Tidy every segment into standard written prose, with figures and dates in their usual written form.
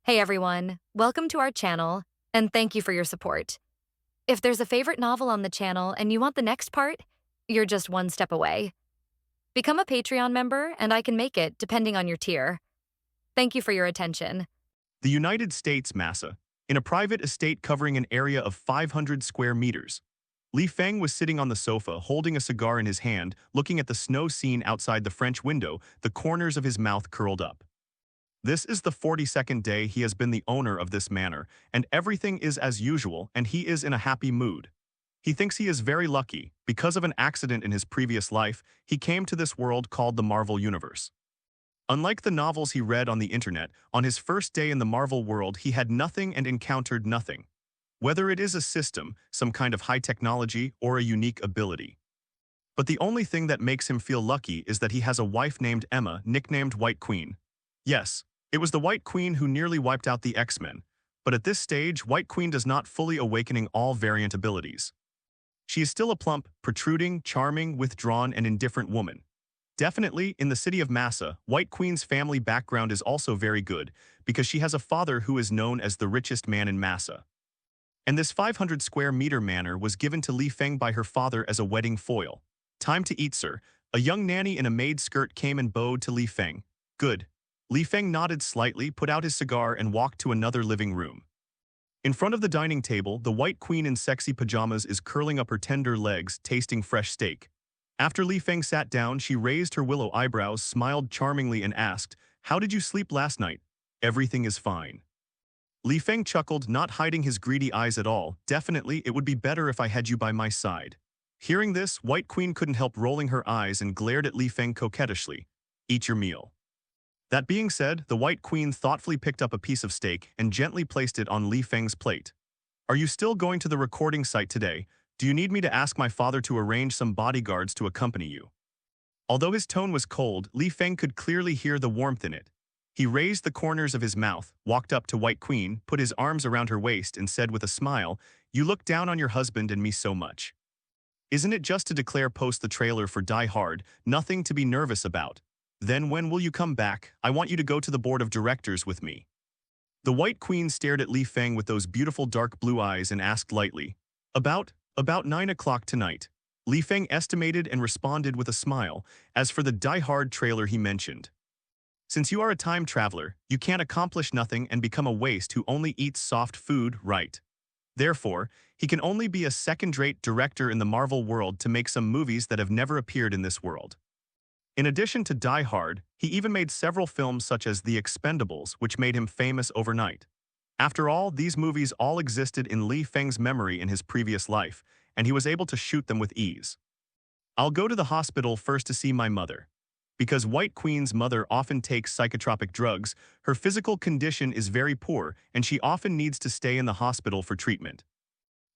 Hey everyone, welcome to our channel, and thank you for your support. If there's a favorite novel on the channel and you want the next part, you're just one step away. Become a Patreon member and I can make it depending on your tier. Thank you for your attention. The United States Massa, in a private estate covering an area of 500 square meters. Li Feng was sitting on the sofa, holding a cigar in his hand, looking at the snow scene outside the French window, the corners of his mouth curled up. This is the 42nd day he has been the owner of this manor, and everything is as usual, and he is in a happy mood. He thinks he is very lucky. Because of an accident in his previous life, he came to this world called the Marvel Universe. Unlike the novels he read on the internet, on his first day in the Marvel world he had nothing and encountered nothing. Whether it is a system, some kind of high technology, or a unique ability. But the only thing that makes him feel lucky is that he has a wife named Emma, nicknamed White Queen. Yes, it was the White Queen who nearly wiped out the X-Men, but at this stage White Queen does not fully awakening all variant abilities. She is still a plump, protruding, charming, withdrawn, and indifferent woman. Definitely, in the city of Massa, White Queen's family background is also very good, because she has a father who is known as the richest man in Massa. And this 500 square meter manor was given to Li Feng by her father as a wedding foil. Time to eat, sir. A young nanny in a maid skirt came and bowed to Li Feng. Good. Li Feng nodded slightly, put out his cigar, and walked to another living room. In front of the dining table, the White Queen in sexy pajamas is curling up her tender legs, tasting fresh steak. After Li Feng sat down, she raised her willow eyebrows, smiled charmingly, and asked, "How did you sleep last night?" "Everything is fine." Li Feng chuckled, not hiding his greedy eyes at all. "Definitely, it would be better if I had you by my side." Hearing this, White Queen couldn't help rolling her eyes and glared at Li Feng coquettishly. "Eat your meal." That being said, the White Queen thoughtfully picked up a piece of steak and gently placed it on Li Feng's plate. "Are you still going to the recording site today? Do you need me to ask my father to arrange some bodyguards to accompany you?" Although his tone was cold, Li Feng could clearly hear the warmth in it. He raised the corners of his mouth, walked up to White Queen, put his arms around her waist, and said with a smile, "You look down on your husband and me so much. Isn't it just to declare post the trailer for Die Hard, nothing to be nervous about? Then when will you come back? I want you to go to the board of directors with me." The White Queen stared at Li Feng with those beautiful dark blue eyes and asked lightly, About 9 o'clock tonight." Li Feng estimated and responded with a smile, as for the Die Hard trailer he mentioned. "Since you are a time traveler, you can't accomplish nothing and become a waste who only eats soft food, right? Therefore, he can only be a second-rate director in the Marvel world to make some movies that have never appeared in this world." In addition to Die Hard, he even made several films such as The Expendables, which made him famous overnight. After all, these movies all existed in Li Feng's memory in his previous life, and he was able to shoot them with ease. "I'll go to the hospital first to see my mother." Because White Queen's mother often takes psychotropic drugs, her physical condition is very poor and she often needs to stay in the hospital for treatment.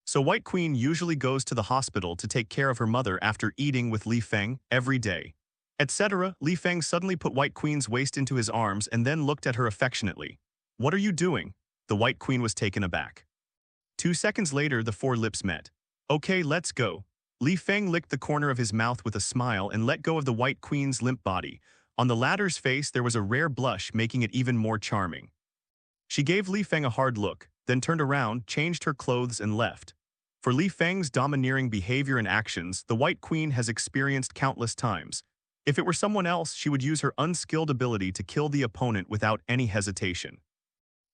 So White Queen usually goes to the hospital to take care of her mother after eating with Li Feng every day. Etc. Li Feng suddenly put White Queen's waist into his arms and then looked at her affectionately. "What are you doing?" The White Queen was taken aback. 2 seconds later, the four lips met. "Okay, let's go." Li Feng licked the corner of his mouth with a smile and let go of the White Queen's limp body. On the latter's face there was a rare blush, making it even more charming. She gave Li Feng a hard look, then turned around, changed her clothes, and left. For Li Feng's domineering behavior and actions, the White Queen has experienced countless times. If it were someone else, she would use her unskilled ability to kill the opponent without any hesitation.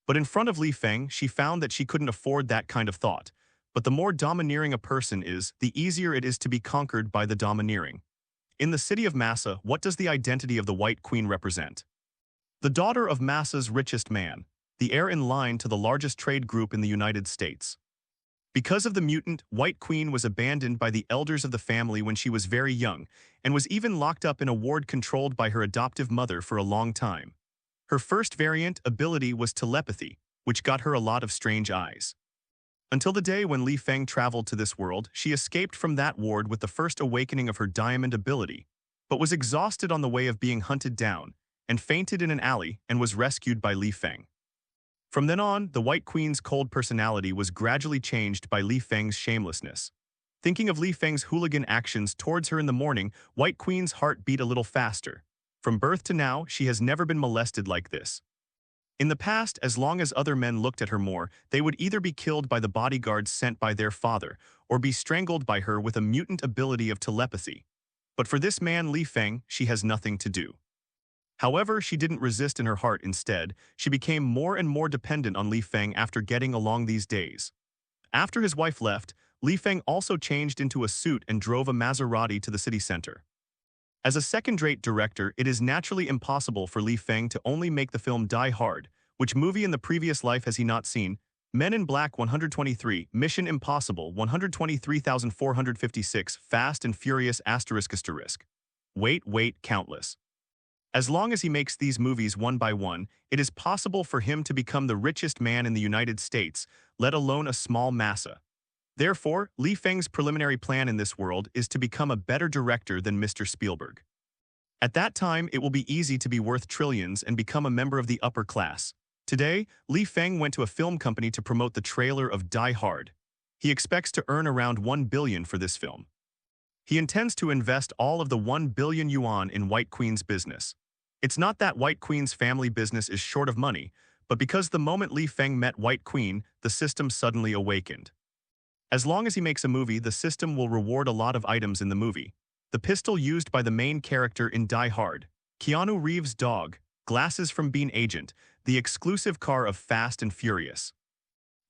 But in front of Li Feng, she found that she couldn't afford that kind of thought. But the more domineering a person is, the easier it is to be conquered by the domineering. In the city of Massa, what does the identity of the White Queen represent? The daughter of Massa's richest man, the heir in line to the largest trade group in the United States. Because of the mutant, White Queen was abandoned by the elders of the family when she was very young, and was even locked up in a ward controlled by her adoptive mother for a long time. Her first variant ability was telepathy, which got her a lot of strange eyes. Until the day when Li Feng traveled to this world, she escaped from that ward with the first awakening of her diamond ability, but was exhausted on the way of being hunted down, and fainted in an alley and was rescued by Li Feng. From then on, the White Queen's cold personality was gradually changed by Li Feng's shamelessness. Thinking of Li Feng's hooligan actions towards her in the morning, White Queen's heart beat a little faster. From birth to now, she has never been molested like this. In the past, as long as other men looked at her more, they would either be killed by the bodyguards sent by their father, or be strangled by her with a mutant ability of telepathy. But for this man, Li Feng, she has nothing to do. However, she didn't resist in her heart. Instead, she became more and more dependent on Li Feng after getting along these days. After his wife left, Li Feng also changed into a suit and drove a Maserati to the city center. As a second-rate director, it is naturally impossible for Li Feng to only make the film Die Hard. Which movie in the previous life has he not seen? Men in Black 123, Mission Impossible 123,456, Fast and Furious ***. Wait, countless. As long as he makes these movies one by one, it is possible for him to become the richest man in the United States, let alone a small massa. Therefore, Li Feng's preliminary plan in this world is to become a better director than Mr. Spielberg. At that time, it will be easy to be worth trillions and become a member of the upper class. Today, Li Feng went to a film company to promote the trailer of Die Hard. He expects to earn around 1 billion for this film. He intends to invest all of the 1 billion yuan in White Queen's business. It's not that White Queen's family business is short of money, but because the moment Li Feng met White Queen, the system suddenly awakened. As long as he makes a movie, the system will reward a lot of items in the movie. The pistol used by the main character in Die Hard, Keanu Reeves' dog, glasses from Bean Agent, the exclusive car of Fast and Furious.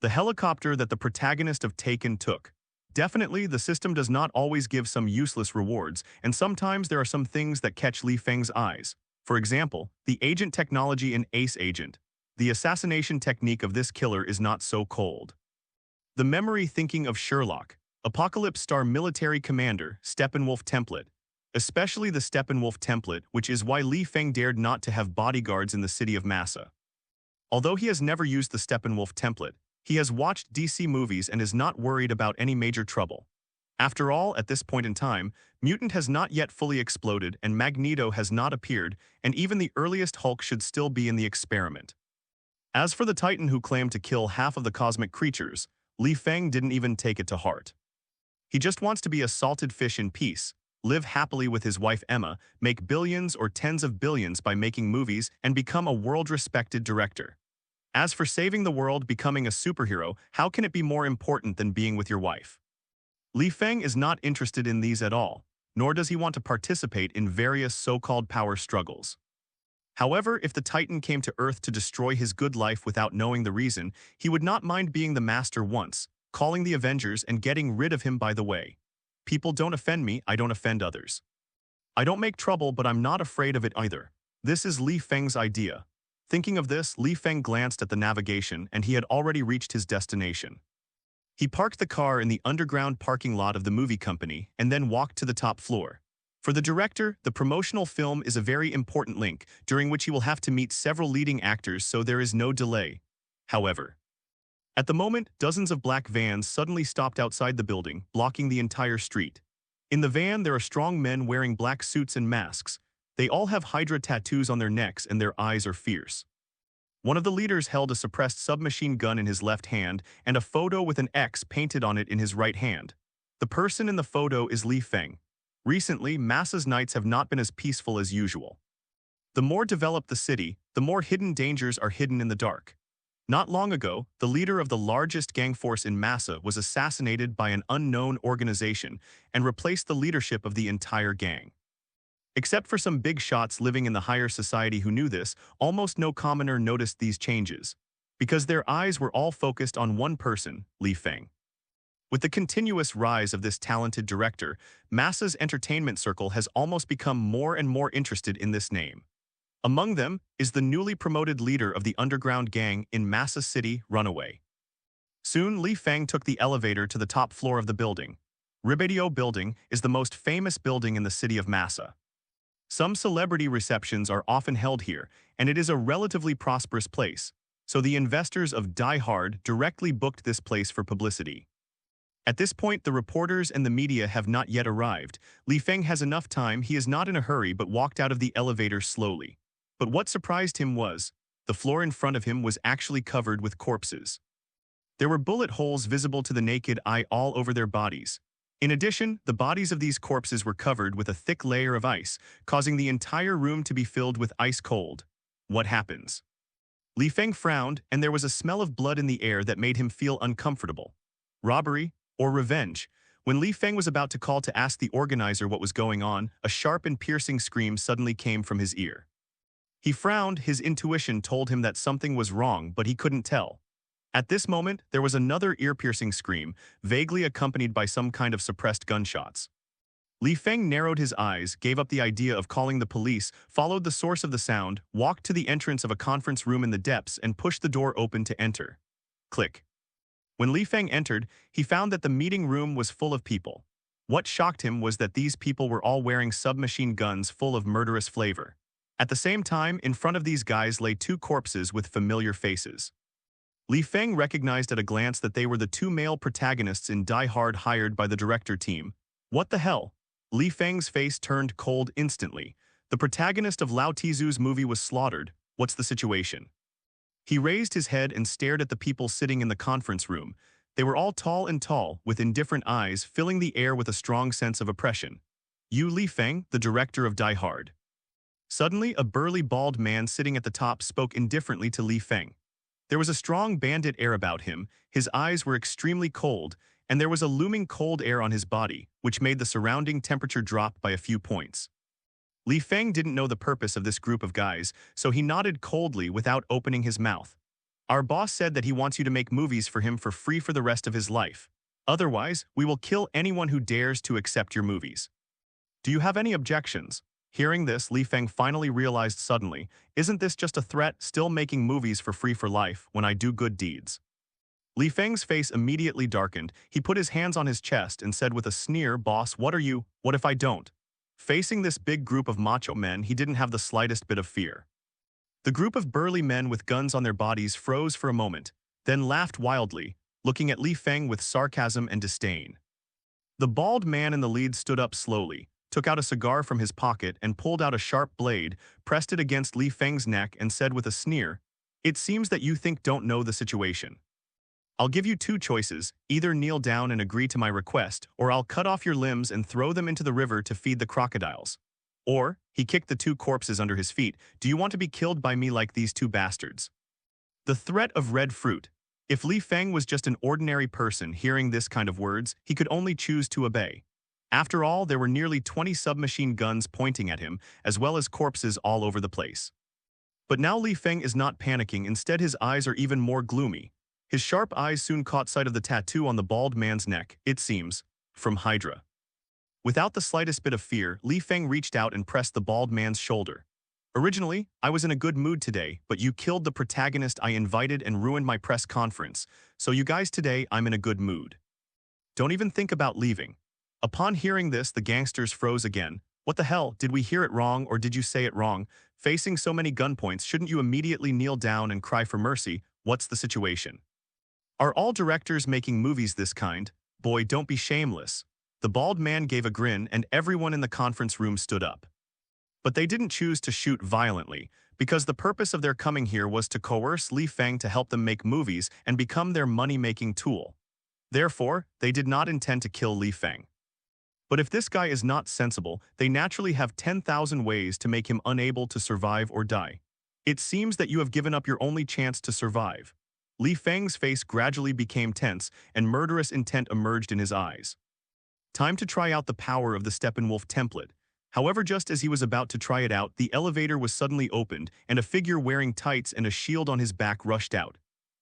The helicopter that the protagonist of Taken took. Definitely, the system does not always give some useless rewards, and sometimes there are some things that catch Li Feng's eyes. For example, the agent technology in Ace Agent. The assassination technique of this killer is not so cold. The memory thinking of Sherlock, Apocalypse Star military commander, Steppenwolf template, especially the Steppenwolf template, which is why Li Feng dared not to have bodyguards in the city of Massa. Although he has never used the Steppenwolf template, he has watched DC movies and is not worried about any major trouble. After all, at this point in time, Mutant has not yet fully exploded and Magneto has not appeared, and even the earliest Hulk should still be in the experiment. As for the Titan who claimed to kill half of the cosmic creatures, Li Feng didn't even take it to heart. He just wants to be a salted fish in peace, live happily with his wife Emma, make billions or tens of billions by making movies, and become a world-respected director. As for saving the world, becoming a superhero, how can it be more important than being with your wife? Li Feng is not interested in these at all, nor does he want to participate in various so-called power struggles. However, if the Titan came to Earth to destroy his good life without knowing the reason, he would not mind being the master once, calling the Avengers and getting rid of him by the way. People don't offend me, I don't offend others. I don't make trouble, but I'm not afraid of it either. This is Li Feng's idea. Thinking of this, Li Feng glanced at the navigation and he had already reached his destination. He parked the car in the underground parking lot of the movie company and then walked to the top floor. For the director, the promotional film is a very important link, during which he will have to meet several leading actors, so there is no delay. However, at the moment, dozens of black vans suddenly stopped outside the building, blocking the entire street. In the van, there are strong men wearing black suits and masks. They all have Hydra tattoos on their necks and their eyes are fierce. One of the leaders held a suppressed submachine gun in his left hand and a photo with an X painted on it in his right hand. The person in the photo is Li Feng. Recently, Massa's nights have not been as peaceful as usual. The more developed the city, the more hidden dangers are hidden in the dark. Not long ago, the leader of the largest gang force in Massa was assassinated by an unknown organization and replaced the leadership of the entire gang. Except for some big shots living in the higher society who knew this, almost no commoner noticed these changes, because their eyes were all focused on one person, Li Feng. With the continuous rise of this talented director, Massa's entertainment circle has almost become more and more interested in this name. Among them is the newly promoted leader of the underground gang in Massa City, Runaway. Soon, Li Feng took the elevator to the top floor of the building. Ribedio Building is the most famous building in the city of Massa. Some celebrity receptions are often held here, and it is a relatively prosperous place, so the investors of Die Hard directly booked this place for publicity. At this point, the reporters and the media have not yet arrived. Li Feng has enough time, he is not in a hurry but walked out of the elevator slowly. But what surprised him was, the floor in front of him was actually covered with corpses. There were bullet holes visible to the naked eye all over their bodies. In addition, the bodies of these corpses were covered with a thick layer of ice, causing the entire room to be filled with ice cold. What happens? Li Feng frowned, and there was a smell of blood in the air that made him feel uncomfortable. Robbery or revenge? When Li Feng was about to call to ask the organizer what was going on, a sharp and piercing scream suddenly came from his ear. He frowned, his intuition told him that something was wrong, but he couldn't tell. At this moment, there was another ear-piercing scream, vaguely accompanied by some kind of suppressed gunshots. Li Feng narrowed his eyes, gave up the idea of calling the police, followed the source of the sound, walked to the entrance of a conference room in the depths, and pushed the door open to enter. Click. When Li Feng entered, he found that the meeting room was full of people. What shocked him was that these people were all wearing submachine guns full of murderous flavor. At the same time, in front of these guys lay two corpses with familiar faces. Li Feng recognized at a glance that they were the two male protagonists in Die Hard hired by the director team. What the hell? Li Feng's face turned cold instantly. The protagonist of Lao Tzu's movie was slaughtered. What's the situation? He raised his head and stared at the people sitting in the conference room. They were all tall, with indifferent eyes, filling the air with a strong sense of oppression. You Li Feng, the director of Die Hard. Suddenly, a burly bald man sitting at the top spoke indifferently to Li Feng. There was a strong bandit air about him, his eyes were extremely cold, and there was a looming cold air on his body, which made the surrounding temperature drop by a few points. Li Feng didn't know the purpose of this group of guys, so he nodded coldly without opening his mouth. Our boss said that he wants you to make movies for him for free for the rest of his life. Otherwise, we will kill anyone who dares to accept your movies. Do you have any objections? Hearing this, Li Feng finally realized suddenly, isn't this just a threat, still making movies for free for life when I do good deeds? Li Feng's face immediately darkened. He put his hands on his chest and said with a sneer, Boss, what are you? What if I don't? Facing this big group of macho men, he didn't have the slightest bit of fear. The group of burly men with guns on their bodies froze for a moment, then laughed wildly, looking at Li Feng with sarcasm and disdain. The bald man in the lead stood up slowly, took out a cigar from his pocket and pulled out a sharp blade, pressed it against Li Feng's neck and said with a sneer, It seems that you don't know the situation. I'll give you two choices, either kneel down and agree to my request, or I'll cut off your limbs and throw them into the river to feed the crocodiles. Or, he kicked the two corpses under his feet, do you want to be killed by me like these two bastards? The threat of red fruit. If Li Feng was just an ordinary person hearing this kind of words, he could only choose to obey. After all, there were nearly 20 submachine guns pointing at him, as well as corpses all over the place. But now Li Feng is not panicking, instead his eyes are even more gloomy. His sharp eyes soon caught sight of the tattoo on the bald man's neck, it seems, from Hydra. Without the slightest bit of fear, Li Feng reached out and pressed the bald man's shoulder. Originally, I was in a good mood today, but you killed the protagonist I invited and ruined my press conference, so you guys today I'm in a good mood. Don't even think about leaving. Upon hearing this, the gangsters froze again. What the hell, did we hear it wrong or did you say it wrong? Facing so many gunpoints, shouldn't you immediately kneel down and cry for mercy? What's the situation? Are all directors making movies this kind? Boy, don't be shameless. The bald man gave a grin and everyone in the conference room stood up. But they didn't choose to shoot violently, because the purpose of their coming here was to coerce Li Feng to help them make movies and become their money-making tool. Therefore, they did not intend to kill Li Feng. But if this guy is not sensible, they naturally have 10,000 ways to make him unable to survive or die. It seems that you have given up your only chance to survive. Li Feng's face gradually became tense, and murderous intent emerged in his eyes. Time to try out the power of the Steppenwolf template. However, just as he was about to try it out, the elevator was suddenly opened, and a figure wearing tights and a shield on his back rushed out.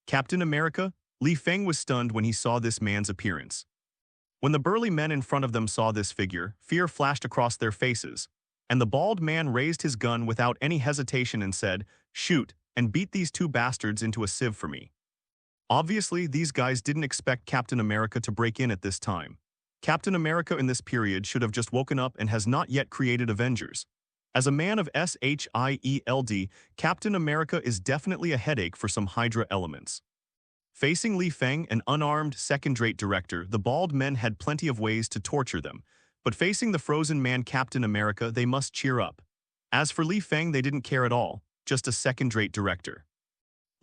Captain America? Li Feng was stunned when he saw this man's appearance. When the burly men in front of them saw this figure, fear flashed across their faces, and the bald man raised his gun without any hesitation and said, Shoot, and beat these two bastards into a sieve for me. Obviously, these guys didn't expect Captain America to break in at this time. Captain America in this period should have just woken up and has not yet created Avengers. As a man of S.H.I.E.L.D, Captain America is definitely a headache for some Hydra elements. Facing Li Feng, an unarmed, second-rate director, the bald men had plenty of ways to torture them. But facing the frozen man Captain America, they must cheer up. As for Li Feng, they didn't care at all, just a second-rate director.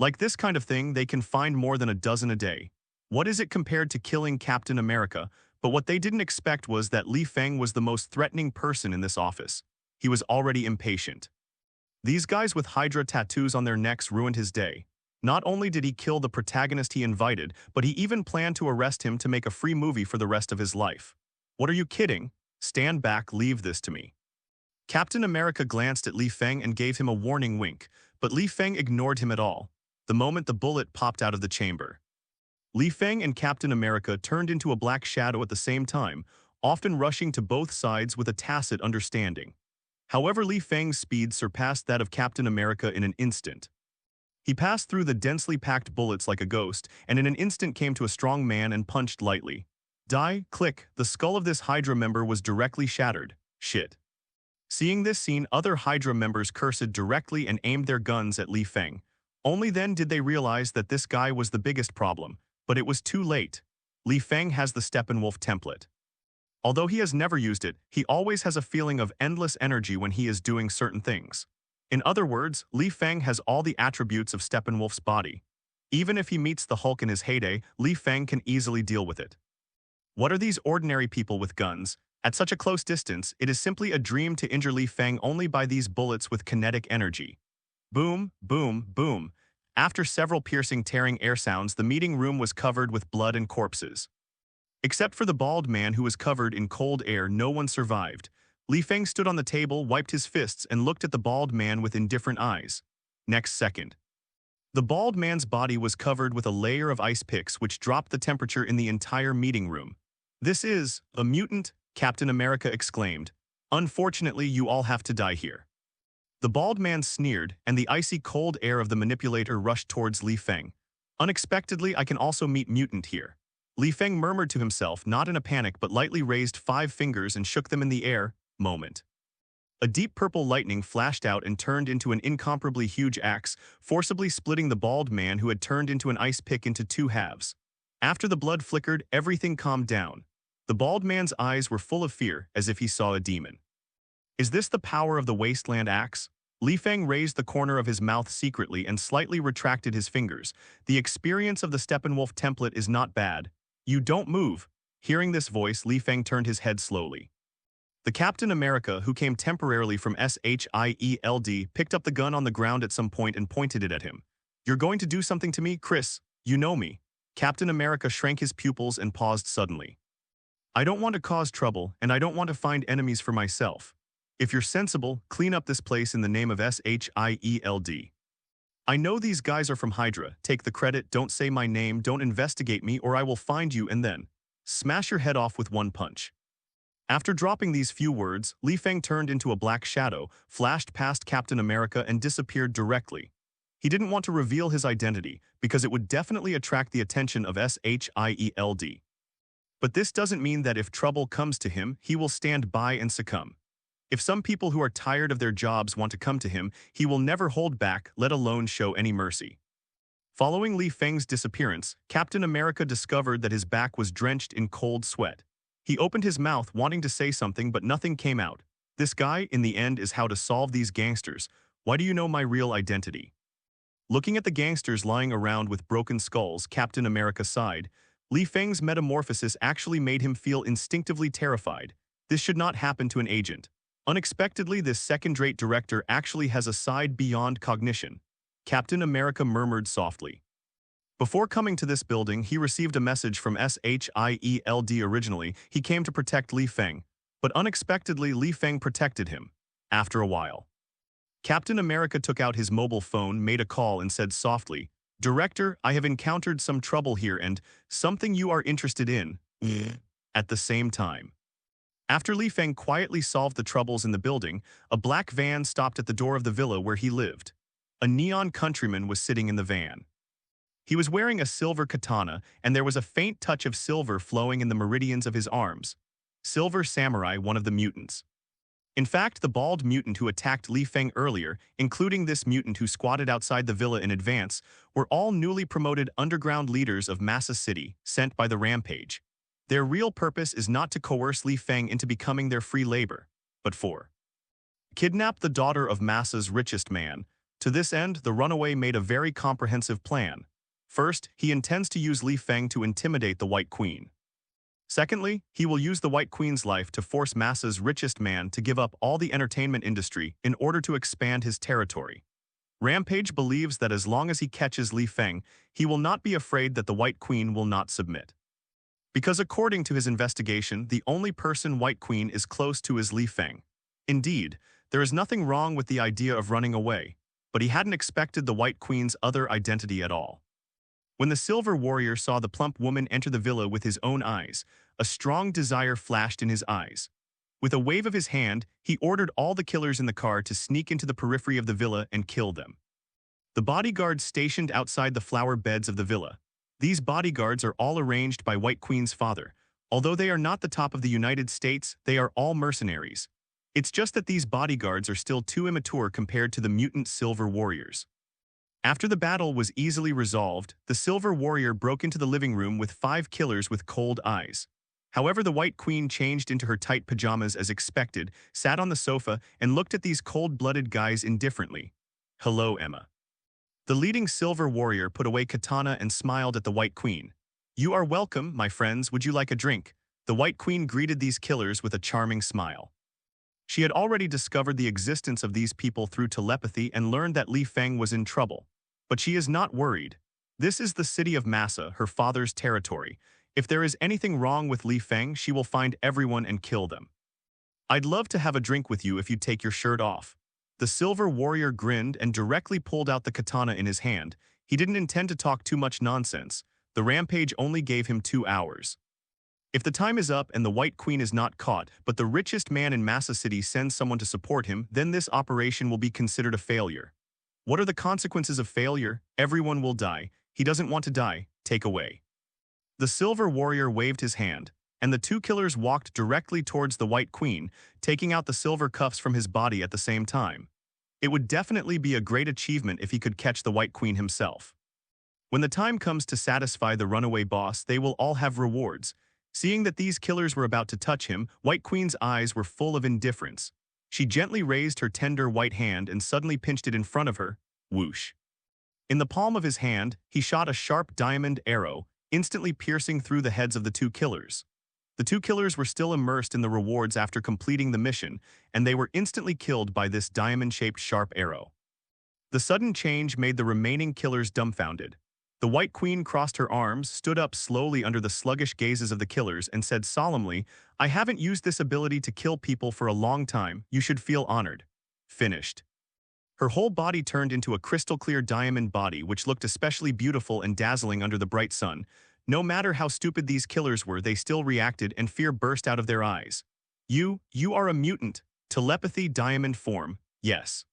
Like this kind of thing, they can find more than a dozen a day. What is it compared to killing Captain America? But what they didn't expect was that Li Feng was the most threatening person in this office. He was already impatient. These guys with Hydra tattoos on their necks ruined his day. Not only did he kill the protagonist he invited, but he even planned to arrest him to make a free movie for the rest of his life. What are you kidding? Stand back, leave this to me. Captain America glanced at Li Feng and gave him a warning wink, but Li Feng ignored him at all, the moment the bullet popped out of the chamber. Li Feng and Captain America turned into a black shadow at the same time, often rushing to both sides with a tacit understanding. However, Li Feng's speed surpassed that of Captain America in an instant. He passed through the densely packed bullets like a ghost, and in an instant came to a strong man and punched lightly. Die, click, the skull of this Hydra member was directly shattered. Shit. Seeing this scene, other Hydra members cursed directly and aimed their guns at Li Feng. Only then did they realize that this guy was the biggest problem, but it was too late. Li Feng has the Steppenwolf template. Although he has never used it, he always has a feeling of endless energy when he is doing certain things. In other words, Li Feng has all the attributes of Steppenwolf's body. Even if he meets the Hulk in his heyday, Li Feng can easily deal with it. What are these ordinary people with guns? At such a close distance, it is simply a dream to injure Li Feng only by these bullets with kinetic energy. Boom, boom, boom. After several piercing, tearing air sounds, the meeting room was covered with blood and corpses. Except for the bald man who was covered in cold air, no one survived. Li Feng stood on the table, wiped his fists, and looked at the bald man with indifferent eyes. Next second. The bald man's body was covered with a layer of ice picks which dropped the temperature in the entire meeting room. "This is a mutant," Captain America exclaimed. "Unfortunately, you all have to die here." The bald man sneered, and the icy cold air of the manipulator rushed towards Li Feng. "Unexpectedly, I can also meet mutant here." Li Feng murmured to himself, not in a panic but lightly raised 5 fingers and shook them in the air. Moment. A deep purple lightning flashed out and turned into an incomparably huge axe, forcibly splitting the bald man who had turned into an ice pick into 2 halves. After the blood flickered, everything calmed down. The bald man's eyes were full of fear, as if he saw a demon. Is this the power of the Wasteland Axe? Li Feng raised the corner of his mouth secretly and slightly retracted his fingers. The experience of the Steppenwolf template is not bad. You don't move. Hearing this voice, Li Feng turned his head slowly. The Captain America, who came temporarily from S.H.I.E.L.D, picked up the gun on the ground at some point and pointed it at him. "You're going to do something to me, Chris? You know me." Captain America shrank his pupils and paused suddenly. "I don't want to cause trouble, and I don't want to find enemies for myself. If you're sensible, clean up this place in the name of S.H.I.E.L.D. I know these guys are from Hydra. Take the credit, don't say my name, don't investigate me, or I will find you and then smash your head off with one punch." After dropping these few words, Li Feng turned into a black shadow, flashed past Captain America, and disappeared directly. He didn't want to reveal his identity, because it would definitely attract the attention of S.H.I.E.L.D. But this doesn't mean that if trouble comes to him, he will stand by and succumb. If some people who are tired of their jobs want to come to him, he will never hold back, let alone show any mercy. Following Li Feng's disappearance, Captain America discovered that his back was drenched in cold sweat. He opened his mouth wanting to say something, but nothing came out. This guy, in the end, is how to solve these gangsters. Why do you know my real identity? Looking at the gangsters lying around with broken skulls, Captain America sighed. Li Feng's metamorphosis actually made him feel instinctively terrified. This should not happen to an agent. Unexpectedly, this second-rate director actually has a side beyond cognition. Captain America murmured softly. Before coming to this building, he received a message from S.H.I.E.L.D. Originally, he came to protect Li Feng, but unexpectedly, Li Feng protected him. After a while, Captain America took out his mobile phone, made a call, and said softly, "Director, I have encountered some trouble here and something you are interested in." At the same time, after Li Feng quietly solved the troubles in the building, a black van stopped at the door of the villa where he lived. A neon countryman was sitting in the van. He was wearing a silver katana, and there was a faint touch of silver flowing in the meridians of his arms. Silver Samurai, one of the mutants. In fact, the bald mutant who attacked Li Feng earlier, including this mutant who squatted outside the villa in advance, were all newly promoted underground leaders of Massa City, sent by the Rampage. Their real purpose is not to coerce Li Feng into becoming their free labor, but for kidnap the daughter of Massa's richest man. To this end, the runaway made a very comprehensive plan. First, he intends to use Li Feng to intimidate the White Queen. Secondly, he will use the White Queen's life to force Masa's richest man to give up all the entertainment industry in order to expand his territory. Rampage believes that as long as he catches Li Feng, he will not be afraid that the White Queen will not submit. Because according to his investigation, the only person White Queen is close to is Li Feng. Indeed, there is nothing wrong with the idea of running away, but he hadn't expected the White Queen's other identity at all. When the Silver Warrior saw the plump woman enter the villa with his own eyes, a strong desire flashed in his eyes. With a wave of his hand, he ordered all the killers in the car to sneak into the periphery of the villa and kill them. The bodyguards stationed outside the flower beds of the villa. These bodyguards are all arranged by White Queen's father. Although they are not the top of the United States, they are all mercenaries. It's just that these bodyguards are still too immature compared to the mutant Silver Warriors. After the battle was easily resolved, the Silver Warrior broke into the living room with 5 killers with cold eyes. However, the White Queen changed into her tight pajamas as expected, sat on the sofa, and looked at these cold-blooded guys indifferently. "Hello, Emma." The leading Silver Warrior put away katana and smiled at the White Queen. "You are welcome, my friends. Would you like a drink?" The White Queen greeted these killers with a charming smile. She had already discovered the existence of these people through telepathy and learned that Li Feng was in trouble. But she is not worried. This is the city of Masa, her father's territory. If there is anything wrong with Li Feng, she will find everyone and kill them. "I'd love to have a drink with you if you'd take your shirt off." The Silver Warrior grinned and directly pulled out the katana in his hand. He didn't intend to talk too much nonsense. The Rampage only gave him 2 hours. If the time is up and the White Queen is not caught, but the richest man in Masa City sends someone to support him, then this operation will be considered a failure. What are the consequences of failure? Everyone will die. He doesn't want to die. Take away. The Silver Warrior waved his hand, and the 2 killers walked directly towards the White Queen, taking out the silver cuffs from his body at the same time. It would definitely be a great achievement if he could catch the White Queen himself. When the time comes to satisfy the runaway boss, they will all have rewards. Seeing that these killers were about to touch him, White Queen's eyes were full of indifference. She gently raised her tender white hand and suddenly pinched it in front of her. Whoosh. In the palm of his hand, he shot a sharp diamond arrow, instantly piercing through the heads of the 2 killers. The 2 killers were still immersed in the rewards after completing the mission, and they were instantly killed by this diamond-shaped sharp arrow. The sudden change made the remaining killers dumbfounded. The White Queen crossed her arms, stood up slowly under the sluggish gazes of the killers, and said solemnly, "I haven't used this ability to kill people for a long time. You should feel honored." Finished. Her whole body turned into a crystal-clear diamond body which looked especially beautiful and dazzling under the bright sun. No matter how stupid these killers were, they still reacted and fear burst out of their eyes. You are a mutant. Telepathy diamond form, yes.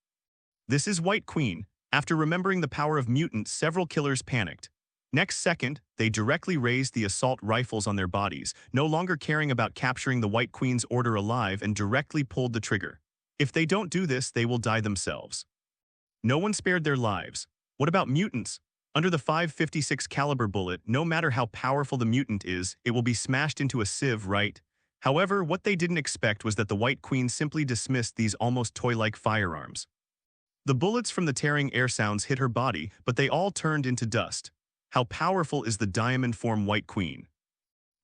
This is White Queen." After remembering the power of mutants, several killers panicked. Next second, they directly raised the assault rifles on their bodies, no longer caring about capturing the White Queen's order alive, and directly pulled the trigger. If they don't do this, they will die themselves. No one spared their lives. What about mutants? Under the 5.56 caliber bullet, no matter how powerful the mutant is, it will be smashed into a sieve, right? However, what they didn't expect was that the White Queen simply dismissed these almost toy-like firearms. The bullets from the tearing air sounds hit her body, but they all turned into dust. How powerful is the diamond form White Queen?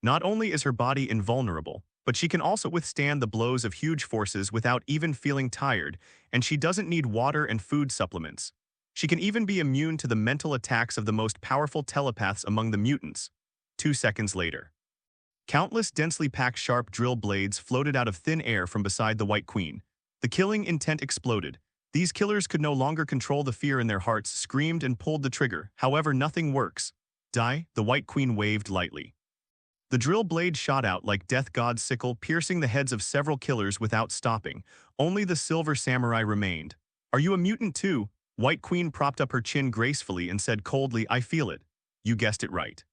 Not only is her body invulnerable, but she can also withstand the blows of huge forces without even feeling tired, and she doesn't need water and food supplements. She can even be immune to the mental attacks of the most powerful telepaths among the mutants. 2 seconds later. Countless densely packed sharp drill blades floated out of thin air from beside the White Queen. The killing intent exploded. These killers could no longer control the fear in their hearts, screamed and pulled the trigger. However, nothing works. Die, the White Queen waved lightly. The drill blade shot out like Death God's sickle, piercing the heads of several killers without stopping. Only the Silver Samurai remained. "Are you a mutant too?" White Queen propped up her chin gracefully and said coldly, "I feel it." "You guessed it right."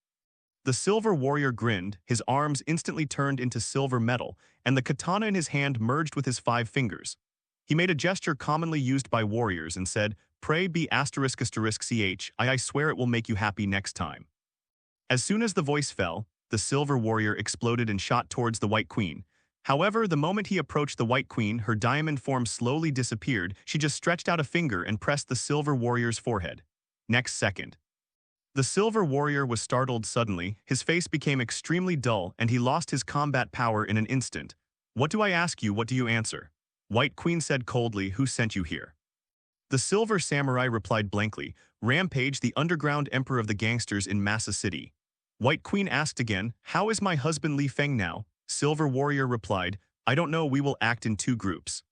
The Silver Warrior grinned, his arms instantly turned into silver metal, and the katana in his hand merged with his 5 fingers. He made a gesture commonly used by warriors and said, "Pray be ***ch, I swear it will make you happy next time." As soon as the voice fell, the Silver Warrior exploded and shot towards the White Queen. However, the moment he approached the White Queen, her diamond form slowly disappeared. She just stretched out a finger and pressed the Silver Warrior's forehead. Next second. The Silver Warrior was startled suddenly, his face became extremely dull, and he lost his combat power in an instant. What do I ask you, what do you answer? White Queen said coldly, who sent you here? The Silver Samurai replied blankly, Rampage, the underground emperor of the gangsters in Massa City. White Queen asked again, how is my husband Li Feng now? Silver Warrior replied, I don't know, we will act in 2 groups.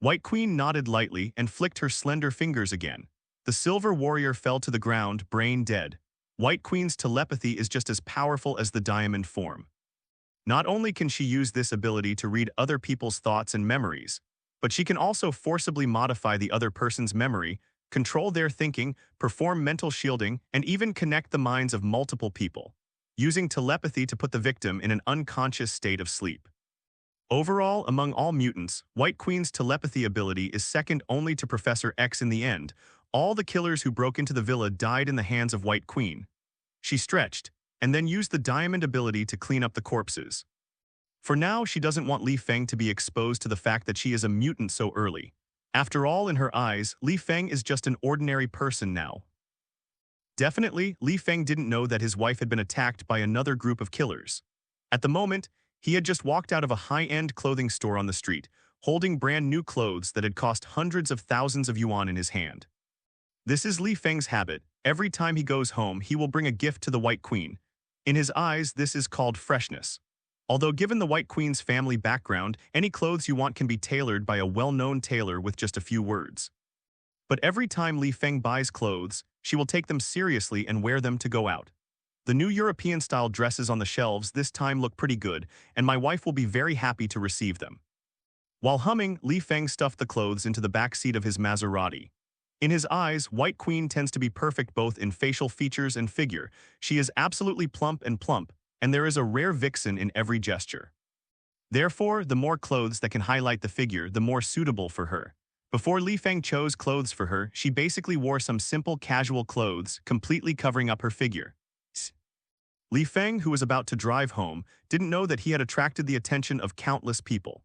White Queen nodded lightly and flicked her slender fingers again. The Silver Warrior fell to the ground, brain dead. White Queen's telepathy is just as powerful as the diamond form. Not only can she use this ability to read other people's thoughts and memories, but she can also forcibly modify the other person's memory, control their thinking, perform mental shielding, and even connect the minds of multiple people, using telepathy to put the victim in an unconscious state of sleep. Overall, among all mutants, White Queen's telepathy ability is second only to Professor X. In the end, all the killers who broke into the villa died in the hands of White Queen. She stretched, and then used the diamond ability to clean up the corpses. For now, she doesn't want Li Feng to be exposed to the fact that she is a mutant so early. After all, in her eyes, Li Feng is just an ordinary person now. Definitely, Li Feng didn't know that his wife had been attacked by another group of killers. At the moment, he had just walked out of a high-end clothing store on the street, holding brand new clothes that had cost hundreds of thousands of yuan in his hand. This is Li Feng's habit. Every time he goes home, he will bring a gift to the White Queen. In his eyes, this is called freshness. Although given the White Queen's family background, any clothes you want can be tailored by a well-known tailor with just a few words. But every time Li Feng buys clothes, she will take them seriously and wear them to go out. The new European-style dresses on the shelves this time look pretty good, and my wife will be very happy to receive them. While humming, Li Feng stuffed the clothes into the back seat of his Maserati. In his eyes, White Queen tends to be perfect both in facial features and figure. She is absolutely plump, and there is a rare vixen in every gesture. Therefore, the more clothes that can highlight the figure, the more suitable for her. Before Li Feng chose clothes for her, she basically wore some simple casual clothes, completely covering up her figure. Li Feng, who was about to drive home, didn't know that he had attracted the attention of countless people.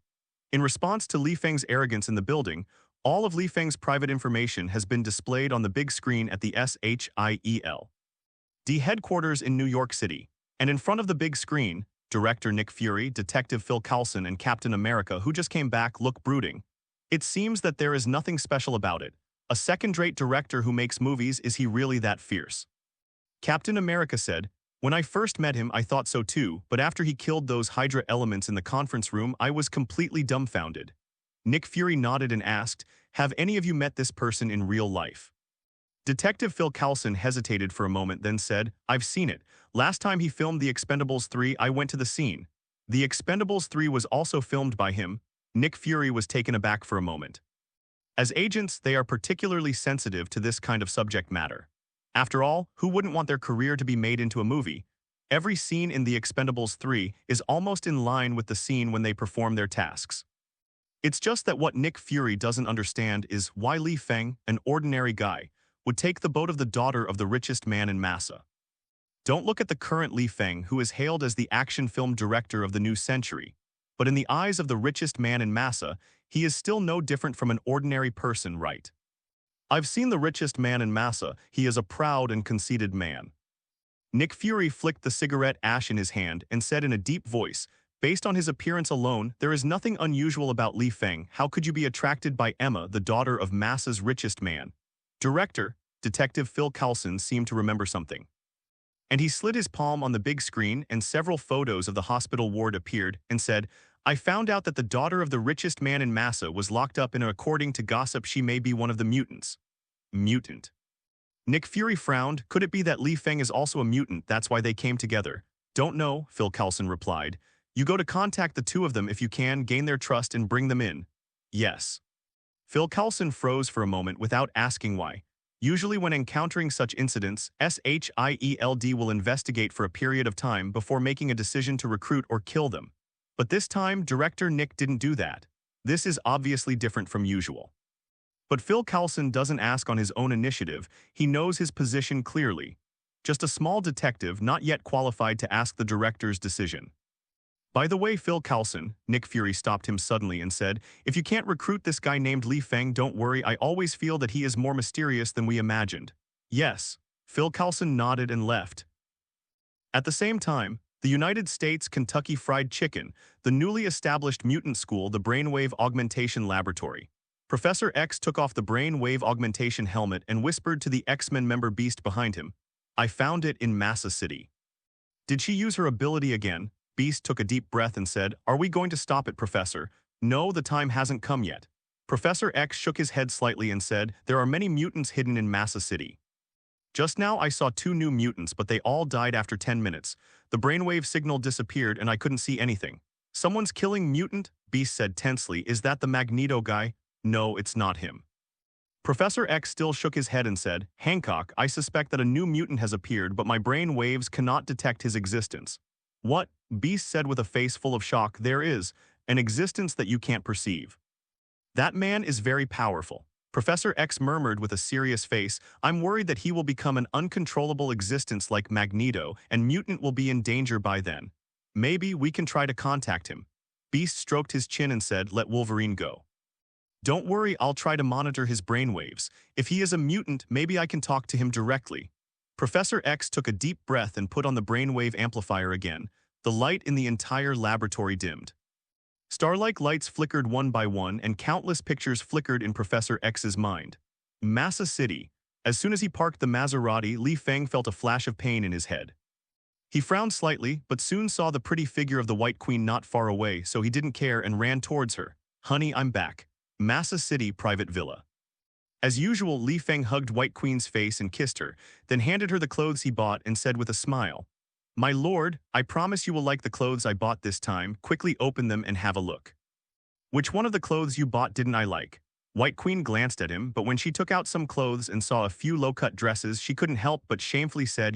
In response to Li Feng's arrogance in the building, all of Li Feng's private information has been displayed on the big screen at the S.H.I.E.L.D headquarters in New York City. And in front of the big screen, Director Nick Fury, Detective Phil Coulson, and Captain America, who just came back, look brooding. It seems that there is nothing special about it. A second-rate director who makes movies, is he really that fierce? Captain America said, when I first met him, I thought so too, but after he killed those Hydra elements in the conference room, I was completely dumbfounded. Nick Fury nodded and asked, have any of you met this person in real life? Detective Phil Coulson hesitated for a moment, then said, I've seen it. Last time he filmed The Expendables 3, I went to the scene. The Expendables 3 was also filmed by him. Nick Fury was taken aback for a moment. As agents, they are particularly sensitive to this kind of subject matter. After all, who wouldn't want their career to be made into a movie? Every scene in The Expendables 3 is almost in line with the scene when they perform their tasks. It's just that what Nick Fury doesn't understand is why Li Feng, an ordinary guy, would take the boat of the daughter of the richest man in Massa. Don't look at the current Li Feng, who is hailed as the action film director of the new century, but in the eyes of the richest man in Massa, he is still no different from an ordinary person, right? I've seen the richest man in Massa. He is a proud and conceited man. Nick Fury flicked the cigarette ash in his hand and said in a deep voice, based on his appearance alone, there is nothing unusual about Li Feng. How could you be attracted by Emma, the daughter of Massa's richest man? Director, Detective Phil Coulson seemed to remember something. And he slid his palm on the big screen and several photos of the hospital ward appeared and said, I found out that the daughter of the richest man in Massa was locked up and according to gossip she may be one of the mutants. Mutant. Nick Fury frowned. Could it be that Li Feng is also a mutant, that's why they came together? Don't know, Phil Coulson replied. You go to contact the two of them if you can, gain their trust and bring them in. Yes. Phil Coulson froze for a moment without asking why. Usually when encountering such incidents, S.H.I.E.L.D will investigate for a period of time before making a decision to recruit or kill them. But this time, Director Nick didn't do that. This is obviously different from usual. But Phil Coulson doesn't ask on his own initiative. He knows his position clearly. Just a small detective not yet qualified to ask the director's decision. By the way, Phil Coulson, Nick Fury stopped him suddenly and said, if you can't recruit this guy named Li Feng, don't worry, I always feel that he is more mysterious than we imagined. Yes, Coulson nodded and left. At the same time, the United States Kentucky Fried Chicken, the newly established mutant school, the Brainwave Augmentation Laboratory. Professor X took off the Brainwave Augmentation helmet and whispered to the X-Men member Beast behind him, "I found it in Massa City." Did she use her ability again? Beast took a deep breath and said, "Are we going to stop it, Professor?" "No, the time hasn't come yet." Professor X shook his head slightly and said, "There are many mutants hidden in Massa City. Just now I saw 2 new mutants, but they all died after 10 minutes. The brainwave signal disappeared and I couldn't see anything." "Someone's killing mutant," Beast said tensely. "Is that the Magneto guy?" "No, it's not him." Professor X still shook his head and said, "Hancock, I suspect that a new mutant has appeared, but my brain waves cannot detect his existence." "What?" Beast said with a face full of shock. "There is an existence that you can't perceive. That man is very powerful." Professor X murmured with a serious face, "I'm worried that he will become an uncontrollable existence like Magneto, and mutant will be in danger by then. Maybe we can try to contact him." Beast stroked his chin and said, "Let Wolverine go." "Don't worry, I'll try to monitor his brainwaves. If he is a mutant, maybe I can talk to him directly." Professor X took a deep breath and put on the brainwave amplifier again. The light in the entire laboratory dimmed. Starlike lights flickered one by one, and countless pictures flickered in Professor X's mind. Massa City. As soon as he parked the Maserati, Li Feng felt a flash of pain in his head. He frowned slightly, but soon saw the pretty figure of the White Queen not far away, so he didn't care and ran towards her. "Honey, I'm back." Massa City private villa. As usual, Li Feng hugged White Queen's face and kissed her, then handed her the clothes he bought and said with a smile, "My lord, I promise you will like the clothes I bought this time. Quickly open them and have a look." "Which one of the clothes you bought didn't I like?" White Queen glanced at him, but when she took out some clothes and saw a few low-cut dresses, she couldn't help but shamefully said,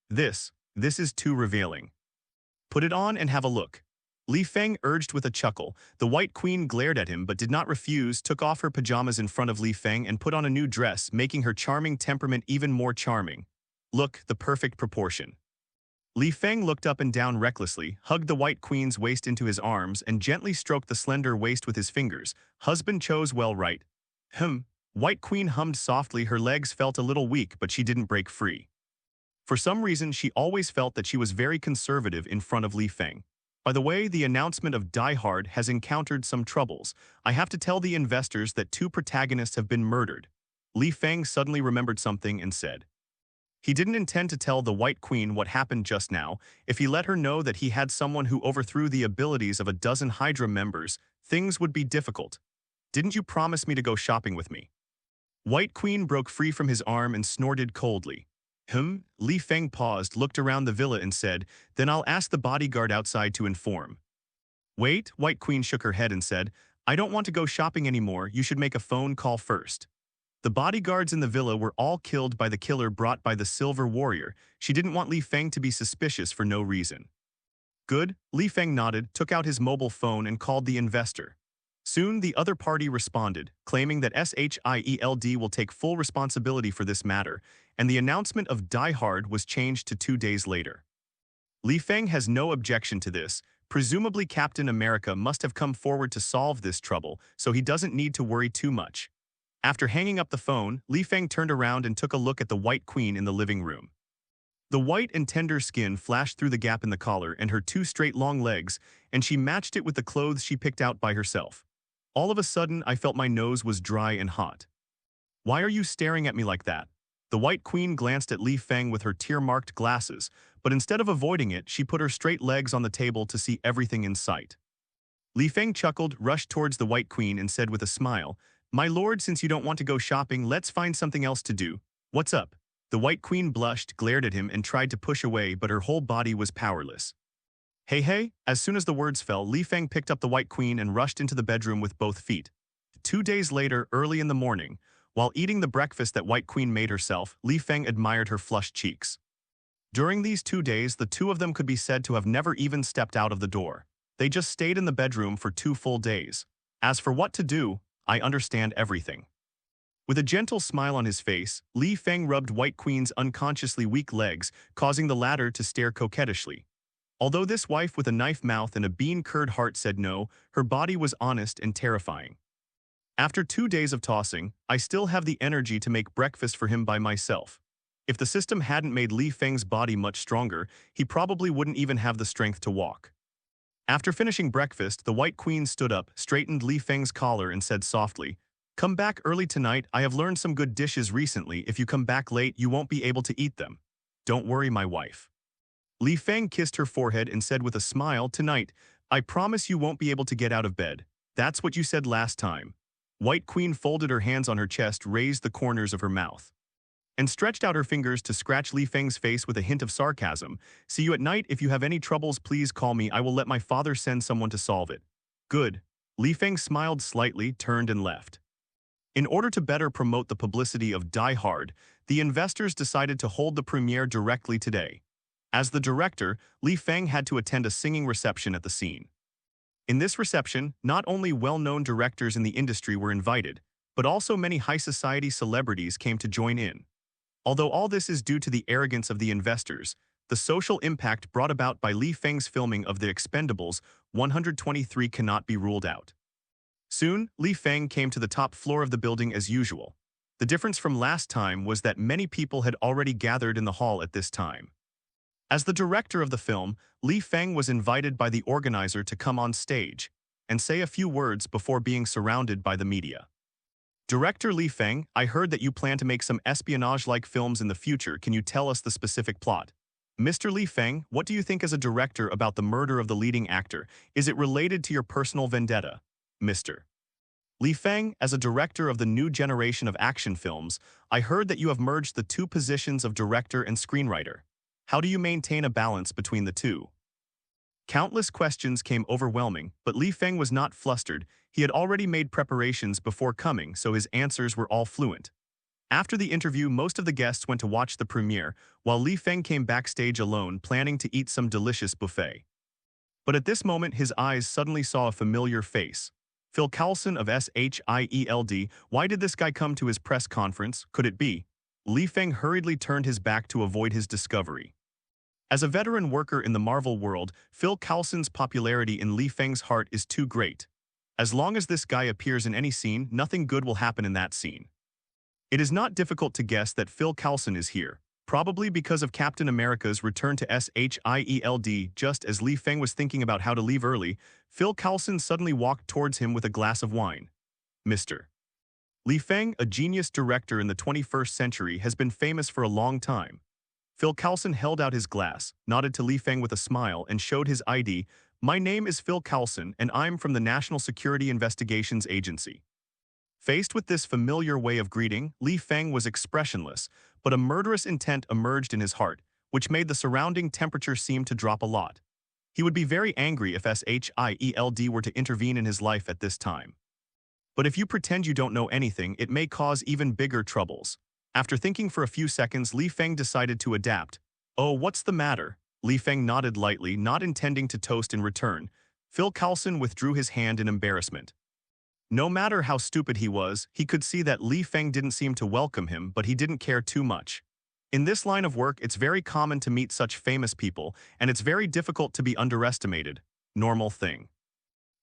This is too revealing. Put it on and have a look." Li Feng urged with a chuckle. The White Queen glared at him but did not refuse, took off her pajamas in front of Li Feng and put on a new dress, making her charming temperament even more charming. "Look, the perfect proportion." Li Feng looked up and down recklessly, hugged the White Queen's waist into his arms, and gently stroked the slender waist with his fingers. "Husband chose well, right?" White Queen hummed softly. Her legs felt a little weak, but she didn't break free. For some reason, she always felt that she was very conservative in front of Li Feng. "By the way, the announcement of Die Hard has encountered some troubles. I have to tell the investors that 2 protagonists have been murdered." Li Feng suddenly remembered something and said. He didn't intend to tell the White Queen what happened just now. If he let her know that he had someone who overthrew the abilities of a dozen Hydra members, things would be difficult. "Didn't you promise me to go shopping with me?" White Queen broke free from his arm and snorted coldly. Li Feng paused, looked around the villa and said, "Then I'll ask the bodyguard outside to inform." "Wait," White Queen shook her head and said, "I don't want to go shopping anymore. You should make a phone call first." The bodyguards in the villa were all killed by the killer brought by the Silver Warrior. She didn't want Li Feng to be suspicious for no reason. "Good," Li Feng nodded, took out his mobile phone and called the investor. Soon the other party responded, claiming that S.H.I.E.L.D will take full responsibility for this matter, and the announcement of Die Hard was changed to 2 days later. Li Feng has no objection to this. Presumably Captain America must have come forward to solve this trouble, so he doesn't need to worry too much. After hanging up the phone, Li Feng turned around and took a look at the White Queen in the living room. The white and tender skin flashed through the gap in the collar and her 2 straight long legs, and she matched it with the clothes she picked out by herself. All of a sudden, I felt my nose was dry and hot. "Why are you staring at me like that?" The White Queen glanced at Li Feng with her tear-marked glasses, but instead of avoiding it, she put her straight legs on the table to see everything in sight. Li Feng chuckled, rushed towards the White Queen and said with a smile, "My lord, since you don't want to go shopping, let's find something else to do. What's up?" The White Queen blushed, glared at him, and tried to push away, but her whole body was powerless. Hey. As soon as the words fell, Li Feng picked up the White Queen and rushed into the bedroom with both feet. 2 days later, early in the morning, while eating the breakfast that White Queen made herself, Li Feng admired her flushed cheeks. During these 2 days, the 2 of them could be said to have never even stepped out of the door. They just stayed in the bedroom for 2 full days. As for what to do, I understand everything. With a gentle smile on his face, Li Feng rubbed White Queen's unconsciously weak legs, causing the latter to stare coquettishly. Although this wife with a knife mouth and a bean-curd heart said no, her body was honest and terrifying. After 2 days of tossing, I still have the energy to make breakfast for him by myself. If the system hadn't made Li Feng's body much stronger, he probably wouldn't even have the strength to walk. After finishing breakfast, the White Queen stood up, straightened Li Feng's collar, and said softly, "Come back early tonight. I have learned some good dishes recently. If you come back late, you won't be able to eat them. Don't worry, my wife." Li Feng kissed her forehead and said with a smile, "Tonight, I promise you won't be able to get out of bed. That's what you said last time." White Queen folded her hands on her chest, raised the corners of her mouth, and stretched out her fingers to scratch Li Feng's face with a hint of sarcasm. "See you at night. If you have any troubles, please call me. I will let my father send someone to solve it." "Good." Li Feng smiled slightly, turned and left. In order to better promote the publicity of Die Hard, the investors decided to hold the premiere directly today. As the director, Li Feng had to attend a singing reception at the scene. In this reception, not only well-known directors in the industry were invited, but also many high society celebrities came to join in. Although all this is due to the arrogance of the investors, the social impact brought about by Li Feng's filming of The Expendables 123 cannot be ruled out. Soon, Li Feng came to the top floor of the building as usual. The difference from last time was that many people had already gathered in the hall at this time. As the director of the film, Li Feng was invited by the organizer to come on stage and say a few words before being surrounded by the media. "Director Li Feng, I heard that you plan to make some espionage-like films in the future. Can you tell us the specific plot?" "Mr. Li Feng, what do you think as a director about the murder of the leading actor? Is it related to your personal vendetta?" "Mr. Li Feng, as a director of the new generation of action films, I heard that you have merged the two positions of director and screenwriter. How do you maintain a balance between the two?" Countless questions came overwhelming, but Li Feng was not flustered. He had already made preparations before coming, so his answers were all fluent. After the interview, most of the guests went to watch the premiere, while Li Feng came backstage alone, planning to eat some delicious buffet. But at this moment, his eyes suddenly saw a familiar face. Phil Coulson of S.H.I.E.L.D. Why did this guy come to his press conference? Could it be? Li Feng hurriedly turned his back to avoid his discovery. As a veteran worker in the Marvel world, Phil Coulson's popularity in Li Feng's heart is too great. As long as this guy appears in any scene, nothing good will happen in that scene. It is not difficult to guess that Phil Coulson is here, probably because of Captain America's return to S.H.I.E.L.D. Just as Li Feng was thinking about how to leave early, Phil Coulson suddenly walked towards him with a glass of wine. "Mr. Li Feng, a genius director in the 21st century, has been famous for a long time." Phil Coulson held out his glass, nodded to Li Feng with a smile, and showed his ID. "My name is Phil Coulson, and I'm from the National Security Investigations Agency." Faced with this familiar way of greeting, Li Feng was expressionless, but a murderous intent emerged in his heart, which made the surrounding temperature seem to drop a lot. He would be very angry if S.H.I.E.L.D. were to intervene in his life at this time. But if you pretend you don't know anything, it may cause even bigger troubles. After thinking for a few seconds, Li Feng decided to adapt. "Oh, what's the matter?" Li Feng nodded lightly, not intending to toast in return. Phil Coulson withdrew his hand in embarrassment. No matter how stupid he was, he could see that Li Feng didn't seem to welcome him, but he didn't care too much. In this line of work, it's very common to meet such famous people, and it's very difficult to be underestimated. Normal thing.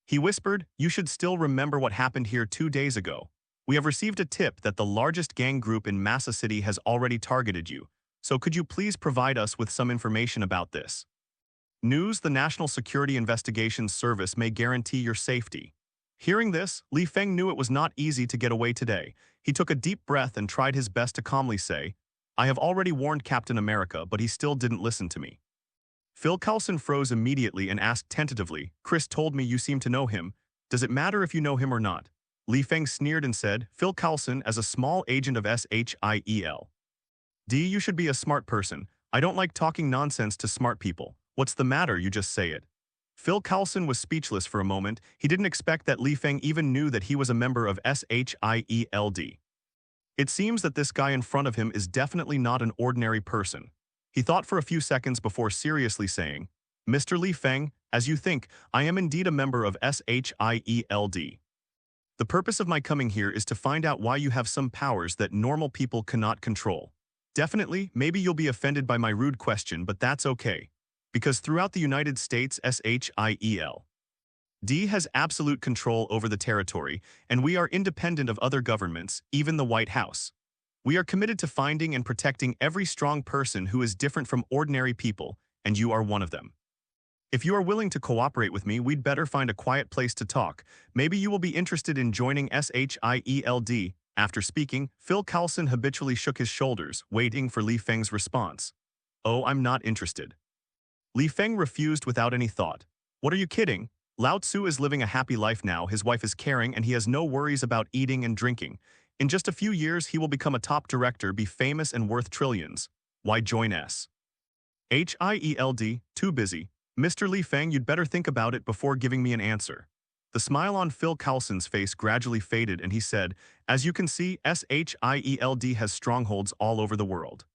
He whispered, "You should still remember what happened here 2 days ago. We have received a tip that the largest gang group in Massa City has already targeted you, so could you please provide us with some information about this? News: the National Security Investigations Service may guarantee your safety." Hearing this, Li Feng knew it was not easy to get away today. He took a deep breath and tried his best to calmly say, "I have already warned Captain America, but he still didn't listen to me." Phil Coulson froze immediately and asked tentatively, "Chris told me you seem to know him. Does it matter if you know him or not?" Li Feng sneered and said, "Phil Coulson, as a small agent of S.H.I.E.L.D. You should be a smart person. I don't like talking nonsense to smart people. What's the matter? You just say it." Phil Coulson was speechless for a moment. He didn't expect that Li Feng even knew that he was a member of S.H.I.E.L.D. It seems that this guy in front of him is definitely not an ordinary person. He thought for a few seconds before seriously saying, "Mr. Li Feng, as you think, I am indeed a member of S.H.I.E.L.D. The purpose of my coming here is to find out why you have some powers that normal people cannot control. Definitely, maybe you'll be offended by my rude question, but that's okay. Because throughout the United States, S.H.I.E.L.D. has absolute control over the territory, and we are independent of other governments, even the White House. We are committed to finding and protecting every strong person who is different from ordinary people, and you are one of them. If you are willing to cooperate with me, we'd better find a quiet place to talk. Maybe you will be interested in joining S.H.I.E.L.D. After speaking, Coulson habitually shook his shoulders, waiting for Li Feng's response. Oh, I'm not interested. Li Feng refused without any thought. What are you kidding? Lao Tzu is living a happy life now, his wife is caring, and he has no worries about eating and drinking. In just a few years, he will become a top director, be famous and worth trillions. Why join S.H.I.E.L.D? Too busy. Mr. Li Feng, you'd better think about it before giving me an answer. The smile on Coulson's face gradually faded and he said, as you can see, S.H.I.E.L.D has strongholds all over the world.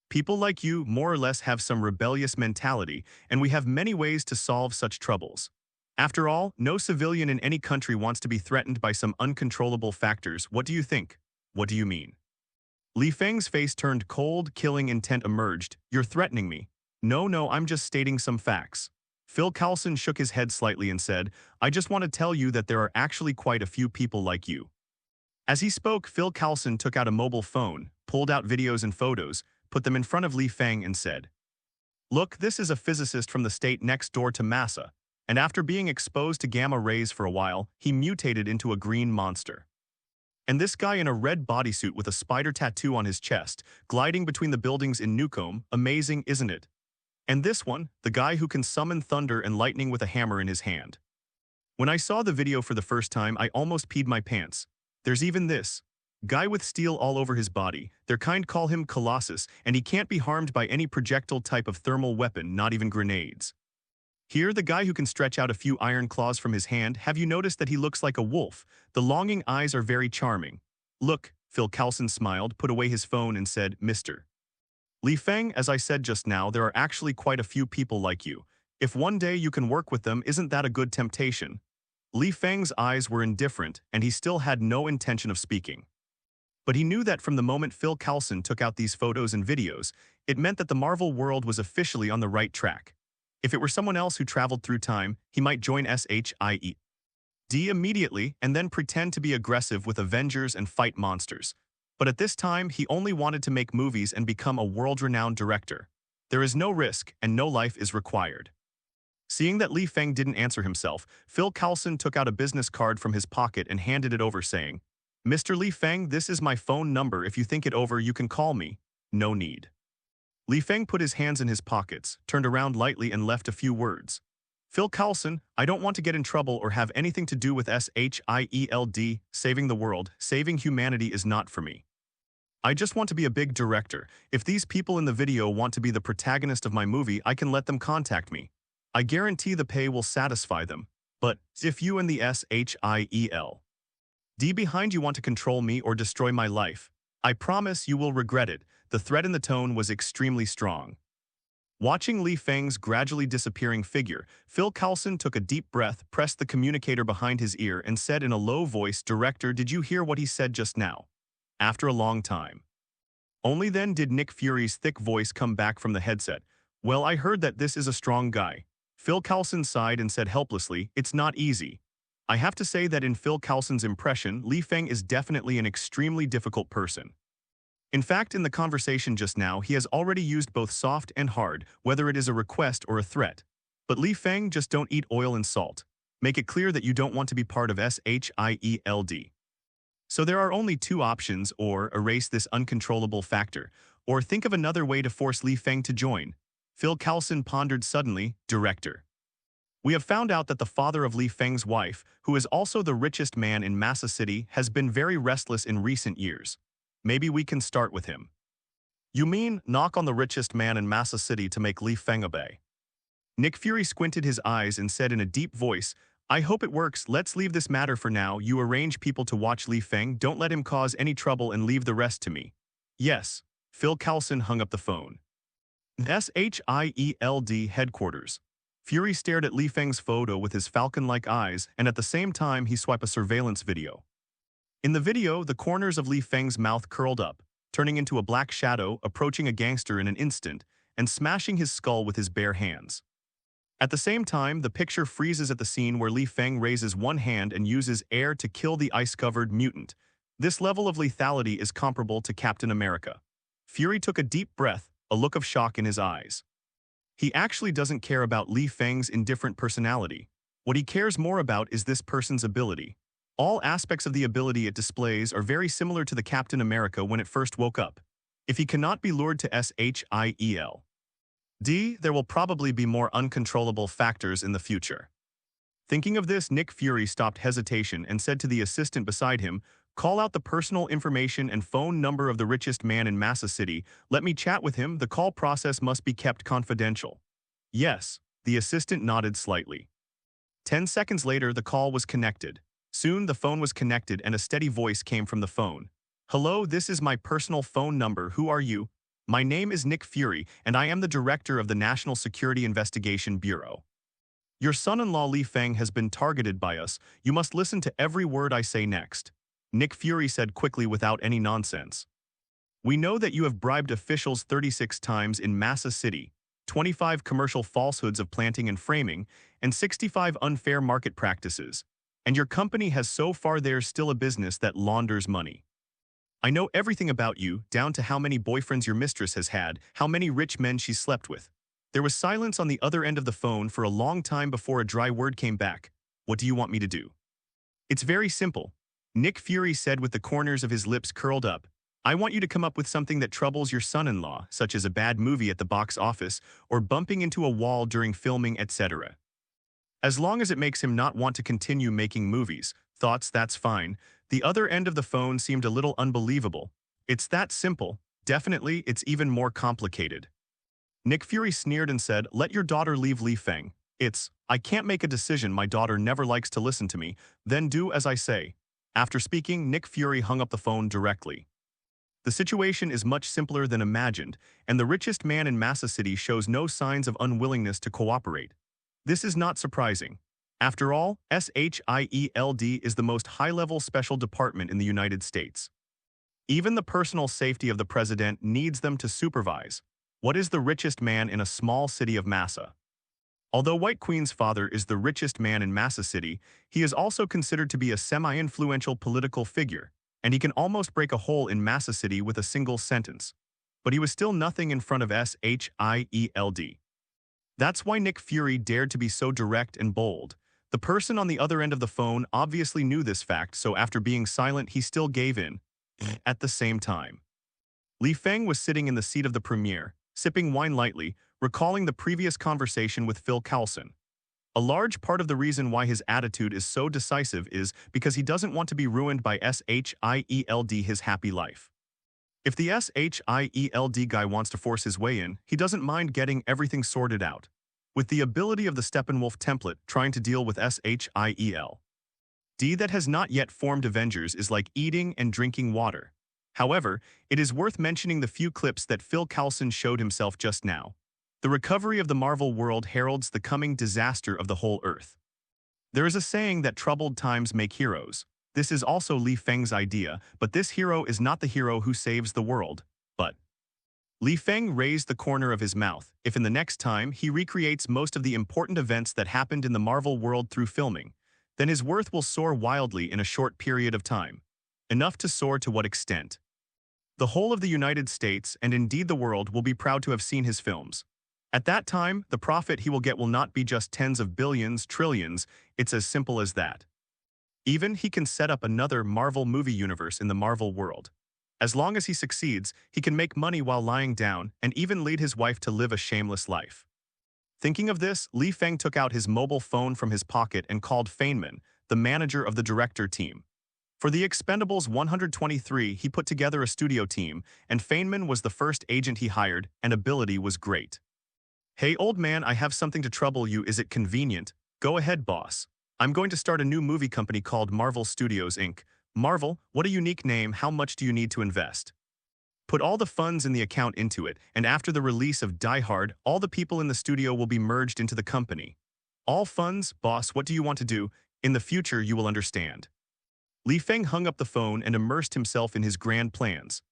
People like you more or less have some rebellious mentality, and we have many ways to solve such troubles. After all, no civilian in any country wants to be threatened by some uncontrollable factors. What do you think? What do you mean? Li Feng's face turned cold, killing intent emerged. You're threatening me. No, I'm just stating some facts. Coulson shook his head slightly and said, I just want to tell you that there are actually quite a few people like you. As he spoke, Coulson took out a mobile phone, pulled out videos and photos, put them in front of Li Feng and said, look, this is a physicist from the state next door to Massa, and after being exposed to gamma rays for a while, he mutated into a green monster. And this guy in a red bodysuit with a spider tattoo on his chest, gliding between the buildings in Newcomb, amazing, isn't it? And this one, the guy who can summon thunder and lightning with a hammer in his hand. When I saw the video for the first time, I almost peed my pants. There's even this guy with steel all over his body. Their kind call him Colossus, and he can't be harmed by any projectile type of thermal weapon, not even grenades. Here, the guy who can stretch out a few iron claws from his hand. Have you noticed that he looks like a wolf? The longing eyes are very charming. Look, Coulson smiled, put away his phone and said, Mr. Li Feng, as I said just now, there are actually quite a few people like you. If one day you can work with them, isn't that a good temptation? Li Feng's eyes were indifferent, and he still had no intention of speaking. But he knew that from the moment Coulson took out these photos and videos, it meant that the Marvel world was officially on the right track. If it were someone else who traveled through time, he might join S.H.I.E.L.D immediately and then pretend to be aggressive with Avengers and fight monsters. But at this time, he only wanted to make movies and become a world-renowned director. There is no risk and no life is required. Seeing that Li Feng didn't answer himself, Coulson took out a business card from his pocket and handed it over, saying, Mr. Li Feng, this is my phone number. If you think it over, you can call me. No need. Li Feng put his hands in his pockets, turned around lightly and left a few words. Coulson, I don't want to get in trouble or have anything to do with S.H.I.E.L.D. Saving the world, saving humanity is not for me. I just want to be a big director. If these people in the video want to be the protagonist of my movie, I can let them contact me. I guarantee the pay will satisfy them. But if you and the S.H.I.E.L.D. behind you want to control me or destroy my life, I promise you will regret it. The threat in the tone was extremely strong. Watching Li Feng's gradually disappearing figure, Coulson took a deep breath, pressed the communicator behind his ear, and said in a low voice, Director, did you hear what he said just now? After a long time. Only then did Nick Fury's thick voice come back from the headset. Well, I heard that this is a strong guy. Coulson sighed and said helplessly, it's not easy. I have to say that in Coulson's impression, Li Feng is definitely an extremely difficult person. In fact, in the conversation just now, he has already used both soft and hard, whether it is a request or a threat. But Li Feng, just don't eat oil and salt. Make it clear that you don't want to be part of S.H.I.E.L.D. So there are only two options, or erase this uncontrollable factor, or think of another way to force Li Feng to join. Coulson pondered suddenly, Director. We have found out that the father of Li Feng's wife, who is also the richest man in Massa City, has been very restless in recent years. Maybe we can start with him. You mean, knock on the richest man in Massa City to make Li Feng obey? Nick Fury squinted his eyes and said in a deep voice, I hope it works. Let's leave this matter for now. You arrange people to watch Li Feng. Don't let him cause any trouble and leave the rest to me. Yes. Coulson hung up the phone. S.H.I.E.L.D. headquarters. Fury stared at Li Feng's photo with his falcon-like eyes, and at the same time he swiped a surveillance video. In the video, the corners of Li Feng's mouth curled up, turning into a black shadow, approaching a gangster in an instant, and smashing his skull with his bare hands. At the same time, the picture freezes at the scene where Li Feng raises one hand and uses air to kill the ice-covered mutant. This level of lethality is comparable to Captain America. Fury took a deep breath, a look of shock in his eyes. He actually doesn't care about Li Feng's indifferent personality. What he cares more about is this person's ability. All aspects of the ability it displays are very similar to the Captain America when it first woke up. If he cannot be lured to S.H.I.E.L.D, there will probably be more uncontrollable factors in the future. Thinking of this, Nick Fury stopped hesitation and said to the assistant beside him, "Call out the personal information and phone number of the richest man in Massa City. Let me chat with him. The call process must be kept confidential." Yes, the assistant nodded slightly. 10 seconds later, the call was connected. Soon, the phone was connected and a steady voice came from the phone. "Hello, this is my personal phone number. Who are you?" "My name is Nick Fury, and I am the director of the National Security Investigation Bureau. Your son-in-law Li Feng has been targeted by us. You must listen to every word I say next," Nick Fury said quickly without any nonsense. "We know that you have bribed officials 36 times in Massa City, 25 commercial falsehoods of planting and framing, and 65 unfair market practices. And your company has so far there's still a business that launders money. I know everything about you, down to how many boyfriends your mistress has had, how many rich men she's slept with." There was silence on the other end of the phone for a long time before a dry word came back. "What do you want me to do?" "It's very simple," Nick Fury said with the corners of his lips curled up. "I want you to come up with something that troubles your son-in-law, such as a bad movie at the box office or bumping into a wall during filming, etc. As long as it makes him not want to continue making movies, that's fine." The other end of the phone seemed a little unbelievable. "It's that simple. Definitely, it's even more complicated." Nick Fury sneered and said, "Let your daughter leave Li Feng. I can't make a decision. My daughter never likes to listen to me. Then do as I say." After speaking, Nick Fury hung up the phone directly. The situation is much simpler than imagined, and the richest man in Massa City shows no signs of unwillingness to cooperate. This is not surprising. After all, S.H.I.E.L.D is the most high-level special department in the United States. Even the personal safety of the president needs them to supervise. What is the richest man in a small city of Massa? Although White Queen's father is the richest man in Massa City, he is also considered to be a semi-influential political figure, and he can almost break a hole in Massa City with a single sentence. But he was still nothing in front of S.H.I.E.L.D. That's why Nick Fury dared to be so direct and bold. The person on the other end of the phone obviously knew this fact, so after being silent, he still gave in. At the same time, Li Feng was sitting in the seat of the premier, sipping wine lightly, recalling the previous conversation with Coulson. A large part of the reason why his attitude is so decisive is because he doesn't want to be ruined by S.H.I.E.L.D. his happy life. If the S.H.I.E.L.D. guy wants to force his way in, he doesn't mind getting everything sorted out. With the ability of the Steppenwolf template, trying to deal with S.H.I.E.L.D. that has not yet formed Avengers is like eating and drinking water. However, it is worth mentioning the few clips that Coulson showed himself just now. The recovery of the Marvel world heralds the coming disaster of the whole Earth. There is a saying that troubled times make heroes. This is also Li Feng's idea, but this hero is not the hero who saves the world, but Li Feng raised the corner of his mouth. If in the next time he recreates most of the important events that happened in the Marvel world through filming, then his worth will soar wildly in a short period of time. Enough to soar to what extent? The whole of the United States, and indeed the world, will be proud to have seen his films. At that time, the profit he will get will not be just tens of billions, trillions. It's as simple as that. Even he can set up another Marvel movie universe in the Marvel world. As long as he succeeds, he can make money while lying down and even lead his wife to live a shameless life. Thinking of this, Li Feng took out his mobile phone from his pocket and called Feynman, the manager of the director team. For the Expendables 123, he put together a studio team, and Feynman was the first agent he hired, and ability was great. "Hey old man, I have something to trouble you. Is it convenient?" "Go ahead, boss. I'm going to start a new movie company called Marvel Studios Inc. "Marvel? What a unique name. How much do you need to invest?" "Put all the funds in the account into it, and after the release of Die Hard, all the people in the studio will be merged into the company." "All funds, boss. What do you want to do? In the future, you will understand." Li Feng hung up the phone and immersed himself in his grand plans.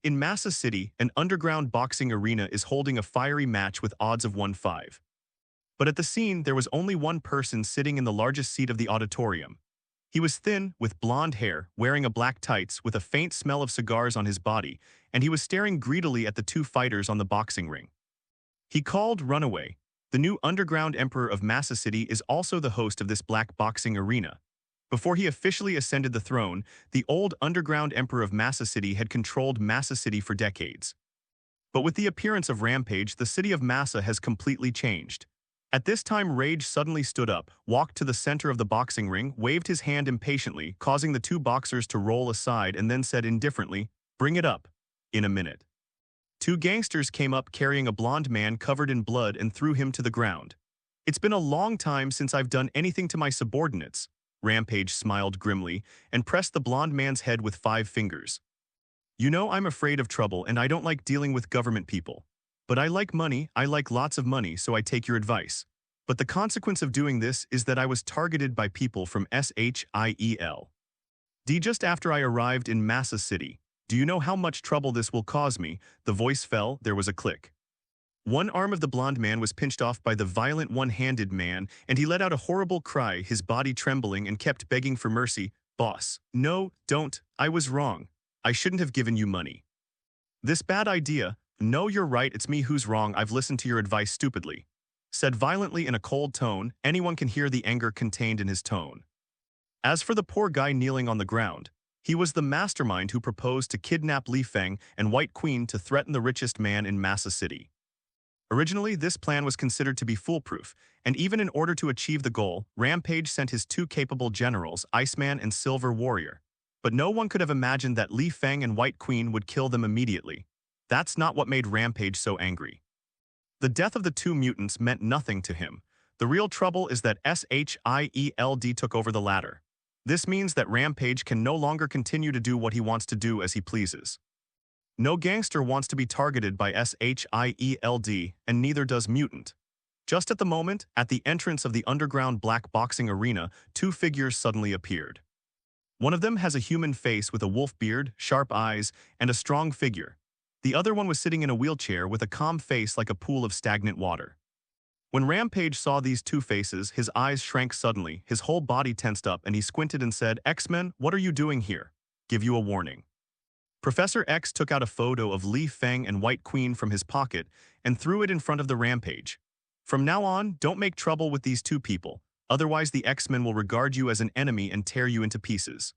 In Massa City, an underground boxing arena is holding a fiery match with odds of 1-5. But at the scene, there was only one person sitting in the largest seat of the auditorium. He was thin, with blonde hair, wearing a black tights with a faint smell of cigars on his body, and he was staring greedily at the two fighters on the boxing ring. He called Runaway. The new underground emperor of Massa City is also the host of this black boxing arena. Before he officially ascended the throne, the old underground emperor of Massa City had controlled Massa City for decades. But with the appearance of Rampage, the city of Massa has completely changed. At this time, Rage suddenly stood up, walked to the center of the boxing ring, waved his hand impatiently, causing the two boxers to roll aside, and then said indifferently, "Bring it up." In a minute. Two gangsters came up carrying a blonde man covered in blood and threw him to the ground. "It's been a long time since I've done anything to my subordinates." Rampage smiled grimly and pressed the blonde man's head with 5 fingers. "You know I'm afraid of trouble and I don't like dealing with government people. But I like money, I like lots of money, so I take your advice. But the consequence of doing this is that I was targeted by people from S.H.I.E.L.D. just after I arrived in Massa City. Do you know how much trouble this will cause me?" The voice fell, there was a click. One arm of the blonde man was pinched off by the violent one-handed man, and he let out a horrible cry, his body trembling, and kept begging for mercy. "Boss, no, don't, I was wrong. I shouldn't have given you money. This bad idea. No, you're right, it's me who's wrong, I've listened to your advice stupidly." Said violently in a cold tone, anyone can hear the anger contained in his tone. As for the poor guy kneeling on the ground, he was the mastermind who proposed to kidnap Li Feng and White Queen to threaten the richest man in Massa City. Originally, this plan was considered to be foolproof, and even in order to achieve the goal, Rampage sent his 2 capable generals, Iceman and Silver Warrior. But no one could have imagined that Li Feng and White Queen would kill them immediately. That's not what made Rampage so angry. The death of the 2 mutants meant nothing to him. The real trouble is that S.H.I.E.L.D. took over the latter. This means that Rampage can no longer continue to do what he wants to do as he pleases. No gangster wants to be targeted by S.H.I.E.L.D., and neither does mutant. Just at the moment, at the entrance of the underground black boxing arena, 2 figures suddenly appeared. One of them has a human face with a wolf beard, sharp eyes, and a strong figure. The other one was sitting in a wheelchair with a calm face like a pool of stagnant water. When Rampage saw these 2 faces, his eyes shrank suddenly, his whole body tensed up, and he squinted and said, "X-Men, what are you doing here? Give you a warning." Professor X took out a photo of Li Feng and White Queen from his pocket and threw it in front of the Rampage. "From now on, don't make trouble with these 2 people, otherwise the X-Men will regard you as an enemy and tear you into pieces."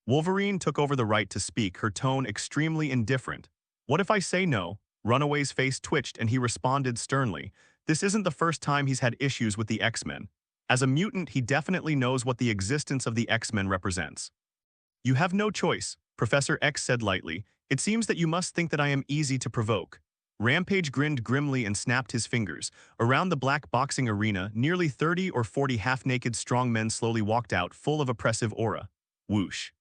Wolverine took over the right to speak, her tone extremely indifferent. "What if I say no?" Runaway's face twitched and he responded sternly. This isn't the first time he's had issues with the X-Men. As a mutant, he definitely knows what the existence of the X-Men represents. "You have no choice," Professor X said lightly. "It seems that you must think that I am easy to provoke." Rampage grinned grimly and snapped his fingers. Around the black boxing arena, nearly 30 or 40 half-naked strong men slowly walked out, full of oppressive aura. Whoosh.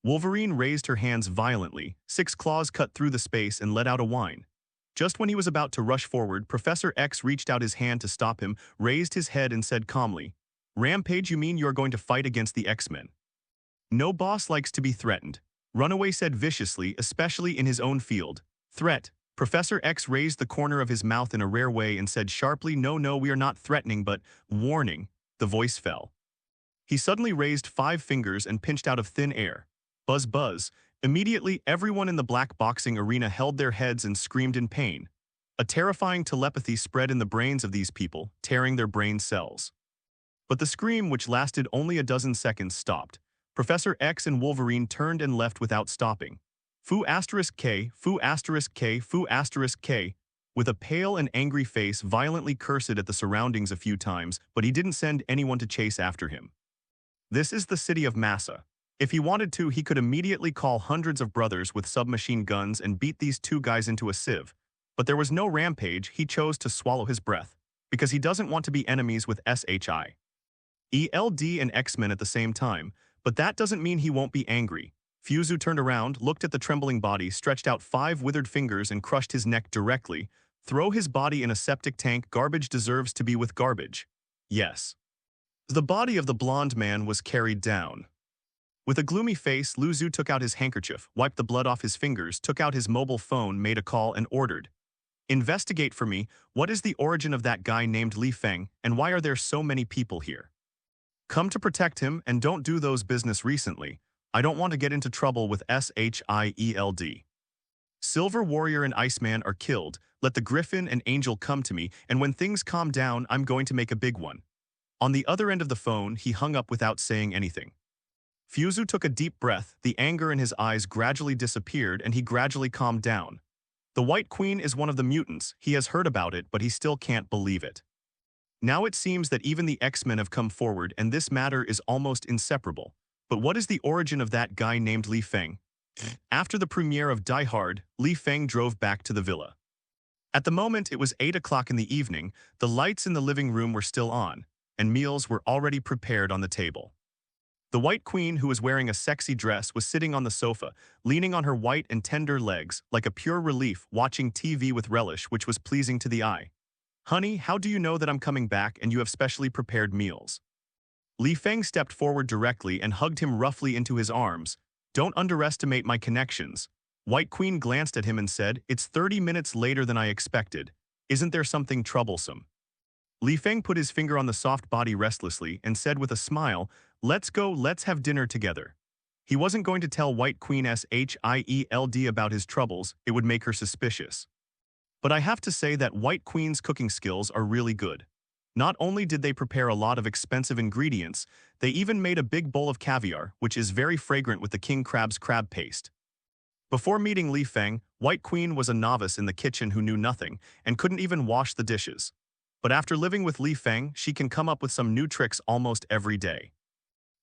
Wolverine raised her hands violently, 6 claws cut through the space and let out a whine. Just when he was about to rush forward, Professor X reached out his hand to stop him, raised his head and said calmly, "Rampage, you mean you're going to fight against the X-Men?" "No boss likes to be threatened," Runaway said viciously, especially in his own field. "Threat." Professor X raised the corner of his mouth in a rare way and said sharply, "No, we are not threatening, but warning." The voice fell. He suddenly raised 5 fingers and pinched out of thin air. Buzz buzz. Immediately, everyone in the black boxing arena held their heads and screamed in pain. A terrifying telepathy spread in the brains of these people, tearing their brain cells. But the scream, which lasted only a dozen seconds, stopped. Professor X and Wolverine turned and left without stopping. Foo *K, Foo *K, Foo *K. With a pale and angry face, violently cursed at the surroundings a few times, but he didn't send anyone to chase after him. This is the city of Massa. If he wanted to, he could immediately call hundreds of brothers with submachine guns and beat these 2 guys into a sieve. But there was no Rampage. He chose to swallow his breath, because he doesn't want to be enemies with S.H.I.E.L.D. and X-Men at the same time, but that doesn't mean he won't be angry. Fuzu turned around, looked at the trembling body, stretched out 5 withered fingers and crushed his neck directly. "Throw his body in a septic tank. Garbage deserves to be with garbage." Yes. The body of the blonde man was carried down. With a gloomy face, Lu Zhu took out his handkerchief, wiped the blood off his fingers, took out his mobile phone, made a call, and ordered, "Investigate for me, what is the origin of that guy named Li Feng, and why are there so many people here?" Come to protect him and don't do those business recently. I don't want to get into trouble with S.H.I.E.L.D. Silver Warrior and Iceman are killed. Let the Griffin and Angel come to me, and when things calm down, I'm going to make a big one. On the other end of the phone, he hung up without saying anything. Fuzu took a deep breath, the anger in his eyes gradually disappeared, and he gradually calmed down. The White Queen is one of the mutants. He has heard about it, but he still can't believe it. Now it seems that even the X-Men have come forward, and this matter is almost inseparable. But what is the origin of that guy named Li Feng? After the premiere of Die Hard, Li Feng drove back to the villa. At the moment, it was 8 o'clock in the evening, the lights in the living room were still on, and meals were already prepared on the table. The White Queen, who was wearing a sexy dress, was sitting on the sofa, leaning on her white and tender legs, like a pure relief, watching TV with relish, which was pleasing to the eye. Honey, how do you know that I'm coming back and you have specially prepared meals? Li Feng stepped forward directly and hugged him roughly into his arms. Don't underestimate my connections. White Queen glanced at him and said, it's 30 minutes later than I expected. Isn't there something troublesome? Li Feng put his finger on the soft body restlessly and said with a smile, let's go, let's have dinner together. He wasn't going to tell White Queen S.H.I.E.L.D. about his troubles, it would make her suspicious. But I have to say that White Queen's cooking skills are really good. Not only did they prepare a lot of expensive ingredients, they even made a big bowl of caviar, which is very fragrant with the king crab's crab paste. Before meeting Li Feng, White Queen was a novice in the kitchen who knew nothing and couldn't even wash the dishes. But after living with Li Feng, she can come up with some new tricks almost every day.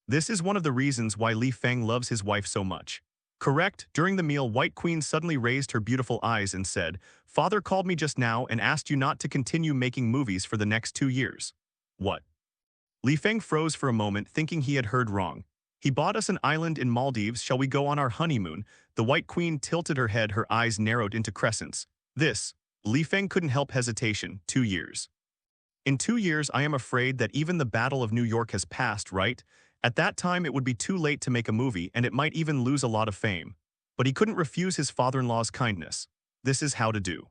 This is one of the reasons why Li Feng loves his wife so much. Correct, during the meal, White Queen suddenly raised her beautiful eyes and said, Father called me just now and asked you not to continue making movies for the next 2 years. What? Li Feng froze for a moment, thinking he had heard wrong. He bought us an island in Maldives. Shall we go on our honeymoon? The White Queen tilted her head, her eyes narrowed into crescents. Li Feng couldn't help hesitation. 2 years. In 2 years, I am afraid that even the Battle of New York has passed, right? At that time, it would be too late to make a movie, and it might even lose a lot of fame. But he couldn't refuse his father-in-law's kindness. This is how to do.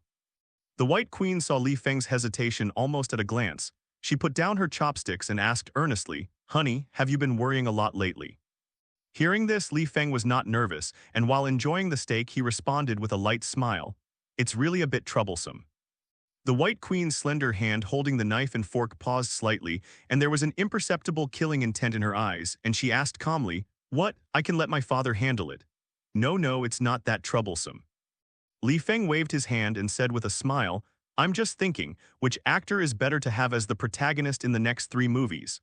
The White Queen saw Li Feng's hesitation almost at a glance. She put down her chopsticks and asked earnestly, Honey, have you been worrying a lot lately? Hearing this, Li Feng was not nervous, and while enjoying the steak, he responded with a light smile. It's really a bit troublesome. The White Queen's slender hand holding the knife and fork paused slightly, and there was an imperceptible killing intent in her eyes, and she asked calmly, What? I can let my father handle it. No, it's not that troublesome. Li Feng waved his hand and said with a smile, I'm just thinking, which actor is better to have as the protagonist in the next 3 movies?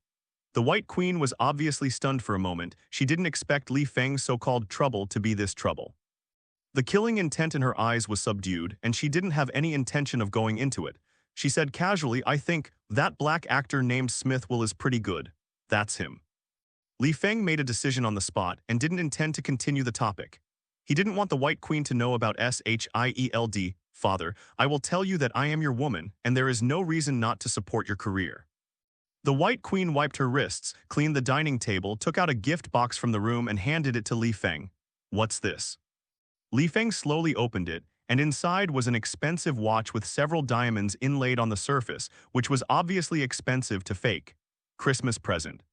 The White Queen was obviously stunned for a moment. She didn't expect Li Feng's so-called trouble to be this trouble. The killing intent in her eyes was subdued, and she didn't have any intention of going into it. She said casually, I think that black actor named Smithwill is pretty good. That's him. Li Feng made a decision on the spot and didn't intend to continue the topic. He didn't want the White Queen to know about S.H.I.E.L.D. Father, I will tell you that I am your woman, and there is no reason not to support your career. The White Queen wiped her wrists, cleaned the dining table, took out a gift box from the room and handed it to Li Feng. What's this? Li Feng slowly opened it, and inside was an expensive watch with several diamonds inlaid on the surface, which was obviously expensive to fake. Christmas present.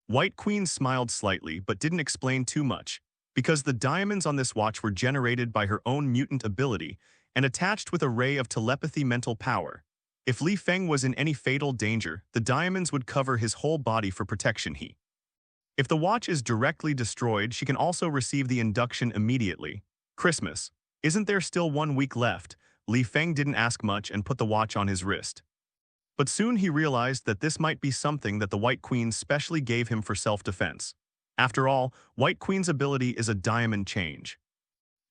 White Queen smiled slightly but didn't explain too much, because the diamonds on this watch were generated by her own mutant ability and attached with a ray of telepathy mental power. If Li Feng was in any fatal danger, the diamonds would cover his whole body for protection. If the watch is directly destroyed, she can also receive the induction immediately. Christmas. Isn't there still 1 week left? Li Feng didn't ask much and put the watch on his wrist. But soon he realized that this might be something that the White Queen specially gave him for self-defense. After all, White Queen's ability is a diamond change.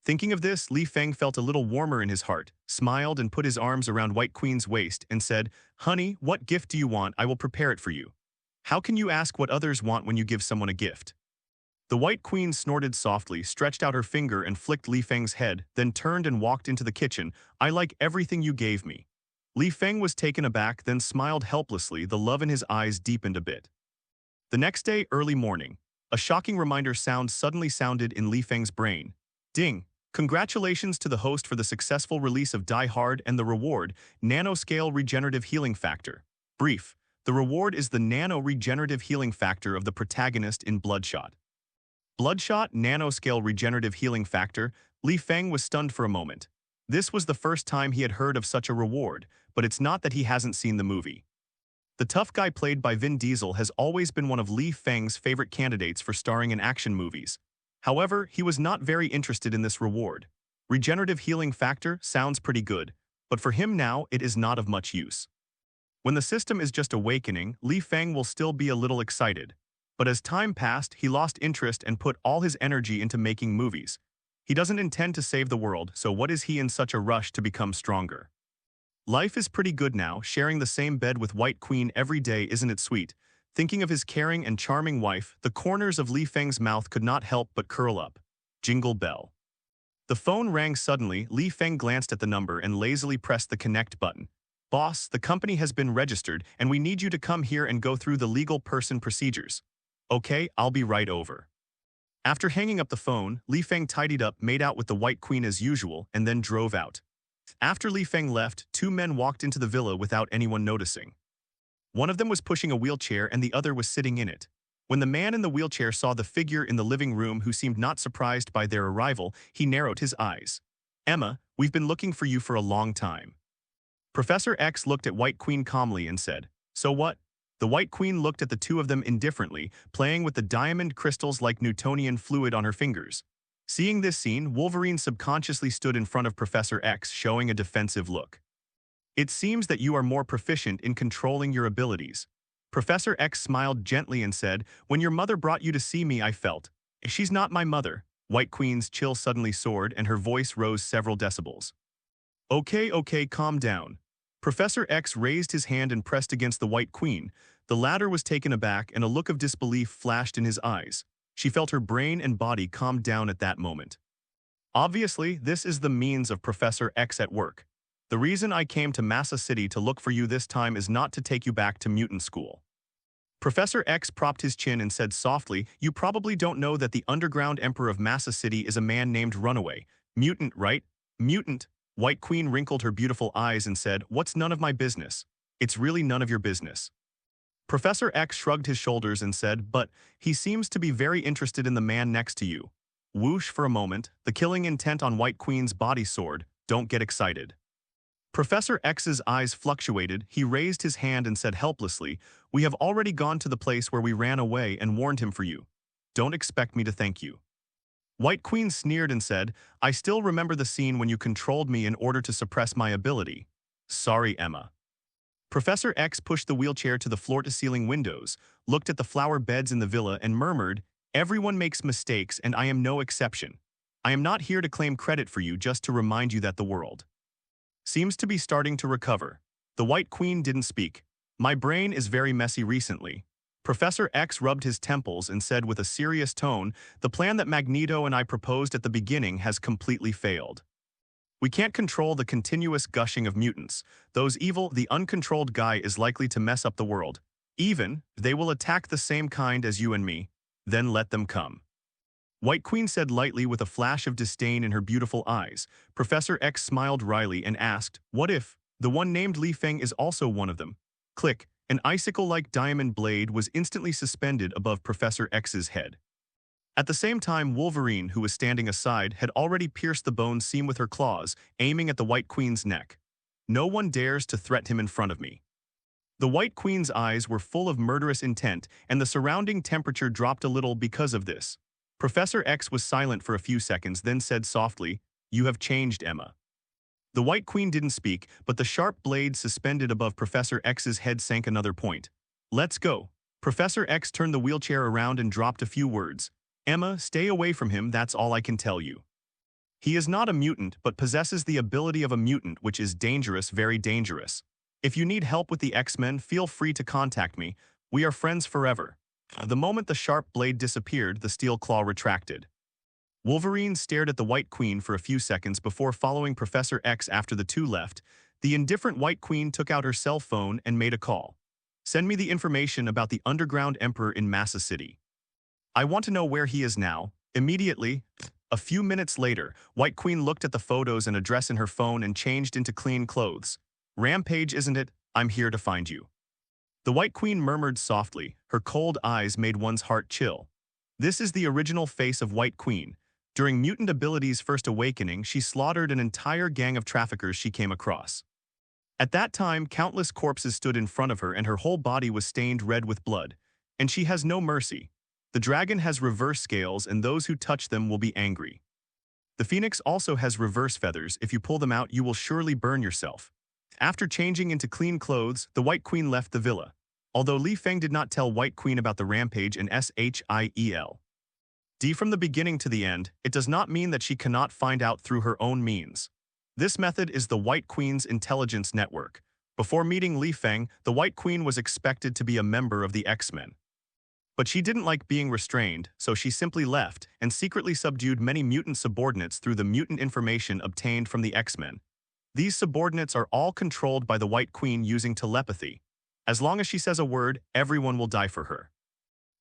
Thinking of this, Li Feng felt a little warmer in his heart, smiled and put his arms around White Queen's waist and said, Honey, what gift do you want? I will prepare it for you. How can you ask what others want when you give someone a gift? The White Queen snorted softly, stretched out her finger and flicked Li Feng's head, then turned and walked into the kitchen. I like everything you gave me. Li Feng was taken aback, then smiled helplessly, the love in his eyes deepened a bit. The next day, early morning, a shocking reminder sound suddenly sounded in Li Feng's brain. Ding! Congratulations to the host for the successful release of Die Hard and the reward, nanoscale regenerative healing factor. Brief. The reward is the nano-regenerative healing factor of the protagonist in Bloodshot. Bloodshot nanoscale regenerative healing factor. Li Feng was stunned for a moment. This was the first time he had heard of such a reward, but it's not that he hasn't seen the movie. The tough guy played by Vin Diesel has always been one of Li Feng's favorite candidates for starring in action movies. However, he was not very interested in this reward. Regenerative healing factor sounds pretty good, but for him now it is not of much use. When the system is just awakening, Li Feng will still be a little excited. But as time passed, he lost interest and put all his energy into making movies. He doesn't intend to save the world, so what is he in such a rush to become stronger? Life is pretty good now, sharing the same bed with White Queen every day, isn't it sweet? Thinking of his caring and charming wife, the corners of Li Feng's mouth could not help but curl up. Jingle bell. The phone rang suddenly. Li Feng glanced at the number and lazily pressed the connect button. Boss, the company has been registered, and we need you to come here and go through the legal person procedures. Okay, I'll be right over. After hanging up the phone, Li Feng tidied up, made out with the White Queen as usual, and then drove out. After Li Feng left, two men walked into the villa without anyone noticing. One of them was pushing a wheelchair and the other was sitting in it. When the man in the wheelchair saw the figure in the living room who seemed not surprised by their arrival, he narrowed his eyes. Emma, we've been looking for you for a long time. Professor X looked at White Queen calmly and said, So what? The White Queen looked at the two of them indifferently, playing with the diamond crystals like Newtonian fluid on her fingers. Seeing this scene, Wolverine subconsciously stood in front of Professor X, showing a defensive look. It seems that you are more proficient in controlling your abilities. Professor X smiled gently and said, When your mother brought you to see me, I felt. She's not my mother. White Queen's chill suddenly soared and her voice rose several decibels. Okay, calm down. Professor X raised his hand and pressed against the White Queen. The latter was taken aback and a look of disbelief flashed in his eyes. She felt her brain and body calm down at that moment. Obviously, this is the means of Professor X at work. The reason I came to Massa City to look for you this time is not to take you back to mutant school. Professor X propped his chin and said softly, You probably don't know that the underground emperor of Massa City is a man named Runaway. Mutant, right? Mutant. White Queen wrinkled her beautiful eyes and said, What's none of my business? It's really none of your business. Professor X shrugged his shoulders and said, But he seems to be very interested in the man next to you. Whoosh for a moment, the killing intent on White Queen's body soared. Don't get excited. Professor X's eyes fluctuated. He raised his hand and said helplessly, We have already gone to the place where we ran away and warned him for you. Don't expect me to thank you. White Queen sneered and said, I still remember the scene when you controlled me in order to suppress my ability. Sorry, Emma. Professor X pushed the wheelchair to the floor-to-ceiling windows, looked at the flower beds in the villa and murmured, Everyone makes mistakes and I am no exception. I am not here to claim credit for you, just to remind you that the world seems to be starting to recover. The White Queen didn't speak. My brain is very messy recently. Professor X rubbed his temples and said with a serious tone, The plan that Magneto and I proposed at the beginning has completely failed. We can't control the continuous gushing of mutants. The uncontrolled guy is likely to mess up the world. Even, they will attack the same kind as you and me. Then let them come. White Queen said lightly with a flash of disdain in her beautiful eyes. Professor X smiled wryly and asked, What if the one named Li Feng is also one of them? Click. An icicle-like diamond blade was instantly suspended above Professor X's head. At the same time, Wolverine, who was standing aside, had already pierced the bone seam with her claws, aiming at the White Queen's neck. No one dares to threaten him in front of me. The White Queen's eyes were full of murderous intent, and the surrounding temperature dropped a little because of this. Professor X was silent for a few seconds, then said softly, You have changed, Emma. The White Queen didn't speak, but the sharp blade suspended above Professor X's head sank another point. Let's go. Professor X turned the wheelchair around and dropped a few words. Emma, stay away from him, that's all I can tell you. He is not a mutant, but possesses the ability of a mutant, which is dangerous, very dangerous. If you need help with the X-Men, feel free to contact me. We are friends forever. The moment the sharp blade disappeared, the steel claw retracted. Wolverine stared at the White Queen for a few seconds before following Professor X after the two left. The indifferent White Queen took out her cell phone and made a call. Send me the information about the underground emperor in Massa City. I want to know where he is now, immediately. A few minutes later, White Queen looked at the photos and address in her phone and changed into clean clothes. Rampage, isn't it? I'm here to find you. The White Queen murmured softly, her cold eyes made one's heart chill. This is the original face of White Queen. During Mutant Ability's first awakening, she slaughtered an entire gang of traffickers she came across. At that time, countless corpses stood in front of her and her whole body was stained red with blood. And she has no mercy. The dragon has reverse scales and those who touch them will be angry. The phoenix also has reverse feathers. If you pull them out, you will surely burn yourself. After changing into clean clothes, the White Queen left the villa. Although Li Feng did not tell White Queen about the Rampage and S.H.I.E.L.D from the beginning to the end, it does not mean that she cannot find out through her own means. This method is the White Queen's intelligence network. Before meeting Li Feng, the White Queen was expected to be a member of the X-Men. But she didn't like being restrained, so she simply left and secretly subdued many mutant subordinates through the mutant information obtained from the X-Men. These subordinates are all controlled by the White Queen using telepathy. As long as she says a word, everyone will die for her.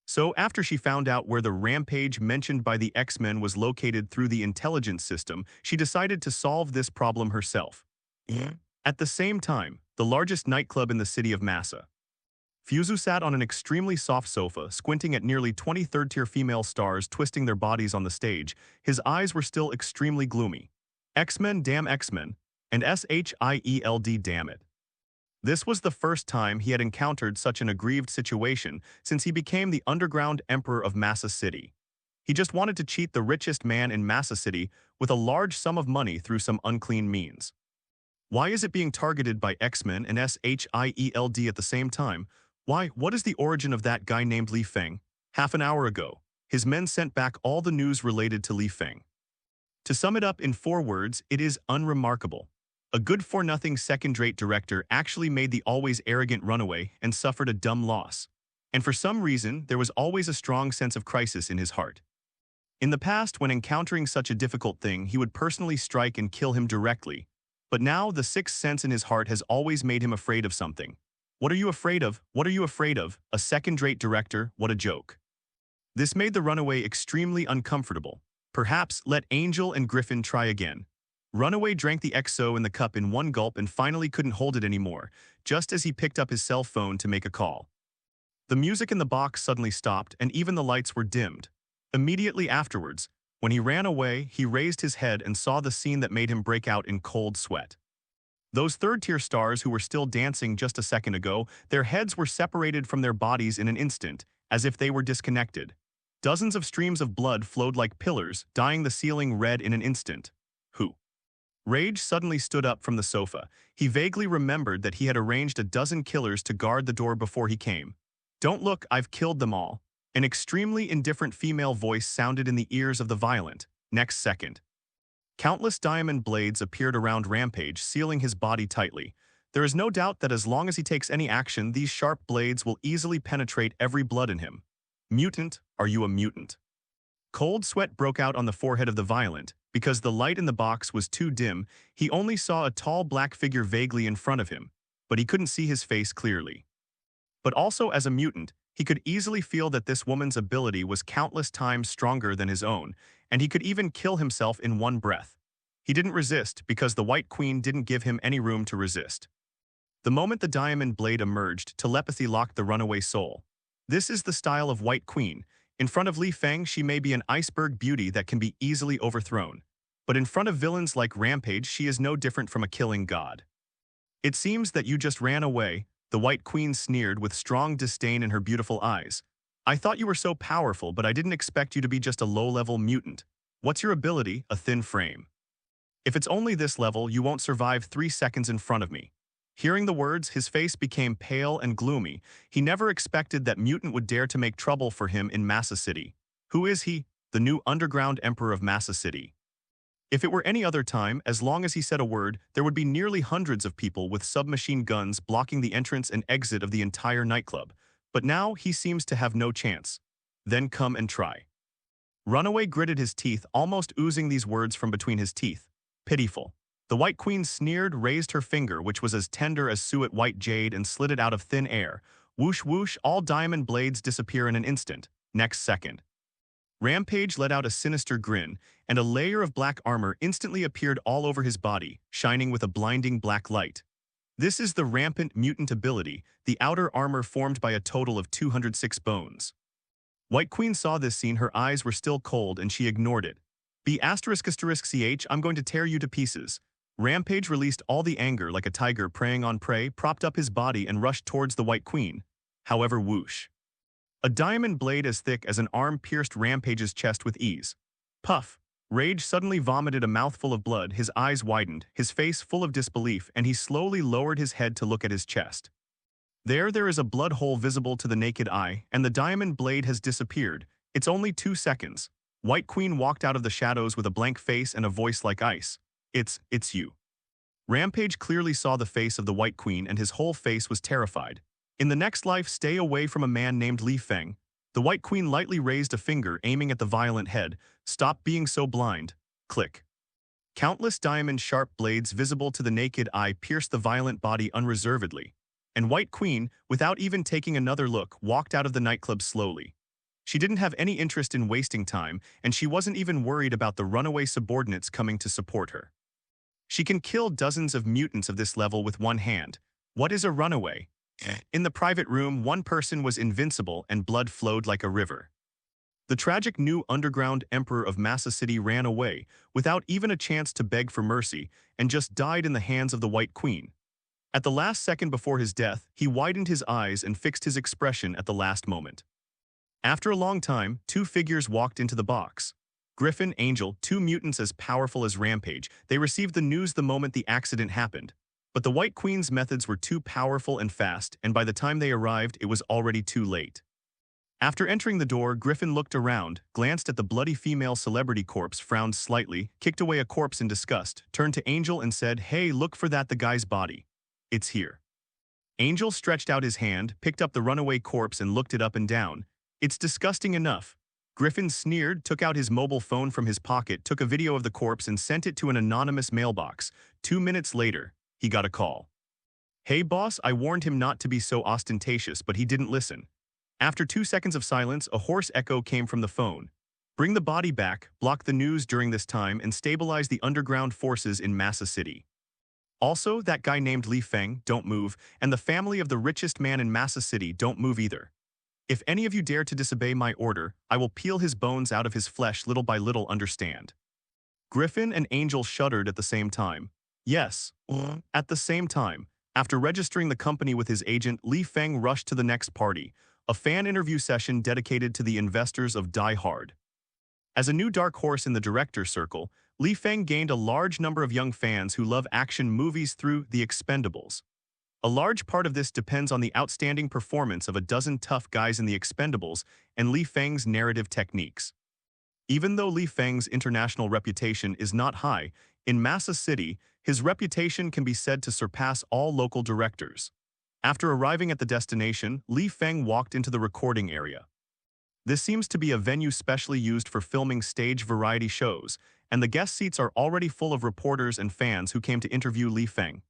So after she found out where the Rampage mentioned by the X-Men was located through the intelligence system, she decided to solve this problem herself. At the same time, the largest nightclub in the city of Massa. Fuzu sat on an extremely soft sofa, squinting at nearly 20 third-tier female stars twisting their bodies on the stage. His eyes were still extremely gloomy. X-Men, damn X-Men, and S.H.I.E.L.D, damn it. This was the first time he had encountered such an aggrieved situation since he became the underground emperor of Massa City. He just wanted to cheat the richest man in Massa City with a large sum of money through some unclean means. Why is it being targeted by X-Men and S.H.I.E.L.D at the same time? Why, what is the origin of that guy named Li Feng? Half an hour ago, his men sent back all the news related to Li Feng. To sum it up in 4 words, it is unremarkable. A good-for-nothing second-rate director actually made the always arrogant runaway and suffered a dumb loss. And for some reason, there was always a strong sense of crisis in his heart. In the past, when encountering such a difficult thing, he would personally strike and kill him directly. But now, the sixth sense in his heart has always made him afraid of something. What are you afraid of? What are you afraid of? A second-rate director? What a joke. This made the runaway extremely uncomfortable. Perhaps let Angel and Griffin try again. Runaway drank the XO in the cup in one gulp and finally couldn't hold it anymore, just as he picked up his cell phone to make a call. The music in the box suddenly stopped and even the lights were dimmed. Immediately afterwards, when he ran away, he raised his head and saw the scene that made him break out in cold sweat. Those third-tier stars who were still dancing just a second ago, their heads were separated from their bodies in an instant, as if they were disconnected. Dozens of streams of blood flowed like pillars, dyeing the ceiling red in an instant. Who? Rage suddenly stood up from the sofa. He vaguely remembered that he had arranged a dozen killers to guard the door before he came. Don't look, I've killed them all. An extremely indifferent female voice sounded in the ears of the violent. Next second, countless diamond blades appeared around Rampage, sealing his body tightly. There is no doubt that as long as he takes any action, these sharp blades will easily penetrate every blood in him. Mutant, are you a mutant? Cold sweat broke out on the forehead of the violent. Because the light in the box was too dim, he only saw a tall black figure vaguely in front of him, but he couldn't see his face clearly. But also as a mutant, he could easily feel that this woman's ability was countless times stronger than his own, and he could even kill himself in one breath. He didn't resist because the White Queen didn't give him any room to resist. The moment the diamond blade emerged, telepathy locked the runaway soul. This is the style of White Queen. In front of Li Feng, she may be an iceberg beauty that can be easily overthrown. But in front of villains like Rampage, she is no different from a killing god. It seems that you just ran away, the White Queen sneered with strong disdain in her beautiful eyes. I thought you were so powerful, but I didn't expect you to be just a low-level mutant. What's your ability? A thin frame. If it's only this level, you won't survive 3 seconds in front of me. Hearing the words, his face became pale and gloomy. He never expected that mutant would dare to make trouble for him in Massa City. Who is he? The new underground emperor of Massa City. If it were any other time, as long as he said a word, there would be nearly hundreds of people with submachine guns blocking the entrance and exit of the entire nightclub. But now he seems to have no chance. Then come and try. Runaway gritted his teeth, almost oozing these words from between his teeth. Pitiful. The White Queen sneered, raised her finger, which was as tender as suet white jade, and slid it out of thin air. Whoosh whoosh, all diamond blades disappear in an instant. Next second, Rampage let out a sinister grin, and a layer of black armor instantly appeared all over his body, shining with a blinding black light. This is the rampant mutant ability, the outer armor formed by a total of 206 bones. White Queen saw this scene, her eyes were still cold and she ignored it. ****ch, I'm going to tear you to pieces. Rampage released all the anger like a tiger preying on prey, propped up his body and rushed towards the White Queen. However, whoosh. A diamond blade as thick as an arm pierced Rampage's chest with ease. Puff. Rage suddenly vomited a mouthful of blood, his eyes widened, his face full of disbelief, and he slowly lowered his head to look at his chest. There is a blood hole visible to the naked eye, and the diamond blade has disappeared. It's only 2 seconds. White Queen walked out of the shadows with a blank face and a voice like ice. It's you. Rampage clearly saw the face of the White Queen and his whole face was terrified. In the next life, stay away from a man named Li Feng. The White Queen lightly raised a finger aiming at the violent head. Stop being so blind. Click. Countless diamond-sharp blades visible to the naked eye pierced the violent body unreservedly. And White Queen, without even taking another look, walked out of the nightclub slowly. She didn't have any interest in wasting time, and she wasn't even worried about the runaway subordinates coming to support her. She can kill dozens of mutants of this level with one hand. What is a runaway? In the private room, one person was invincible and blood flowed like a river. The tragic new underground emperor of Massa City ran away, without even a chance to beg for mercy, and just died in the hands of the White Queen. At the last second before his death, he widened his eyes and fixed his expression at the last moment. After a long time, 2 figures walked into the box. Griffin, Angel, 2 mutants as powerful as Rampage. They received the news the moment the accident happened. But the White Queen's methods were too powerful and fast, and by the time they arrived, it was already too late. After entering the door, Griffin looked around, glanced at the bloody female celebrity corpse, frowned slightly, kicked away a corpse in disgust, turned to Angel and said, "Hey, look for that, the guy's body. It's here." Angel stretched out his hand, picked up the runaway corpse and looked it up and down. "It's disgusting enough." Griffin sneered, took out his mobile phone from his pocket, took a video of the corpse and sent it to an anonymous mailbox. 2 minutes later, he got a call. "Hey boss, I warned him not to be so ostentatious, but he didn't listen." After 2 seconds of silence, a hoarse echo came from the phone. "Bring the body back, block the news during this time, and stabilize the underground forces in Massa City. Also, that guy named Li Feng, don't move, and the family of the richest man in Massa City, don't move either. If any of you dare to disobey my order, I will peel his bones out of his flesh little by little, understand?" Griffin and Angel shuddered at the same time. Yes, at the same time. After registering the company with his agent, Li Feng rushed to the next party, a fan interview session dedicated to the investors of Die Hard. As a new dark horse in the director circle, Li Feng gained a large number of young fans who love action movies through The Expendables. A large part of this depends on the outstanding performance of a dozen tough guys in The Expendables and Li Feng's narrative techniques. Even though Li Feng's international reputation is not high, in Massa City, his reputation can be said to surpass all local directors. After arriving at the destination, Li Feng walked into the recording area. This seems to be a venue specially used for filming stage variety shows, and the guest seats are already full of reporters and fans who came to interview Li Feng.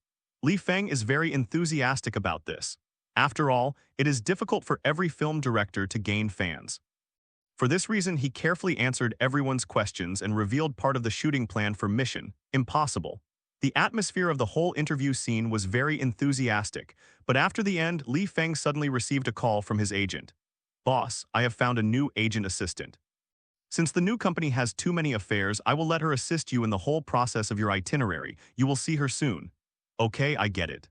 Li Feng is very enthusiastic about this. After all, it is difficult for every film director to gain fans. For this reason, he carefully answered everyone's questions and revealed part of the shooting plan for Mission Impossible. The atmosphere of the whole interview scene was very enthusiastic, but after the end, Li Feng suddenly received a call from his agent. "Boss, I have found a new agent assistant. Since the new company has too many affairs, I will let her assist you in the whole process of your itinerary. You will see her soon." "Okay, I get it."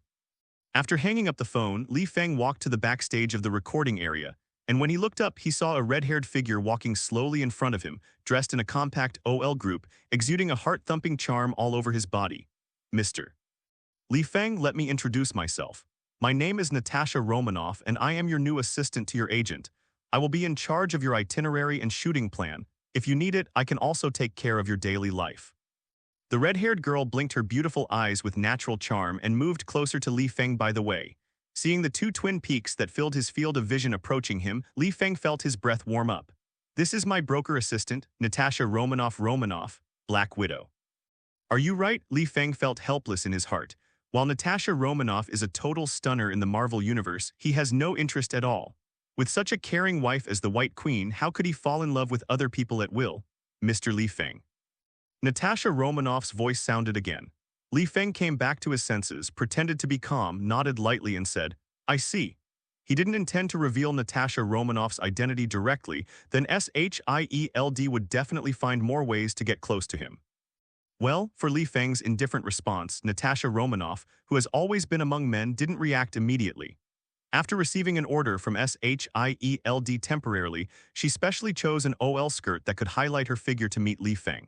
After hanging up the phone, Li Feng walked to the backstage of the recording area, and when he looked up, he saw a red-haired figure walking slowly in front of him, dressed in a compact OL group, exuding a heart-thumping charm all over his body. "Mr. Li Feng, let me introduce myself. My name is Natasha Romanoff, and I am your new assistant to your agent. I will be in charge of your itinerary and shooting plan. If you need it, I can also take care of your daily life." The red-haired girl blinked her beautiful eyes with natural charm and moved closer to Li Feng by the way. Seeing the 2 twin peaks that filled his field of vision approaching him, Li Feng felt his breath warm up. "This is my broker assistant, Natasha Romanoff, Black Widow." "Are you right?" Li Feng felt helpless in his heart. While Natasha Romanoff is a total stunner in the Marvel Universe, he has no interest at all. With such a caring wife as the White Queen, how could he fall in love with other people at will? "Mr. Li Feng." Natasha Romanoff's voice sounded again. Li Feng came back to his senses, pretended to be calm, nodded lightly and said, I see. He didn't intend to reveal Natasha Romanoff's identity directly, then S.H.I.E.L.D would definitely find more ways to get close to him. Well, for Li Feng's indifferent response, Natasha Romanoff, who has always been among men, didn't react immediately. After receiving an order from S.H.I.E.L.D temporarily, she specially chose an OL skirt that could highlight her figure to meet Li Feng.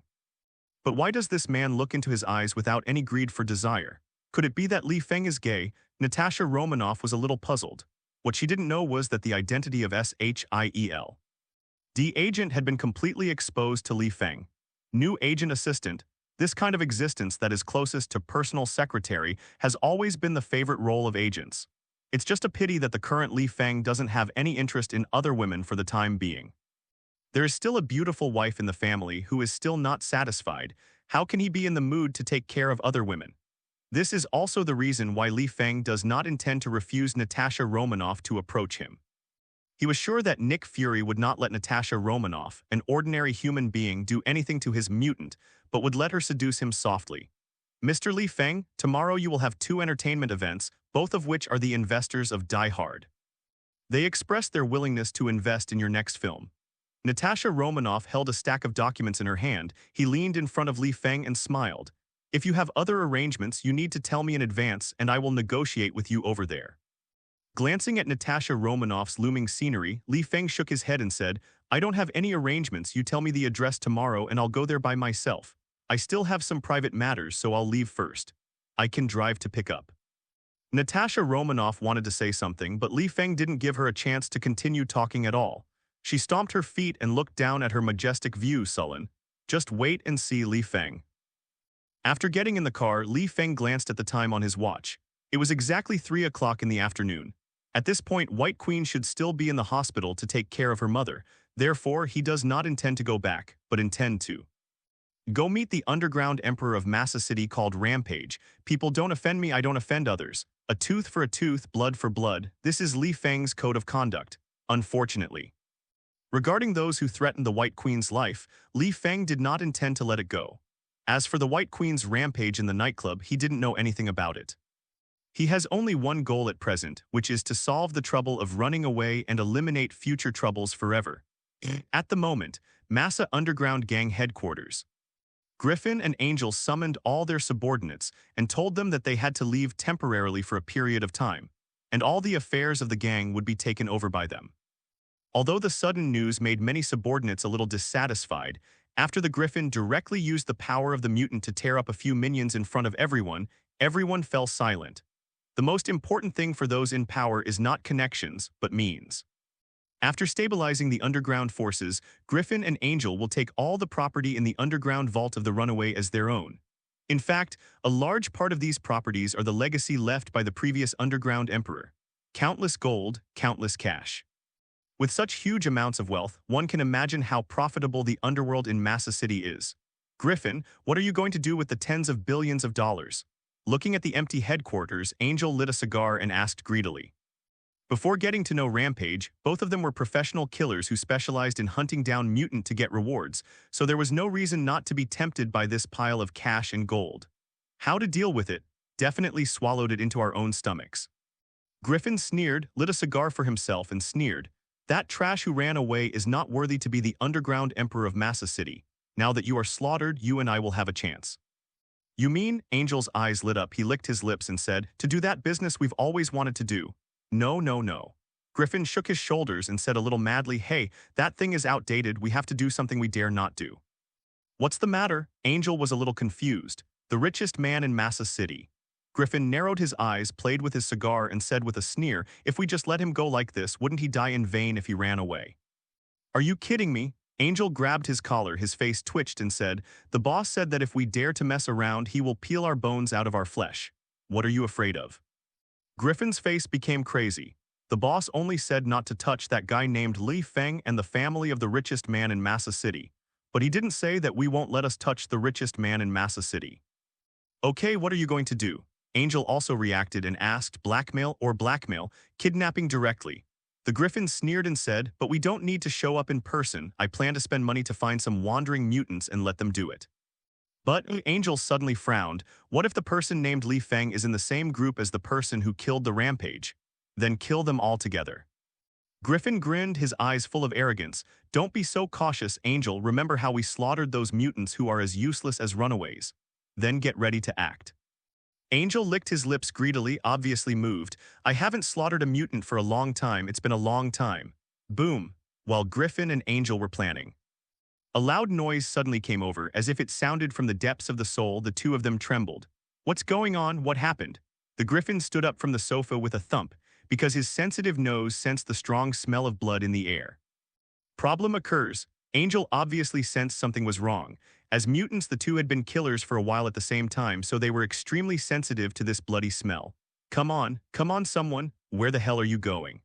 But why does this man look into his eyes without any greed for desire? Could it be that Li Feng is gay? Natasha Romanoff was a little puzzled. What she didn't know was that the identity of S.H.I.E.L.D agent had been completely exposed to Li Feng. New agent assistant, this kind of existence that is closest to personal secretary, has always been the favorite role of agents. It's just a pity that the current Li Feng doesn't have any interest in other women for the time being. There is still a beautiful wife in the family who is still not satisfied. How can he be in the mood to take care of other women? This is also the reason why Li Feng does not intend to refuse Natasha Romanoff to approach him. He was sure that Nick Fury would not let Natasha Romanoff, an ordinary human being, do anything to his mutant, but would let her seduce him softly. Mr. Li Feng, tomorrow you will have 2 entertainment events, both of which are the investors of Die Hard. They expressed their willingness to invest in your next film. Natasha Romanoff held a stack of documents in her hand. He leaned in front of Li Feng and smiled. If you have other arrangements, you need to tell me in advance and I will negotiate with you over there. Glancing at Natasha Romanoff's looming scenery, Li Feng shook his head and said, I don't have any arrangements, you tell me the address tomorrow and I'll go there by myself. I still have some private matters, so I'll leave first. I can drive to pick up. Natasha Romanoff wanted to say something, but Li Feng didn't give her a chance to continue talking at all. She stomped her feet and looked down at her majestic view, sullen. Just wait and see, Li Feng. After getting in the car, Li Feng glanced at the time on his watch. It was exactly 3 o'clock in the afternoon. At this point, White Queen should still be in the hospital to take care of her mother. Therefore, he does not intend to go back, but intend to go meet the underground emperor of Massa City called Rampage. People don't offend me, I don't offend others. A tooth for a tooth, blood for blood. This is Li Feng's code of conduct, unfortunately. Regarding those who threatened the White Queen's life, Li Feng did not intend to let it go. As for the White Queen's rampage in the nightclub, he didn't know anything about it. He has only one goal at present, which is to solve the trouble of running away and eliminate future troubles forever. At the moment, Massa Underground Gang headquarters. Griffin and Angel summoned all their subordinates and told them that they had to leave temporarily for a period of time, and all the affairs of the gang would be taken over by them. Although the sudden news made many subordinates a little dissatisfied, after the Griffin directly used the power of the mutant to tear up a few minions in front of everyone, everyone fell silent. The most important thing for those in power is not connections, but means. After stabilizing the underground forces, Griffin and Angel will take all the property in the underground vault of the runaway as their own. In fact, a large part of these properties are the legacy left by the previous underground emperor. Countless gold, countless cash. With such huge amounts of wealth, one can imagine how profitable the underworld in Massa City is. Griffin, what are you going to do with the tens of billions of dollars? Looking at the empty headquarters, Angel lit a cigar and asked greedily. Before getting to know Rampage, both of them were professional killers who specialized in hunting down mutant to get rewards, so there was no reason not to be tempted by this pile of cash and gold. How to deal with it? Definitely swallowed it into our own stomachs. Griffin sneered, lit a cigar for himself and sneered. That trash who ran away is not worthy to be the underground emperor of Massa City. Now that you are slaughtered, you and I will have a chance. You mean? Angel's eyes lit up. He licked his lips and said, to do that business we've always wanted to do. No, no, no. Griffin shook his shoulders and said a little madly, hey, that thing is outdated, we have to do something we dare not do. What's the matter? Angel was a little confused. The richest man in Massa City. Griffin narrowed his eyes, played with his cigar and said with a sneer, if we just let him go like this, wouldn't he die in vain if he ran away? Are you kidding me? Angel grabbed his collar, his face twitched and said, the boss said that if we dare to mess around, he will peel our bones out of our flesh. What are you afraid of? Griffin's face became crazy. The boss only said not to touch that guy named Li Feng and the family of the richest man in Massa City. But he didn't say that we won't let us touch the richest man in Massa City. Okay, what are you going to do? Angel also reacted and asked, blackmail or blackmail, kidnapping directly. The Griffin sneered and said, but we don't need to show up in person. I plan to spend money to find some wandering mutants and let them do it. But Angel suddenly frowned. What if the person named Li Feng is in the same group as the person who killed the Rampage? Then kill them all together. Griffin grinned, his eyes full of arrogance. Don't be so cautious, Angel. Remember how we slaughtered those mutants who are as useless as runaways. Then get ready to act. Angel licked his lips greedily, obviously moved. I haven't slaughtered a mutant for a long time. It's been a long time. Boom. While Griffin and Angel were planning. A loud noise suddenly came over, as if it sounded from the depths of the soul. The two of them trembled. What's going on? What happened? The Griffin stood up from the sofa with a thump, because his sensitive nose sensed the strong smell of blood in the air. Problem occurs. Angel obviously sensed something was wrong. As mutants, the two had been killers for a while at the same time, so they were extremely sensitive to this bloody smell. Come on, someone. Where the hell are you going?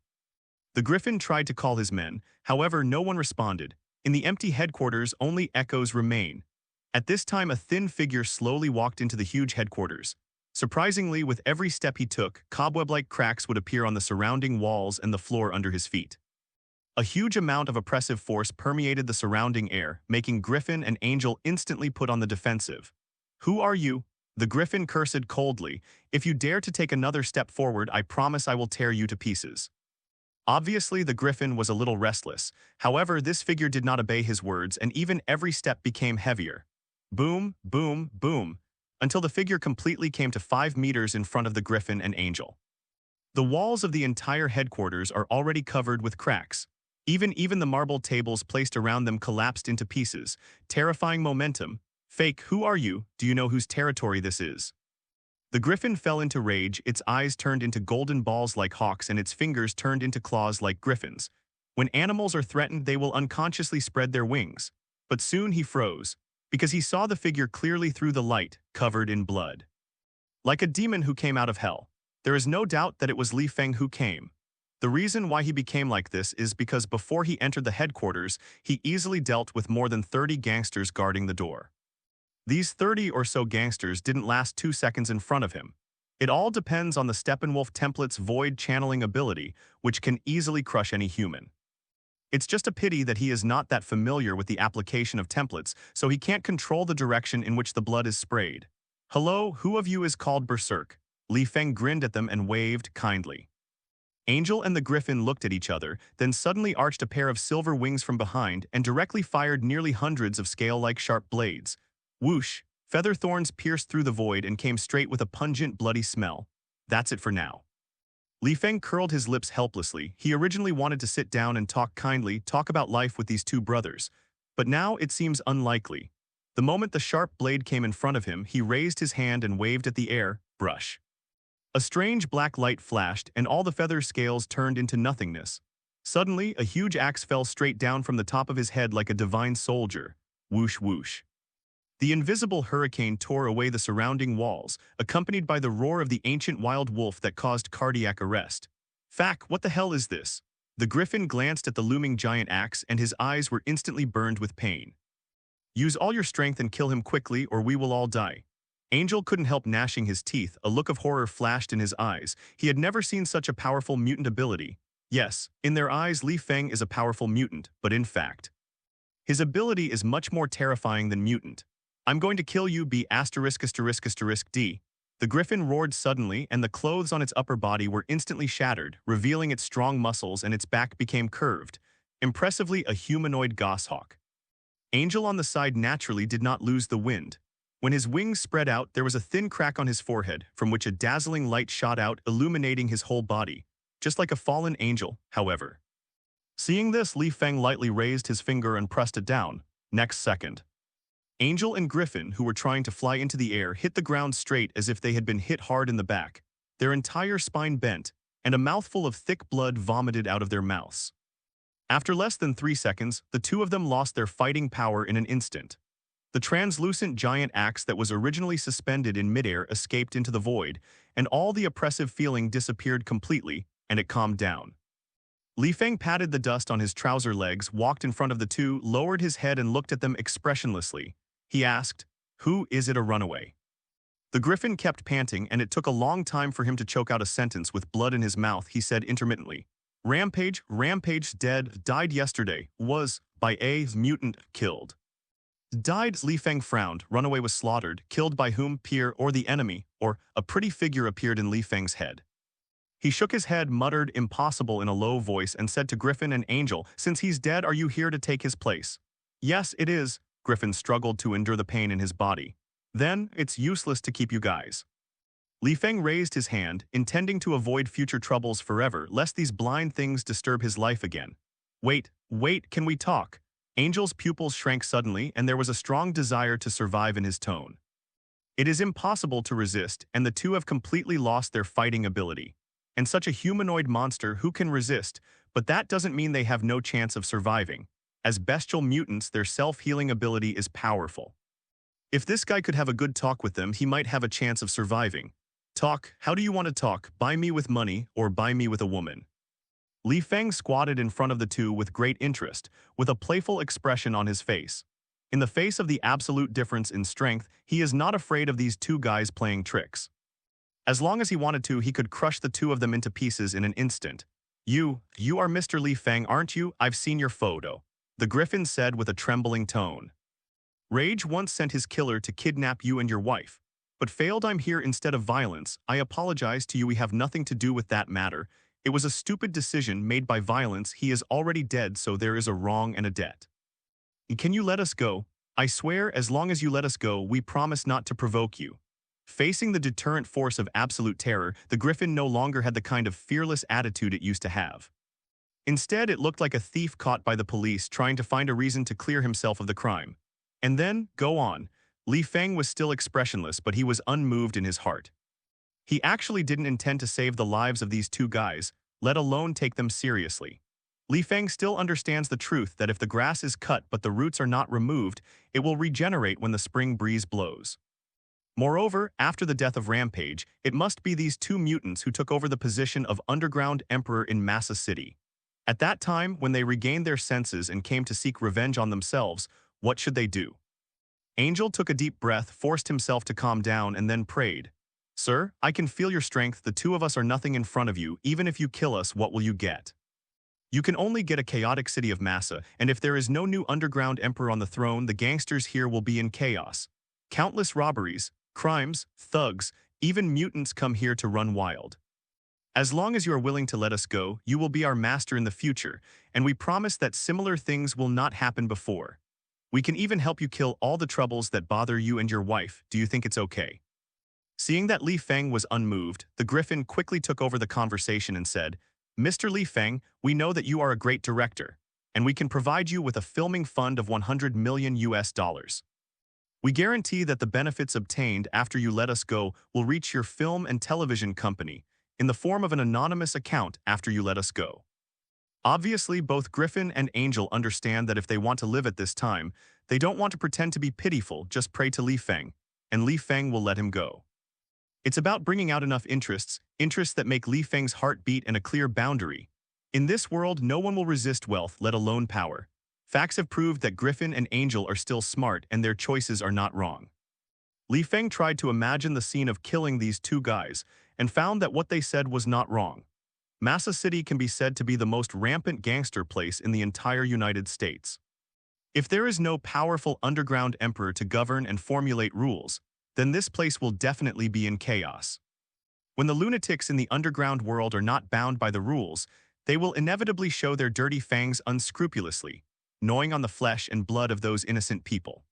The Griffin tried to call his men, however, no one responded. In the empty headquarters, only echoes remain. At this time, a thin figure slowly walked into the huge headquarters. Surprisingly, with every step he took, cobweb-like cracks would appear on the surrounding walls and the floor under his feet. A huge amount of oppressive force permeated the surrounding air, making Griffin and Angel instantly put on the defensive. Who are you? The Griffin cursed coldly. If you dare to take another step forward, I promise I will tear you to pieces. Obviously, the Griffin was a little restless. However, this figure did not obey his words, and even every step became heavier. Boom, boom, boom, until the figure completely came to 5 meters in front of the Griffin and Angel. The walls of the entire headquarters are already covered with cracks. Even the marble tables placed around them collapsed into pieces. Terrifying momentum. Fake, who are you? Do you know whose territory this is? The Griffin fell into rage, its eyes turned into golden balls like hawks and its fingers turned into claws like griffins. When animals are threatened, they will unconsciously spread their wings. But soon he froze, because he saw the figure clearly through the light, covered in blood. Like a demon who came out of hell. There is no doubt that it was Li Feng who came. The reason why he became like this is because before he entered the headquarters, he easily dealt with more than 30 gangsters guarding the door. These 30 or so gangsters didn't last 2 seconds in front of him. It all depends on the Steppenwolf template's void channeling ability, which can easily crush any human. It's just a pity that he is not that familiar with the application of templates, so he can't control the direction in which the blood is sprayed. Hello, who of you is called Berserk? Li Feng grinned at them and waved kindly. Angel and the Griffin looked at each other, then suddenly arched a pair of silver wings from behind and directly fired nearly hundreds of scale-like sharp blades. Whoosh! Feather thorns pierced through the void and came straight with a pungent, bloody smell. That's it for now. Li Feng curled his lips helplessly. He originally wanted to sit down and talk kindly, talk about life with these two brothers. But now it seems unlikely. The moment the sharp blade came in front of him, he raised his hand and waved at the air. Brush. A strange black light flashed, and all the feather scales turned into nothingness. Suddenly, a huge axe fell straight down from the top of his head like a divine soldier. Whoosh whoosh. The invisible hurricane tore away the surrounding walls, accompanied by the roar of the ancient wild wolf that caused cardiac arrest. Fack, what the hell is this? The Griffin glanced at the looming giant axe, and his eyes were instantly burned with pain. Use all your strength and kill him quickly, or we will all die. Angel couldn't help gnashing his teeth. A look of horror flashed in his eyes. He had never seen such a powerful mutant ability. Yes, in their eyes, Li Feng is a powerful mutant, but in fact, his ability is much more terrifying than mutant. I'm going to kill you, B********D. The Griffin roared suddenly, and the clothes on its upper body were instantly shattered, revealing its strong muscles, and its back became curved. Impressively, a humanoid goshawk. Angel on the side naturally did not lose the wind. When his wings spread out, there was a thin crack on his forehead, from which a dazzling light shot out, illuminating his whole body. Just like a fallen angel, however. Seeing this, Li Feng lightly raised his finger and pressed it down. Next second, Angel and Griffin, who were trying to fly into the air, hit the ground straight as if they had been hit hard in the back. Their entire spine bent, and a mouthful of thick blood vomited out of their mouths. After less than 3 seconds, the two of them lost their fighting power in an instant. The translucent giant axe that was originally suspended in midair escaped into the void, and all the oppressive feeling disappeared completely, and it calmed down. Li Feng patted the dust on his trouser legs, walked in front of the two, lowered his head and looked at them expressionlessly. He asked, "Who is it, a runaway?" The Griffin kept panting, and it took a long time for him to choke out a sentence with blood in his mouth. He said intermittently, Rampage, dead, died yesterday, was, by a mutant, killed. Died, Li Feng frowned, runaway was slaughtered, killed by whom, peer or the enemy, or a pretty figure appeared in Li Feng's head. He shook his head, muttered impossible in a low voice, and said to Griffin and Angel, since he's dead, are you here to take his place? Yes, it is. Griffin struggled to endure the pain in his body. Then, it's useless to keep you guys. Li Feng raised his hand, intending to avoid future troubles forever, lest these blind things disturb his life again. Wait, can we talk? Angel's pupils shrank suddenly, and there was a strong desire to survive in his tone. It is impossible to resist, and the two have completely lost their fighting ability. And such a humanoid monster, who can resist? But that doesn't mean they have no chance of surviving. As bestial mutants, their self-healing ability is powerful. If this guy could have a good talk with them, he might have a chance of surviving. Talk? How do you want to talk? Buy me with money, or buy me with a woman? Li Feng squatted in front of the two with great interest, with a playful expression on his face. In the face of the absolute difference in strength, he is not afraid of these two guys playing tricks. As long as he wanted to, he could crush the two of them into pieces in an instant. You are Mr. Li Feng, aren't you? I've seen your photo. The Griffin said with a trembling tone. Rage once sent his killer to kidnap you and your wife, but failed. I'm here instead of violence. I apologize to you, we have nothing to do with that matter. It was a stupid decision made by violence. He is already dead, so there is a wrong and a debt. Can you let us go? I swear, as long as you let us go, we promise not to provoke you. Facing the deterrent force of absolute terror, the Griffin no longer had the kind of fearless attitude it used to have. Instead, it looked like a thief caught by the police trying to find a reason to clear himself of the crime. And then, go on. Li Feng was still expressionless, but he was unmoved in his heart. He actually didn't intend to save the lives of these two guys, let alone take them seriously. Li Feng still understands the truth that if the grass is cut but the roots are not removed, it will regenerate when the spring breeze blows. Moreover, after the death of Rampage, it must be these two mutants who took over the position of Underground Emperor in Massa City. At that time, when they regained their senses and came to seek revenge on themselves, what should they do? Angel took a deep breath, forced himself to calm down, and then prayed. Sir, I can feel your strength. The two of us are nothing in front of you. Even if you kill us, what will you get? You can only get a chaotic city of Massa, and if there is no new underground emperor on the throne, the gangsters here will be in chaos. Countless robberies, crimes, thugs, even mutants come here to run wild. As long as you are willing to let us go, you will be our master in the future, and we promise that similar things will not happen before. We can even help you kill all the troubles that bother you and your wife. Do you think it's okay? Seeing that Li Feng was unmoved, the Griffin quickly took over the conversation and said, Mr. Li Feng, we know that you are a great director, and we can provide you with a filming fund of $100 million. We guarantee that the benefits obtained after you let us go will reach your film and television company in the form of an anonymous account after you let us go. Obviously, both Griffin and Angel understand that if they want to live at this time, they don't want to pretend to be pitiful, just pray to Li Feng, and Li Feng will let him go. It's about bringing out enough interests that make Li Feng's heart beat and a clear boundary. In this world, no one will resist wealth, let alone power. Facts have proved that Griffin and Angel are still smart and their choices are not wrong. Li Feng tried to imagine the scene of killing these two guys and found that what they said was not wrong. Massa City can be said to be the most rampant gangster place in the entire United States. If there is no powerful underground emperor to govern and formulate rules, then this place will definitely be in chaos. When the lunatics in the underground world are not bound by the rules, they will inevitably show their dirty fangs unscrupulously, gnawing on the flesh and blood of those innocent people.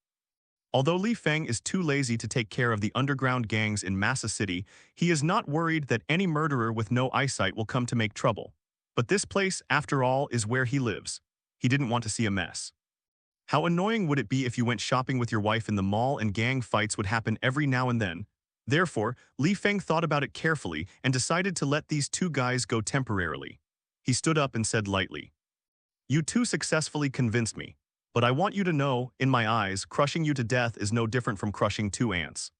Although Li Feng is too lazy to take care of the underground gangs in Massa City, he is not worried that any murderer with no eyesight will come to make trouble. But this place, after all, is where he lives. He didn't want to see a mess. How annoying would it be if you went shopping with your wife in the mall and gang fights would happen every now and then? Therefore, Li Feng thought about it carefully and decided to let these two guys go temporarily. He stood up and said lightly, You two successfully convinced me, but I want you to know, in my eyes, crushing you to death is no different from crushing two ants.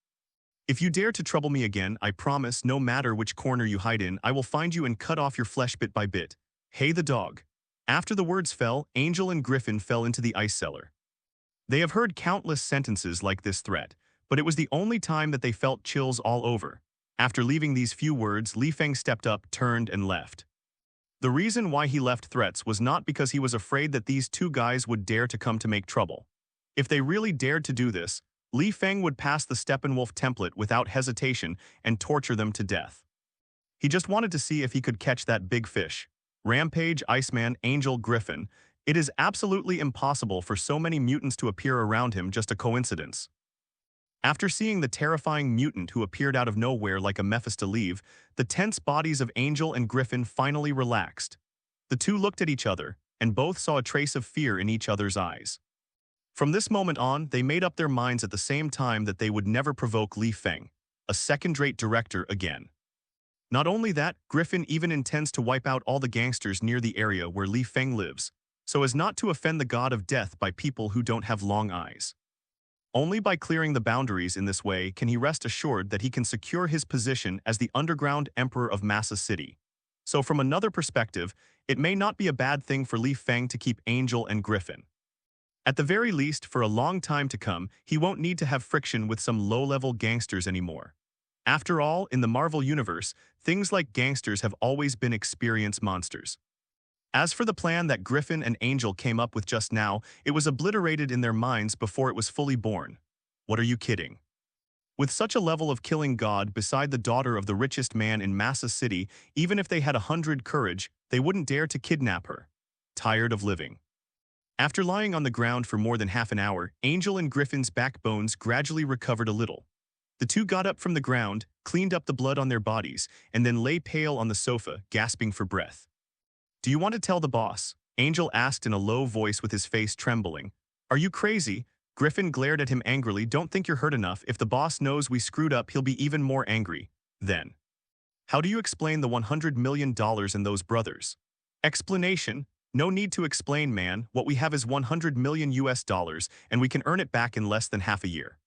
If you dare to trouble me again, I promise, no matter which corner you hide in, I will find you and cut off your flesh bit by bit. Hey the dog. After the words fell, Angel and Griffin fell into the ice cellar. They have heard countless sentences like this threat, but it was the only time that they felt chills all over. After leaving these few words, Li Feng stepped up, turned, and left. The reason why he left threats was not because he was afraid that these two guys would dare to come to make trouble. If they really dared to do this, Li Feng would pass the Steppenwolf template without hesitation and torture them to death. He just wanted to see if he could catch that big fish. Rampage, Iceman, Angel, Griffin. It is absolutely impossible for so many mutants to appear around him, just a coincidence. After seeing the terrifying mutant who appeared out of nowhere like a Mephisto leave, the tense bodies of Angel and Griffin finally relaxed. The two looked at each other, and both saw a trace of fear in each other's eyes. From this moment on, they made up their minds at the same time that they would never provoke Li Feng, a second-rate director, again. Not only that, Griffin even intends to wipe out all the gangsters near the area where Li Feng lives, so as not to offend the god of death by people who don't have long eyes. Only by clearing the boundaries in this way can he rest assured that he can secure his position as the underground emperor of Massa City. So from another perspective, it may not be a bad thing for Li Feng to keep Angel and Griffin. At the very least, for a long time to come, he won't need to have friction with some low-level gangsters anymore. After all, in the Marvel Universe, things like gangsters have always been experienced monsters. As for the plan that Griffin and Angel came up with just now, it was obliterated in their minds before it was fully born. What are you kidding? With such a level of killing God beside the daughter of the richest man in Massa City, even if they had 100 courage, they wouldn't dare to kidnap her. Tired of living. After lying on the ground for more than half an hour, Angel and Griffin's backbones gradually recovered a little. The two got up from the ground, cleaned up the blood on their bodies, and then lay pale on the sofa, gasping for breath. "Do you want to tell the boss?" Angel asked in a low voice with his face trembling. "Are you crazy?" Griffin glared at him angrily. "Don't think you're hurt enough. If the boss knows we screwed up, he'll be even more angry. Then. How do you explain the $100 million and those brothers?" "Explanation? No need to explain, man. What we have is $100 million US, and we can earn it back in less than half a year."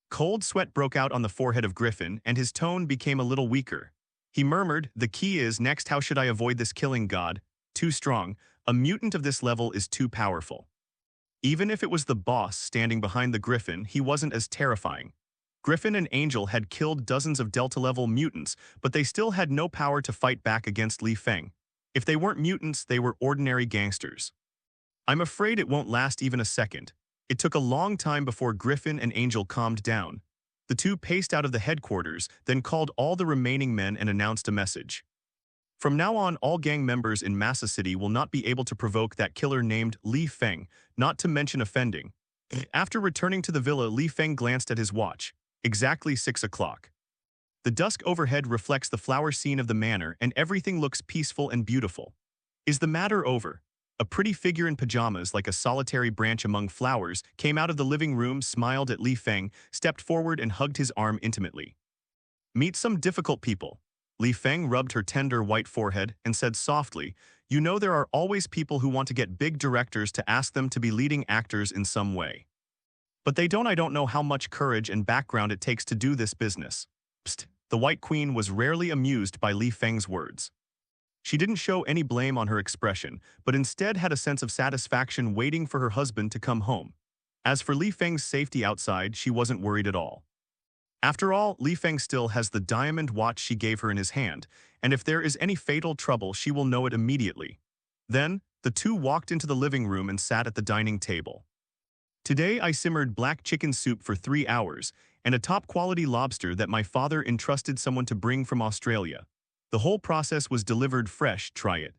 Cold sweat broke out on the forehead of Griffin, and his tone became a little weaker. He murmured, "The key is, next, how should I avoid this killing god? Too strong. A mutant of this level is too powerful." Even if it was the boss standing behind the Griffin, he wasn't as terrifying. Griffin and Angel had killed dozens of Delta-level mutants, but they still had no power to fight back against Li Feng. If they weren't mutants, they were ordinary gangsters. I'm afraid it won't last even a second. It took a long time before Griffin and Angel calmed down. The two paced out of the headquarters, then called all the remaining men and announced a message. From now on, all gang members in Massa City will not be able to provoke that killer named Li Feng, not to mention offending. After returning to the villa, Li Feng glanced at his watch. Exactly 6 o'clock. The dusk overhead reflects the flower scene of the manor, and everything looks peaceful and beautiful. Is the matter over? A pretty figure in pajamas, like a solitary branch among flowers, came out of the living room, smiled at Li Feng, stepped forward and hugged his arm intimately. "Meet some difficult people." Li Feng rubbed her tender white forehead and said softly, "You know there are always people who want to get big directors to ask them to be leading actors in some way. But they don't. I don't know how much courage and background it takes to do this business." Psst. The White Queen was rarely amused by Li Feng's words. She didn't show any blame on her expression, but instead had a sense of satisfaction waiting for her husband to come home. As for Li Feng's safety outside, she wasn't worried at all. After all, Li Feng still has the diamond watch she gave her in his hand, and if there is any fatal trouble, she will know it immediately. Then, the two walked into the living room and sat at the dining table. "Today I simmered black chicken soup for 3 hours, and a top-quality lobster that my father entrusted someone to bring from Australia. The whole process was delivered fresh. Try it."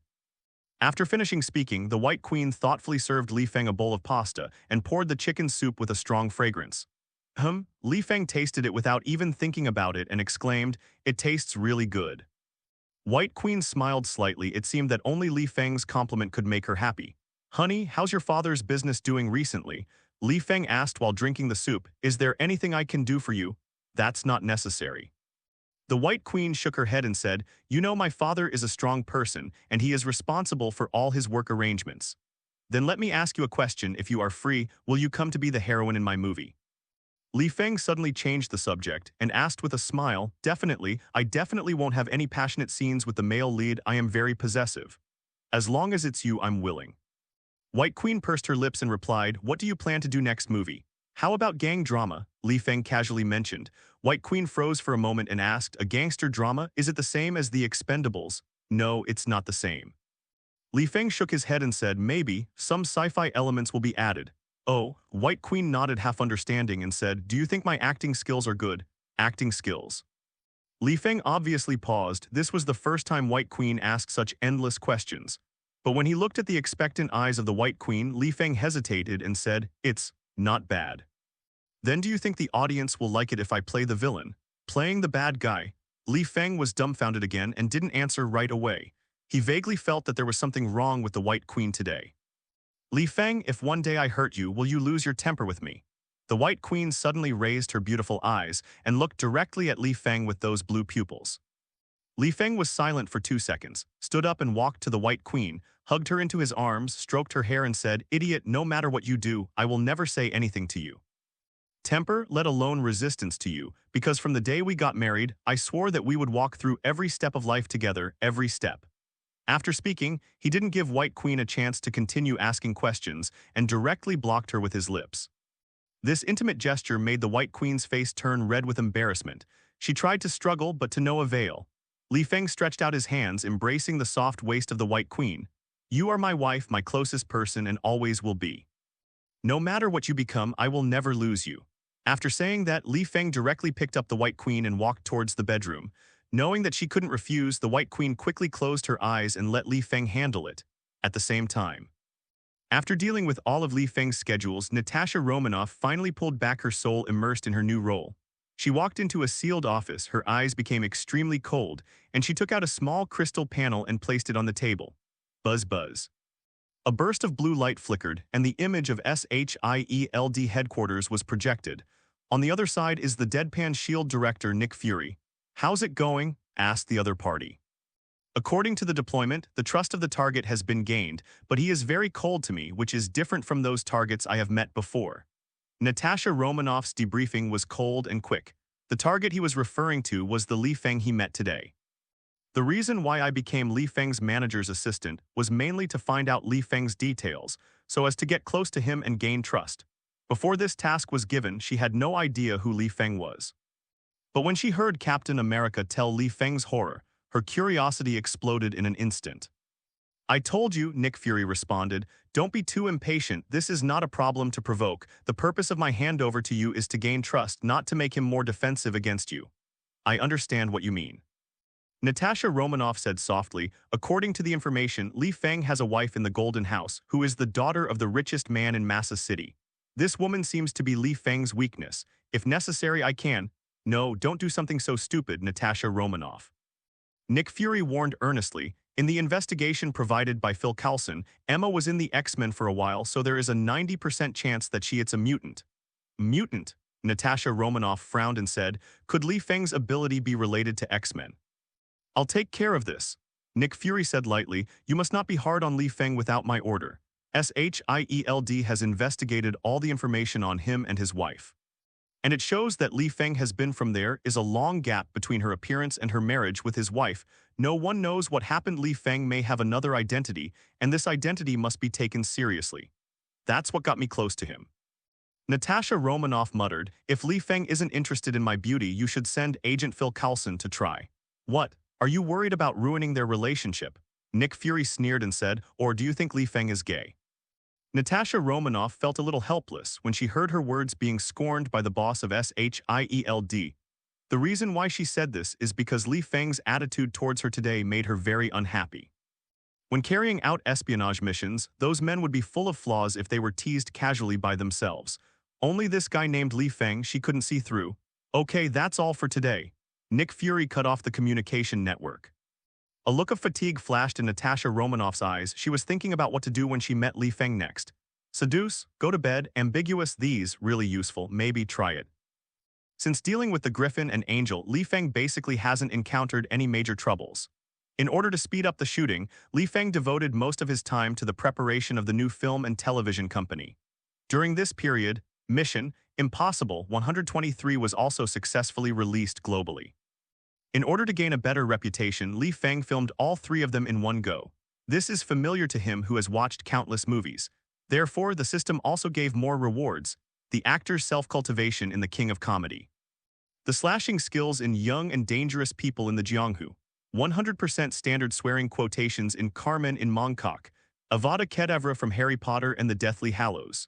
After finishing speaking, the White Queen thoughtfully served Li Feng a bowl of pasta and poured the chicken soup with a strong fragrance. Li Feng tasted it without even thinking about it and exclaimed, "It tastes really good." White Queen smiled slightly. It seemed that only Li Feng's compliment could make her happy. "Honey, how's your father's business doing recently?" Li Feng asked while drinking the soup. "Is there anything I can do for you?" "That's not necessary." The White Queen shook her head and said, "You know, my father is a strong person, and he is responsible for all his work arrangements." "Then let me ask you a question. If you are free, will you come to be the heroine in my movie?" Li Feng suddenly changed the subject and asked with a smile, "Definitely. I definitely won't have any passionate scenes with the male lead. I am very possessive. As long as it's you, I'm willing." White Queen pursed her lips and replied, "What do you plan to do next movie?" "How about gang drama?" Li Feng casually mentioned. White Queen froze for a moment and asked, "A gangster drama? Is it the same as The Expendables?" "No, it's not the same." Li Feng shook his head and said, "Maybe, some sci-fi elements will be added." Oh, White Queen nodded half understanding and said, "Do you think my acting skills are good? Acting skills." Li Feng obviously paused. This was the first time White Queen asked such endless questions. But when he looked at the expectant eyes of the White Queen, Li Feng hesitated and said, "It's not bad." "Then do you think the audience will like it if I play the villain? Playing the bad guy?" Li Feng was dumbfounded again and didn't answer right away. He vaguely felt that there was something wrong with the White Queen today. "Li Feng, if one day I hurt you, will you lose your temper with me?" The White Queen suddenly raised her beautiful eyes and looked directly at Li Feng with those blue pupils. Li Feng was silent for 2 seconds, stood up and walked to the White Queen, hugged her into his arms, stroked her hair and said, "Idiot, no matter what you do, I will never say anything to you. Temper, let alone resistance to you, because from the day we got married, I swore that we would walk through every step of life together, every step." After speaking, he didn't give White Queen a chance to continue asking questions and directly blocked her with his lips. This intimate gesture made the White Queen's face turn red with embarrassment. She tried to struggle, but to no avail. Li Feng stretched out his hands, embracing the soft waist of the White Queen. "You are my wife, my closest person, and always will be. No matter what you become, I will never lose you." After saying that, Li Feng directly picked up the White Queen and walked towards the bedroom. Knowing that she couldn't refuse, the White Queen quickly closed her eyes and let Li Feng handle it. At the same time, after dealing with all of Li Feng's schedules, Natasha Romanoff finally pulled back, her soul immersed in her new role. She walked into a sealed office, her eyes became extremely cold, and she took out a small crystal panel and placed it on the table. Buzz buzz. A burst of blue light flickered, and the image of S.H.I.E.L.D headquarters was projected. On the other side is the deadpan S.H.I.E.L.D Director Nick Fury. "How's it going?" asked the other party. "According to the deployment, the trust of the target has been gained, but he is very cold to me, which is different from those targets I have met before." Natasha Romanoff's debriefing was cold and quick. The target he was referring to was the Li Feng he met today. "The reason why I became Li Feng's manager's assistant was mainly to find out Li Feng's details, so as to get close to him and gain trust. Before this task was given, she had no idea who Li Feng was. But when she heard Captain America tell Li Feng's horror, her curiosity exploded in an instant." "I told you," Nick Fury responded. "Don't be too impatient. This is not a problem to provoke. The purpose of my handover to you is to gain trust, not to make him more defensive against you." "I understand what you mean." Natasha Romanoff said softly. "According to the information, Li Feng has a wife in the Golden House, who is the daughter of the richest man in Massa City. This woman seems to be Li Feng's weakness. If necessary, I can—" "No, don't do something so stupid, Natasha Romanoff." Nick Fury warned earnestly. "In the investigation provided by Phil Coulson, Emma was in the X-Men for a while, so there is a 90% chance that she is a mutant." "Mutant?" Natasha Romanoff frowned and said, "Could Li Feng's ability be related to X-Men?" "I'll take care of this," Nick Fury said lightly. "You must not be hard on Li Feng without my order. S.H.I.E.L.D has investigated all the information on him and his wife. And it shows that Li Feng has been from there is a long gap between her appearance and her marriage with his wife. No one knows what happened. Li Feng may have another identity, and this identity must be taken seriously. That's what got me close to him." Natasha Romanoff muttered, "If Li Feng isn't interested in my beauty, you should send Agent Phil Coulson to try." "What? Are you worried about ruining their relationship?" Nick Fury sneered and said, "Or do you think Li Feng is gay?" Natasha Romanoff felt a little helpless when she heard her words being scorned by the boss of S.H.I.E.L.D. The reason why she said this is because Li Feng's attitude towards her today made her very unhappy. When carrying out espionage missions, those men would be full of flaws if they were teased casually by themselves. Only this guy named Li Feng she couldn't see through. "Okay, that's all for today." Nick Fury cut off the communication network. A look of fatigue flashed in Natasha Romanoff's eyes. She was thinking about what to do when she met Li Feng next. Seduce, go to bed, ambiguous, these, really useful, maybe try it. Since dealing with the Griffin and Angel, Li Feng basically hasn't encountered any major troubles. In order to speed up the shooting, Li Feng devoted most of his time to the preparation of the new film and television company. During this period, Mission Impossible 123 was also successfully released globally. In order to gain a better reputation, Li Feng filmed all 3 of them in one go. This is familiar to him who has watched countless movies. Therefore, the system also gave more rewards, the actor's self-cultivation in The King of Comedy, the slashing skills in Young and Dangerous People in the Jianghu, 100% standard swearing quotations in Carmen in Mongkok, Avada Kedavra from Harry Potter and the Deathly Hallows.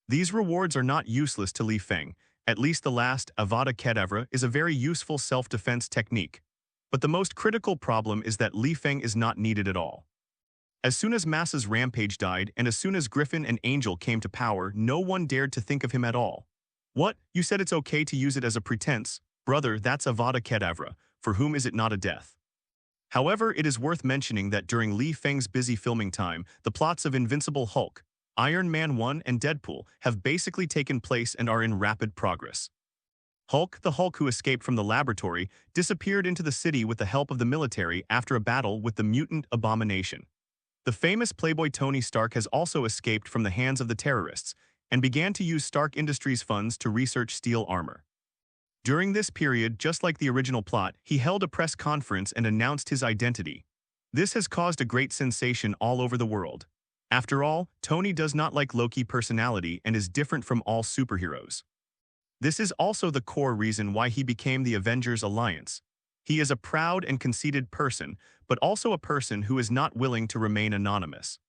These rewards are not useless to Li Feng. At least the last Avada Kedavra is a very useful self-defense technique. But the most critical problem is that Li Feng is not needed at all. As soon as Massa's Rampage died and as soon as Griffin and Angel came to power, no one dared to think of him at all. What? You said it's okay to use it as a pretense? Brother, that's Avada Kedavra. For whom is it not a death? However, it is worth mentioning that during Li Feng's busy filming time, the plots of Invincible Hulk, Iron Man 1 and Deadpool have basically taken place and are in rapid progress. Hulk, the Hulk who escaped from the laboratory, disappeared into the city with the help of the military after a battle with the mutant Abomination. The famous playboy Tony Stark has also escaped from the hands of the terrorists and began to use Stark Industries funds to research steel armor. During this period, just like the original plot, he held a press conference and announced his identity. This has caused a great sensation all over the world. After all, Tony does not like Loki personality and is different from all superheroes. This is also the core reason why he became the Avengers Alliance. He is a proud and conceited person, but also a person who is not willing to remain anonymous.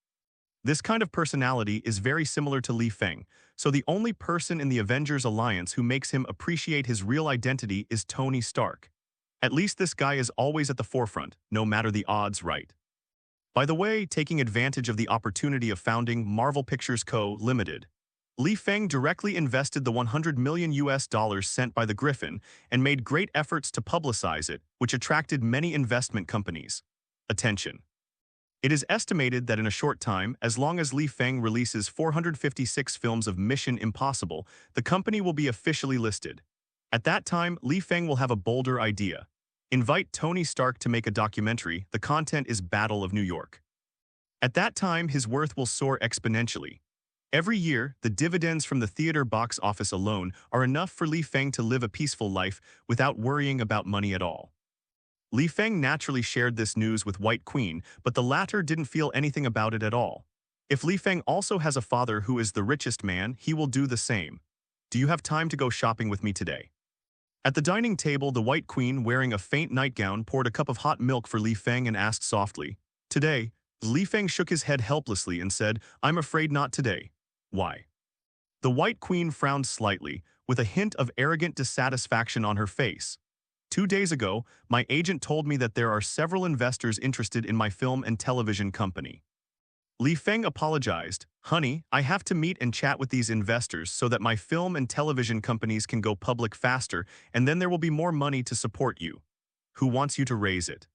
This kind of personality is very similar to Li Feng, so the only person in the Avengers Alliance who makes him appreciate his real identity is Tony Stark. At least this guy is always at the forefront, no matter the odds, right? By the way, taking advantage of the opportunity of founding Marvel Pictures Co. Limited, Li Feng directly invested the $100 million sent by the Griffin and made great efforts to publicize it, which attracted many investment companies' attention. It is estimated that in a short time, as long as Li Feng releases 456 films of Mission Impossible, the company will be officially listed. At that time, Li Feng will have a bolder idea. Invite Tony Stark to make a documentary. The content is Battle of New York. At that time, his worth will soar exponentially. Every year, the dividends from the theater box office alone are enough for Li Feng to live a peaceful life without worrying about money at all. Li Feng naturally shared this news with White Queen, but the latter didn't feel anything about it at all. If Li Feng also has a father who is the richest man, he will do the same. Do you have time to go shopping with me today? At the dining table, the White Queen, wearing a faint nightgown, poured a cup of hot milk for Li Feng and asked softly, "Today?" Li Feng shook his head helplessly and said, "I'm afraid not today." "Why?" The White Queen frowned slightly, with a hint of arrogant dissatisfaction on her face. "2 days ago, my agent told me that there are several investors interested in my film and television company." Li Feng apologized. "Honey, I have to meet and chat with these investors so that my film and television companies can go public faster, and then there will be more money to support you. Who wants you to raise it?"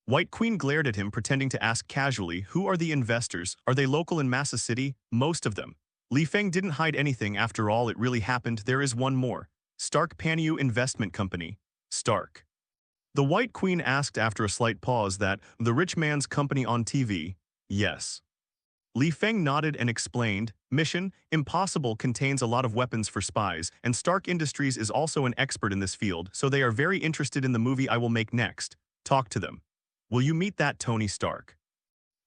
White Queen glared at him, pretending to ask casually, "Who are the investors? Are they local in Massa City?" "Most of them." Li Feng didn't hide anything. "After all, it really happened. There is one more. Stark Paniu Investment Company. Stark." The White Queen asked after a slight pause, "That the rich man's company on TV?" "Yes." Li Feng nodded and explained, "Mission Impossible contains a lot of weapons for spies, and Stark Industries is also an expert in this field, so they are very interested in the movie I will make next. Talk to them. Will you meet that Tony Stark?"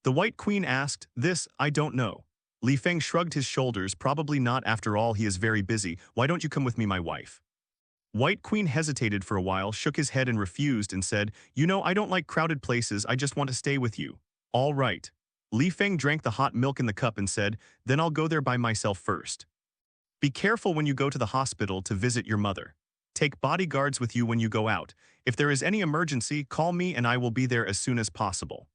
The White Queen asked, "This, I don't know." Li Feng shrugged his shoulders. "Probably not. After all, he is very busy. Why don't you come with me, my wife?" White Queen hesitated for a while, shook his head and refused, and said, "You know, I don't like crowded places. I just want to stay with you." "All right." Li Feng drank the hot milk in the cup and said, "Then I'll go there by myself first. Be careful when you go to the hospital to visit your mother. Take bodyguards with you when you go out. If there is any emergency, call me and I will be there as soon as possible."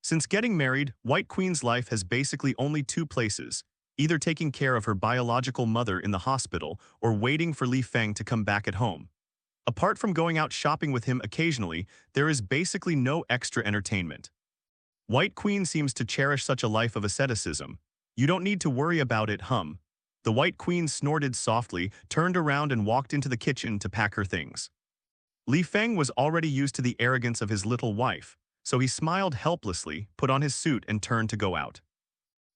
Since getting married, White Queen's life has basically only 2 places, either taking care of her biological mother in the hospital or waiting for Li Feng to come back at home. Apart from going out shopping with him occasionally, there is basically no extra entertainment. White Queen seems to cherish such a life of asceticism. "You don't need to worry about it, hum." The White Queen snorted softly, turned around and walked into the kitchen to pack her things. Li Feng was already used to the arrogance of his little wife, so he smiled helplessly, put on his suit and turned to go out.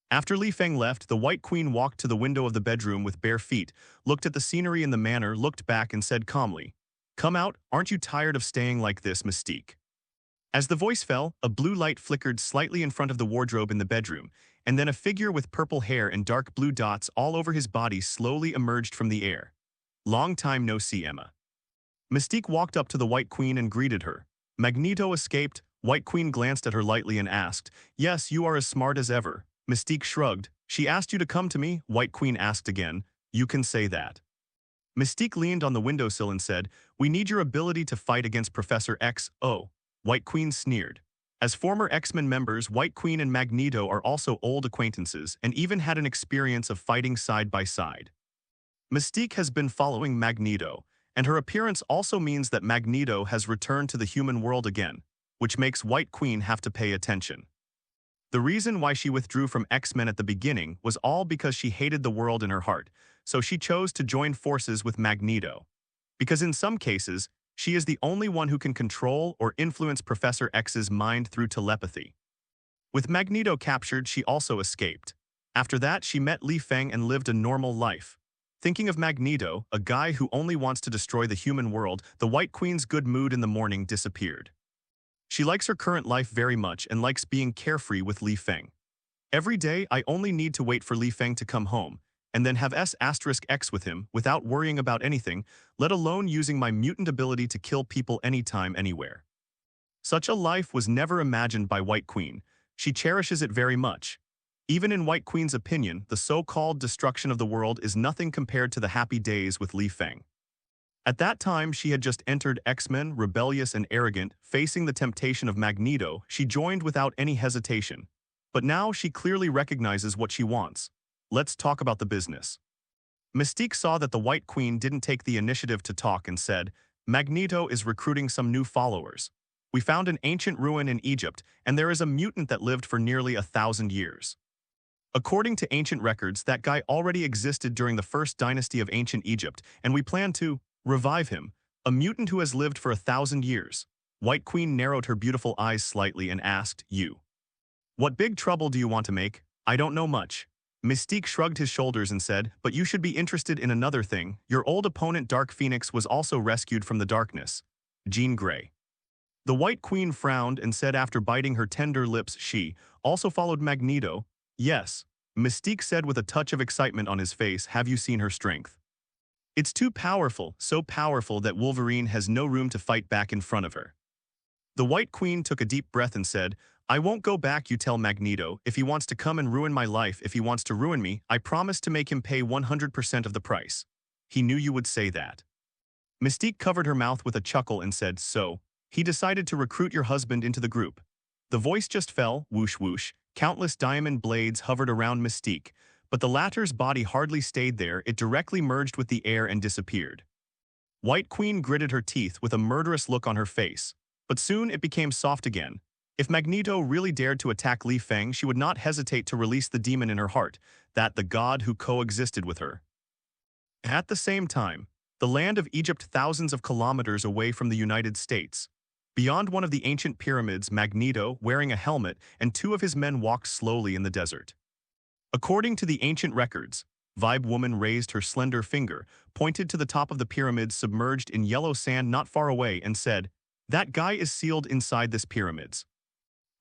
After Li Feng left, the White Queen walked to the window of the bedroom with bare feet, looked at the scenery in the manor, looked back and said calmly, "Come out, aren't you tired of staying like this, Mystique?" As the voice fell, a blue light flickered slightly in front of the wardrobe in the bedroom, and then a figure with purple hair and dark blue dots all over his body slowly emerged from the air. "Long time no see, Emma." Mystique walked up to the White Queen and greeted her. "Magneto escaped?" White Queen glanced at her lightly and asked, "Yes, you are as smart as ever." Mystique shrugged. She asked you to come to me, White Queen asked again. You can say that. Mystique leaned on the windowsill and said, we need your ability to fight against Professor X. Oh, White Queen sneered. As former X-Men members, White Queen and Magneto are also old acquaintances and even had an experience of fighting side by side. Mystique has been following Magneto, and her appearance also means that Magneto has returned to the human world again, which makes White Queen have to pay attention. The reason why she withdrew from X-Men at the beginning was all because she hated the world in her heart, so she chose to join forces with Magneto. Because in some cases, she is the only one who can control or influence Professor X's mind through telepathy. With Magneto captured, she also escaped. After that, she met Li Feng and lived a normal life. Thinking of Magneto, a guy who only wants to destroy the human world, the White Queen's good mood in the morning disappeared. She likes her current life very much and likes being carefree with Li Feng. Every day, I only need to wait for Li Feng to come home, and then have S*X with him without worrying about anything, let alone using my mutant ability to kill people anytime, anywhere. Such a life was never imagined by White Queen. She cherishes it very much. Even in White Queen's opinion, the so-called destruction of the world is nothing compared to the happy days with Li Feng. At that time, she had just entered X-Men, rebellious and arrogant, facing the temptation of Magneto, she joined without any hesitation. But now she clearly recognizes what she wants. Let's talk about the business. Mystique saw that the White Queen didn't take the initiative to talk and said, Magneto is recruiting some new followers. We found an ancient ruin in Egypt, and there is a mutant that lived for nearly 1,000 years. According to ancient records, that guy already existed during the first dynasty of ancient Egypt, and we plan to revive him, a mutant who has lived for 1,000 years. White Queen narrowed her beautiful eyes slightly and asked, you. What big trouble do you want to make? I don't know much. Mystique shrugged his shoulders and said, but you should be interested in another thing. Your old opponent Dark Phoenix was also rescued from the darkness. Jean Grey. The White Queen frowned and said after biting her tender lips she also followed Magneto. Yes, Mystique said with a touch of excitement on his face, have you seen her strength? It's too powerful, so powerful that Wolverine has no room to fight back in front of her. The White Queen took a deep breath and said, I won't go back, you tell Magneto. If he wants to come and ruin my life, if he wants to ruin me, I promise to make him pay 100% of the price. He knew you would say that. Mystique covered her mouth with a chuckle and said, so, he decided to recruit your husband into the group. The voice just fell, whoosh whoosh, countless diamond blades hovered around Mystique, but the latter's body hardly stayed there, it directly merged with the air and disappeared. White Queen gritted her teeth with a murderous look on her face, but soon it became soft again. If Magneto really dared to attack Li Feng, she would not hesitate to release the demon in her heart, that the god who coexisted with her. At the same time, the land of Egypt, thousands of kilometers away from the United States. Beyond one of the ancient pyramids, Magneto, wearing a helmet, and two of his men walked slowly in the desert. According to the ancient records, Vibe Woman raised her slender finger, pointed to the top of the pyramid submerged in yellow sand not far away and said, that guy is sealed inside this pyramids.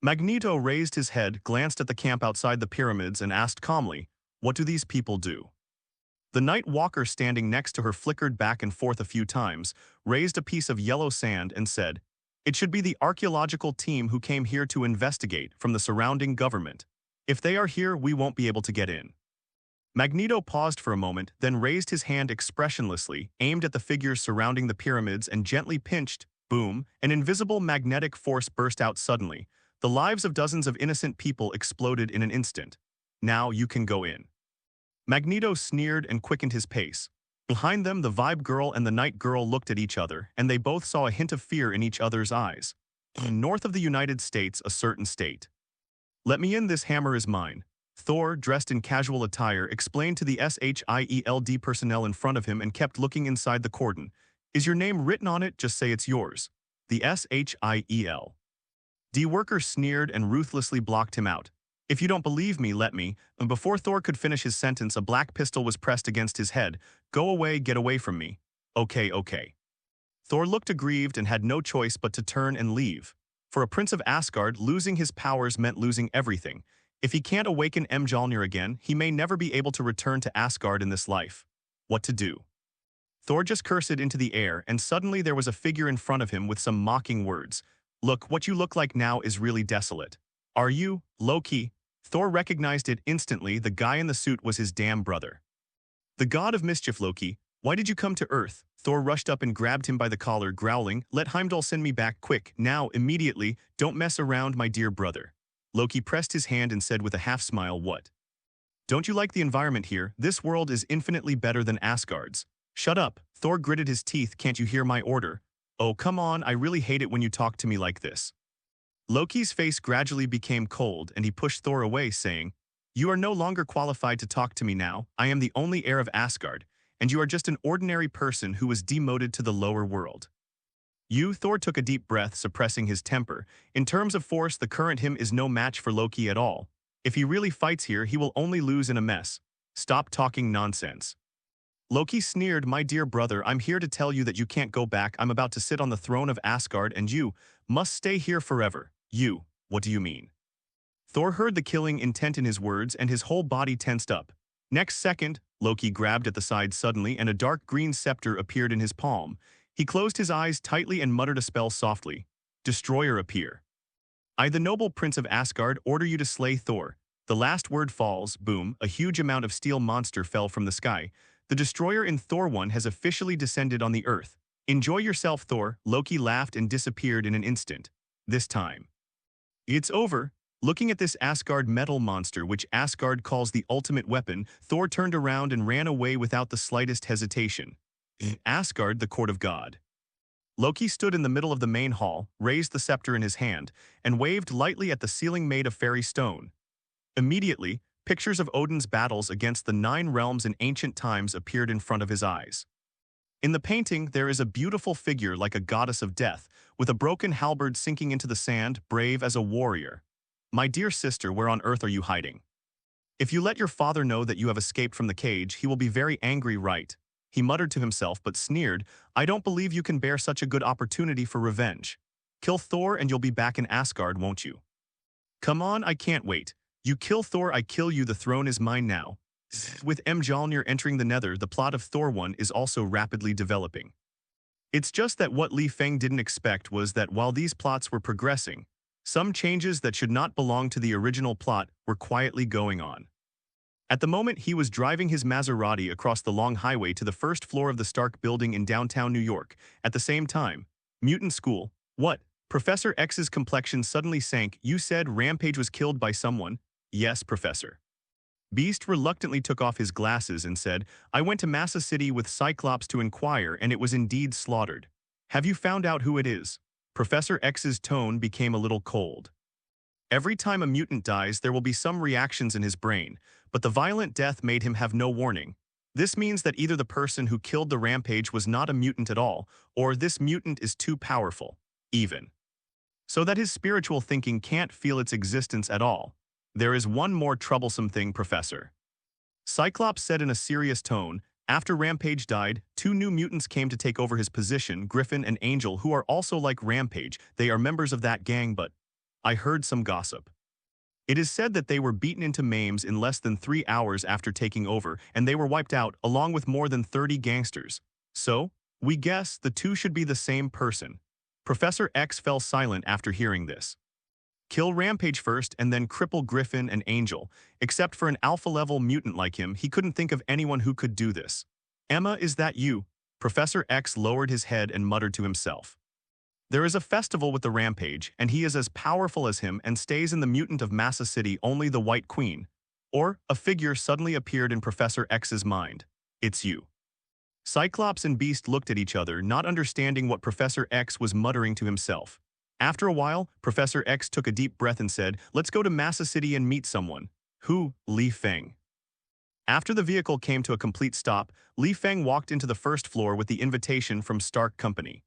Magneto raised his head, glanced at the camp outside the pyramids and asked calmly, what do these people do? The night walker standing next to her flickered back and forth a few times, raised a piece of yellow sand and said, it should be the archaeological team who came here to investigate from the surrounding government. If they are here, we won't be able to get in. Magneto paused for a moment, then raised his hand expressionlessly, aimed at the figures surrounding the pyramids and gently pinched. Boom, an invisible magnetic force burst out suddenly. The lives of dozens of innocent people exploded in an instant. Now you can go in. Magneto sneered and quickened his pace. Behind them, the Vibe Girl and the Night Girl looked at each other, and they both saw a hint of fear in each other's eyes. North of the United States, a certain state. Let me in, this hammer is mine. Thor, dressed in casual attire, explained to the S.H.I.E.L.D personnel in front of him and kept looking inside the cordon. Is your name written on it? Just say it's yours. The S.H.I.E.L.D worker sneered and ruthlessly blocked him out. If you don't believe me, let me. And before Thor could finish his sentence, a black pistol was pressed against his head. Go away, get away from me. Okay. Thor looked aggrieved and had no choice but to turn and leave. For a prince of Asgard, losing his powers meant losing everything. If he can't awaken Mjolnir again, he may never be able to return to Asgard in this life. What to do? Thor just cursed into the air, and suddenly there was a figure in front of him with some mocking words. Look, what you look like now is really desolate. Are you, Loki? Thor recognized it instantly. The guy in the suit was his damn brother. The god of mischief, Loki, why did you come to Earth? Thor rushed up and grabbed him by the collar, growling, let Heimdall send me back quick, now, immediately, don't mess around, my dear brother. Loki pressed his hand and said with a half-smile, what? Don't you like the environment here? This world is infinitely better than Asgard's. Shut up, Thor gritted his teeth, can't you hear my order? Oh, come on, I really hate it when you talk to me like this. Loki's face gradually became cold and he pushed Thor away, saying, you are no longer qualified to talk to me now, I am the only heir of Asgard, and you are just an ordinary person who was demoted to the lower world. Thor took a deep breath, suppressing his temper. In terms of force, the current him is no match for Loki at all. If he really fights here, he will only lose in a mess. Stop talking nonsense. Loki sneered, my dear brother, I'm here to tell you that you can't go back. I'm about to sit on the throne of Asgard and you must stay here forever. What do you mean? Thor heard the killing intent in his words and his whole body tensed up. Next second, Loki grabbed at the side suddenly and a dark green scepter appeared in his palm. He closed his eyes tightly and muttered a spell softly. Destroyer appear. I, the noble prince of Asgard, order you to slay Thor. The last word falls, boom, a huge amount of steel monster fell from the sky. The destroyer in Thor 1 has officially descended on the earth. Enjoy yourself, Thor. Loki laughed and disappeared in an instant. This time. It's over. Looking at this Asgard metal monster, which Asgard calls the ultimate weapon, Thor turned around and ran away without the slightest hesitation. Asgard, the court of God. Loki stood in the middle of the main hall, raised the scepter in his hand, and waved lightly at the ceiling made of fairy stone. Immediately, pictures of Odin's battles against the 9 realms in ancient times appeared in front of his eyes. In the painting, there is a beautiful figure like a goddess of death, with a broken halberd sinking into the sand, brave as a warrior. My dear sister, where on earth are you hiding? If you let your father know that you have escaped from the cage, he will be very angry, right? He muttered to himself but sneered, I don't believe you can bear such a good opportunity for revenge. Kill Thor and you'll be back in Asgard, won't you? Come on, I can't wait. You kill Thor, I kill you, the throne is mine now. With Mjolnir entering the Nether, the plot of Thor 1 is also rapidly developing. It's just that what Li Feng didn't expect was that while these plots were progressing, some changes that should not belong to the original plot were quietly going on. At the moment, he was driving his Maserati across the long highway to the first floor of the Stark building in downtown New York. At the same time, mutant school. What? Professor X's complexion suddenly sank. You said Rampage was killed by someone? Yes, Professor. Beast reluctantly took off his glasses and said, I went to Massa City with Cyclops to inquire and it was indeed slaughtered. Have you found out who it is? Professor X's tone became a little cold. Every time a mutant dies, there will be some reactions in his brain, but the violent death made him have no warning. This means that either the person who killed the Rampage was not a mutant at all, or this mutant is too powerful, even. So that his spiritual thinking can't feel its existence at all. There is one more troublesome thing, Professor. Cyclops said in a serious tone, after Rampage died, 2 new mutants came to take over his position, Griffin and Angel, who are also like Rampage. They are members of that gang, but I heard some gossip. It is said that they were beaten into maims in less than 3 hours after taking over, and they were wiped out, along with more than 30 gangsters. So, we guess the 2 should be the same person. Professor X fell silent after hearing this. Kill Rampage first and then cripple Griffin and Angel. Except for an alpha-level mutant like him, he couldn't think of anyone who could do this. Emma, is that you? Professor X lowered his head and muttered to himself. There is a festival with the Rampage, and he is as powerful as him and stays in the mutant of Massa City, only the White Queen. Or, a figure suddenly appeared in Professor X's mind. It's you. Cyclops and Beast looked at each other, not understanding what Professor X was muttering to himself. After a while, Professor X took a deep breath and said, let's go to Massa City and meet someone. Who? Li Feng. After the vehicle came to a complete stop, Li Feng walked into the first floor with the invitation from Stark Company.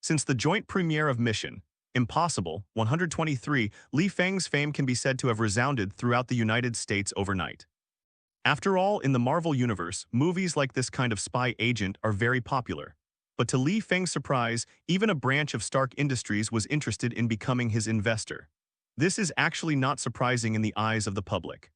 Since the joint premiere of Mission Impossible 123, Li Feng's fame can be said to have resounded throughout the United States overnight. After all, in the Marvel Universe, movies like this kind of spy agent are very popular. But to Li Feng's surprise, even a branch of Stark Industries was interested in becoming his investor. This is actually not surprising in the eyes of the public.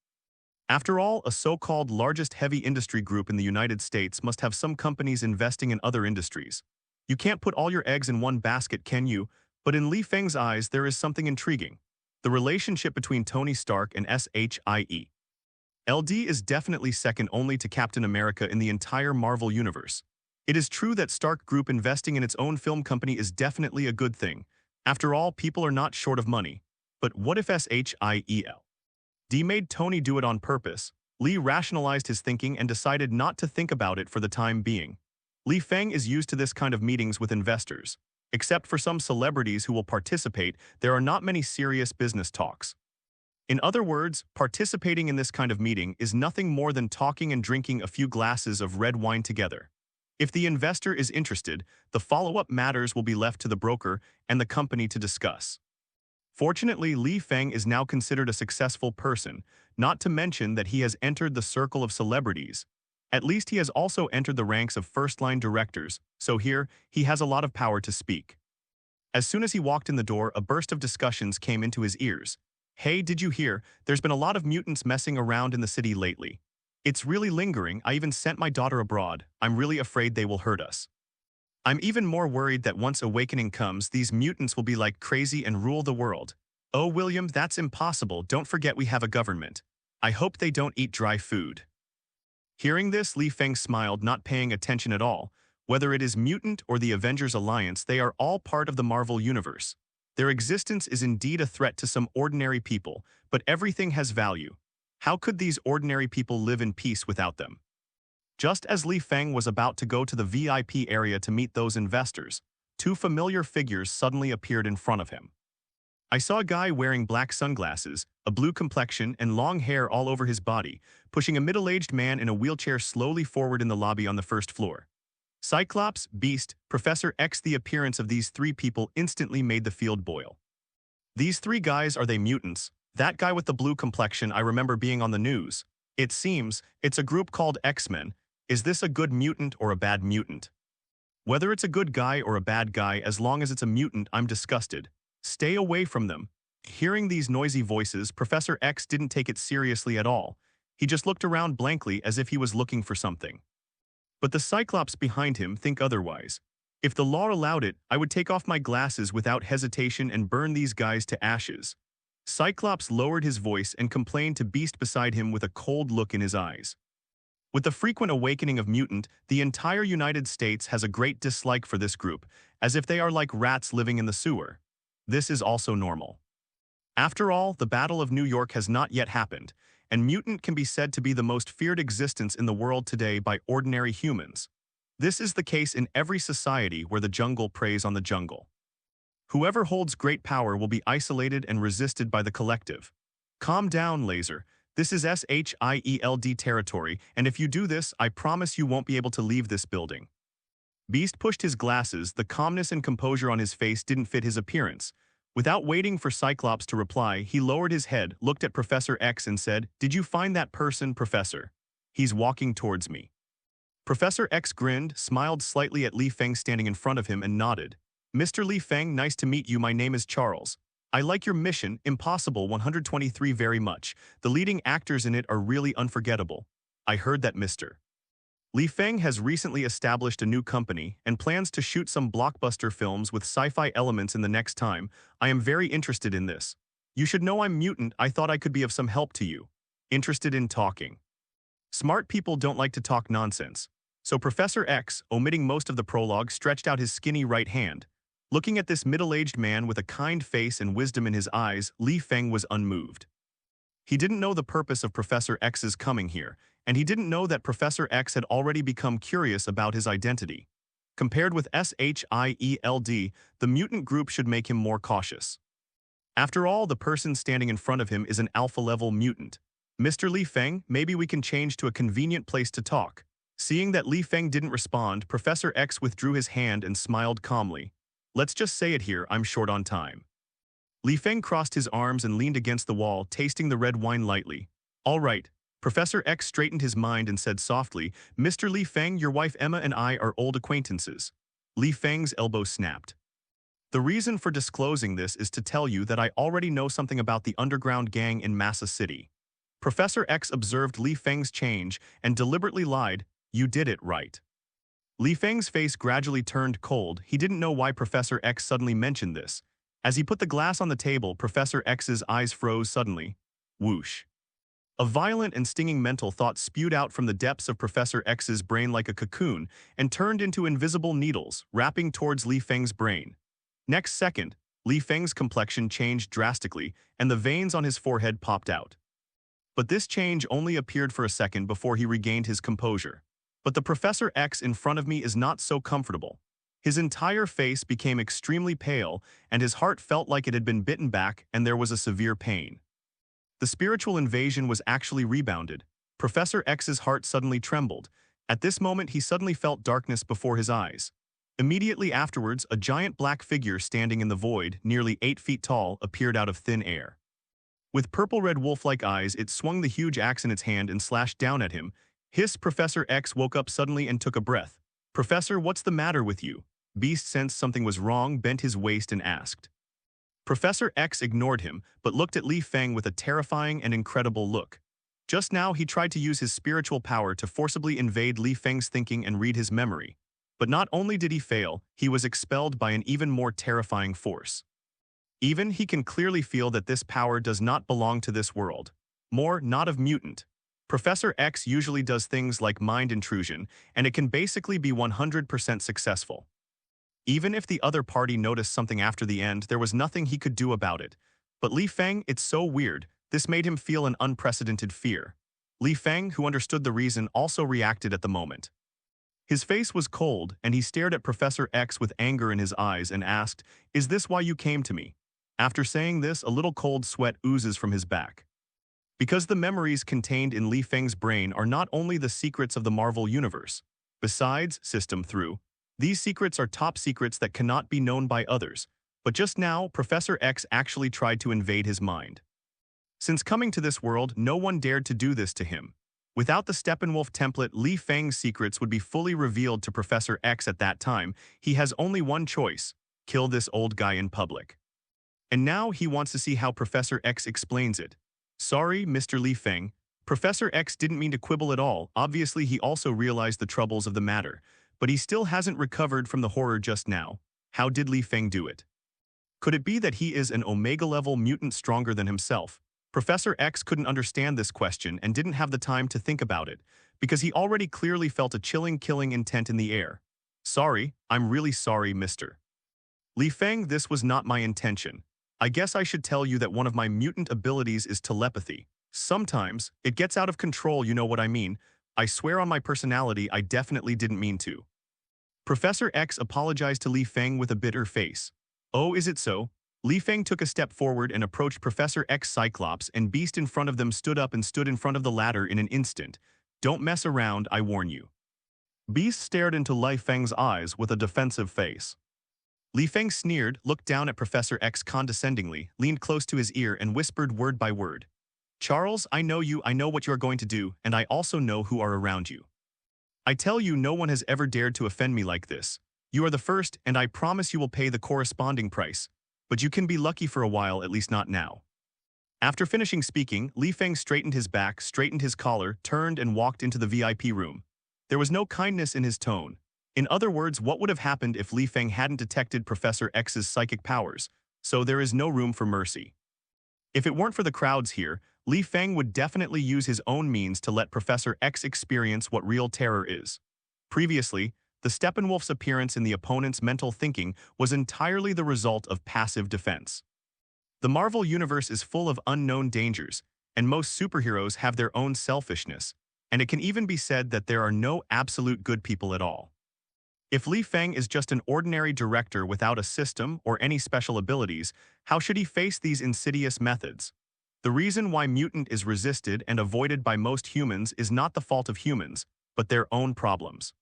After all, a so-called largest heavy industry group in the United States must have some companies investing in other industries. You can't put all your eggs in one basket, can you? But in Li Feng's eyes, there is something intriguing. The relationship between Tony Stark and S.H.I.E.L.D is definitely second only to Captain America in the entire Marvel universe. It is true that Stark Group investing in its own film company is definitely a good thing. After all, people are not short of money. But what if S.H.I.E.L.D made Tony do it on purpose? Li rationalized his thinking and decided not to think about it for the time being. Li Feng is used to this kind of meetings with investors. Except for some celebrities who will participate, there are not many serious business talks. In other words, participating in this kind of meeting is nothing more than talking and drinking a few glasses of red wine together. If the investor is interested, the follow-up matters will be left to the broker and the company to discuss. Fortunately, Li Feng is now considered a successful person, not to mention that he has entered the circle of celebrities. At least he has also entered the ranks of first-line directors, so here, he has a lot of power to speak. As soon as he walked in the door, a burst of discussions came into his ears. Hey, did you hear? There's been a lot of mutants messing around in the city lately. It's really lingering. I even sent my daughter abroad. I'm really afraid they will hurt us. I'm even more worried that once awakening comes, these mutants will be like crazy and rule the world. Oh, William, that's impossible. Don't forget we have a government. I hope they don't eat dry food. Hearing this, Li Feng smiled, not paying attention at all. Whether it is mutant or the Avengers Alliance, they are all part of the Marvel Universe. Their existence is indeed a threat to some ordinary people, but everything has value. How could these ordinary people live in peace without them? Just as Li Feng was about to go to the VIP area to meet those investors, two familiar figures suddenly appeared in front of him. I saw a guy wearing black sunglasses, a blue complexion, and long hair all over his body, pushing a middle-aged man in a wheelchair slowly forward in the lobby on the first floor. Cyclops, Beast, Professor X. The appearance of these three people instantly made the field boil. These three guys, are they mutants? That guy with the blue complexion, I remember being on the news. It seems it's a group called X-Men. Is this a good mutant or a bad mutant? Whether it's a good guy or a bad guy, as long as it's a mutant, I'm disgusted. Stay away from them. Hearing these noisy voices, Professor X didn't take it seriously at all. He just looked around blankly as if he was looking for something. But the Cyclops behind him think otherwise. If the law allowed it, I would take off my glasses without hesitation and burn these guys to ashes. Cyclops lowered his voice and complained to Beast beside him with a cold look in his eyes. With the frequent awakening of mutant, the entire United States has a great dislike for this group, as if they are like rats living in the sewer. This is also normal. After all, the Battle of New York has not yet happened, and mutant can be said to be the most feared existence in the world today by ordinary humans. This is the case in every society where the jungle preys on the jungle. Whoever holds great power will be isolated and resisted by the collective. Calm down, Laser. This is S.H.I.E.L.D territory, and if you do this, I promise you won't be able to leave this building. Beast pushed his glasses. The calmness and composure on his face didn't fit his appearance. Without waiting for Cyclops to reply, he lowered his head, looked at Professor X and said, "Did you find that person, Professor? He's walking towards me." Professor X grinned, smiled slightly at Li Feng standing in front of him and nodded. "Mr. Li Feng, nice to meet you. My name is Charles. I like your mission, Impossible 123, very much. The leading actors in it are really unforgettable. I heard that Mr. Li Feng has recently established a new company and plans to shoot some blockbuster films with sci-fi elements in the next time. I am very interested in this. You should know I'm mutant. I thought I could be of some help to you. Interested in talking." Smart people don't like to talk nonsense. So Professor X, omitting most of the prologue, stretched out his skinny right hand. Looking at this middle-aged man with a kind face and wisdom in his eyes, Li Feng was unmoved. He didn't know the purpose of Professor X's coming here, and he didn't know that Professor X had already become curious about his identity. Compared with S.H.I.E.L.D, the mutant group should make him more cautious. After all, the person standing in front of him is an alpha-level mutant. "Mr. Li Feng, maybe we can change to a convenient place to talk." Seeing that Li Feng didn't respond, Professor X withdrew his hand and smiled calmly. "Let's just say it here, I'm short on time." Li Feng crossed his arms and leaned against the wall, tasting the red wine lightly. "All right." Professor X straightened his mind and said softly, "Mr. Li Feng, your wife Emma and I are old acquaintances." Li Feng's elbow snapped. "The reason for disclosing this is to tell you that I already know something about the underground gang in Massa City." Professor X observed Li Feng's change and deliberately lied. "You did it right." Li Feng's face gradually turned cold. He didn't know why Professor X suddenly mentioned this. As he put the glass on the table, Professor X's eyes froze suddenly. Whoosh. A violent and stinging mental thought spewed out from the depths of Professor X's brain like a cocoon and turned into invisible needles, wrapping towards Li Feng's brain. Next second, Li Feng's complexion changed drastically, and the veins on his forehead popped out. But this change only appeared for a second before he regained his composure. But the Professor X in front of me is not so comfortable. His entire face became extremely pale, and his heart felt like it had been bitten back, and there was a severe pain. The spiritual invasion was actually rebounded. Professor X's heart suddenly trembled. At this moment, he suddenly felt darkness before his eyes. Immediately afterwards, a giant black figure standing in the void, nearly 8 feet tall, appeared out of thin air. With purple-red wolf-like eyes, it swung the huge axe in its hand and slashed down at him. Hiss! Professor X woke up suddenly and took a breath. "Professor, what's the matter with you?" Beast sensed something was wrong, bent his waist and asked. Professor X ignored him, but looked at Li Feng with a terrifying and incredible look. Just now he tried to use his spiritual power to forcibly invade Li Feng's thinking and read his memory. But not only did he fail, he was expelled by an even more terrifying force. Even he can clearly feel that this power does not belong to this world. More, not of mutant. Professor X usually does things like mind intrusion, and it can basically be 100% successful. Even if the other party noticed something after the end, there was nothing he could do about it. But Li Feng, it's so weird, this made him feel an unprecedented fear. Li Feng, who understood the reason, also reacted at the moment. His face was cold, and he stared at Professor X with anger in his eyes and asked, "Is this why you came to me?" After saying this, a little cold sweat oozes from his back. Because the memories contained in Li Feng's brain are not only the secrets of the Marvel Universe. Besides, system through. These secrets are top secrets that cannot be known by others, but just now, Professor X actually tried to invade his mind. Since coming to this world, no one dared to do this to him. Without the Steppenwolf template, Li Feng's secrets would be fully revealed to Professor X at that time. He has only one choice: kill this old guy in public. And now he wants to see how Professor X explains it. Sorry, Mr. Li Feng. Professor X didn't mean to quibble at all. Obviously, he also realized the troubles of the matter. But he still hasn't recovered from the horror just now. How did Li Feng do it? Could it be that he is an Omega-level mutant stronger than himself? Professor X couldn't understand this question and didn't have the time to think about it, because he already clearly felt a chilling killing intent in the air. Sorry, I'm really sorry, Mr. Li Feng, this was not my intention. I guess I should tell you that one of my mutant abilities is telepathy. Sometimes, it gets out of control, you know what I mean. I swear on my personality, I definitely didn't mean to. Professor X apologized to Li Feng with a bitter face. Oh, is it so? Li Feng took a step forward and approached Professor X. Cyclops, and Beast in front of them stood up and stood in front of the ladder in an instant. Don't mess around, I warn you. Beast stared into Li Feng's eyes with a defensive face. Li Feng sneered, looked down at Professor X condescendingly, leaned close to his ear and whispered word by word. Charles, I know you, I know what you are going to do, and I also know who are around you. I tell you, no one has ever dared to offend me like this. You are the first, and I promise you will pay the corresponding price. But you can be lucky for a while, at least not now. After finishing speaking, Li Feng straightened his back, straightened his collar, turned and walked into the VIP room. There was no kindness in his tone. In other words, what would have happened if Li Feng hadn't detected Professor X's psychic powers? So there is no room for mercy. If it weren't for the crowds here, Li Feng would definitely use his own means to let Professor X experience what real terror is. Previously, the Steppenwolf's appearance in the opponent's mental thinking was entirely the result of passive defense. The Marvel Universe is full of unknown dangers, and most superheroes have their own selfishness, and it can even be said that there are no absolute good people at all. If Li Feng is just an ordinary director without a system or any special abilities, how should he face these insidious methods? The reason why mutant is resisted and avoided by most humans is not the fault of humans, but their own problems.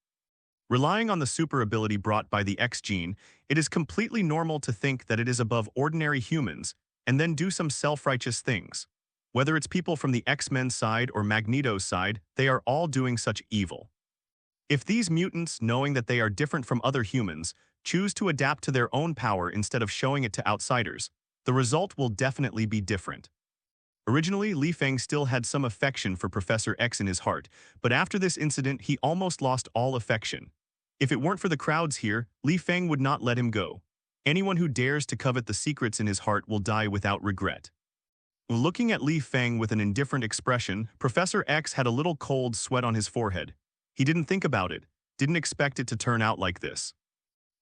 Relying on the super ability brought by the X gene, it is completely normal to think that it is above ordinary humans and then do some self-righteous things. Whether it's people from the X-Men's side or Magneto's side, they are all doing such evil. If these mutants, knowing that they are different from other humans, choose to adapt to their own power instead of showing it to outsiders, the result will definitely be different. Originally, Li Feng still had some affection for Professor X in his heart, but after this incident, he almost lost all affection. If it weren't for the crowds here, Li Feng would not let him go. Anyone who dares to covet the secrets in his heart will die without regret. Looking at Li Feng with an indifferent expression, Professor X had a little cold sweat on his forehead. He didn't think about it, didn't expect it to turn out like this.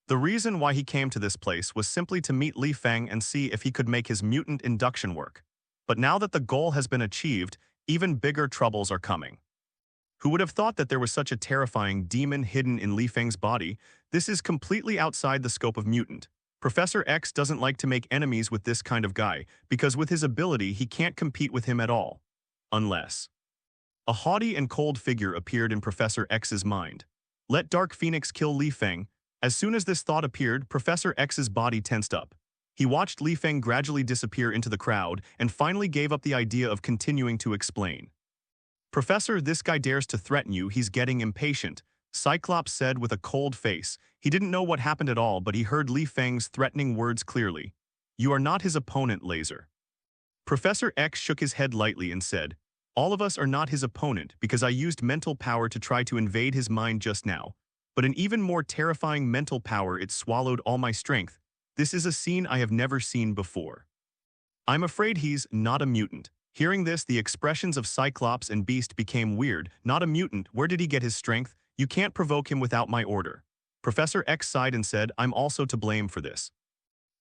The reason why he came to this place was simply to meet Li Feng and see if he could make his mutant induction work. But now that the goal has been achieved, even bigger troubles are coming. Who would have thought that there was such a terrifying demon hidden in Li Feng's body? This is completely outside the scope of mutant. Professor X doesn't like to make enemies with this kind of guy, because with his ability he can't compete with him at all. Unless. A haughty and cold figure appeared in Professor X's mind. Let Dark Phoenix kill Li Feng. As soon as this thought appeared, Professor X's body tensed up. He watched Li Feng gradually disappear into the crowd and finally gave up the idea of continuing to explain. Professor, this guy dares to threaten you, he's getting impatient, Cyclops said with a cold face. He didn't know what happened at all, but he heard Li Feng's threatening words clearly. You are not his opponent, Laser. Professor X shook his head lightly and said, all of us are not his opponent because I used mental power to try to invade his mind just now. But an even more terrifying mental power, it swallowed all my strength. This is a scene I have never seen before. I'm afraid he's not a mutant. Hearing this, the expressions of Cyclops and Beast became weird. Not a mutant, where did he get his strength? You can't provoke him without my order. Professor X sighed and said, I'm also to blame for this.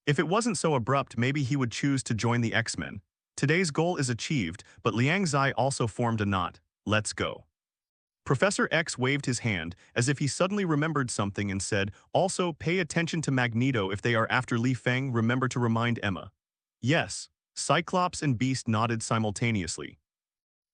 If it wasn't so abrupt, maybe he would choose to join the X-Men. Today's goal is achieved, but Liang Zai also formed a knot. Let's go. Professor X waved his hand, as if he suddenly remembered something and said, also, pay attention to Magneto if they are after Li Feng, remember to remind Emma. Yes, Cyclops and Beast nodded simultaneously.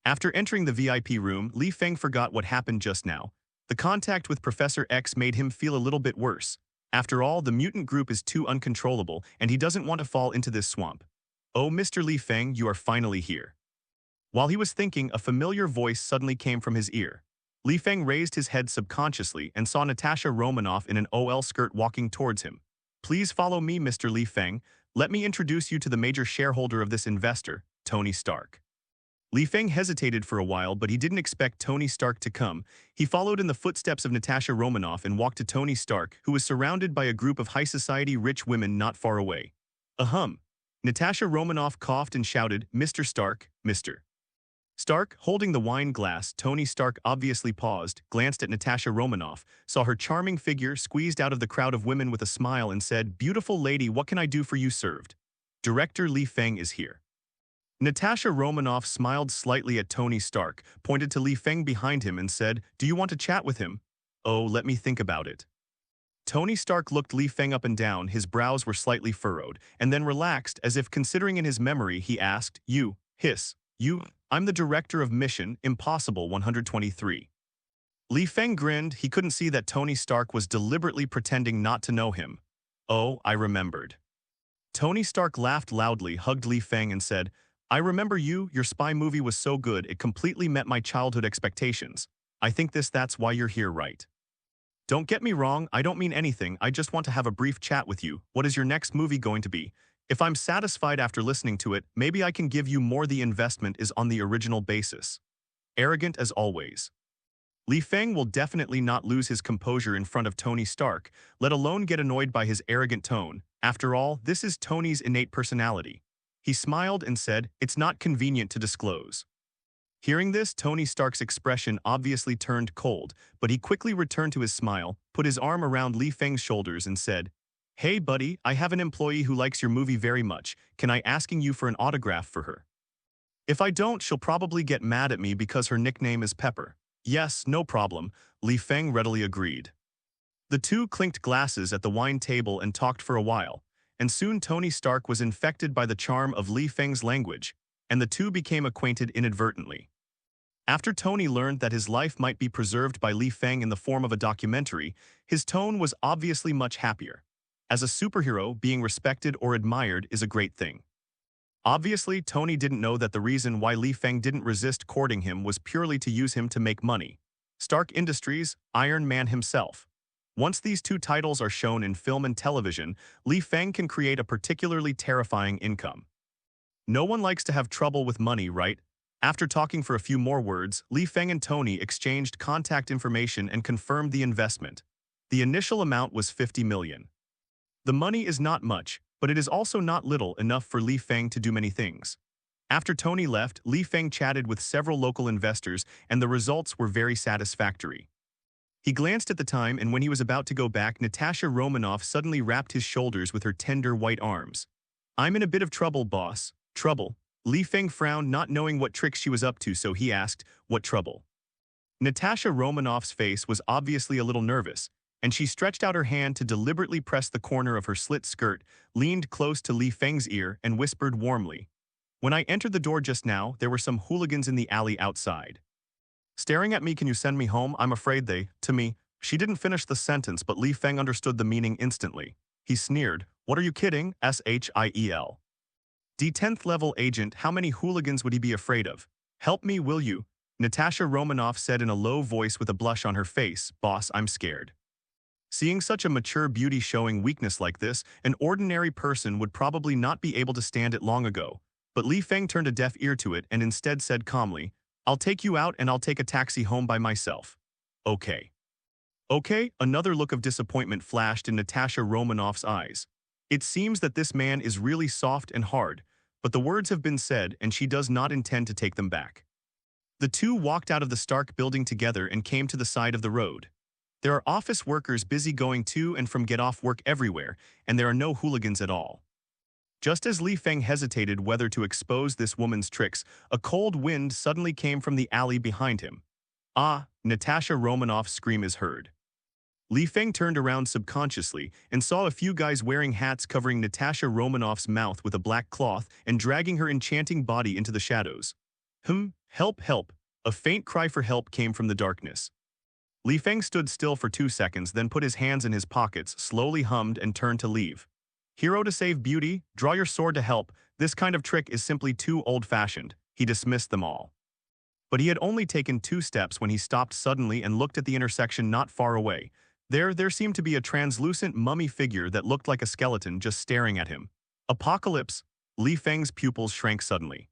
After entering the VIP room, Li Feng forgot what happened just now. The contact with Professor X made him feel a little bit worse. After all, the mutant group is too uncontrollable, and he doesn't want to fall into this swamp. Oh, Mr. Li Feng, you are finally here. While he was thinking, a familiar voice suddenly came from his ear. Li Feng raised his head subconsciously and saw Natasha Romanoff in an OL skirt walking towards him. Please follow me, Mr. Li Feng. Let me introduce you to the major shareholder of this investor, Tony Stark. Li Feng hesitated for a while, but he didn't expect Tony Stark to come. He followed in the footsteps of Natasha Romanoff and walked to Tony Stark, who was surrounded by a group of high society rich women not far away. Ahem. Natasha Romanoff coughed and shouted, Mr. Stark, Mr. Stark, holding the wine glass. Tony Stark obviously paused, glanced at Natasha Romanoff, saw her charming figure squeezed out of the crowd of women with a smile and said, beautiful lady, what can I do for you? Served. Director Li Feng is here. Natasha Romanoff smiled slightly at Tony Stark, pointed to Li Feng behind him and said, do you want to chat with him? Oh, let me think about it. Tony Stark looked Li Feng up and down, his brows were slightly furrowed, and then relaxed as if considering in his memory. He asked, you, you, I'm the director of Mission Impossible 123. Li Feng grinned. He couldn't see that Tony Stark was deliberately pretending not to know him. Oh, I remembered. Tony Stark laughed loudly, hugged Li Feng and said, I remember you, your spy movie was so good it completely met my childhood expectations. I think that's why you're here, right? Don't get me wrong, I don't mean anything, I just want to have a brief chat with you. What is your next movie going to be? If I'm satisfied after listening to it, maybe I can give you more. The investment is on the original basis. Arrogant as always. Li Feng will definitely not lose his composure in front of Tony Stark, let alone get annoyed by his arrogant tone. After all, this is Tony's innate personality. He smiled and said, it's not convenient to disclose. Hearing this, Tony Stark's expression obviously turned cold, but he quickly returned to his smile, put his arm around Li Feng's shoulders and said, hey buddy, I have an employee who likes your movie very much. Can I asking you for an autograph for her? If I don't, she'll probably get mad at me because her nickname is Pepper. Yes, no problem, Li Feng readily agreed. The two clinked glasses at the wine table and talked for a while, and soon Tony Stark was infected by the charm of Li Feng's language, and the two became acquainted inadvertently. After Tony learned that his life might be preserved by Li Feng in the form of a documentary, his tone was obviously much happier. As a superhero, being respected or admired is a great thing. Obviously, Tony didn't know that the reason why Li Feng didn't resist courting him was purely to use him to make money. Stark Industries, Iron Man himself. Once these two titles are shown in film and television, Li Feng can create a particularly terrifying income. No one likes to have trouble with money, right? After talking for a few more words, Li Feng and Tony exchanged contact information and confirmed the investment. The initial amount was 50 million. The money is not much, but it is also not little enough for Li Feng to do many things. After Tony left, Li Feng chatted with several local investors, and the results were very satisfactory. He glanced at the time, and when he was about to go back, Natasha Romanoff suddenly wrapped his shoulders with her tender white arms. "I'm in a bit of trouble, boss." "Trouble?" Li Feng frowned, not knowing what tricks she was up to, so he asked, "What trouble?" Natasha Romanoff's face was obviously a little nervous, and she stretched out her hand to deliberately press the corner of her slit skirt, leaned close to Li Feng's ear, and whispered warmly, "When I entered the door just now, there were some hooligans in the alley outside. Staring at me. Can you send me home? I'm afraid they, to me." She didn't finish the sentence, but Li Feng understood the meaning instantly. He sneered, "What are you kidding? S.H.I.E.L.D 10th level agent, how many hooligans would he be afraid of? Help me, will you?" Natasha Romanoff said in a low voice with a blush on her face, "Boss, I'm scared." Seeing such a mature beauty showing weakness like this, an ordinary person would probably not be able to stand it long ago. But Li Feng turned a deaf ear to it and instead said calmly, "I'll take you out and I'll take a taxi home by myself." "Okay." "Okay?" Another look of disappointment flashed in Natasha Romanoff's eyes. It seems that this man is really soft and hard, but the words have been said and she does not intend to take them back. The two walked out of the Stark building together and came to the side of the road. There are office workers busy going to and from get off work everywhere, and there are no hooligans at all. Just as Li Feng hesitated whether to expose this woman's tricks, a cold wind suddenly came from the alley behind him. "Ah!" Natasha Romanoff's scream is heard. Li Feng turned around subconsciously and saw a few guys wearing hats covering Natasha Romanoff's mouth with a black cloth and dragging her enchanting body into the shadows. Help, help." A faint cry for help came from the darkness. Li Feng stood still for 2 seconds, then put his hands in his pockets, slowly hummed, and turned to leave. "Hero to save beauty, draw your sword to help. This kind of trick is simply too old-fashioned." He dismissed them all. But he had only taken 2 steps when he stopped suddenly and looked at the intersection not far away. There seemed to be a translucent mummy figure that looked like a skeleton just staring at him. Apocalypse! Li Feng's pupils shrank suddenly.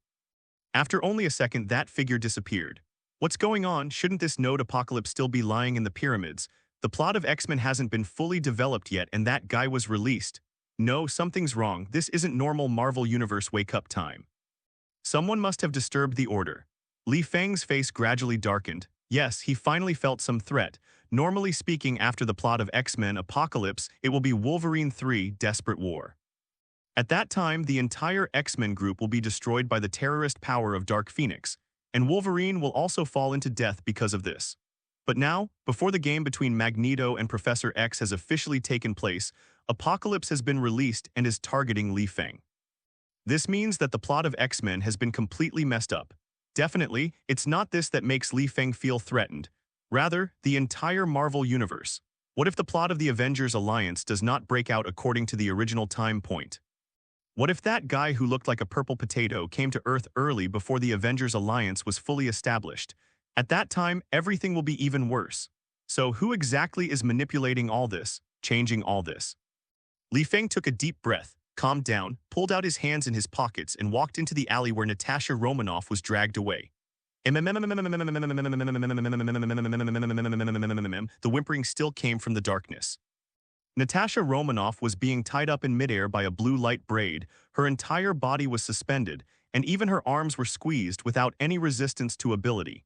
After only a second, that figure disappeared. What's going on? Shouldn't this node Apocalypse still be lying in the pyramids? The plot of X-Men hasn't been fully developed yet and that guy was released. No, something's wrong. This isn't normal Marvel Universe wake-up time. Someone must have disturbed the order. Li Feng's face gradually darkened. Yes, he finally felt some threat. Normally speaking, after the plot of X-Men Apocalypse, it will be Wolverine 3 Desperate War. At that time, the entire X-Men group will be destroyed by the terrorist power of Dark Phoenix, and Wolverine will also fall into death because of this. But now, before the game between Magneto and Professor X has officially taken place, Apocalypse has been released and is targeting Li Feng. This means that the plot of X-Men has been completely messed up. Definitely, it's not this that makes Li Feng feel threatened. Rather, the entire Marvel Universe. What if the plot of the Avengers Alliance does not break out according to the original time point? What if that guy who looked like a purple potato came to Earth early before the Avengers Alliance was fully established? At that time, everything will be even worse. So who exactly is manipulating all this, changing all this? Li Feng took a deep breath, calmed down, pulled out his hands in his pockets, and walked into the alley where Natasha Romanoff was dragged away. The whimpering still came from the darkness. Natasha Romanoff was being tied up in midair by a blue light braid, her entire body was suspended, and even her arms were squeezed without any resistance to ability.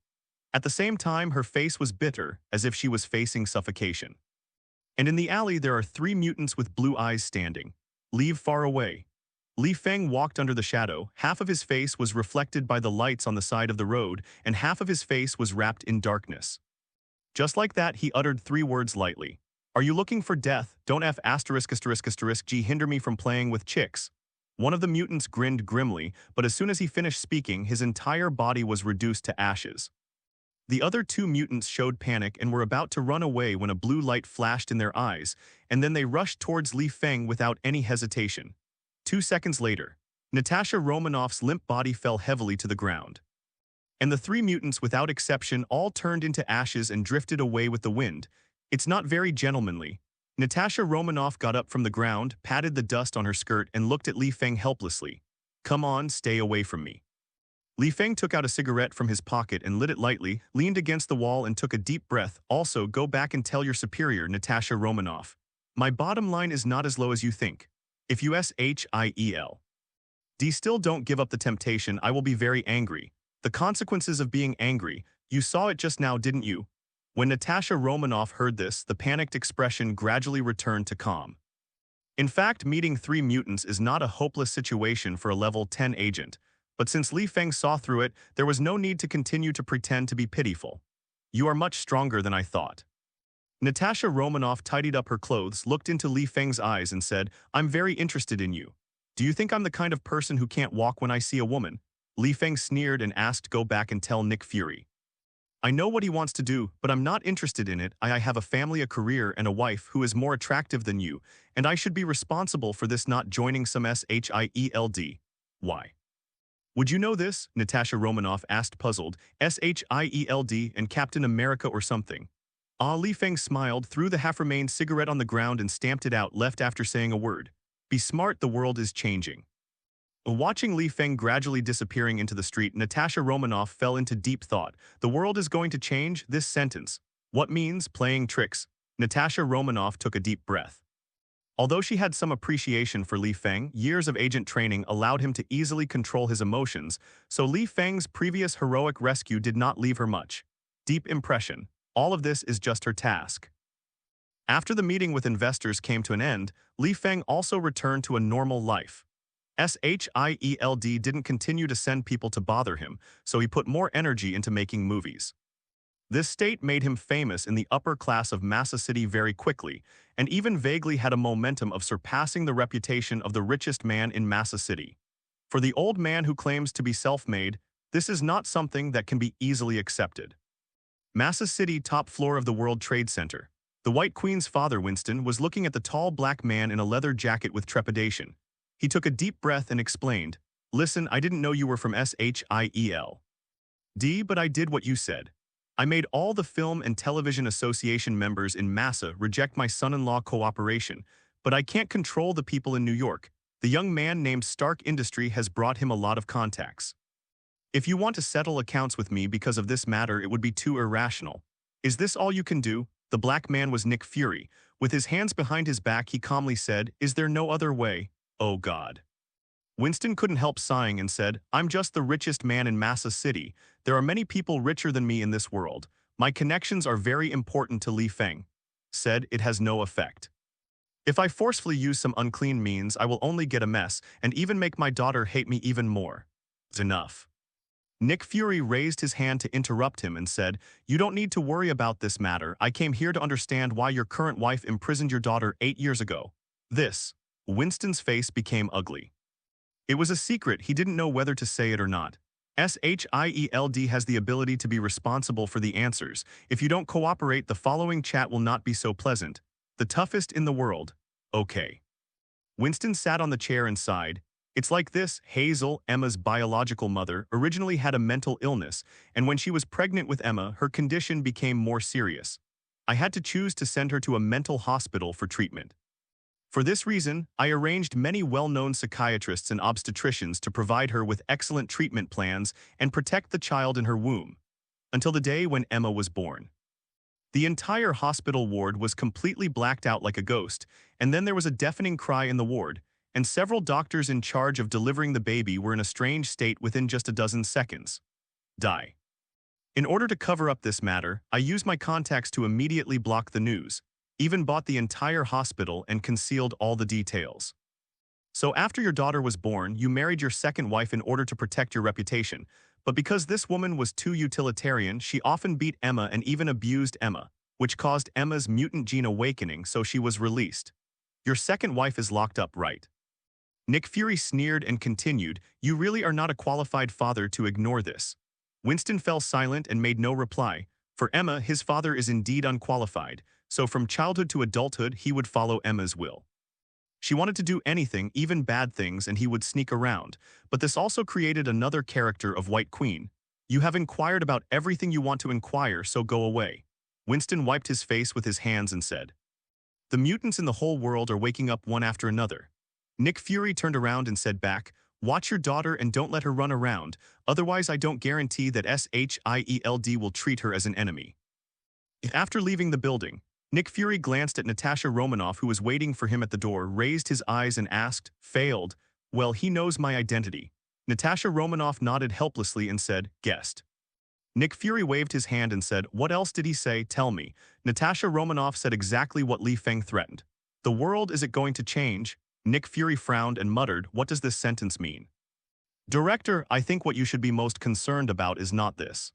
At the same time, her face was bitter, as if she was facing suffocation. And in the alley there are 3 mutants with blue eyes standing. "Leave far away." Li Feng walked under the shadow. Half of his face was reflected by the lights on the side of the road, and half of his face was wrapped in darkness. Just like that, he uttered 3 words lightly. "Are you looking for death? Don't G hinder me from playing with chicks." One of the mutants grinned grimly, but as soon as he finished speaking, his entire body was reduced to ashes. The other 2 mutants showed panic and were about to run away when a blue light flashed in their eyes, and then they rushed towards Li Feng without any hesitation. 2 seconds later, Natasha Romanoff's limp body fell heavily to the ground. And the 3 mutants, without exception, all turned into ashes and drifted away with the wind. It's not very gentlemanly. Natasha Romanoff got up from the ground, patted the dust on her skirt, and looked at Li Feng helplessly. "Come on, stay away from me." Li Feng took out a cigarette from his pocket and lit it lightly, leaned against the wall and took a deep breath. "Also, go back and tell your superior, Natasha Romanoff. My bottom line is not as low as you think. If you S.H.I.E.L.D still don't give up the temptation, I will be very angry. The consequences of being angry, you saw it just now, didn't you? When Natasha Romanoff heard this, the panicked expression gradually returned to calm. In fact, meeting 3 mutants is not a hopeless situation for a level 10 agent, but since Li Feng saw through it, there was no need to continue to pretend to be pitiful. You are much stronger than I thought. Natasha Romanoff tidied up her clothes, looked into Li Feng's eyes and said, I'm very interested in you. Do you think I'm the kind of person who can't walk when I see a woman? Li Feng sneered and asked, go back and tell Nick Fury. I know what he wants to do, but I'm not interested in it. I have a family, a career, and a wife who is more attractive than you, and I should be responsible for this, not joining some S.H.I.E.L.D. Why? Would you know this? Natasha Romanoff asked, puzzled. S.H.I.E.L.D. and Captain America or something. Li Feng smiled, threw the half-remained cigarette on the ground and stamped it out, left after saying a word. Be smart, the world is changing. Watching Li Feng gradually disappearing into the street, Natasha Romanoff fell into deep thought. The world is going to change? This sentence. What means playing tricks? Natasha Romanoff took a deep breath. Although she had some appreciation for Li Feng, years of agent training allowed him to easily control his emotions, so Li Feng's previous heroic rescue did not leave her much. Deep impression. All of this is just her task. After the meeting with investors came to an end, Li Feng also returned to a normal life. S.H.I.E.L.D. didn't continue to send people to bother him, so he put more energy into making movies. This state made him famous in the upper class of Massa City very quickly, and even vaguely had a momentum of surpassing the reputation of the richest man in Massa City. For the old man who claims to be self-made, this is not something that can be easily accepted. Massa City, top floor of the World Trade Center. The White Queen's father, Winston, was looking at the tall black man in a leather jacket with trepidation. He took a deep breath and explained, listen, I didn't know you were from S.H.I.E.L.D, but I did what you said. I made all the Film and Television Association members in Massa reject my son-in-law cooperation, but I can't control the people in New York. The young man named Stark Industry has brought him a lot of contacts. If you want to settle accounts with me because of this matter, it would be too irrational. Is this all you can do? The black man was Nick Fury. With his hands behind his back, he calmly said, is there no other way? Oh God. Winston couldn't help sighing and said, I'm just the richest man in Massa City. There are many people richer than me in this world. My connections are very important to Li Feng. Said, it has no effect. If I forcefully use some unclean means, I will only get a mess and even make my daughter hate me even more. It's enough. Nick Fury raised his hand to interrupt him and said, you don't need to worry about this matter. I came here to understand why your current wife imprisoned your daughter 8 years ago. Winston's face became ugly. It was a secret, he didn't know whether to say it or not. S.H.I.E.L.D. has the ability to be responsible for the answers. If you don't cooperate, the following chat will not be so pleasant. The toughest in the world. Okay. Winston sat on the chair and sighed. It's like this, Hazel, Emma's biological mother, originally had a mental illness, and when she was pregnant with Emma, her condition became more serious. I had to choose to send her to a mental hospital for treatment. For this reason, I arranged many well-known psychiatrists and obstetricians to provide her with excellent treatment plans and protect the child in her womb, until the day when Emma was born. The entire hospital ward was completely blacked out like a ghost, and then there was a deafening cry in the ward, and several doctors in charge of delivering the baby were in a strange state within just a dozen seconds. Die. In order to cover up this matter, I used my contacts to immediately block the news, even bought the entire hospital and concealed all the details. So after your daughter was born, you married your second wife in order to protect your reputation, but because this woman was too utilitarian, she often beat Emma and even abused Emma, which caused Emma's mutant gene awakening, so she was released. Your second wife is locked up, right? Nick Fury sneered and continued, you really are not a qualified father to ignore this. Winston fell silent and made no reply. For Emma, his father is indeed unqualified, so from childhood to adulthood, he would follow Emma's will. She wanted to do anything, even bad things, and he would sneak around, but this also created another character of White Queen. You have inquired about everything you want to inquire, so go away. Winston wiped his face with his hands and said, the mutants in the whole world are waking up one after another. Nick Fury turned around and said back, watch your daughter and don't let her run around, otherwise I don't guarantee that S.H.I.E.L.D. will treat her as an enemy. After leaving the building, Nick Fury glanced at Natasha Romanoff, who was waiting for him at the door, raised his eyes and asked, "Failed? Well, he knows my identity." Natasha Romanoff nodded helplessly and said, "Guessed." Nick Fury waved his hand and said, "What else did he say? Tell me." Natasha Romanoff said exactly what Li Feng threatened. "The world, is it going to change?" Nick Fury frowned and muttered, "What does this sentence mean?" "Director, I think what you should be most concerned about is not this."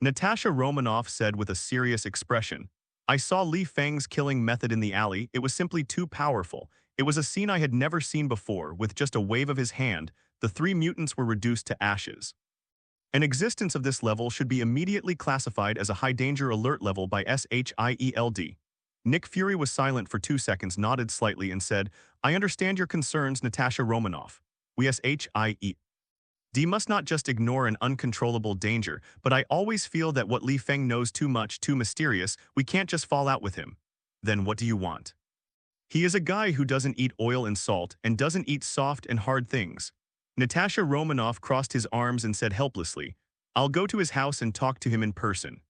Natasha Romanoff said with a serious expression, "I saw Li Feng's killing method in the alley. It was simply too powerful. It was a scene I had never seen before. With just a wave of his hand, the three mutants were reduced to ashes. An existence of this level should be immediately classified as a high danger alert level by S.H.I.E.L.D. Nick Fury was silent for 2 seconds, nodded slightly and said, "I understand your concerns, Natasha Romanoff. We S.H.I.E.L.D. must not just ignore an uncontrollable danger, but I always feel that what Li Feng knows too much, too mysterious, we can't just fall out with him." "Then what do you want?" "He is a guy who doesn't eat oil and salt and doesn't eat soft and hard things." Natasha Romanoff crossed his arms and said helplessly, "I'll go to his house and talk to him in person."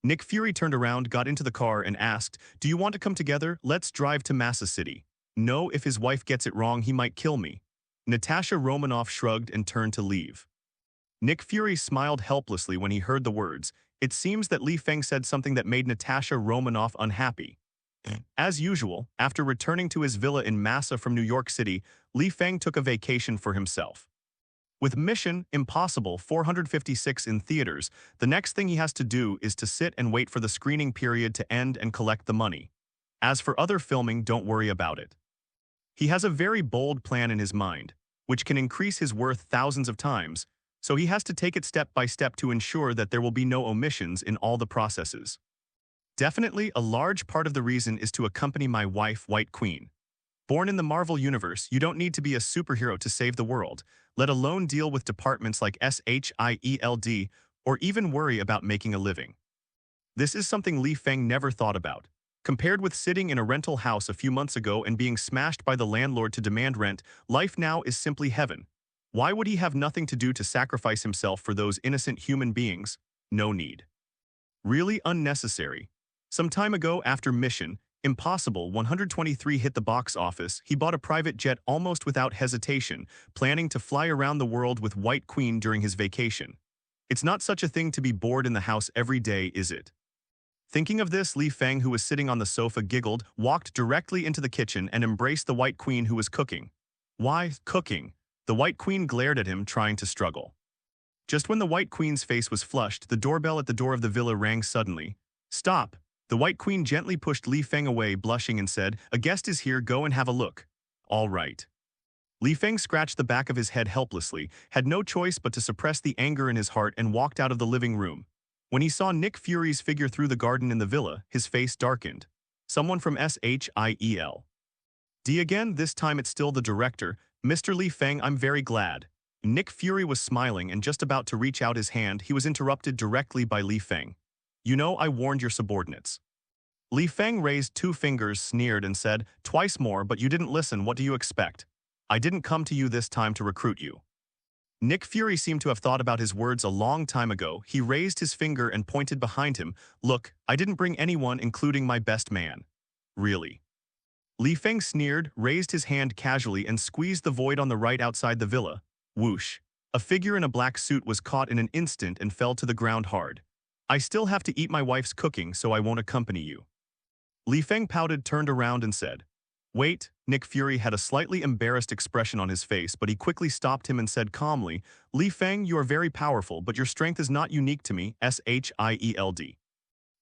Nick Fury turned around, got into the car, and asked, "Do you want to come together? Let's drive to Massa City." "No, if his wife gets it wrong, he might kill me." Natasha Romanoff shrugged and turned to leave. Nick Fury smiled helplessly when he heard the words. It seems that Li Feng said something that made Natasha Romanoff unhappy. As usual, after returning to his villa in Massa from New York City, Li Feng took a vacation for himself. With Mission Impossible 456 in theaters, the next thing he has to do is to sit and wait for the screening period to end and collect the money. As for other filming, don't worry about it. He has a very bold plan in his mind, which can increase his worth thousands of times, so he has to take it step by step to ensure that there will be no omissions in all the processes. Definitely, a large part of the reason is to accompany my wife, White Queen. Born in the Marvel Universe, you don't need to be a superhero to save the world, let alone deal with departments like S.H.I.E.L.D. or even worry about making a living. This is something Li Feng never thought about. Compared with sitting in a rental house a few months ago and being smashed by the landlord to demand rent, life now is simply heaven. Why would he have nothing to do to sacrifice himself for those innocent human beings? No need. Really unnecessary. Some time ago, after Mission Impossible 123 hit the box office, he bought a private jet almost without hesitation, planning to fly around the world with White Queen during his vacation. It's not such a thing to be bored in the house every day, is it? Thinking of this, Li Feng, who was sitting on the sofa, giggled, walked directly into the kitchen, and embraced the White Queen, who was cooking. "Why, cooking?" The White Queen glared at him, trying to struggle. Just when the White Queen's face was flushed, the doorbell at the door of the villa rang suddenly. "Stop!" The White Queen gently pushed Li Feng away, blushing, and said, "A guest is here, go and have a look." "All right." Li Feng scratched the back of his head helplessly, had no choice but to suppress the anger in his heart, and walked out of the living room. When he saw Nick Fury's figure through the garden in the villa, his face darkened. "Someone from S.H.I.E.L.D. again? This time it's still the director. Mr. Li Feng, I'm very glad." Nick Fury was smiling and just about to reach out his hand, he was interrupted directly by Li Feng. "You know, I warned your subordinates." Li Feng raised 2 fingers, sneered, and said, "Twice more, but you didn't listen. What do you expect? I didn't come to you this time to recruit you." Nick Fury seemed to have thought about his words a long time ago. He raised his finger and pointed behind him. "Look, I didn't bring anyone, including my best man." "Really?" Li Feng sneered, raised his hand casually, and squeezed the void on the right outside the villa. Whoosh. A figure in a black suit was caught in an instant and fell to the ground hard. "I still have to eat my wife's cooking, so I won't accompany you." Li Feng pouted, turned around, and said, "Wait." Nick Fury had a slightly embarrassed expression on his face, but he quickly stopped him and said calmly, "Li Feng, you are very powerful, but your strength is not unique to me, S.H.I.E.L.D.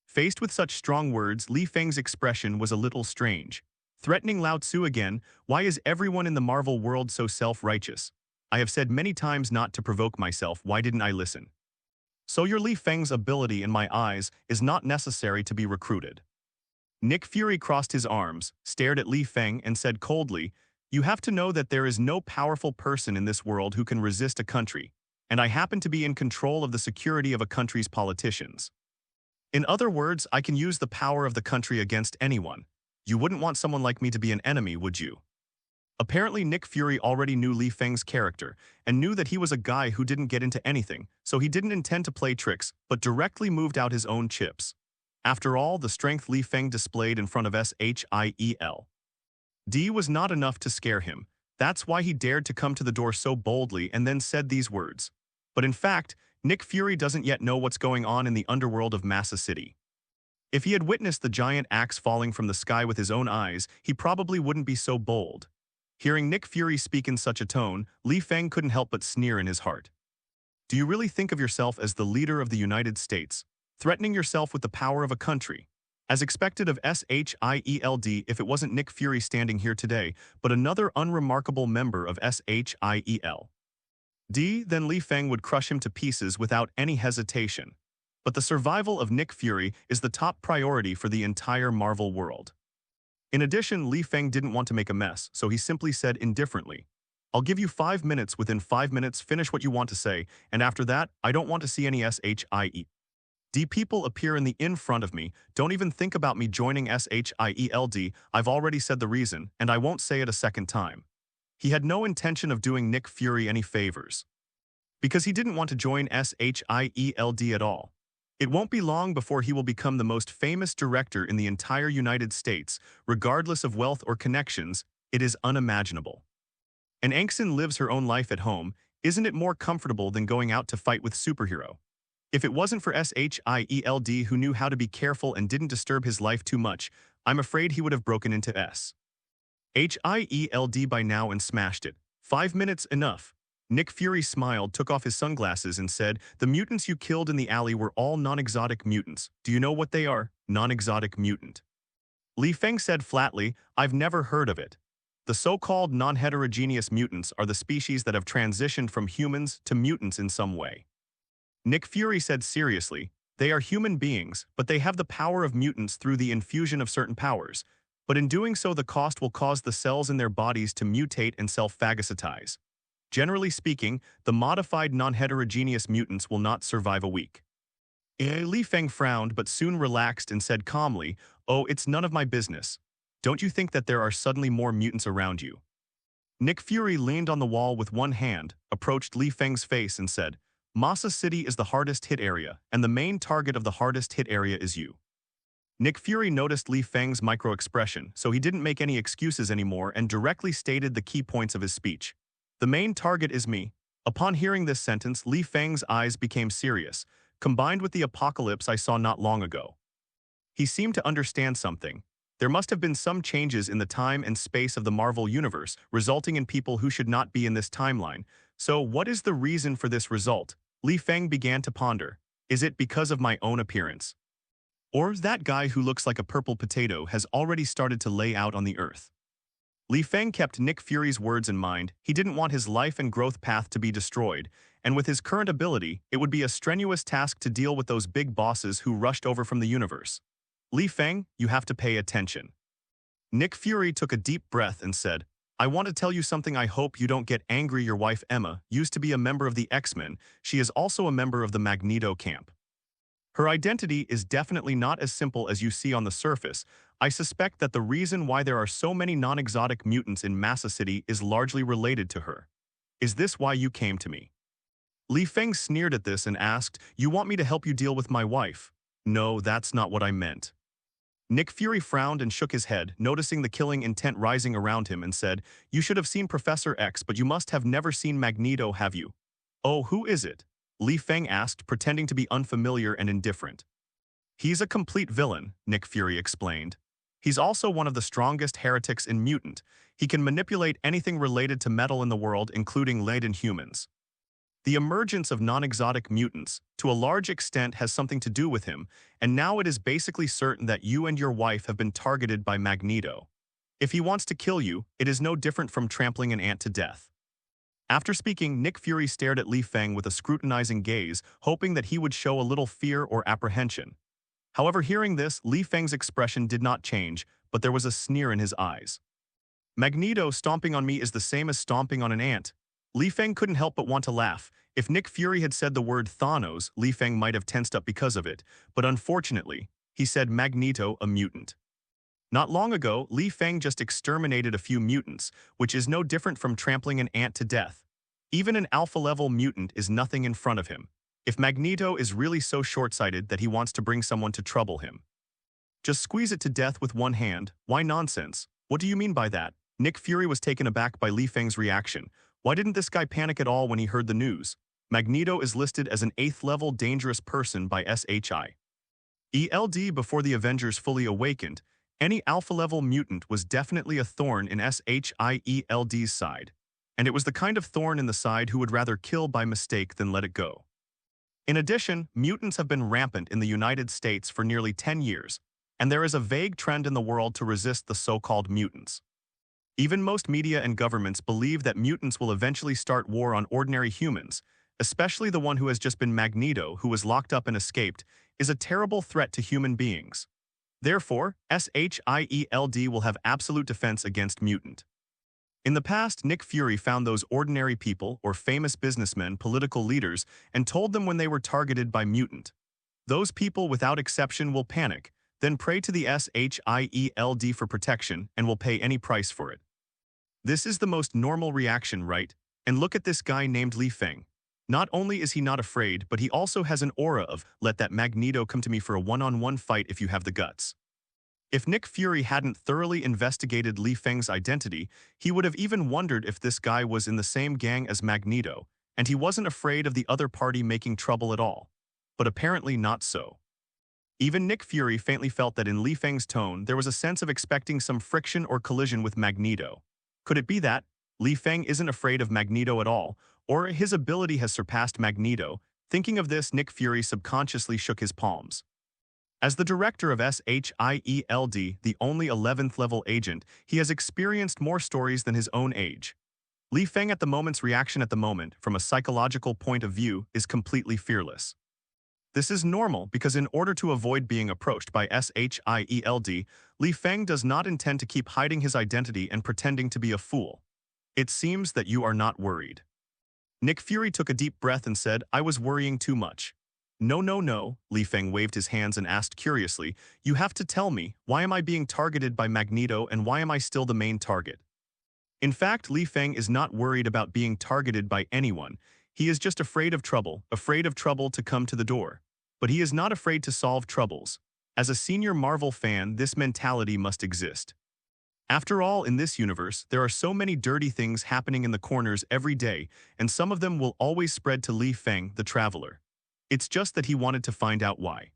Faced with such strong words, Li Feng's expression was a little strange. Threatening Lao Tzu again? Why is everyone in the Marvel world so self-righteous? I have said many times not to provoke myself. Why didn't I listen? So your Li Feng's ability, in my eyes, is not necessary to be recruited." Nick Fury crossed his arms, stared at Li Feng, and said coldly, "You have to know that there is no powerful person in this world who can resist a country, and I happen to be in control of the security of a country's politicians. In other words, I can use the power of the country against anyone. You wouldn't want someone like me to be an enemy, would you?" Apparently, Nick Fury already knew Li Feng's character, and knew that he was a guy who didn't get into anything, so he didn't intend to play tricks, but directly moved out his own chips. After all, the strength Li Feng displayed in front of S.H.I.E.L.D was not enough to scare him. That's why he dared to come to the door so boldly and then said these words. But in fact, Nick Fury doesn't yet know what's going on in the underworld of Massa City. If he had witnessed the giant axe falling from the sky with his own eyes, he probably wouldn't be so bold. Hearing Nick Fury speak in such a tone, Li Feng couldn't help but sneer in his heart. Do you really think of yourself as the leader of the United States, threatening yourself with the power of a country? As expected of S.H.I.E.L.D, if it wasn't Nick Fury standing here today, but another unremarkable member of S.H.I.E.L.D, then Li Feng would crush him to pieces without any hesitation. But the survival of Nick Fury is the top priority for the entire Marvel world. In addition, Li Feng didn't want to make a mess, so he simply said indifferently, I'll give you 5 minutes. Within 5 minutes, finish what you want to say, and after that, I don't want to see any S.H.I.E.L.D people appear in front of me. Don't even think about me joining S.H.I.E.L.D. I've already said the reason, and I won't say it a second time. He had no intention of doing Nick Fury any favors, because he didn't want to join S.H.I.E.L.D at all. It won't be long before he will become the most famous director in the entire United States, regardless of wealth or connections. It is unimaginable. And Angson lives her own life at home. Isn't it more comfortable than going out to fight with superhero? If it wasn't for S.H.I.E.L.D who knew how to be careful and didn't disturb his life too much, I'm afraid he would have broken into S.H.I.E.L.D by now and smashed it. 5 minutes enough. Nick Fury smiled, took off his sunglasses and said, the mutants you killed in the alley were all non-exotic mutants. Do you know what they are? Non-exotic mutant. Li Feng said flatly, I've never heard of it. The so-called non-heterogeneous mutants are the species that have transitioned from humans to mutants in some way. Nick Fury said seriously, they are human beings, but they have the power of mutants through the infusion of certain powers. But in doing so, the cost will cause the cells in their bodies to mutate and self-phagocytize. Generally speaking, the modified non-heterogeneous mutants will not survive a week. Li Feng frowned but soon relaxed and said calmly, oh, it's none of my business. Don't you think that there are suddenly more mutants around you? Nick Fury leaned on the wall with one hand, approached Li Feng's face and said, Massa City is the hardest hit area, and the main target of the hardest hit area is you. Nick Fury noticed Li Feng's micro-expression, so he didn't make any excuses anymore and directly stated the key points of his speech. The main target is me. Upon hearing this sentence, Li Feng's eyes became serious, combined with the apocalypse I saw not long ago. He seemed to understand something. There must have been some changes in the time and space of the Marvel Universe, resulting in people who should not be in this timeline. So what is the reason for this result? Li Feng began to ponder. Is it because of my own appearance? Or that guy who looks like a purple potato has already started to lay out on the earth? Li Feng kept Nick Fury's words in mind. He didn't want his life and growth path to be destroyed, and with his current ability, it would be a strenuous task to deal with those big bosses who rushed over from the universe. Li Feng, you have to pay attention. Nick Fury took a deep breath and said, I want to tell you something. I hope you don't get angry. Your wife Emma used to be a member of the X-Men. She is also a member of the Magneto camp. Her identity is definitely not as simple as you see on the surface. I suspect that the reason why there are so many non-exotic mutants in Massa City is largely related to her. Is this why you came to me? Li Feng sneered at this and asked, you want me to help you deal with my wife? No, that's not what I meant. Nick Fury frowned and shook his head, noticing the killing intent rising around him and said, you should have seen Professor X, but you must have never seen Magneto, have you? Oh, who is it? Li Feng asked, pretending to be unfamiliar and indifferent. He's a complete villain, Nick Fury explained. He's also one of the strongest heretics in mutant. He can manipulate anything related to metal in the world, including laden humans. The emergence of non-exotic mutants, to a large extent, has something to do with him, and now it is basically certain that you and your wife have been targeted by Magneto. If he wants to kill you, it is no different from trampling an ant to death. After speaking, Nick Fury stared at Li Feng with a scrutinizing gaze, hoping that he would show a little fear or apprehension. However, hearing this, Li Feng's expression did not change, but there was a sneer in his eyes. Magneto stomping on me is the same as stomping on an ant. Li Feng couldn't help but want to laugh. If Nick Fury had said the word Thanos, Li Feng might have tensed up because of it, but unfortunately, he said Magneto, a mutant. Not long ago, Li Feng just exterminated a few mutants, which is no different from trampling an ant to death. Even an alpha-level mutant is nothing in front of him. If Magneto is really so short-sighted that he wants to bring someone to trouble him, just squeeze it to death with one hand. Why nonsense? What do you mean by that? Nick Fury was taken aback by Li Feng's reaction. Why didn't this guy panic at all when he heard the news? Magneto is listed as an 8th-level dangerous person by S.H.I.E.L.D. before the Avengers fully awakened. Any alpha-level mutant was definitely a thorn in S.H.I.E.L.D.'s side. And it was the kind of thorn in the side who would rather kill by mistake than let it go. In addition, mutants have been rampant in the United States for nearly 10 years, and there is a vague trend in the world to resist the so-called mutants. Even most media and governments believe that mutants will eventually start war on ordinary humans, especially the one who has just been Magneto, who was locked up and escaped, is a terrible threat to human beings. Therefore, S.H.I.E.L.D. will have absolute defense against mutant. In the past, Nick Fury found those ordinary people or famous businessmen, political leaders, and told them when they were targeted by mutant. Those people, without exception, will panic, then pray to the S.H.I.E.L.D. for protection and will pay any price for it. This is the most normal reaction, right? And look at this guy named Li Feng. Not only is he not afraid, but he also has an aura of, let that Magneto come to me for a one-on-one fight if you have the guts. If Nick Fury hadn't thoroughly investigated Li Feng's identity, he would have even wondered if this guy was in the same gang as Magneto, and he wasn't afraid of the other party making trouble at all. But apparently not so. Even Nick Fury faintly felt that in Li Feng's tone there was a sense of expecting some friction or collision with Magneto. Could it be that Li Feng isn't afraid of Magneto at all, or his ability has surpassed Magneto? Thinking of this, Nick Fury subconsciously shook his palms. As the director of S.H.I.E.L.D., the only 11th-level agent, he has experienced more stories than his own age. Li Feng at the moment's reaction at the moment, from a psychological point of view, is completely fearless. This is normal because in order to avoid being approached by S.H.I.E.L.D., Li Feng does not intend to keep hiding his identity and pretending to be a fool. It seems that you are not worried. Nick Fury took a deep breath and said, I was worrying too much. No, no, no, Li Feng waved his hands and asked curiously, you have to tell me, why am I being targeted by Magneto and why am I still the main target? In fact, Li Feng is not worried about being targeted by anyone. He is just afraid of trouble to come to the door. But he is not afraid to solve troubles. As a senior Marvel fan, this mentality must exist. After all, in this universe, there are so many dirty things happening in the corners every day, and some of them will always spread to Li Feng, the Traveler. It's just that he wanted to find out why.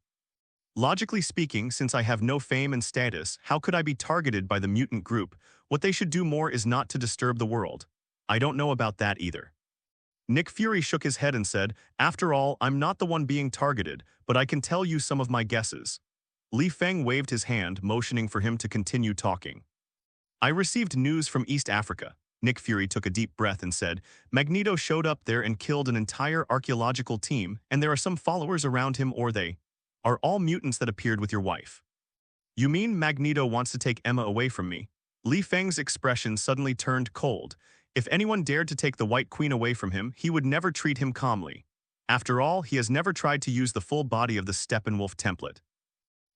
Logically speaking, since I have no fame and status, how could I be targeted by the mutant group? What they should do more is not to disturb the world. I don't know about that either. Nick Fury shook his head and said, after all, I'm not the one being targeted, but I can tell you some of my guesses. Li Feng waved his hand, motioning for him to continue talking. I received news from East Africa. Nick Fury took a deep breath and said, Magneto showed up there and killed an entire archaeological team, and there are some followers around him, or they are all mutants that appeared with your wife. You mean Magneto wants to take Emma away from me? Li Feng's expression suddenly turned cold. If anyone dared to take the White Queen away from him, he would never treat him calmly. After all, he has never tried to use the full body of the Steppenwolf template.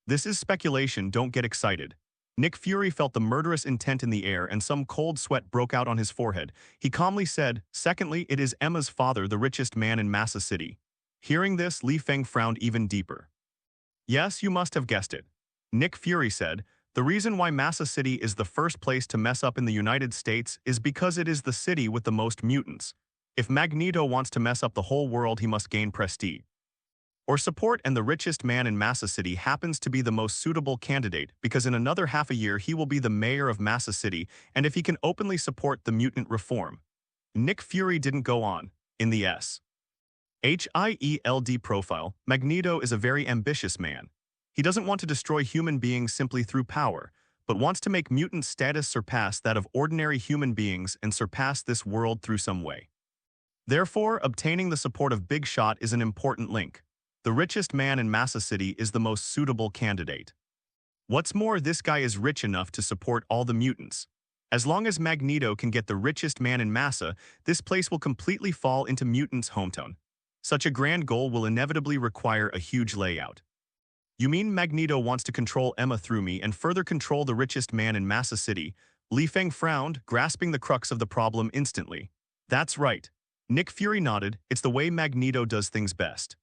This is speculation, don't get excited. Nick Fury felt the murderous intent in the air and some cold sweat broke out on his forehead. He calmly said, secondly, it is Emma's father, the richest man in Massa City. Hearing this, Li Feng frowned even deeper. Yes, you must have guessed it. Nick Fury said, the reason why Massa City is the first place to mess up in the United States is because it is the city with the most mutants. If Magneto wants to mess up the whole world, he must gain prestige or support, and the richest man in Massa City happens to be the most suitable candidate because in another half a year he will be the mayor of Massa City, and if he can openly support the mutant reform. Nick Fury didn't go on. In the S.H.I.E.L.D. profile, Magneto is a very ambitious man. He doesn't want to destroy human beings simply through power, but wants to make mutant status surpass that of ordinary human beings and surpass this world through some way. Therefore, obtaining the support of Big Shot is an important link. The richest man in Massa City is the most suitable candidate. What's more, this guy is rich enough to support all the mutants. As long as Magneto can get the richest man in Massa, this place will completely fall into mutants' hometown. Such a grand goal will inevitably require a huge layout. You mean Magneto wants to control Emma through me and further control the richest man in Massa City? Li Feng frowned, grasping the crux of the problem instantly. That's right. Nick Fury nodded. It's the way Magneto does things best.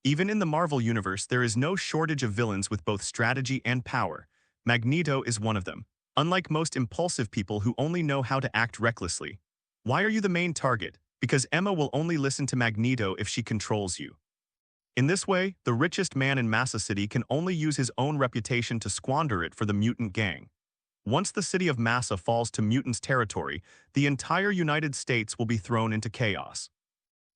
Even in the Marvel Universe, there is no shortage of villains with both strategy and power. Magneto is one of them. Unlike most impulsive people who only know how to act recklessly. Why are you the main target? Because Emma will only listen to Magneto if she controls you. In this way, the richest man in Massa City can only use his own reputation to squander it for the mutant gang. Once the city of Massa falls to mutants' territory, the entire United States will be thrown into chaos.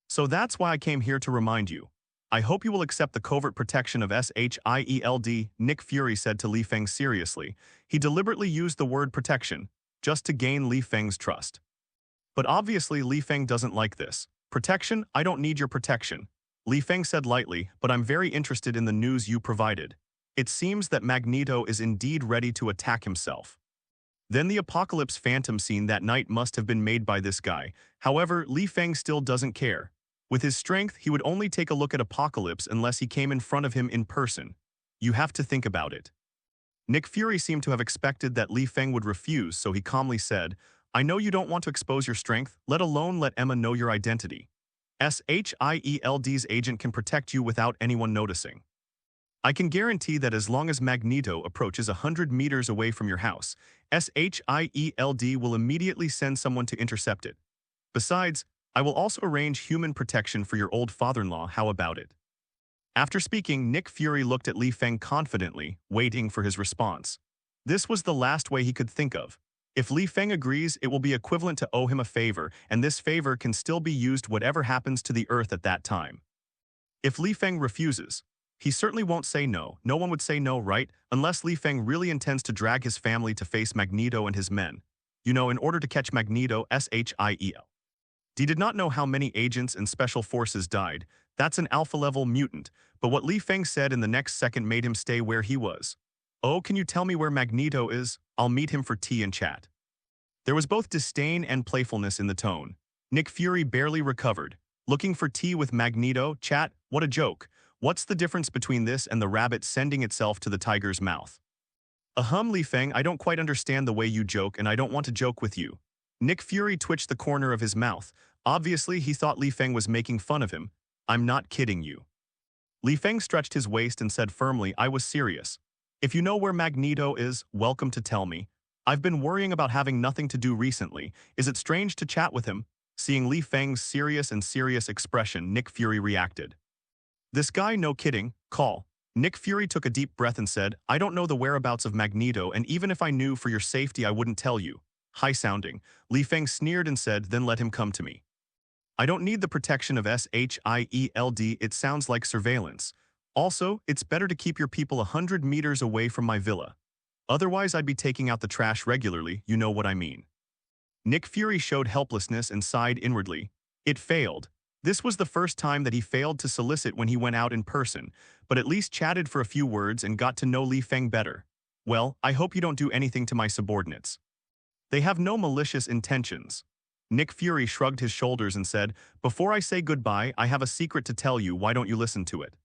So that's why I came here to remind you. I hope you will accept the covert protection of S.H.I.E.L.D, Nick Fury said to Li Feng seriously. He deliberately used the word protection, just to gain Li Feng's trust. But obviously Li Feng doesn't like this. Protection? I don't need your protection. Li Feng said lightly, but I'm very interested in the news you provided. It seems that Magneto is indeed ready to attack himself. Then the apocalypse phantom scene that night must have been made by this guy. However, Li Feng still doesn't care. With his strength, he would only take a look at Apocalypse unless he came in front of him in person. You have to think about it. Nick Fury seemed to have expected that Li Feng would refuse, so he calmly said, I know you don't want to expose your strength, let alone let Emma know your identity. S.H.I.E.L.D's agent can protect you without anyone noticing. I can guarantee that as long as Magneto approaches 100 meters away from your house, S.H.I.E.L.D will immediately send someone to intercept it. Besides, I will also arrange human protection for your old father-in-law. How about it? After speaking, Nick Fury looked at Li Feng confidently, waiting for his response. This was the last way he could think of. If Li Feng agrees, it will be equivalent to owe him a favor, and this favor can still be used whatever happens to the Earth at that time. If Li Feng refuses, he certainly won't say no. No one would say no, right? Unless Li Feng really intends to drag his family to face Magneto and his men. You know, in order to catch Magneto, S.H.I.E.L.D did not know how many agents and special forces died. That's an alpha-level mutant, but what Li Feng said in the next second made him stay where he was. Oh, can you tell me where Magneto is? I'll meet him for tea and chat. There was both disdain and playfulness in the tone. Nick Fury barely recovered. Looking for tea with Magneto, chat, what a joke. What's the difference between this and the rabbit sending itself to the tiger's mouth? Li Feng, I don't quite understand the way you joke and I don't want to joke with you. Nick Fury twitched the corner of his mouth. Obviously, he thought Li Feng was making fun of him. I'm not kidding you. Li Feng stretched his waist and said firmly, I was serious. If you know where Magneto is, welcome to tell me. I've been worrying about having nothing to do recently. Is it strange to chat with him? Seeing Li Feng's serious expression, Nick Fury reacted. This guy, no kidding, call. Nick Fury took a deep breath and said, I don't know the whereabouts of Magneto, and even if I knew for your safety, I wouldn't tell you. High-sounding. Li Feng sneered and said, then let him come to me. I don't need the protection of S.H.I.E.L.D, it sounds like surveillance. Also, it's better to keep your people 100 meters away from my villa. Otherwise, I'd be taking out the trash regularly, you know what I mean. Nick Fury showed helplessness and sighed inwardly. It failed. This was the first time that he failed to solicit when he went out in person, but at least chatted for a few words and got to know Li Feng better. Well, I hope you don't do anything to my subordinates. They have no malicious intentions. Nick Fury shrugged his shoulders and said, before I say goodbye, I have a secret to tell you, why don't you listen to it?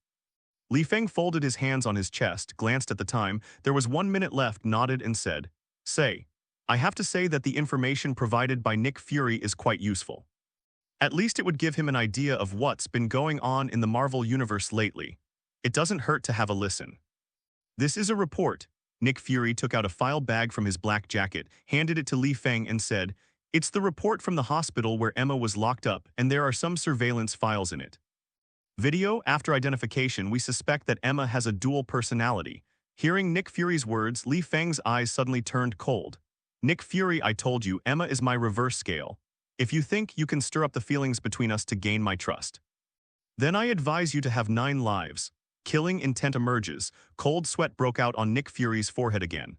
Li Feng folded his hands on his chest, glanced at the time, there was 1 minute left, nodded and said, say. I have to say that the information provided by Nick Fury is quite useful. At least it would give him an idea of what's been going on in the Marvel Universe lately. It doesn't hurt to have a listen. This is a report. Nick Fury took out a file bag from his black jacket, handed it to Li Feng and said, it's the report from the hospital where Emma was locked up and there are some surveillance files in it. Video, after identification, we suspect that Emma has a dual personality. Hearing Nick Fury's words, Li Feng's eyes suddenly turned cold. Nick Fury, I told you, Emma is my reverse scale. If you think you can stir up the feelings between us to gain my trust, then I advise you to have 9 lives. Killing intent emerges. Cold sweat broke out on Nick Fury's forehead again.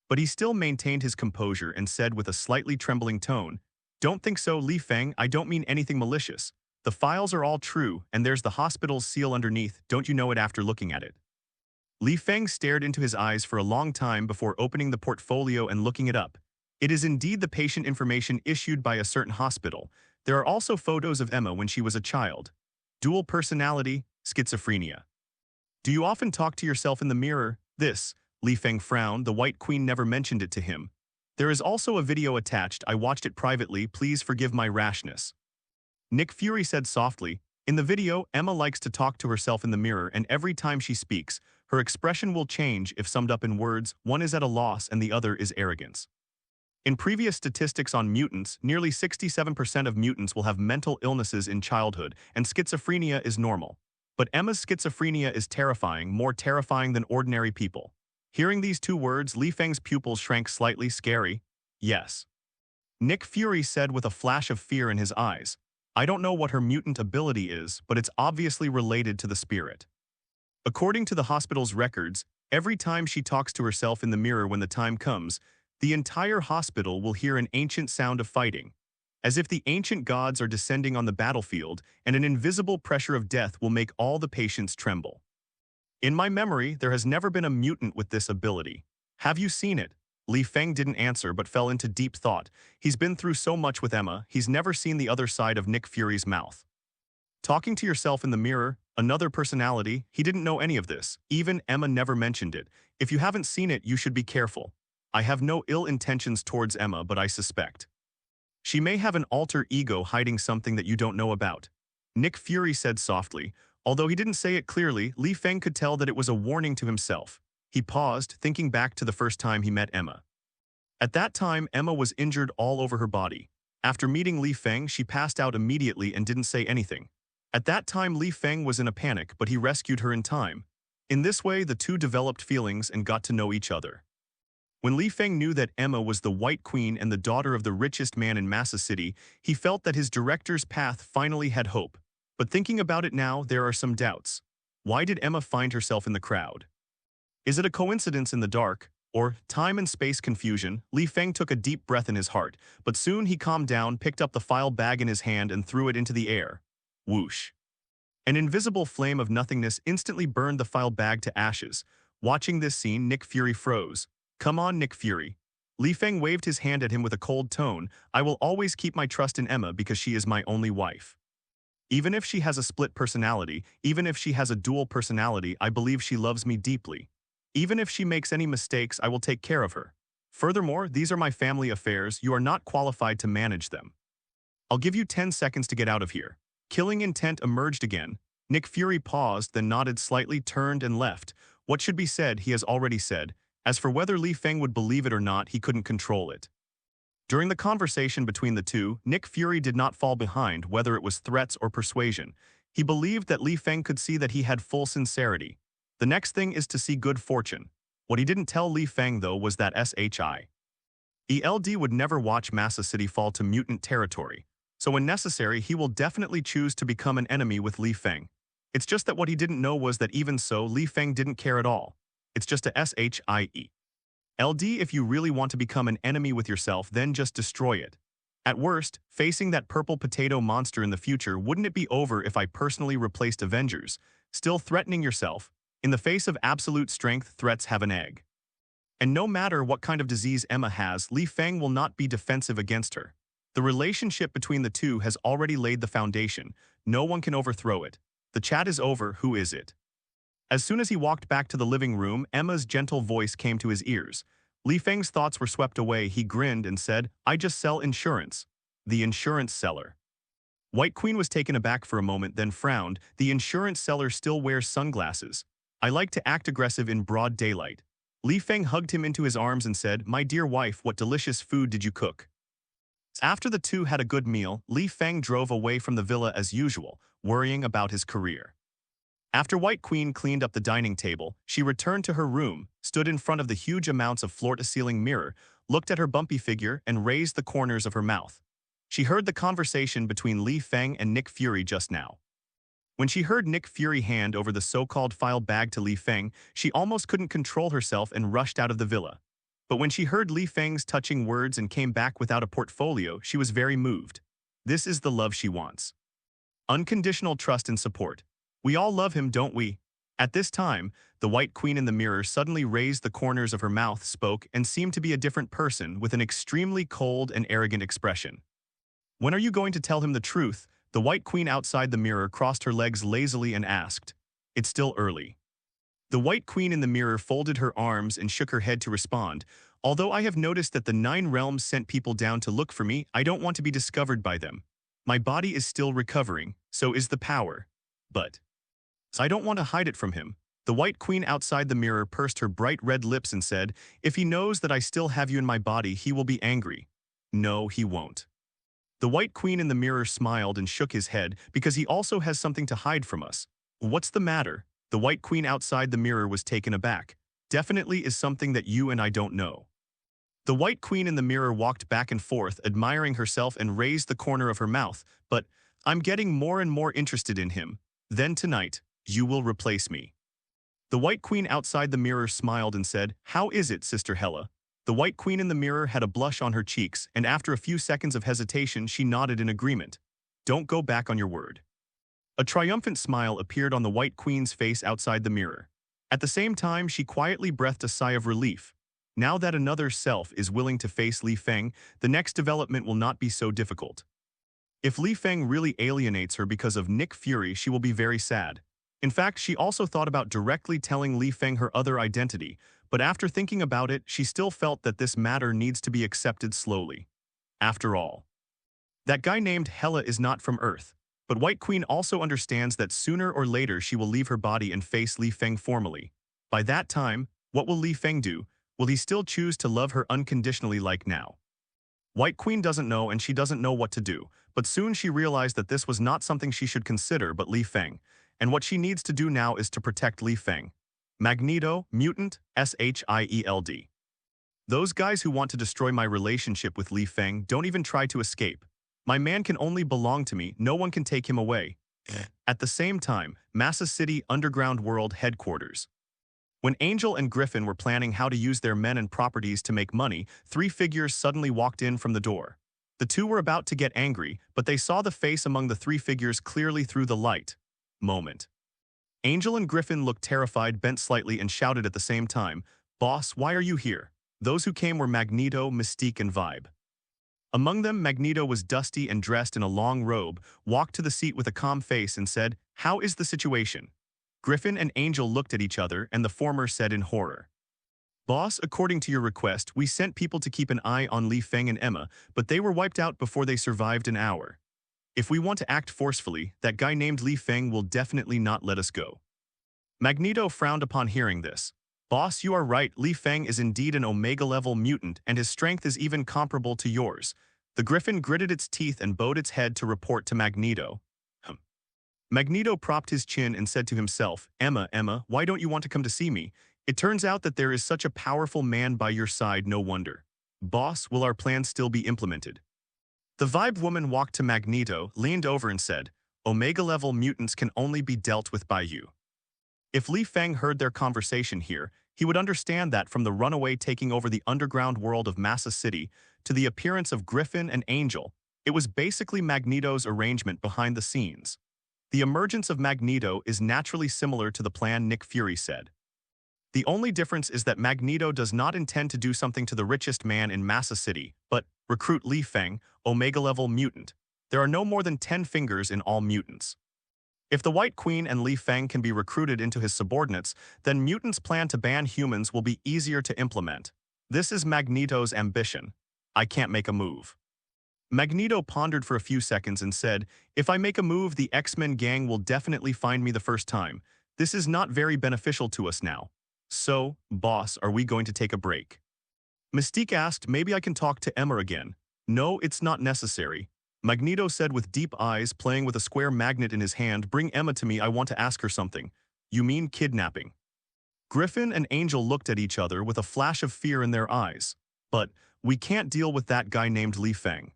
But he still maintained his composure and said with a slightly trembling tone, don't think so, Li Feng, I don't mean anything malicious. The files are all true, and there's the hospital's seal underneath, don't you know it after looking at it? Li Feng stared into his eyes for a long time before opening the portfolio and looking it up. It is indeed the patient information issued by a certain hospital. There are also photos of Emma when she was a child. Dual personality, schizophrenia. Do you often talk to yourself in the mirror? This, Li Feng frowned, the White Queen never mentioned it to him. There is also a video attached, I watched it privately, please forgive my rashness. Nick Fury said softly, "In the video, Emma likes to talk to herself in the mirror, and every time she speaks, her expression will change. If summed up in words, one is at a loss and the other is arrogance." In previous statistics on mutants, nearly 67% of mutants will have mental illnesses in childhood, and schizophrenia is normal. But Emma's schizophrenia is terrifying, more terrifying than ordinary people. Hearing these two words, Li Feng's pupils shrank slightly. Scary? Yes. Nick Fury said with a flash of fear in his eyes. "I don't know what her mutant ability is, but it's obviously related to the spirit." According to the hospital's records, every time she talks to herself in the mirror when the time comes, the entire hospital will hear an ancient sound of fighting, as if the ancient gods are descending on the battlefield, and an invisible pressure of death will make all the patients tremble. "In my memory, there has never been a mutant with this ability. Have you seen it?" Li Feng didn't answer but fell into deep thought. He's been through so much with Emma, he's never seen the other side of Nick Fury's mouth. Talking to yourself in the mirror, another personality, he didn't know any of this. Even Emma never mentioned it. If you haven't seen it, you should be careful. I have no ill intentions towards Emma, but I suspect she may have an alter ego hiding something that you don't know about. Nick Fury said softly. Although he didn't say it clearly, Li Feng could tell that it was a warning to himself. He paused, thinking back to the first time he met Emma. At that time, Emma was injured all over her body. After meeting Li Feng, she passed out immediately and didn't say anything. At that time, Li Feng was in a panic, but he rescued her in time. In this way, the two developed feelings and got to know each other. When Li Feng knew that Emma was the White Queen and the daughter of the richest man in Massa City, he felt that his director's path finally had hope. But thinking about it now, there are some doubts. Why did Emma find herself in the crowd? Is it a coincidence in the dark, or time and space confusion? Li Feng took a deep breath in his heart, but soon he calmed down, picked up the file bag in his hand and threw it into the air. Whoosh. An invisible flame of nothingness instantly burned the file bag to ashes. Watching this scene, Nick Fury froze. "Come on, Nick Fury." Li Feng waved his hand at him with a cold tone. "I will always keep my trust in Emma because she is my only wife. Even if she has a split personality, even if she has a dual personality, I believe she loves me deeply. Even if she makes any mistakes, I will take care of her. Furthermore, these are my family affairs. You are not qualified to manage them. I'll give you 10 seconds to get out of here." Killing intent emerged again. Nick Fury paused, then nodded slightly, turned and left. What should be said, he has already said. As for whether Li Feng would believe it or not, he couldn't control it. During the conversation between the two, Nick Fury did not fall behind, whether it was threats or persuasion. He believed that Li Feng could see that he had full sincerity. The next thing is to see good fortune. What he didn't tell Li Feng, though, was that S.H.I.E.L.D would never watch Massa City fall to mutant territory. So when necessary, he will definitely choose to become an enemy with Li Feng. It's just that what he didn't know was that even so, Li Feng didn't care at all. It's just a S.H.I.E.L.D. If you really want to become an enemy with yourself, then just destroy it. At worst, facing that purple potato monster in the future, wouldn't it be over if I personally replaced Avengers? Still threatening yourself. In the face of absolute strength, threats have an egg. And no matter what kind of disease Emma has, Li Feng will not be defensive against her. The relationship between the two has already laid the foundation. No one can overthrow it. The chat is over. Who is it? As soon as he walked back to the living room, Emma's gentle voice came to his ears. Li Feng's thoughts were swept away. He grinned and said, "I just sell insurance." The insurance seller. White Queen was taken aback for a moment, then frowned. The insurance seller still wears sunglasses. "I like to act aggressive in broad daylight." Li Feng hugged him into his arms and said, "My dear wife, what delicious food did you cook?" After the two had a good meal, Li Feng drove away from the villa as usual, worrying about his career. After White Queen cleaned up the dining table, she returned to her room, stood in front of the huge amounts of floor-to-ceiling mirror, looked at her bumpy figure, and raised the corners of her mouth. She heard the conversation between Li Feng and Nick Fury just now. When she heard Nick Fury hand over the so-called file bag to Li Feng, she almost couldn't control herself and rushed out of the villa. But when she heard Li Feng's touching words and came back without a portfolio, she was very moved. This is the love she wants. Unconditional trust and support. We all love him, don't we? At this time, the White Queen in the mirror suddenly raised the corners of her mouth, spoke, and seemed to be a different person with an extremely cold and arrogant expression. "When are you going to tell him the truth?" The White Queen outside the mirror crossed her legs lazily and asked. "It's still early." The White Queen in the mirror folded her arms and shook her head to respond. "Although I have noticed that the 9 realms sent people down to look for me, I don't want to be discovered by them. My body is still recovering, so is the power. But I don't want to hide it from him. The White Queen outside the mirror pursed her bright red lips and said, if he knows that I still have you in my body, he will be angry. No, he won't. The White Queen in the mirror smiled and shook his head because he also has something to hide from us. What's the matter? The White Queen outside the mirror was taken aback. Definitely is something that you and I don't know. The White Queen in the mirror walked back and forth, admiring herself and raised the corner of her mouth, but I'm getting more and more interested in him. Then tonight, you will replace me. The White Queen outside the mirror smiled and said, how is it, Sister Hela? The White Queen in the mirror had a blush on her cheeks, and after a few seconds of hesitation, she nodded in agreement. Don't go back on your word. A triumphant smile appeared on the White Queen's face outside the mirror. At the same time, she quietly breathed a sigh of relief. Now that another self is willing to face Li Feng, the next development will not be so difficult. If Li Feng really alienates her because of Nick Fury, she will be very sad. In fact, she also thought about directly telling Li Feng her other identity, but after thinking about it, she still felt that this matter needs to be accepted slowly. After all, that guy named Hela is not from Earth, but White Queen also understands that sooner or later she will leave her body and face Li Feng formally. By that time, what will Li Feng do? Will he still choose to love her unconditionally like now? White Queen doesn't know and she doesn't know what to do, but soon she realized that this was not something she should consider but Li Feng, and what she needs to do now is to protect Li Feng. Magneto, mutant, S.H.I.E.L.D. Those guys who want to destroy my relationship with Li Feng don't even try to escape. My man can only belong to me, no one can take him away. At the same time, Massa City Underground World Headquarters. When Angel and Griffin were planning how to use their men and properties to make money, three figures suddenly walked in from the door. The two were about to get angry, but they saw the face among the three figures clearly through the light. Moment. Angel and Griffin looked terrified, bent slightly, and shouted at the same time, "Boss, why are you here?" Those who came were Magneto, Mystique, and Vibe. Among them, Magneto was dusty and dressed in a long robe, walked to the seat with a calm face and said, "How is the situation?" Griffin and Angel looked at each other, and the former said in horror, "Boss, according to your request, we sent people to keep an eye on Li Feng and Emma, but they were wiped out before they survived an hour. If we want to act forcefully, that guy named Li Feng will definitely not let us go." Magneto frowned upon hearing this. "Boss, you are right, Li Feng is indeed an Omega-level mutant, and his strength is even comparable to yours." The Griffin gritted its teeth and bowed its head to report to Magneto. Magneto propped his chin and said to himself, Emma, why don't you want to come to see me? It turns out that there is such a powerful man by your side, no wonder. Boss, will our plan still be implemented?" The Vibe woman walked to Magneto, leaned over and said, "Omega-level mutants can only be dealt with by you." If Li Feng heard their conversation here, he would understand that from the runaway taking over the underground world of Massa City to the appearance of Griffin and Angel, it was basically Magneto's arrangement behind the scenes. The emergence of Magneto is naturally similar to the plan Nick Fury said. The only difference is that Magneto does not intend to do something to the richest man in Massa City, but recruit Li Feng, Omega-level mutant. There are no more than 10 fingers in all mutants. If the White Queen and Li Feng can be recruited into his subordinates, then mutants' plan to ban humans will be easier to implement. This is Magneto's ambition. I can't make a move. Magneto pondered for a few seconds and said, "If I make a move, the X-Men gang will definitely find me the first time. This is not very beneficial to us now. So, boss, are we going to take a break?" Mystique asked, "Maybe I can talk to Emma again." "No, it's not necessary." Magneto said with deep eyes, playing with a square magnet in his hand, "Bring Emma to me, I want to ask her something." "You mean kidnapping?" Griffin and Angel looked at each other with a flash of fear in their eyes. "But, we can't deal with that guy named Li Feng."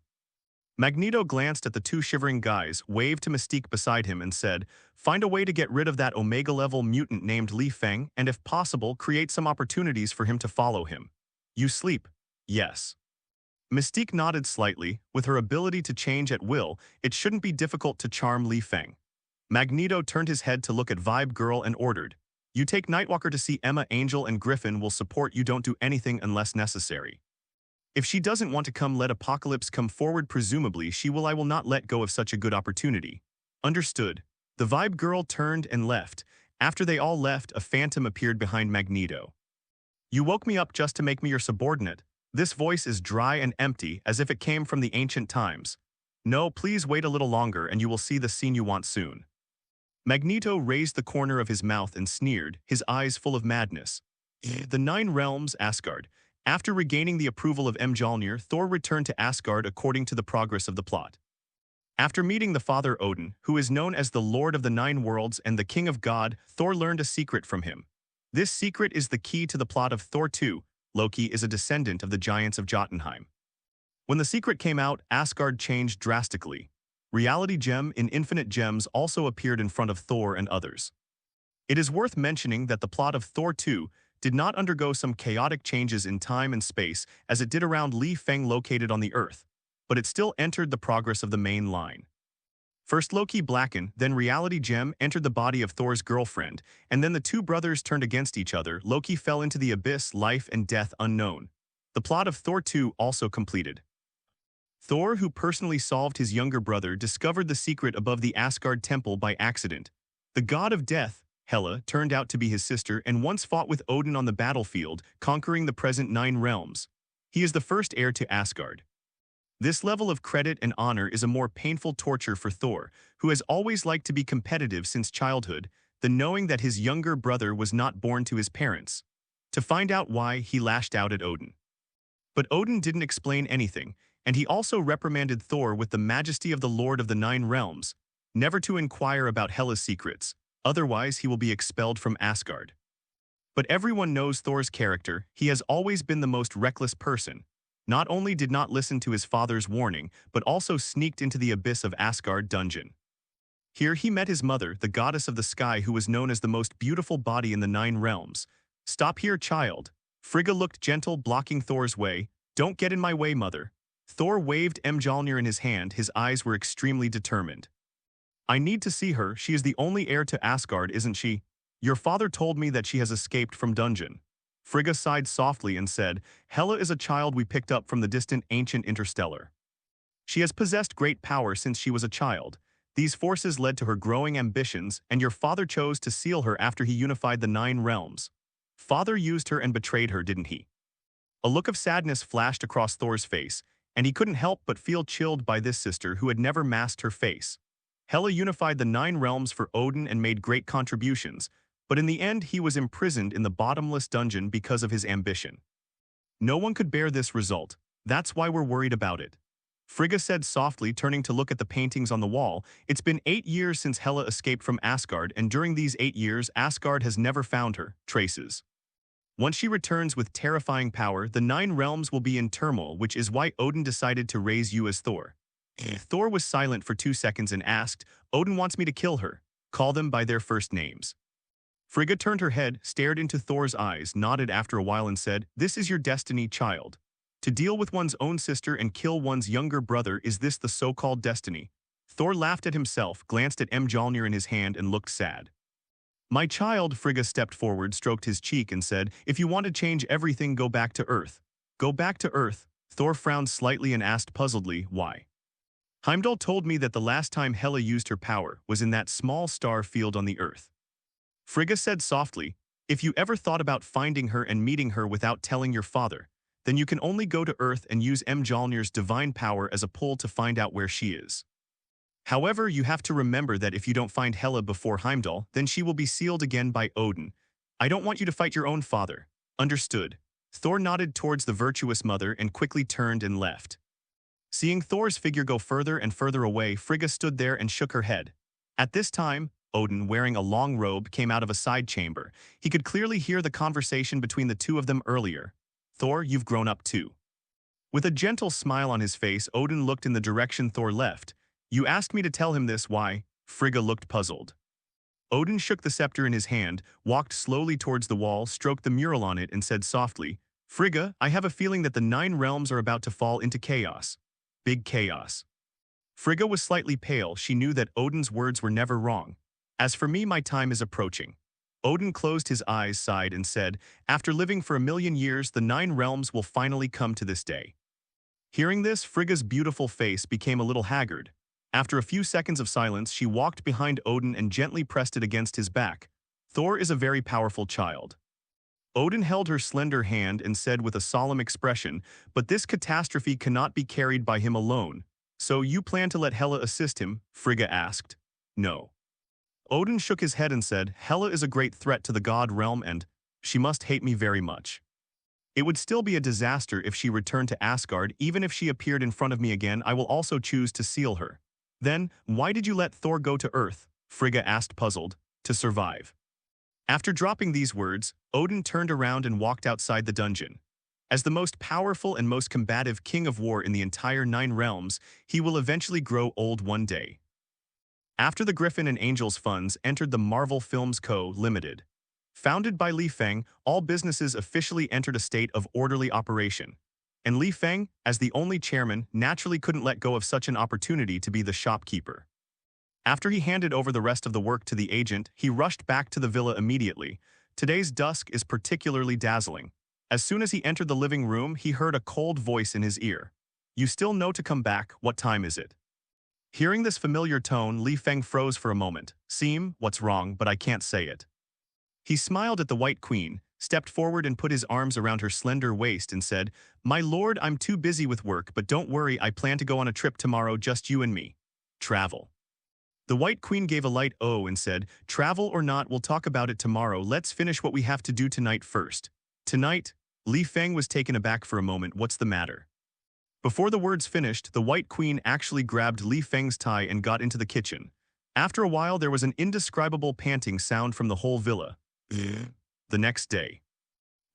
Magneto glanced at the two shivering guys, waved to Mystique beside him and said, "Find a way to get rid of that Omega-level mutant named Li Feng, and if possible, create some opportunities for him to follow him." "You sleep?" "Yes." Mystique nodded slightly. With her ability to change at will, it shouldn't be difficult to charm Li Feng. Magneto turned his head to look at Vibe Girl and ordered, "You take Nightwalker to see Emma. Angel and Griffin will support you. Don't do anything unless necessary. If she doesn't want to come, let Apocalypse come forward. Presumably she will. I will not let go of such a good opportunity." "Understood." The Vibe Girl turned and left. After they all left, a phantom appeared behind Magneto. "You woke me up just to make me your subordinate." This voice is dry and empty, as if it came from the ancient times. No, please wait a little longer and you will see the scene you want soon. Magneto raised the corner of his mouth and sneered, his eyes full of madness. The Nine Realms, Asgard. After regaining the approval of Mjolnir, Thor returned to Asgard according to the progress of the plot. After meeting the father Odin, who is known as the Lord of the Nine Worlds and the King of God, Thor learned a secret from him. This secret is the key to the plot of Thor 2. Loki is a descendant of the giants of Jotunheim. When the secret came out, Asgard changed drastically. Reality Gem in Infinite Gems also appeared in front of Thor and others. It is worth mentioning that the plot of Thor 2 did not undergo some chaotic changes in time and space as it did around Li Feng located on the Earth, but it still entered the progress of the main line. First Loki blackened, then Reality Gem entered the body of Thor's girlfriend, and then the two brothers turned against each other. Loki fell into the abyss, life and death unknown. The plot of Thor 2 also completed. Thor, who personally solved his younger brother, discovered the secret above the Asgard temple by accident. The god of death, Hela, turned out to be his sister and once fought with Odin on the battlefield, conquering the present Nine Realms. He is the first heir to Asgard. This level of credit and honor is a more painful torture for Thor, who has always liked to be competitive since childhood, than knowing that his younger brother was not born to his parents. To find out why, he lashed out at Odin. But Odin didn't explain anything, and he also reprimanded Thor with the majesty of the Lord of the Nine Realms, never to inquire about Hela's secrets, otherwise he will be expelled from Asgard. But everyone knows Thor's character. He has always been the most reckless person. Not only did not listen to his father's warning, but also sneaked into the abyss of Asgard dungeon. Here he met his mother, the goddess of the sky, who was known as the most beautiful body in the Nine Realms. "Stop here, child." Frigga looked gentle, blocking Thor's way. "Don't get in my way, mother." Thor waved Mjolnir in his hand. His eyes were extremely determined. "I need to see her. She is the only heir to Asgard, isn't she? Your father told me that she has escaped from dungeon." Frigga sighed softly and said, "Hela is a child we picked up from the distant ancient interstellar. She has possessed great power since she was a child. These forces led to her growing ambitions, and your father chose to seal her after he unified the Nine Realms. Father used her and betrayed her, didn't he?" A look of sadness flashed across Thor's face, and he couldn't help but feel chilled by this sister who had never masked her face. Hela unified the Nine Realms for Odin and made great contributions, but in the end he was imprisoned in the bottomless dungeon because of his ambition. No one could bear this result. That's why we're worried about it. Frigga said softly, turning to look at the paintings on the wall. It's been 8 years since Hela escaped from Asgard, and during these 8 years, Asgard has never found her traces. Once she returns with terrifying power, the Nine Realms will be in turmoil, which is why Odin decided to raise you as Thor. Thor was silent for 2 seconds and asked, "Odin wants me to kill her. Call them by their first names." Frigga turned her head, stared into Thor's eyes, nodded after a while and said, "This is your destiny, child. To deal with one's own sister and kill one's younger brother, is this the so-called destiny?" Thor laughed at himself, glanced at Mjolnir in his hand and looked sad. "My child," Frigga stepped forward, stroked his cheek and said, "if you want to change everything, go back to Earth." "Go back to Earth?" Thor frowned slightly and asked puzzledly, "Why?" "Heimdall told me that the last time Hela used her power was in that small star field on the Earth." Frigga said softly, "If you ever thought about finding her and meeting her without telling your father, then you can only go to Earth and use Mjolnir's divine power as a pull to find out where she is. However, you have to remember that if you don't find Hela before Heimdall, then she will be sealed again by Odin. I don't want you to fight your own father." "Understood." Thor nodded towards the virtuous mother and quickly turned and left. Seeing Thor's figure go further and further away, Frigga stood there and shook her head. At this time, Odin, wearing a long robe, came out of a side chamber. He could clearly hear the conversation between the two of them earlier. "Thor, you've grown up too." With a gentle smile on his face, Odin looked in the direction Thor left. "You asked me to tell him this, why?" Frigga looked puzzled. Odin shook the scepter in his hand, walked slowly towards the wall, stroked the mural on it and said softly, "Frigga, I have a feeling that the Nine Realms are about to fall into chaos. Big chaos." Frigga was slightly pale. She knew that Odin's words were never wrong. "As for me, my time is approaching." Odin closed his eyes, sighed and said, "After living for 1,000,000 years, the Nine Realms will finally come to this day." Hearing this, Frigga's beautiful face became a little haggard. After a few seconds of silence, she walked behind Odin and gently pressed it against his back. "Thor is a very powerful child." Odin held her slender hand and said with a solemn expression, "But this catastrophe cannot be carried by him alone. So you plan to let Hela assist him? Frigga asked. No. Odin shook his head and said, Hela is a great threat to the god realm and she must hate me very much. It would still be a disaster if she returned to Asgard. Even if she appeared in front of me again, I will also choose to seal her. Then, why did you let Thor go to Earth? Frigga asked, puzzled. To survive. After dropping these words, Odin turned around and walked outside the dungeon. As the most powerful and most combative king of war in the entire 9 realms, he will eventually grow old one day. After the Griffin and Angels funds entered the Marvel Films Co. Limited. Founded by Li Feng, all businesses officially entered a state of orderly operation. And Li Feng, as the only chairman, naturally couldn't let go of such an opportunity to be the shopkeeper. After he handed over the rest of the work to the agent, he rushed back to the villa immediately. Today's dusk is particularly dazzling. As soon as he entered the living room, he heard a cold voice in his ear. You still know to come back, what time is it? Hearing this familiar tone, Li Feng froze for a moment. Seem, what's wrong, but I can't say it. He smiled at the White Queen, stepped forward and put his arms around her slender waist and said, My lord, I'm too busy with work, but don't worry, I plan to go on a trip tomorrow, just you and me. Travel. The White Queen gave a light "oh" and said, Travel or not, we'll talk about it tomorrow, let's finish what we have to do tonight first. Tonight? Li Feng was taken aback for a moment. What's the matter? Before the words finished, the White Queen actually grabbed Li Feng's tie and got into the kitchen. After a while, there was an indescribable panting sound from the whole villa. The next day,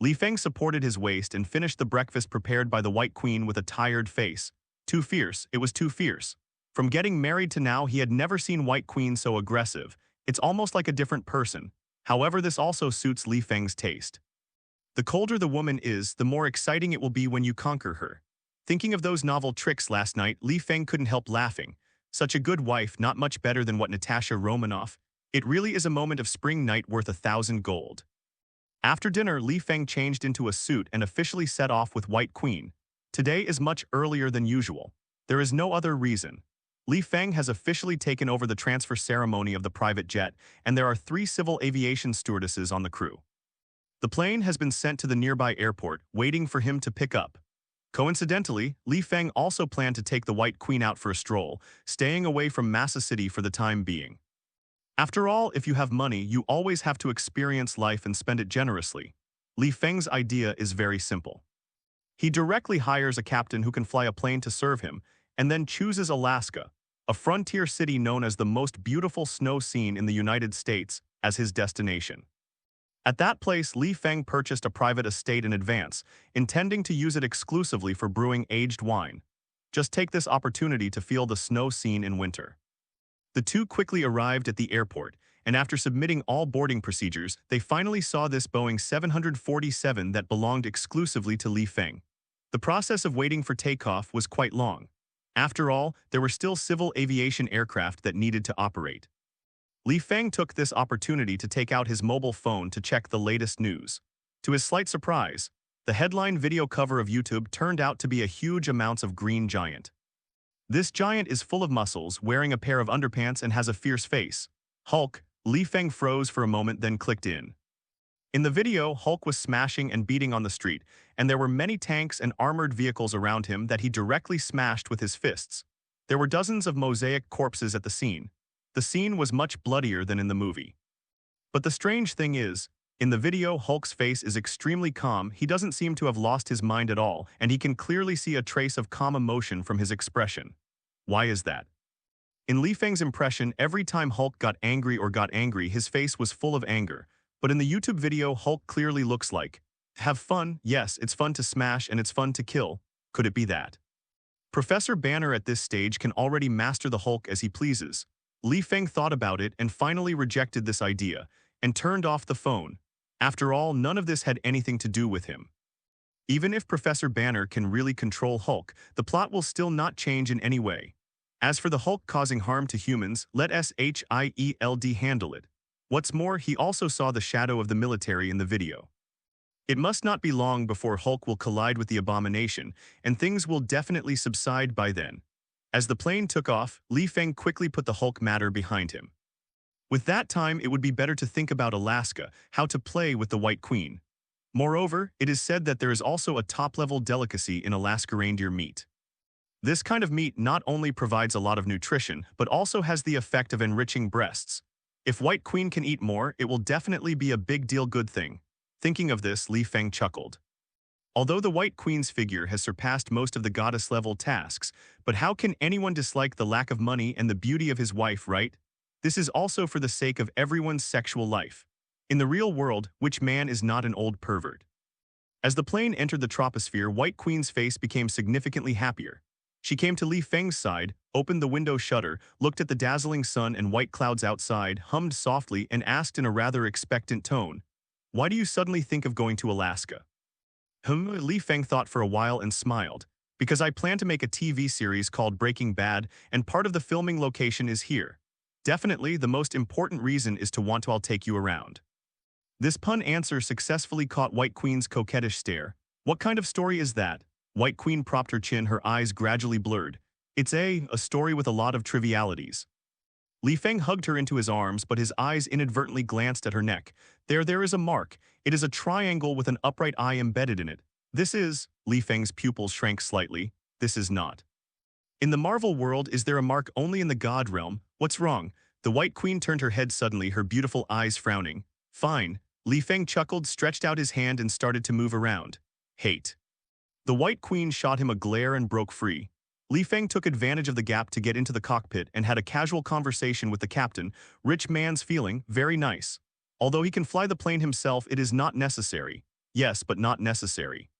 Li Feng supported his waist and finished the breakfast prepared by the White Queen with a tired face. Too fierce, it was too fierce. From getting married to now, he had never seen White Queen so aggressive. It's almost like a different person. However, this also suits Li Feng's taste. The colder the woman is, the more exciting it will be when you conquer her. Thinking of those novel tricks last night, Li Feng couldn't help laughing. Such a good wife, not much better than what Natasha Romanoff. It really is a moment of spring night worth 1,000 gold. After dinner, Li Feng changed into a suit and officially set off with White Queen. Today is much earlier than usual. There is no other reason. Li Feng has officially taken over the transfer ceremony of the private jet, and there are 3 civil aviation stewardesses on the crew. The plane has been sent to the nearby airport, waiting for him to pick up. Coincidentally, Li Feng also planned to take the White Queen out for a stroll, staying away from Massa City for the time being. After all, if you have money, you always have to experience life and spend it generously. Li Feng's idea is very simple. He directly hires a captain who can fly a plane to serve him, and then chooses Alaska, a frontier city known as the most beautiful snow scene in the United States, as his destination. At that place, Li Feng purchased a private estate in advance, intending to use it exclusively for brewing aged wine. Just take this opportunity to feel the snow scene in winter. The two quickly arrived at the airport, and after submitting all boarding procedures, they finally saw this Boeing 747 that belonged exclusively to Li Feng. The process of waiting for takeoff was quite long. After all, there were still civil aviation aircraft that needed to operate. Li Feng took this opportunity to take out his mobile phone to check the latest news. To his slight surprise, the headline video cover of YouTube turned out to be a huge amount of green giant. This giant is full of muscles, wearing a pair of underpants and has a fierce face. Hulk. Li Feng froze for a moment, then clicked in. In the video, Hulk was smashing and beating on the street, and there were many tanks and armored vehicles around him that he directly smashed with his fists. There were dozens of mosaic corpses at the scene. The scene was much bloodier than in the movie. But the strange thing is, in the video, Hulk's face is extremely calm. He doesn't seem to have lost his mind at all, and he can clearly see a trace of calm emotion from his expression. Why is that? In Li Feng's impression, every time Hulk got angry, his face was full of anger. But in the YouTube video, Hulk clearly looks like, have fun, yes, it's fun to smash and it's fun to kill. Could it be that? Professor Banner at this stage can already master the Hulk as he pleases. Li Feng thought about it and finally rejected this idea, and turned off the phone. After all, none of this had anything to do with him. Even if Professor Banner can really control Hulk, the plot will still not change in any way. As for the Hulk causing harm to humans, let S.H.I.E.L.D handle it. What's more, he also saw the shadow of the military in the video. It must not be long before Hulk will collide with the Abomination, and things will definitely subside by then. As the plane took off, Li Feng quickly put the Hulk matter behind him. With that time, it would be better to think about Alaska, how to play with the White Queen. Moreover, it is said that there is also a top-level delicacy in Alaska reindeer meat. This kind of meat not only provides a lot of nutrition, but also has the effect of enriching breasts. If White Queen can eat more, it will definitely be a big deal good thing. Thinking of this, Li Feng chuckled. Although the White Queen's figure has surpassed most of the goddess-level tasks, but how can anyone dislike the lack of money and the beauty of his wife, right? This is also for the sake of everyone's sexual life. In the real world, which man is not an old pervert? As the plane entered the troposphere, White Queen's face became significantly happier. She came to Li Feng's side, opened the window shutter, looked at the dazzling sun and white clouds outside, hummed softly, and asked in a rather expectant tone, "Why do you suddenly think of going to Alaska?" Li Feng thought for a while and smiled. "Because I plan to make a TV series called Breaking Bad, and part of the filming location is here. Definitely, the most important reason is to want to I'll take you around." This pun answer successfully caught White Queen's coquettish stare. "What kind of story is that?" White Queen propped her chin, her eyes gradually blurred. "It's a story with a lot of trivialities." Li Feng hugged her into his arms, but his eyes inadvertently glanced at her neck. There is a mark. It is a triangle with an upright eye embedded in it. This is, Li Feng's pupils shrank slightly. This is not. In the Marvel world, is there a mark only in the God realm? What's wrong? The White Queen turned her head suddenly, her beautiful eyes frowning. Fine. Li Feng chuckled, stretched out his hand and started to move around. Hate. The White Queen shot him a glare and broke free. Li Feng took advantage of the gap to get into the cockpit and had a casual conversation with the captain. Rich man's feeling, very nice. Although he can fly the plane himself, it is not necessary. Yes, but not necessary.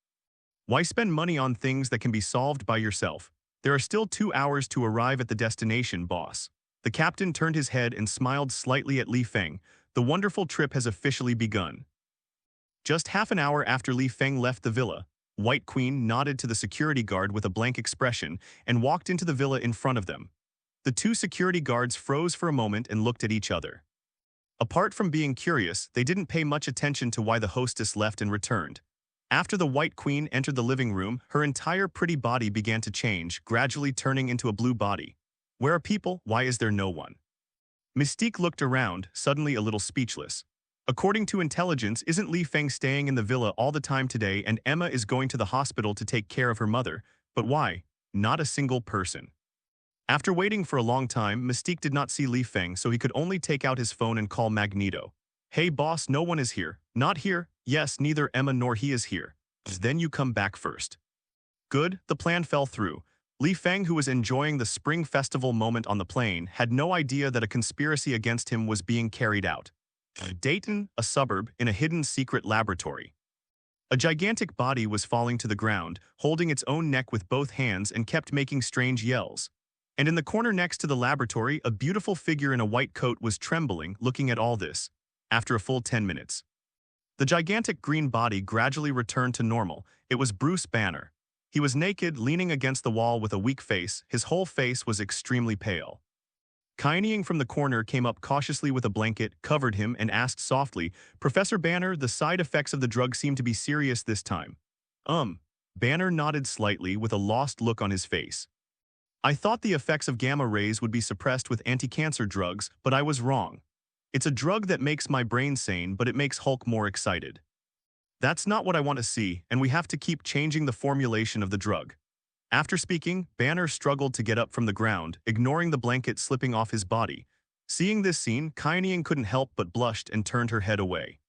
Why spend money on things that can be solved by yourself? There are still 2 hours to arrive at the destination, boss. The captain turned his head and smiled slightly at Li Feng. The wonderful trip has officially begun. Just half an hour after Li Feng left the villa, White Queen nodded to the security guard with a blank expression and walked into the villa in front of them. The two security guards froze for a moment and looked at each other. Apart from being curious, they didn't pay much attention to why the hostess left and returned. After the White Queen entered the living room, her entire pretty body began to change, gradually turning into a blue body. Where are people? Why is there no one? Mystique looked around, suddenly a little speechless. According to intelligence, isn't Li Feng staying in the villa all the time today and Emma is going to the hospital to take care of her mother? But why? Not a single person. After waiting for a long time, Mystique did not see Li Feng, so he could only take out his phone and call Magneto. Hey boss, no one is here. Not here? Yes, neither Emma nor he is here. Then you come back first. Good, the plan fell through. Li Feng, who was enjoying the spring festival moment on the plane, had no idea that a conspiracy against him was being carried out. Dayton, a suburb, in a hidden secret laboratory. A gigantic body was falling to the ground, holding its own neck with both hands and kept making strange yells. And in the corner next to the laboratory, a beautiful figure in a white coat was trembling, looking at all this. After a full 10 minutes. The gigantic green body gradually returned to normal. It was Bruce Banner. He was naked, leaning against the wall with a weak face. His whole face was extremely pale. Kainying from the corner came up cautiously with a blanket, covered him, and asked softly, "Professor Banner, the side effects of the drug seem to be serious this time." Banner nodded slightly with a lost look on his face. "I thought the effects of gamma rays would be suppressed with anti-cancer drugs, but I was wrong. It's a drug that makes my brain sane, but it makes Hulk more excited. That's not what I want to see, and we have to keep changing the formulation of the drug." After speaking, Banner struggled to get up from the ground, ignoring the blanket slipping off his body. Seeing this scene, Kainying couldn't help but blushed and turned her head away.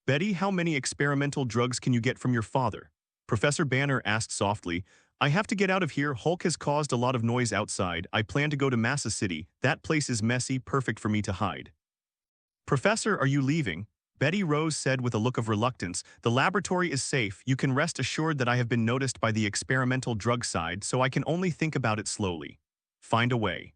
"Betty, how many experimental drugs can you get from your father?" Professor Banner asked softly. "I have to get out of here. Hulk has caused a lot of noise outside. I plan to go to Massa City. That place is messy, perfect for me to hide." "Professor, are you leaving?" Betty Rose said with a look of reluctance. "The laboratory is safe. You can rest assured that I have been noticed by the experimental drug side, so I can only think about it slowly. Find a way."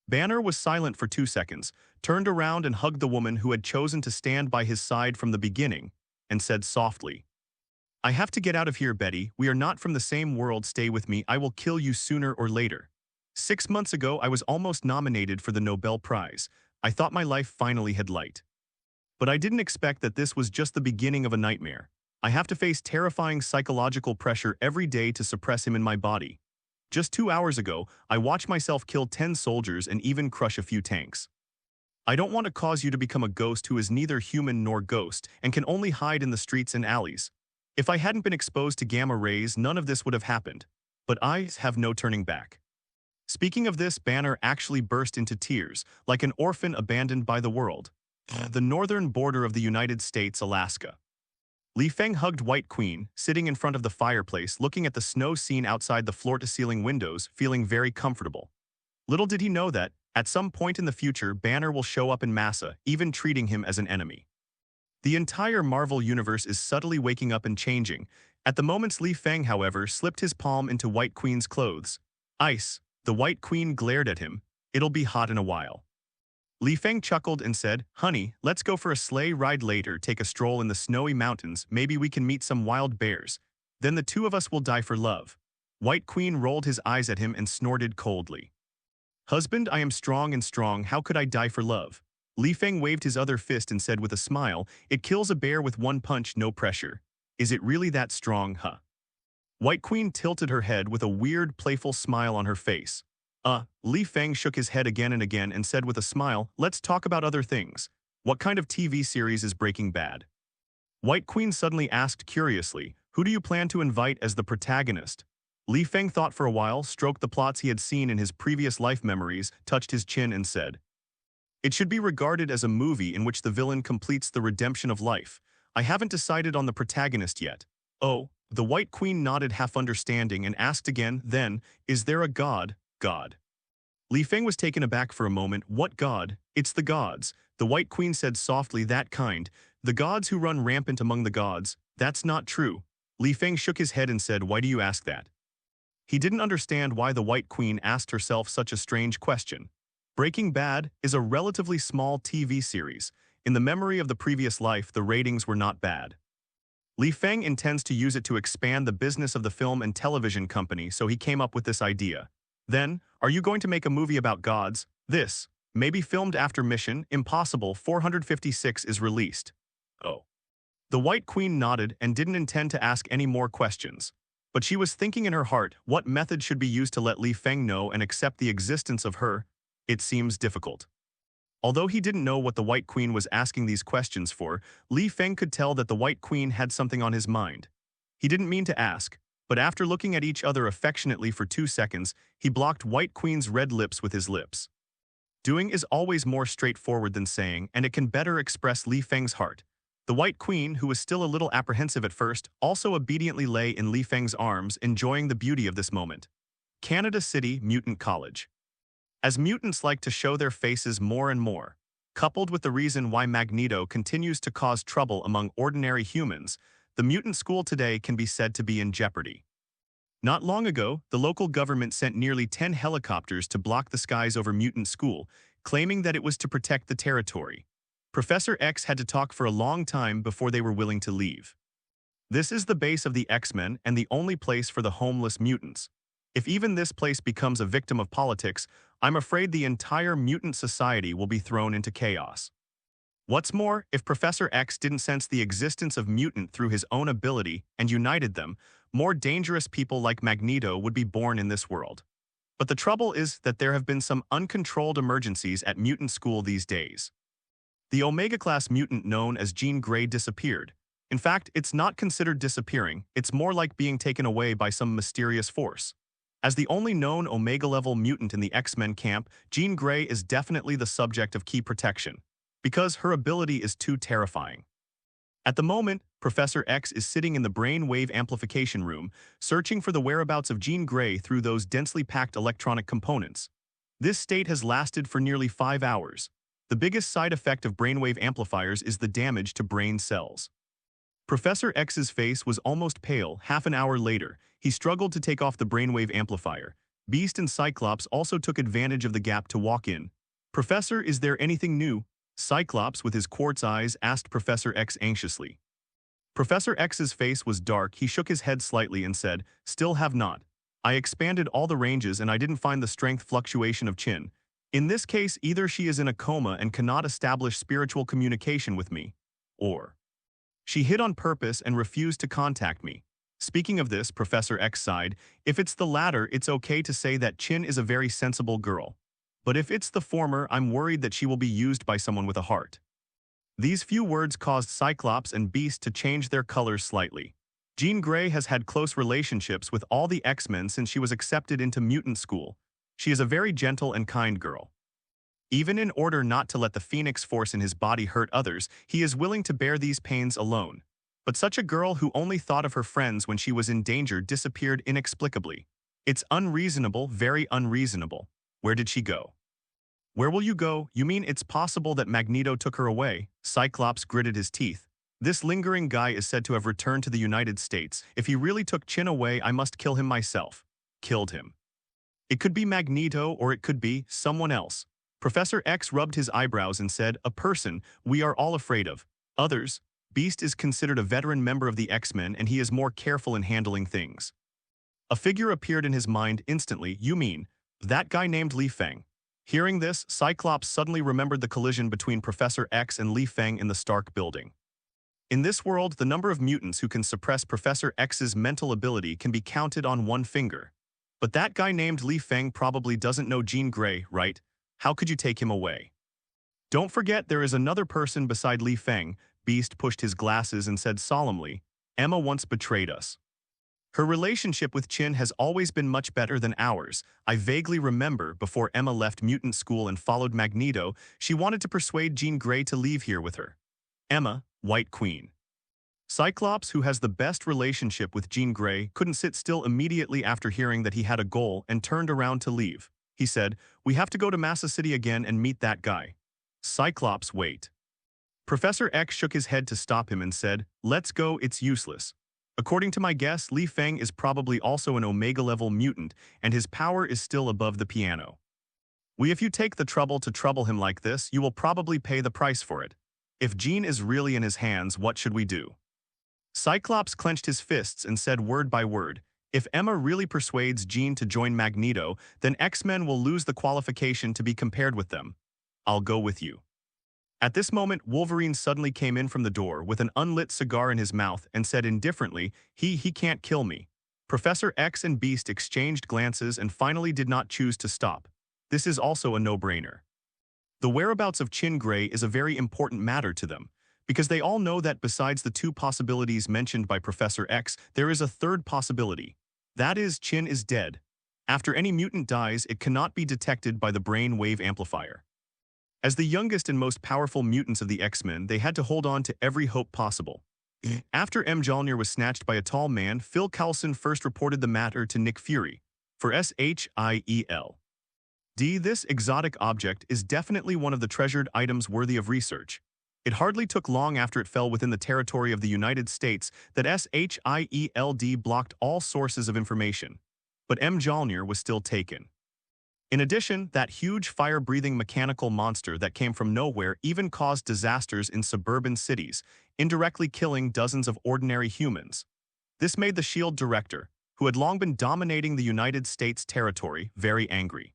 Banner was silent for 2 seconds, turned around and hugged the woman who had chosen to stand by his side from the beginning, and said softly, "I have to get out of here, Betty. We are not from the same world. Stay with me. I will kill you sooner or later. 6 months ago, I was almost nominated for the Nobel Prize. I thought my life finally had light. But I didn't expect that this was just the beginning of a nightmare. I have to face terrifying psychological pressure every day to suppress him in my body. Just 2 hours ago, I watched myself kill 10 soldiers and even crush a few tanks. I don't want to cause you to become a ghost who is neither human nor ghost and can only hide in the streets and alleys. If I hadn't been exposed to gamma rays, none of this would have happened. but I have no turning back. Speaking of this, Banner actually burst into tears, like an orphan abandoned by the world. The northern border of the United States, Alaska. Li Feng hugged White Queen, sitting in front of the fireplace, looking at the snow scene outside the floor-to-ceiling windows, feeling very comfortable. Little did he know that, at some point in the future, Banner will show up in Massa, even treating him as an enemy. The entire Marvel universe is subtly waking up and changing. At the moments Li Feng, however, slipped his palm into White Queen's clothes. Ice. The White Queen glared at him. It'll be hot in a while. Li Feng chuckled and said, "Honey, let's go for a sleigh ride later, take a stroll in the snowy mountains, maybe we can meet some wild bears. Then the two of us will die for love." White Queen rolled his eyes at him and snorted coldly. "Husband, I am strong and strong, how could I die for love?" Li Feng waved his other fist and said with a smile, "It kills a bear with one punch, no pressure. Is it really that strong, huh?" White Queen tilted her head with a weird, playful smile on her face. Li Feng shook his head again and said with a smile, "Let's talk about other things. What kind of TV series is Breaking Bad?" White Queen suddenly asked curiously, "Who do you plan to invite as the protagonist?" Li Feng thought for a while, stroked the plots he had seen in his previous life memories, touched his chin and said, "It should be regarded as a movie in which the villain completes the redemption of life. I haven't decided on the protagonist yet." "Oh." The White Queen nodded half understanding and asked again, then, "Is there a god?" "God." Li Feng was taken aback for a moment. "What god?" "It's the gods." The White Queen said softly, "That kind. The gods who run rampant among the gods." "That's not true." Li Feng shook his head and said, "Why do you ask that?" He didn't understand why the White Queen asked herself such a strange question. Breaking Bad is a relatively small TV series. In the memory of the previous life, the ratings were not bad. Li Feng intends to use it to expand the business of the film and television company, so he came up with this idea. Then, are you going to make a movie about gods? This, maybe filmed after Mission Impossible 456 is released. Oh. The White Queen nodded and didn't intend to ask any more questions. But she was thinking in her heart, what method should be used to let Li Feng know and accept the existence of her? It seems difficult. Although he didn't know what the White Queen was asking these questions for, Li Feng could tell that the White Queen had something on his mind. He didn't mean to ask, but after looking at each other affectionately for 2 seconds, he blocked White Queen's red lips with his lips. Doing is always more straightforward than saying, and it can better express Li Feng's heart. The White Queen, who was still a little apprehensive at first, also obediently lay in Li Feng's arms, enjoying the beauty of this moment. Canada City Mutant College. As mutants like to show their faces more and more, coupled with the reason why Magneto continues to cause trouble among ordinary humans, the mutant school today can be said to be in jeopardy. Not long ago, the local government sent nearly 10 helicopters to block the skies over Mutant School, claiming that it was to protect the territory. Professor X had to talk for a long time before they were willing to leave. This is the base of the X-Men and the only place for the homeless mutants. If even this place becomes a victim of politics, I'm afraid the entire mutant society will be thrown into chaos. What's more, if Professor X didn't sense the existence of mutant through his own ability and united them, more dangerous people like Magneto would be born in this world. But the trouble is that there have been some uncontrolled emergencies at mutant school these days. The Omega-class mutant known as Jean Grey disappeared. In fact, it's not considered disappearing, it's more like being taken away by some mysterious force. As the only known Omega-level mutant in the X-Men camp, Jean Grey is definitely the subject of key protection, because her ability is too terrifying. At the moment, Professor X is sitting in the brainwave amplification room, searching for the whereabouts of Jean Grey through those densely packed electronic components. This state has lasted for nearly 5 hours. The biggest side effect of brainwave amplifiers is the damage to brain cells. Professor X's face was almost pale. Half an hour later, he struggled to take off the brainwave amplifier. Beast and Cyclops also took advantage of the gap to walk in. "Professor, is there anything new?" Cyclops, with his quartz eyes, asked Professor X anxiously. Professor X's face was dark. He shook his head slightly and said, "Still have not. I expanded all the ranges and I didn't find the strength fluctuation of Chin. In this case, either she is in a coma and cannot establish spiritual communication with me, or she hid on purpose and refused to contact me." Speaking of this, Professor X sighed, "If it's the latter, it's okay to say that Chin is a very sensible girl. But if it's the former, I'm worried that she will be used by someone with a heart." These few words caused Cyclops and Beast to change their colors slightly. Jean Grey has had close relationships with all the X-Men since she was accepted into mutant school. She is a very gentle and kind girl. Even in order not to let the Phoenix Force in his body hurt others, he is willing to bear these pains alone. But such a girl who only thought of her friends when she was in danger disappeared inexplicably. It's unreasonable, very unreasonable. Where did she go? Where will you go? You mean it's possible that Magneto took her away? Cyclops gritted his teeth. This lingering guy is said to have returned to the United States. If he really took Chin away, I must kill him myself. Killed him. It could be Magneto or it could be someone else. Professor X rubbed his eyebrows and said, a person we are all afraid of. Others. Beast is considered a veteran member of the X-Men and he is more careful in handling things. A figure appeared in his mind instantly. You mean, that guy named Li Feng. Hearing this, Cyclops suddenly remembered the collision between Professor X and Li Feng in the Stark building. In this world, the number of mutants who can suppress Professor X's mental ability can be counted on one finger. But that guy named Li Feng probably doesn't know Jean Grey, right? How could you take him away? Don't forget there is another person beside Li Feng. Beast pushed his glasses and said solemnly, Emma once betrayed us. Her relationship with Chin has always been much better than ours. I vaguely remember before Emma left mutant school and followed Magneto, she wanted to persuade Jean Grey to leave here with her. Emma, White Queen. Cyclops, who has the best relationship with Jean Grey, couldn't sit still immediately after hearing that he had a goal and turned around to leave. He said, we have to go to Massa City again and meet that guy. Cyclops, wait. Professor X shook his head to stop him and said, let's go, it's useless. According to my guess, Li Feng is probably also an Omega-level mutant, and his power is still above the piano. If you take the trouble to trouble him like this, you will probably pay the price for it. If Jean is really in his hands, what should we do? Cyclops clenched his fists and said word by word, if Emma really persuades Jean to join Magneto, then X-Men will lose the qualification to be compared with them. I'll go with you. At this moment, Wolverine suddenly came in from the door with an unlit cigar in his mouth and said indifferently, he can't kill me. Professor X and Beast exchanged glances and finally did not choose to stop. This is also a no-brainer. The whereabouts of Chin Grey is a very important matter to them, because they all know that besides the two possibilities mentioned by Professor X, there is a third possibility. That is, Chin is dead. After any mutant dies, it cannot be detected by the brain wave amplifier. As the youngest and most powerful mutants of the X-Men, they had to hold on to every hope possible. After Mjolnir was snatched by a tall man, Phil Coulson first reported the matter to Nick Fury. For S.H.I.E.L.D, this exotic object is definitely one of the treasured items worthy of research. It hardly took long after it fell within the territory of the United States that S.H.I.E.L.D blocked all sources of information. But Mjolnir was still taken. In addition, that huge fire-breathing mechanical monster that came from nowhere even caused disasters in suburban cities, indirectly killing dozens of ordinary humans. This made the S.H.I.E.L.D Director, who had long been dominating the United States territory, very angry.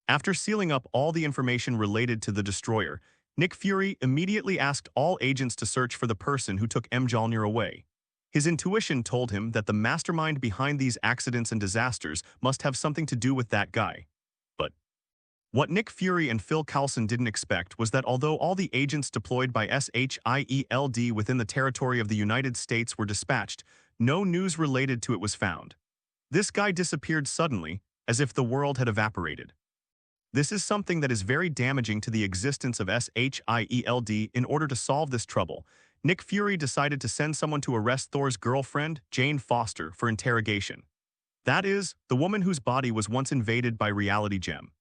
After sealing up all the information related to the destroyer, Nick Fury immediately asked all agents to search for the person who took Mjolnir away. His intuition told him that the mastermind behind these accidents and disasters must have something to do with that guy. But what Nick Fury and Phil Coulson didn't expect was that although all the agents deployed by S.H.I.E.L.D within the territory of the United States were dispatched, no news related to it was found. This guy disappeared suddenly, as if the world had evaporated. This is something that is very damaging to the existence of S.H.I.E.L.D. In order to solve this trouble, Nick Fury decided to send someone to arrest Thor's girlfriend, Jane Foster, for interrogation. That is, the woman whose body was once invaded by Reality Gem.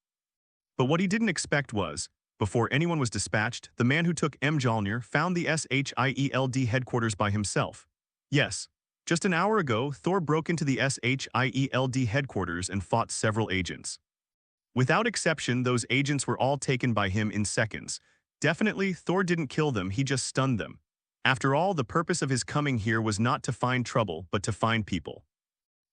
But what he didn't expect was, before anyone was dispatched, the man who took Mjolnir found the S.H.I.E.L.D headquarters by himself. Yes, just an hour ago, Thor broke into the S.H.I.E.L.D headquarters and fought several agents. Without exception, those agents were all taken by him in seconds. Definitely, Thor didn't kill them, he just stunned them. After all, the purpose of his coming here was not to find trouble, but to find people.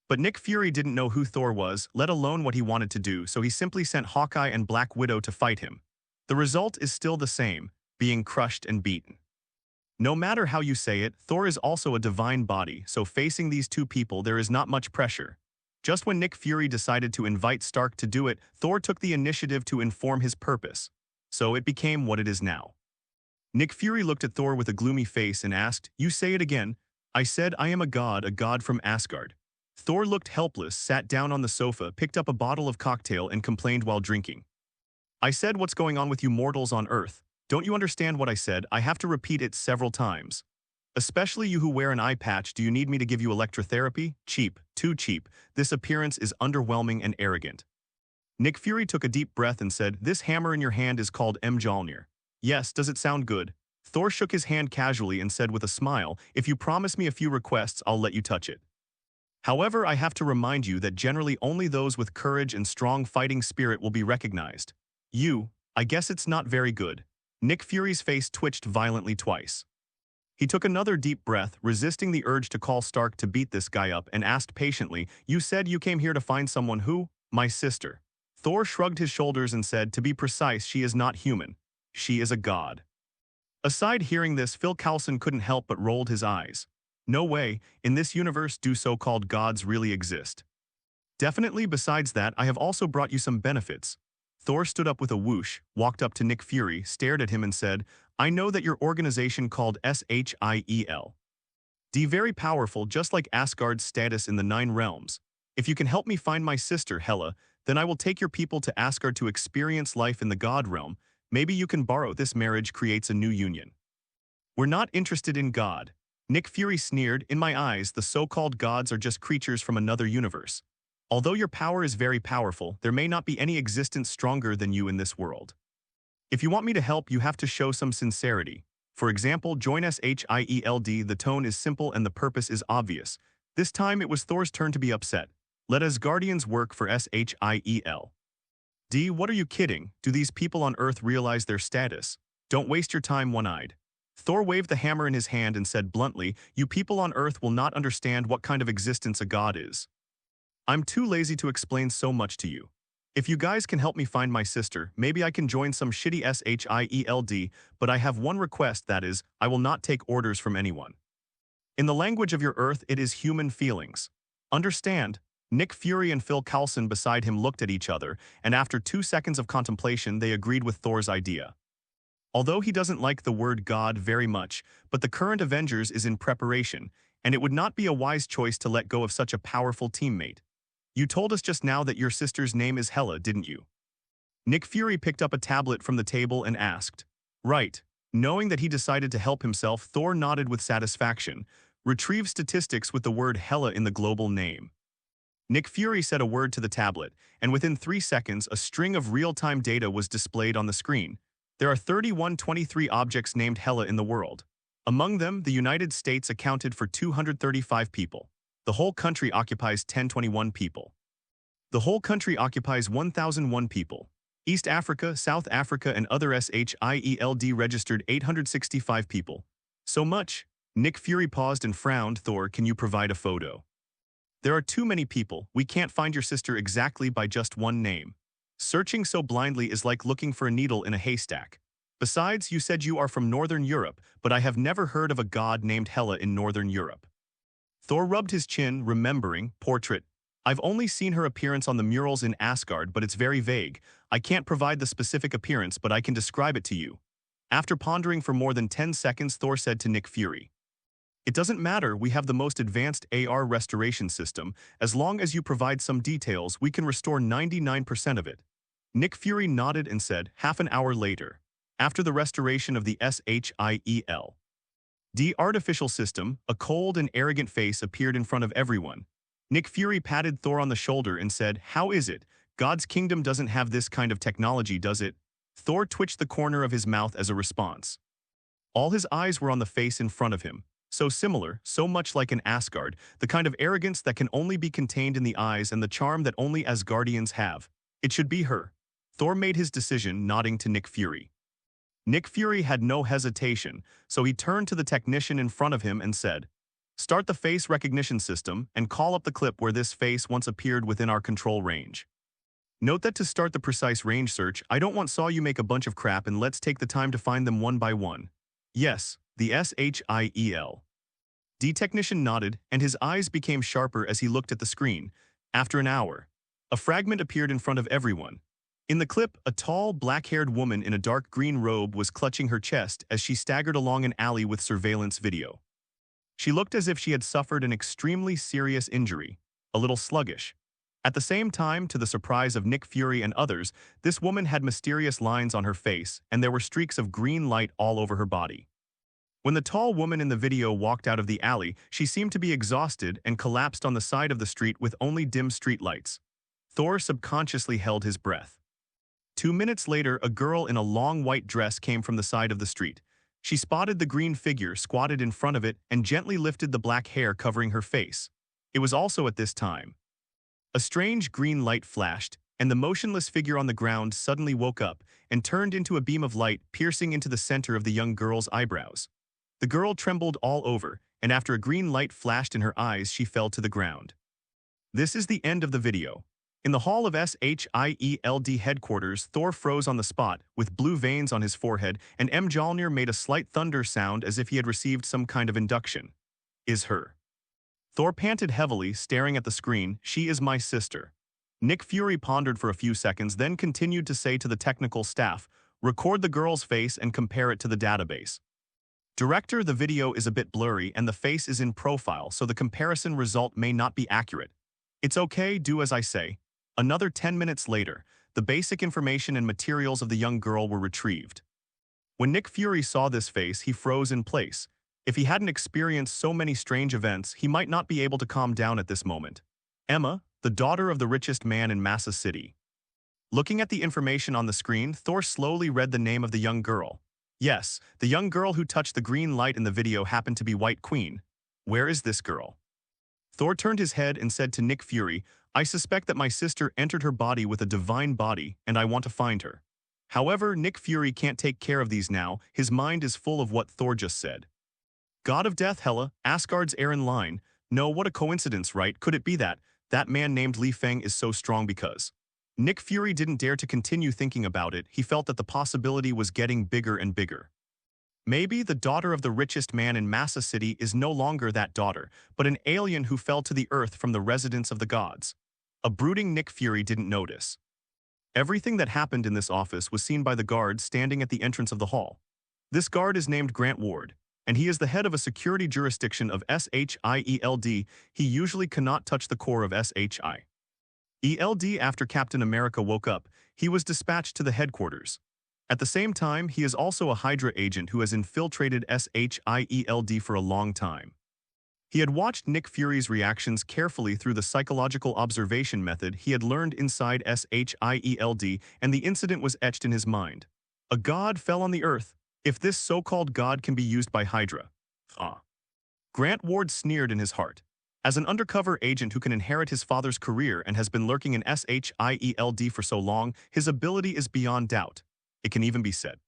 But Nick Fury didn't know who Thor was, let alone what he wanted to do, so he simply sent Hawkeye and Black Widow to fight him. The result is still the same, being crushed and beaten. No matter how you say it, Thor is also a divine body, so facing these two people there is not much pressure. Just when Nick Fury decided to invite Stark to do it, Thor took the initiative to inform his purpose. So it became what it is now. Nick Fury looked at Thor with a gloomy face and asked, "You say it again. I said I am a god from Asgard. Thor looked helpless, sat down on the sofa, picked up a bottle of cocktail and complained while drinking. I said, what's going on with you mortals on Earth? Don't you understand what I said? I have to repeat it several times. Especially you who wear an eye patch, do you need me to give you electrotherapy? Cheap, too cheap. This appearance is underwhelming and arrogant. Nick Fury took a deep breath and said, this hammer in your hand is called Mjolnir. Yes, does it sound good? Thor shook his hand casually and said with a smile, if you promise me a few requests, I'll let you touch it. However, I have to remind you that generally only those with courage and strong fighting spirit will be recognized. I guess it's not very good. Nick Fury's face twitched violently twice. He took another deep breath, resisting the urge to call Stark to beat this guy up, and asked patiently, you said you came here to find someone who? My sister. Thor shrugged his shoulders and said, to be precise, she is not human. She is a god. Aside hearing this, Coulson couldn't help but rolled his eyes. No way, in this universe do so-called gods really exist. Definitely, besides that, I have also brought you some benefits. Thor stood up with a whoosh, walked up to Nick Fury, stared at him and said, I know that your organization called S.H.I.E.L.D. very powerful, just like Asgard's status in the 9 realms. If you can help me find my sister, Hela, then I will take your people to Asgard to experience life in the god realm. Maybe you can borrow this marriage creates a new union. We're not interested in God. Nick Fury sneered, in my eyes, the so-called gods are just creatures from another universe. Although your power is very powerful, there may not be any existence stronger than you in this world. If you want me to help, you have to show some sincerity. For example, join S.H.I.E.L.D. The tone is simple and the purpose is obvious. This time it was Thor's turn to be upset. Let Asgardians work for S.H.I.E.L.D. What are you kidding? Do these people on Earth realize their status? Don't waste your time one-eyed. Thor waved the hammer in his hand and said bluntly, you people on Earth will not understand what kind of existence a god is. I'm too lazy to explain so much to you. If you guys can help me find my sister, maybe I can join some shitty S.H.I.E.L.D., but I have one request, that is, I will not take orders from anyone. In the language of your Earth, it is human feelings. Understand? Nick Fury and Coulson beside him looked at each other, and after 2 seconds of contemplation they agreed with Thor's idea. Although he doesn't like the word God very much, but the current Avengers is in preparation, and it would not be a wise choice to let go of such a powerful teammate. You told us just now that your sister's name is Hela, didn't you? Nick Fury picked up a tablet from the table and asked. Right. Knowing that he decided to help himself, Thor nodded with satisfaction. Retrieve statistics with the word Hela in the global name. Nick Fury said a word to the tablet, and within 3 seconds a string of real-time data was displayed on the screen. There are 3123 objects named Hela in the world. Among them, the United States accounted for 235 people. The whole country occupies 1021 people. The whole country occupies 1001 people. East Africa, South Africa, and other S.H.I.E.L.D. registered 865 people. So much? Nick Fury paused and frowned. Thor, can you provide a photo? There are too many people. We can't find your sister exactly by just one name. Searching so blindly is like looking for a needle in a haystack. Besides, you said you are from Northern Europe, but I have never heard of a god named Hela in Northern Europe. Thor rubbed his chin, remembering, portrait. I've only seen her appearance on the murals in Asgard, but it's very vague. I can't provide the specific appearance, but I can describe it to you. After pondering for more than 10 seconds, Thor said to Nick Fury. It doesn't matter, we have the most advanced AR restoration system. As long as you provide some details, we can restore 99% of it. Nick Fury nodded and said, half an hour later. After the restoration of the S.H.I.E.L.D. artificial system, a cold and arrogant face appeared in front of everyone. Nick Fury patted Thor on the shoulder and said, how is it? God's kingdom doesn't have this kind of technology, does it? Thor twitched the corner of his mouth as a response. All his eyes were on the face in front of him. So similar, so much like an Asgard, the kind of arrogance that can only be contained in the eyes and the charm that only Asgardians have. It should be her. Thor made his decision, nodding to Nick Fury. Nick Fury had no hesitation, so he turned to the technician in front of him and said, start the face recognition system and call up the clip where this face once appeared within our control range. Note that to start the precise range search, I don't want saw you make a bunch of crap and let's take the time to find them one by one. Yes, the S.H.I.E.L.D. technician nodded and his eyes became sharper as he looked at the screen. After an hour, a fragment appeared in front of everyone. In the clip, a tall, black-haired woman in a dark green robe was clutching her chest as she staggered along an alley with surveillance video. She looked as if she had suffered an extremely serious injury, a little sluggish. At the same time, to the surprise of Nick Fury and others, this woman had mysterious lines on her face and there were streaks of green light all over her body. When the tall woman in the video walked out of the alley, she seemed to be exhausted and collapsed on the side of the street with only dim streetlights. Thor subconsciously held his breath. 2 minutes later, a girl in a long white dress came from the side of the street. She spotted the green figure squatted in front of it and gently lifted the black hair covering her face. It was also at this time. A strange green light flashed, and the motionless figure on the ground suddenly woke up and turned into a beam of light piercing into the center of the young girl's eyebrows. The girl trembled all over, and after a green light flashed in her eyes, she fell to the ground. This is the end of the video. In the hall of S.H.I.E.L.D headquarters, Thor froze on the spot, with blue veins on his forehead, and Mjolnir made a slight thunder sound as if he had received some kind of induction. Is her. Thor panted heavily, staring at the screen. She is my sister. Nick Fury pondered for a few seconds, then continued to say to the technical staff, record the girl's face and compare it to the database. Director, the video is a bit blurry and the face is in profile, so the comparison result may not be accurate. It's okay, do as I say. Another 10 minutes later, the basic information and materials of the young girl were retrieved. When Nick Fury saw this face, he froze in place. If he hadn't experienced so many strange events, he might not be able to calm down at this moment. Emma, the daughter of the richest man in Massa City. Looking at the information on the screen, Thor slowly read the name of the young girl. Yes, the young girl who touched the green light in the video happened to be White Queen. Where is this girl? Thor turned his head and said to Nick Fury, I suspect that my sister entered her body with a divine body, and I want to find her. However, Nick Fury can't take care of these now. His mind is full of what Thor just said. God of Death, Hela, Asgard's Aaron line. No, what a coincidence, right? Could it be that man named Li Feng is so strong because... Nick Fury didn't dare to continue thinking about it. He felt that the possibility was getting bigger and bigger. Maybe the daughter of the richest man in Massa City is no longer that daughter, but an alien who fell to the earth from the residence of the gods. A brooding Nick Fury didn't notice. Everything that happened in this office was seen by the guard standing at the entrance of the hall. This guard is named Grant Ward, and he is the head of a security jurisdiction of S.H.I.E.L.D. He usually cannot touch the core of S.H.I.E.L.D. After Captain America woke up, he was dispatched to the headquarters. At the same time, he is also a Hydra agent who has infiltrated S.H.I.E.L.D. for a long time. He had watched Nick Fury's reactions carefully through the psychological observation method he had learned inside S.H.I.E.L.D., and the incident was etched in his mind. A god fell on the earth. If this so-called god can be used by Hydra. Grant Ward sneered in his heart. As an undercover agent who can inherit his father's career and has been lurking in S.H.I.E.L.D. for so long, his ability is beyond doubt. It can even be said.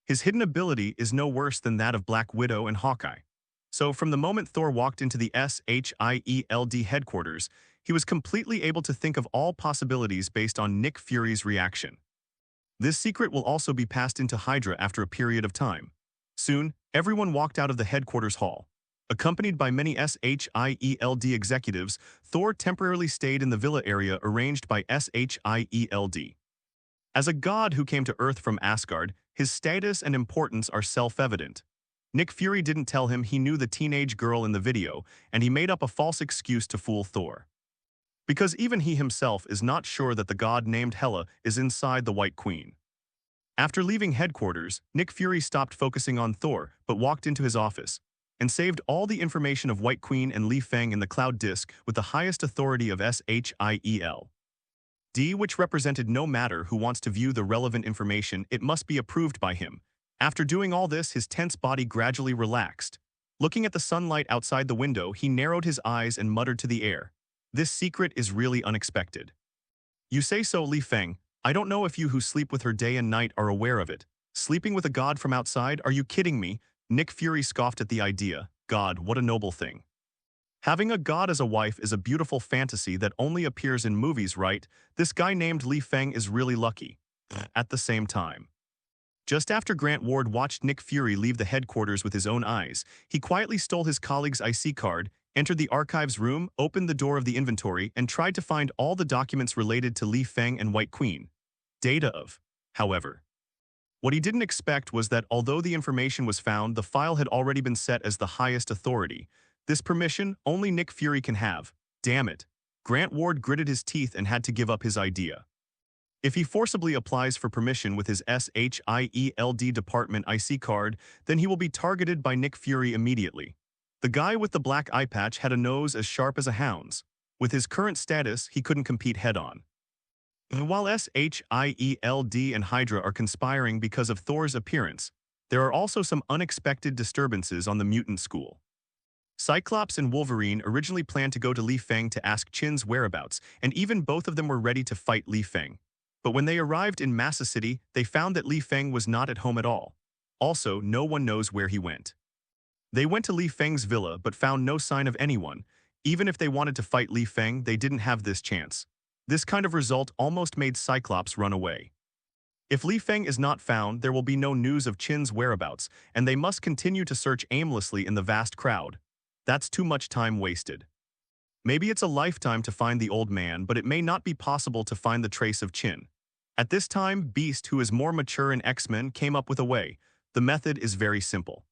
His hidden ability is no worse than that of Black Widow and Hawkeye. So from the moment Thor walked into the S.H.I.E.L.D. headquarters, he was completely able to think of all possibilities based on Nick Fury's reaction. This secret will also be passed into Hydra after a period of time. Soon, everyone walked out of the headquarters hall. Accompanied by many S.H.I.E.L.D. executives, Thor temporarily stayed in the villa area arranged by S.H.I.E.L.D. As a god who came to Earth from Asgard, his status and importance are self-evident. Nick Fury didn't tell him he knew the teenage girl in the video, and he made up a false excuse to fool Thor. Because even he himself is not sure that the god named Hela is inside the White Queen. After leaving headquarters, Nick Fury stopped focusing on Thor, but walked into his office, and saved all the information of White Queen and Li Feng in the cloud disk with the highest authority of S.H.I.E.L.D., which represented no matter who wants to view the relevant information, it must be approved by him. After doing all this, his tense body gradually relaxed. Looking at the sunlight outside the window, he narrowed his eyes and muttered to the air. This secret is really unexpected. You say so, Li Feng. I don't know if you who sleep with her day and night are aware of it. Sleeping with a god from outside? Are you kidding me? Nick Fury scoffed at the idea. God, what a noble thing. Having a god as a wife is a beautiful fantasy that only appears in movies, right? This guy named Li Feng is really lucky. At the same time. Just after Grant Ward watched Nick Fury leave the headquarters with his own eyes, he quietly stole his colleague's IC card, entered the archives room, opened the door of the inventory, and tried to find all the documents related to Li Feng and White Queen. Data of, however. What he didn't expect was that although the information was found, the file had already been set as the highest authority. This permission only Nick Fury can have. Damn it. Grant Ward gritted his teeth and had to give up his idea. If he forcibly applies for permission with his S.H.I.E.L.D Department IC card, then he will be targeted by Nick Fury immediately. The guy with the black eye patch had a nose as sharp as a hound's. With his current status, he couldn't compete head-on. And while S.H.I.E.L.D and Hydra are conspiring because of Thor's appearance, there are also some unexpected disturbances on the mutant school. Cyclops and Wolverine originally planned to go to Li Feng to ask Chin's whereabouts, and even both of them were ready to fight Li Feng. But when they arrived in Massa City, they found that Li Feng was not at home at all. Also, no one knows where he went. They went to Li Feng's villa but found no sign of anyone. Even if they wanted to fight Li Feng, they didn't have this chance. This kind of result almost made Cyclops run away. If Li Feng is not found, there will be no news of Chin's whereabouts, and they must continue to search aimlessly in the vast crowd. That's too much time wasted. Maybe it's a lifetime to find the old man, but it may not be possible to find the trace of Chin. At this time, Beast, who is more mature in X-Men, came up with a way. The method is very simple.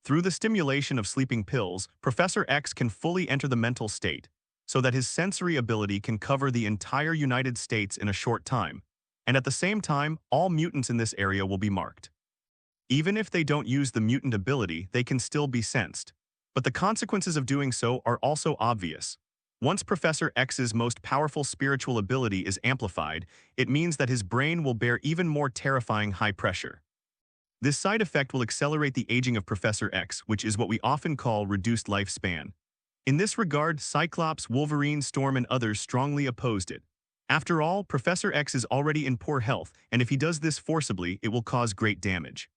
Through the stimulation of sleeping pills, Professor X can fully enter the mental state, so that his sensory ability can cover the entire United States in a short time, and at the same time, all mutants in this area will be marked. Even if they don't use the mutant ability, they can still be sensed. But the consequences of doing so are also obvious. Once Professor X's most powerful spiritual ability is amplified, it means that his brain will bear even more terrifying high pressure. This side effect will accelerate the aging of Professor X, which is what we often call reduced lifespan. In this regard, Cyclops, Wolverine, Storm, and others strongly opposed it. After all, Professor X is already in poor health, and if he does this forcibly, it will cause great damage.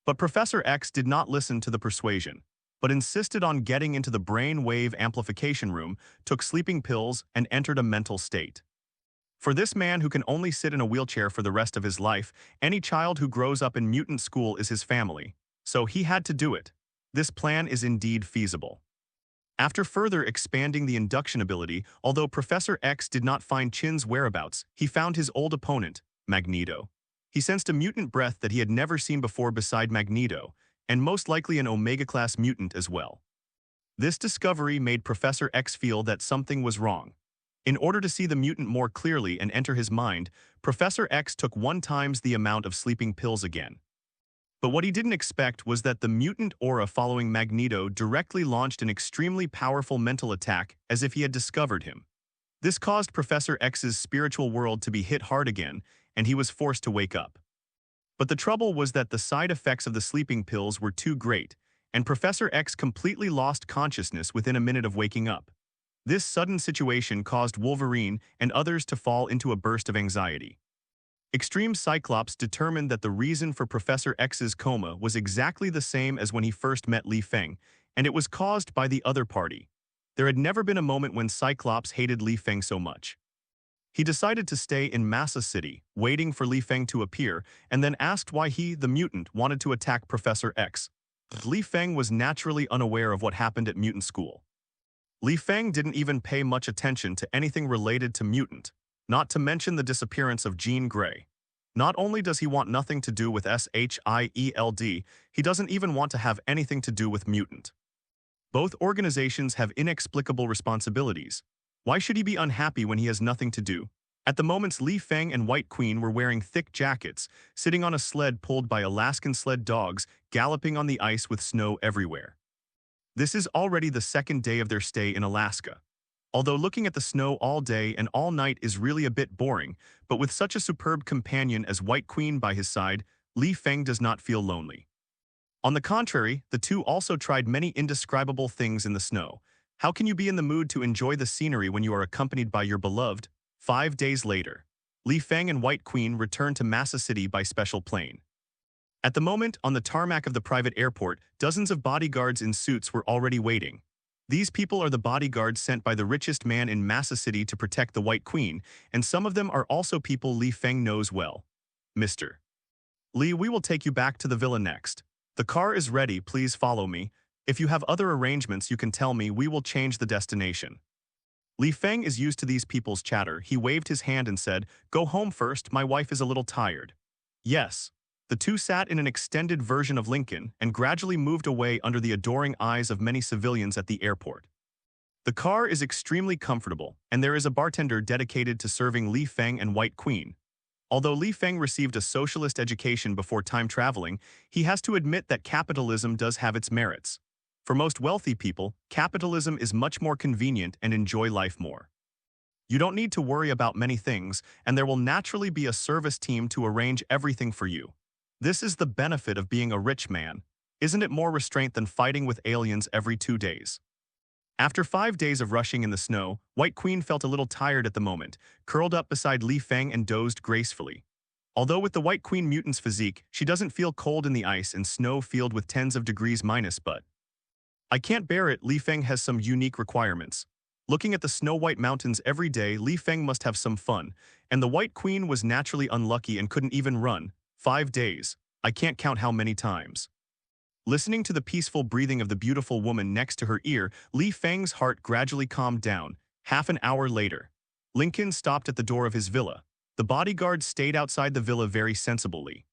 But Professor X did not listen to the persuasion, but insisted on getting into the brain wave amplification room, took sleeping pills, and entered a mental state. For this man who can only sit in a wheelchair for the rest of his life, any child who grows up in mutant school is his family, so he had to do it. This plan is indeed feasible. After further expanding the induction ability, although Professor X did not find Chin's whereabouts, he found his old opponent, Magneto. He sensed a mutant breath that he had never seen before beside Magneto, and most likely an Omega-class mutant as well. This discovery made Professor X feel that something was wrong. In order to see the mutant more clearly and enter his mind, Professor X took 1 times the amount of sleeping pills again. But what he didn't expect was that the mutant aura following Magneto directly launched an extremely powerful mental attack as if he had discovered him. This caused Professor X's spiritual world to be hit hard again, and he was forced to wake up. But the trouble was that the side effects of the sleeping pills were too great, and Professor X completely lost consciousness within a minute of waking up. This sudden situation caused Wolverine and others to fall into a burst of anxiety. Extreme Cyclops determined that the reason for Professor X's coma was exactly the same as when he first met Li Feng, and it was caused by the other party. There had never been a moment when Cyclops hated Li Feng so much. He decided to stay in Massa City, waiting for Li Feng to appear, and then asked why he, the mutant, wanted to attack Professor X. Li Feng was naturally unaware of what happened at mutant school. Li Feng didn't even pay much attention to anything related to mutant, not to mention the disappearance of Jean Grey. Not only does he want nothing to do with S.H.I.E.L.D, he doesn't even want to have anything to do with mutant. Both organizations have inexplicable responsibilities. Why should he be unhappy when he has nothing to do? At the moment, Li Feng and White Queen were wearing thick jackets, sitting on a sled pulled by Alaskan sled dogs, galloping on the ice with snow everywhere. This is already the 2nd day of their stay in Alaska. Although looking at the snow all day and all night is really a bit boring, but with such a superb companion as White Queen by his side, Li Feng does not feel lonely. On the contrary, the two also tried many indescribable things in the snow. How can you be in the mood to enjoy the scenery when you are accompanied by your beloved? 5 days later, Li Feng and White Queen returned to Massa City by special plane. At the moment, on the tarmac of the private airport, dozens of bodyguards in suits were already waiting. These people are the bodyguards sent by the richest man in Massa City to protect the White Queen, and some of them are also people Li Feng knows well. Mr. Li, we will take you back to the villa next. The car is ready, please follow me. If you have other arrangements you can tell me, we will change the destination. Li Feng is used to these people's chatter. He waved his hand and said, "Go home first, my wife is a little tired." "Yes. The two sat in an extended version of Lincoln and gradually moved away under the adoring eyes of many civilians at the airport. The car is extremely comfortable, and there is a bartender dedicated to serving Li Feng and White Queen. Although Li Feng received a socialist education before time traveling, he has to admit that capitalism does have its merits. For most wealthy people, capitalism is much more convenient and enjoy life more. You don't need to worry about many things, and there will naturally be a service team to arrange everything for you. This is the benefit of being a rich man. Isn't it more restraint than fighting with aliens every 2 days? After 5 days of rushing in the snow, White Queen felt a little tired at the moment, curled up beside Li Feng and dozed gracefully. Although with the White Queen mutant's physique, she doesn't feel cold in the ice and snow field with tens of degrees minus, but I can't bear it. Li Feng has some unique requirements. Looking at the snow-white mountains every day, Li Feng must have some fun, and the White Queen was naturally unlucky and couldn't even run. 5 days. I can't count how many times. Listening to the peaceful breathing of the beautiful woman next to her ear, Li Feng's heart gradually calmed down. Half an hour later, Lincoln stopped at the door of his villa. The bodyguards stayed outside the villa very sensibly.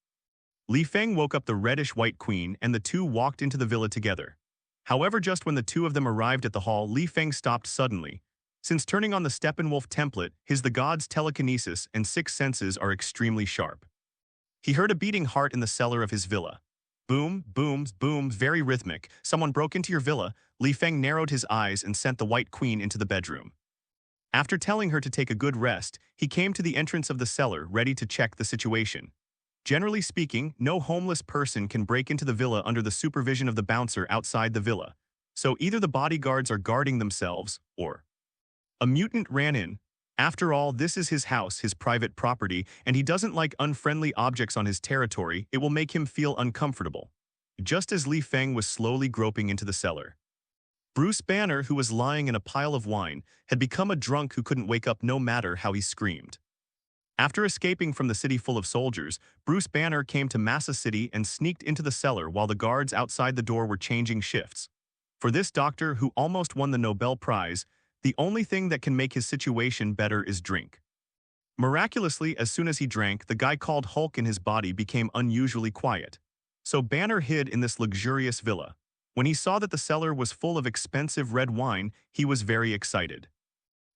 Li Feng woke up the reddish-white queen, and the two walked into the villa together. However, just when the two of them arrived at the hall, Li Feng stopped suddenly. Since turning on the Steppenwolf template, the god's telekinesis and sixth senses are extremely sharp. He heard a beating heart in the cellar of his villa. Boom, boom, boom, very rhythmic. Someone broke into your villa. Li Feng narrowed his eyes and sent the White Queen into the bedroom. After telling her to take a good rest, he came to the entrance of the cellar, ready to check the situation. Generally speaking, no homeless person can break into the villa under the supervision of the bouncer outside the villa. So either the bodyguards are guarding themselves, or a mutant ran in. After all, this is his house, his private property, and he doesn't like unfriendly objects on his territory. It will make him feel uncomfortable. Just as Li Feng was slowly groping into the cellar, Bruce Banner, who was lying in a pile of wine, had become a drunk who couldn't wake up no matter how he screamed. After escaping from the city full of soldiers, Bruce Banner came to Massa City and sneaked into the cellar while the guards outside the door were changing shifts. For this doctor, who almost won the Nobel Prize, the only thing that can make his situation better is drink. Miraculously, as soon as he drank, the guy called Hulk in his body became unusually quiet. So Banner hid in this luxurious villa. When he saw that the cellar was full of expensive red wine, he was very excited.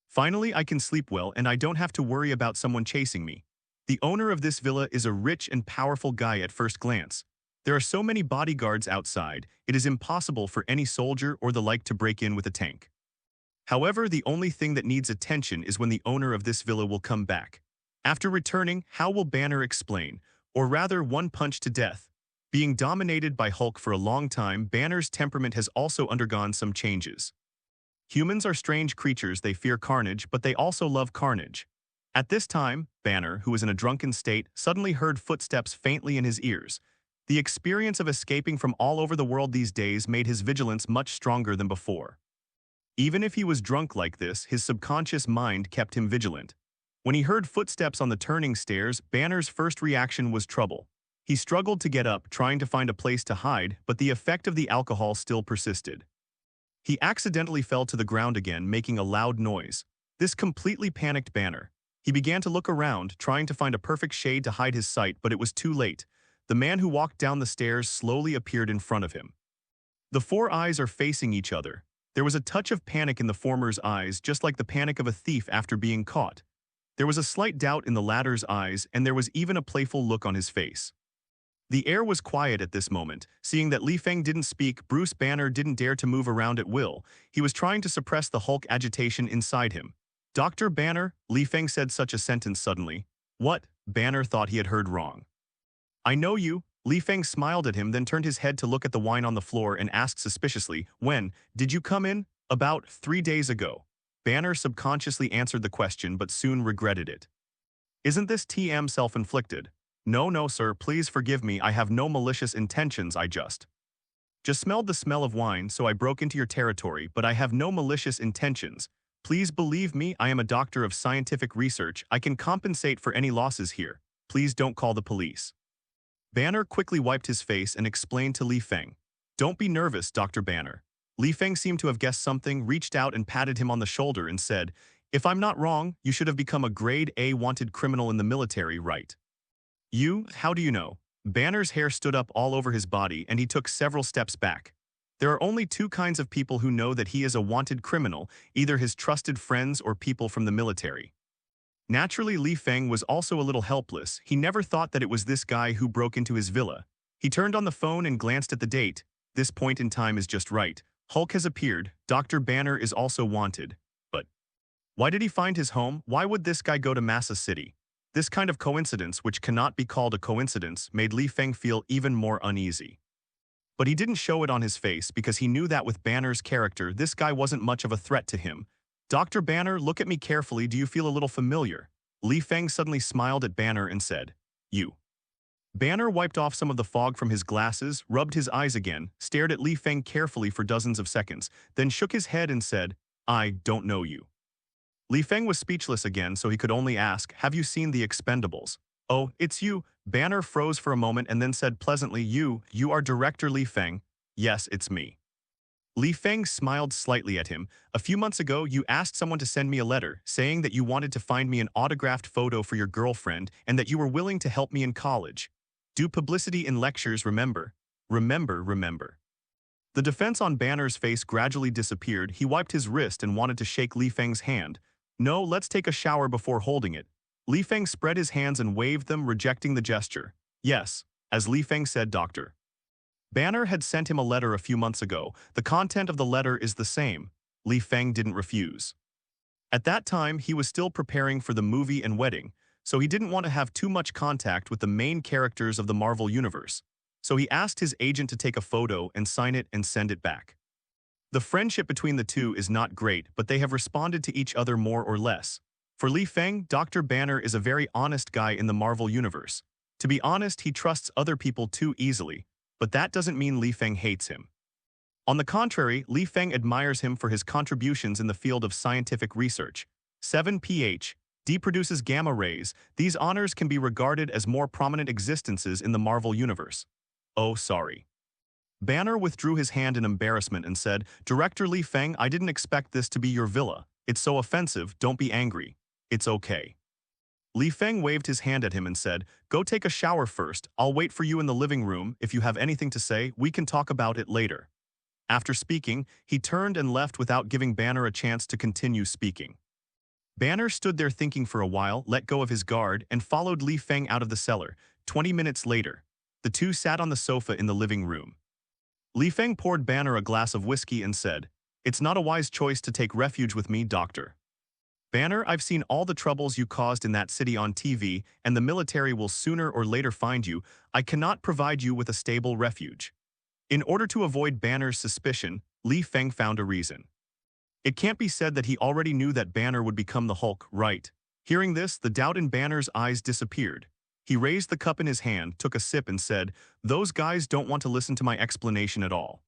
Finally, I can sleep well and I don't have to worry about someone chasing me. The owner of this villa is a rich and powerful guy at first glance. There are so many bodyguards outside, it is impossible for any soldier or the like to break in with a tank. However, the only thing that needs attention is when the owner of this villa will come back. After returning, how will Banner explain? Or rather, one punch to death. Being dominated by Hulk for a long time, Banner's temperament has also undergone some changes. Humans are strange creatures, they fear carnage, but they also love carnage. At this time, Banner, who was in a drunken state, suddenly heard footsteps faintly in his ears. The experience of escaping from all over the world these days made his vigilance much stronger than before. Even if he was drunk like this, his subconscious mind kept him vigilant. When he heard footsteps on the turning stairs, Banner's first reaction was trouble. He struggled to get up, trying to find a place to hide, but the effect of the alcohol still persisted. He accidentally fell to the ground again, making a loud noise. This completely panicked Banner. He began to look around, trying to find a perfect shade to hide his sight, but it was too late. The man who walked down the stairs slowly appeared in front of him. The four eyes are facing each other. There was a touch of panic in the former's eyes, just like the panic of a thief after being caught. There was a slight doubt in the latter's eyes, and there was even a playful look on his face. The air was quiet at this moment. Seeing that Li Feng didn't speak, Bruce Banner didn't dare to move around at will. He was trying to suppress the Hulk agitation inside him. "Dr. Banner," Li Feng said such a sentence suddenly. "What?" Banner thought he had heard wrong. "I know you." Li Feng smiled at him, then turned his head to look at the wine on the floor and asked suspiciously, "When did you come in?" "About 3 days ago." Banner subconsciously answered the question but soon regretted it. "Isn't this TM self-inflicted?" No, sir, please forgive me, I have no malicious intentions, I just smelled the smell of wine, so I broke into your territory, but I have no malicious intentions. Please believe me, I am a doctor of scientific research, I can compensate for any losses here. Please don't call the police." Banner quickly wiped his face and explained to Li Feng. "Don't be nervous, Dr. Banner." Li Feng seemed to have guessed something, reached out and patted him on the shoulder and said, "If I'm not wrong, you should have become a grade A wanted criminal in the military, right?" "You? How do you know?" Banner's hair stood up all over his body and he took several steps back. There are only two kinds of people who know that he is a wanted criminal, either his trusted friends or people from the military. Naturally, Li Feng was also a little helpless. He never thought that it was this guy who broke into his villa. He turned on the phone and glanced at the date. This point in time is just right. Hulk has appeared. Dr. Banner is also wanted. But why did he find his home? Why would this guy go to Massa City? This kind of coincidence, which cannot be called a coincidence, made Li Feng feel even more uneasy. But he didn't show it on his face because he knew that with Banner's character, this guy wasn't much of a threat to him. Dr. Banner, look at me carefully. Do you feel a little familiar? Li Feng suddenly smiled at Banner and said, "You." Banner wiped off some of the fog from his glasses, rubbed his eyes again, stared at Li Feng carefully for dozens of seconds, then shook his head and said, "I don't know you." Li Feng was speechless again, so he could only ask, "Have you seen The Expendables?" "Oh, it's you." Banner froze for a moment and then said pleasantly, You are Director Li Feng." "Yes, it's me." Li Feng smiled slightly at him. "A few months ago, you asked someone to send me a letter, saying that you wanted to find me an autographed photo for your girlfriend and that you were willing to help me in college. Do publicity in lectures, remember? Remember. The defense on Banner's face gradually disappeared. He wiped his wrist and wanted to shake Li Feng's hand. "No, let's take a shower before holding it." Li Feng spread his hands and waved them, rejecting the gesture. "Yes," as Li Feng said, Doctor. Banner had sent him a letter a few months ago. The content of the letter is the same. Li Feng didn't refuse. At that time, he was still preparing for the movie and wedding, so he didn't want to have too much contact with the main characters of the Marvel Universe. So he asked his agent to take a photo and sign it and send it back. The friendship between the two is not great, but they have responded to each other more or less. For Li Feng, Dr. Banner is a very honest guy in the Marvel Universe. To be honest, he trusts other people too easily, but that doesn't mean Li Feng hates him. On the contrary, Li Feng admires him for his contributions in the field of scientific research. 7 produces gamma rays. These honors can be regarded as more prominent existences in the Marvel Universe. Oh, sorry. Banner withdrew his hand in embarrassment and said, "Director Li Feng, I didn't expect this to be your villa. It's so offensive, don't be angry. It's okay." Li Feng waved his hand at him and said, "Go take a shower first. I'll wait for you in the living room. If you have anything to say, we can talk about it later." After speaking, he turned and left without giving Banner a chance to continue speaking. Banner stood there thinking for a while, let go of his guard, and followed Li Feng out of the cellar. 20 minutes later, the two sat on the sofa in the living room. Li Feng poured Banner a glass of whiskey and said, "It's not a wise choice to take refuge with me, Doctor. Banner, I've seen all the troubles you caused in that city on TV, and the military will sooner or later find you. I cannot provide you with a stable refuge." In order to avoid Banner's suspicion, Li Feng found a reason. It can't be said that he already knew that Banner would become the Hulk, right? Hearing this, the doubt in Banner's eyes disappeared. He raised the cup in his hand, took a sip and said, "Those guys don't want to listen to my explanation at all.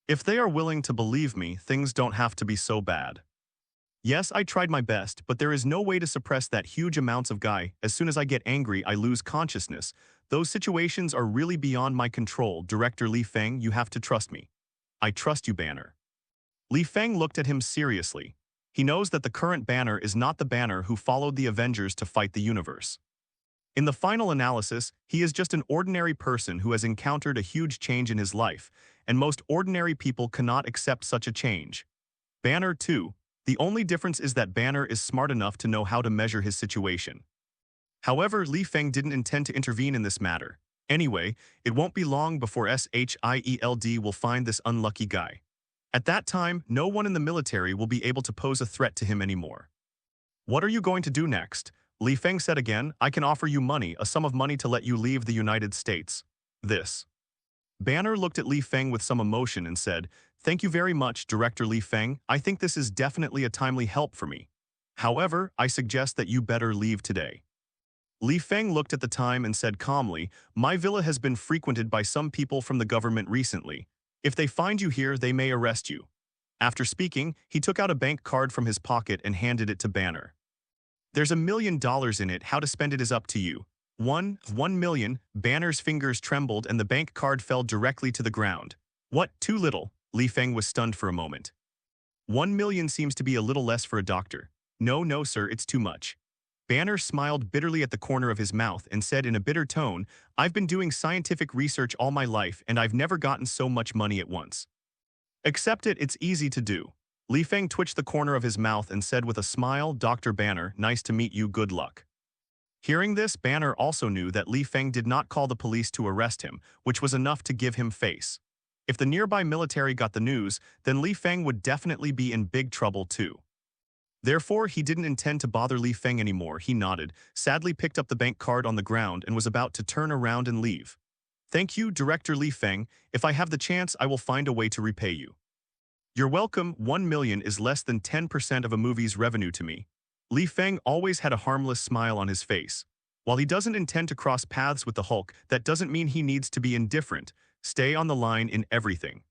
If they are willing to believe me, things don't have to be so bad. Yes, I tried my best, but there is no way to suppress that huge amounts of guy. As soon as I get angry, I lose consciousness. Those situations are really beyond my control. Director Li Feng, you have to trust me." "I trust you, Banner." Li Feng looked at him seriously. He knows that the current Banner is not the Banner who followed the Avengers to fight the universe. In the final analysis, he is just an ordinary person who has encountered a huge change in his life, and most ordinary people cannot accept such a change. Banner, too. The only difference is that Banner is smart enough to know how to measure his situation. However, Li Feng didn't intend to intervene in this matter. Anyway, it won't be long before S.H.I.E.L.D will find this unlucky guy. At that time, no one in the military will be able to pose a threat to him anymore. "What are you going to do next?" Li Feng said again. "I can offer you money, a sum of money to let you leave the United States." This. Banner looked at Li Feng with some emotion and said, "Thank you very much, Director Li Feng. I think this is definitely a timely help for me. However, I suggest that you better leave today." Li Feng looked at the time and said calmly, "My villa has been frequented by some people from the government recently. If they find you here, they may arrest you." After speaking, he took out a bank card from his pocket and handed it to Banner. "There's $1 million in it. How to spend it is up to you." One million. Banner's fingers trembled and the bank card fell directly to the ground. "What, too little?" Li Feng was stunned for a moment. 1 million seems to be a little less for a doctor. No, sir, it's too much." Banner smiled bitterly at the corner of his mouth and said in a bitter tone, "I've been doing scientific research all my life and I've never gotten so much money at once." "Accept it, it's easy to do." Li Feng twitched the corner of his mouth and said with a smile, "Dr. Banner, nice to meet you, good luck." Hearing this, Banner also knew that Li Feng did not call the police to arrest him, which was enough to give him face. If the nearby military got the news, then Li Feng would definitely be in big trouble too. Therefore, he didn't intend to bother Li Feng anymore. He nodded, sadly picked up the bank card on the ground and was about to turn around and leave. "Thank you, Director Li Feng. If I have the chance, I will find a way to repay you." "You're welcome. 1 million is less than 10% of a movie's revenue to me." Li Feng always had a harmless smile on his face. While he doesn't intend to cross paths with the Hulk, that doesn't mean he needs to be indifferent. Stay on the line in everything.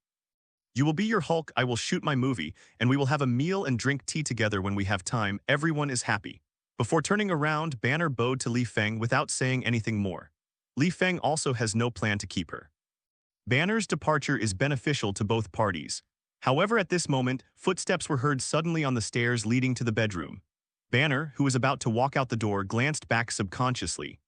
"You will be your Hulk, I will shoot my movie, and we will have a meal and drink tea together when we have time. Everyone is happy." Before turning around, Banner bowed to Li Feng without saying anything more. Li Feng also has no plan to keep her. Banner's departure is beneficial to both parties. However, at this moment, footsteps were heard suddenly on the stairs leading to the bedroom. Banner, who was about to walk out the door, glanced back subconsciously.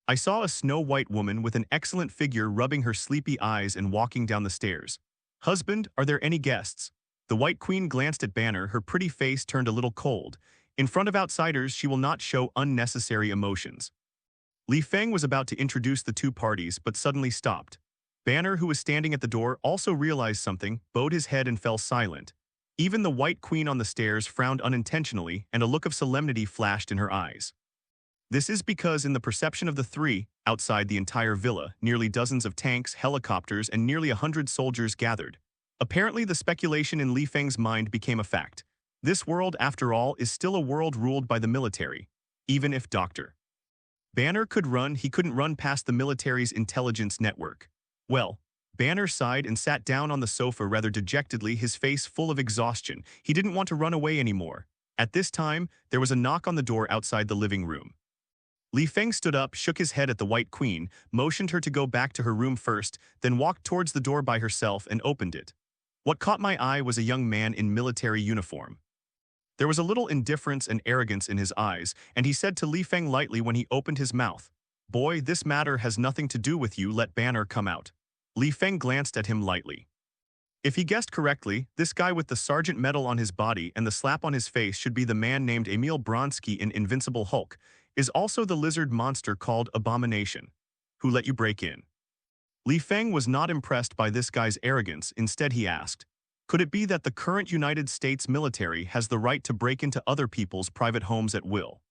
"I saw a snow-white woman with an excellent figure rubbing her sleepy eyes and walking down the stairs. Husband, are there any guests?" The White Queen glanced at Banner, her pretty face turned a little cold. In front of outsiders, she will not show unnecessary emotions. Li Feng was about to introduce the two parties, but suddenly stopped. Banner, who was standing at the door, also realized something, bowed his head and fell silent. Even the White Queen on the stairs frowned unintentionally, and a look of solemnity flashed in her eyes. This is because in the perception of the three, outside the entire villa, nearly dozens of tanks, helicopters, and nearly 100 soldiers gathered. Apparently, the speculation in Li Feng's mind became a fact. This world, after all, is still a world ruled by the military. Even if Dr. Banner could run, he couldn't run past the military's intelligence network. Well, Banner sighed and sat down on the sofa rather dejectedly, his face full of exhaustion. He didn't want to run away anymore. At this time, there was a knock on the door outside the living room. Li Feng stood up, shook his head at the White Queen, motioned her to go back to her room first, then walked towards the door by herself and opened it. What caught my eye was a young man in military uniform. There was a little indifference and arrogance in his eyes, and he said to Li Feng lightly when he opened his mouth, "Boy, this matter has nothing to do with you, let Banner come out." Li Feng glanced at him lightly. If he guessed correctly, this guy with the sergeant medal on his body and the slap on his face should be the man named Emil Blonsky in Invincible Hulk, is also the lizard monster called Abomination. "Who let you break in?" Li Feng was not impressed by this guy's arrogance. Instead, he asked, "Could it be that the current United States military has the right to break into other people's private homes at will?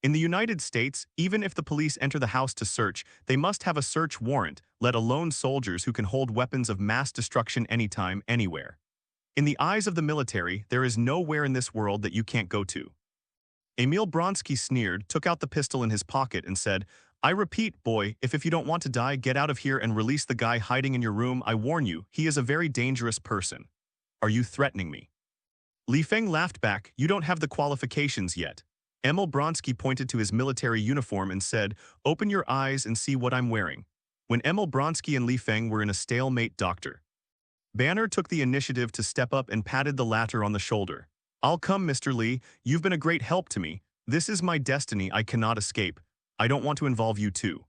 In the United States, even if the police enter the house to search, they must have a search warrant, let alone soldiers who can hold weapons of mass destruction anytime, anywhere. In the eyes of the military, there is nowhere in this world that you can't go to." Emil Blonsky sneered, took out the pistol in his pocket and said, "I repeat, boy, if you don't want to die, get out of here and release the guy hiding in your room. I warn you, he is a very dangerous person." "Are you threatening me?" Li Feng laughed back, "You don't have the qualifications yet." Emil Blonsky pointed to his military uniform and said, "Open your eyes and see what I'm wearing." When Emil Blonsky and Li Feng were in a stalemate, Dr. Banner took the initiative to step up and patted the latter on the shoulder. "I'll come, Mr. Li. You've been a great help to me. This is my destiny, I cannot escape. I don't want to involve you too."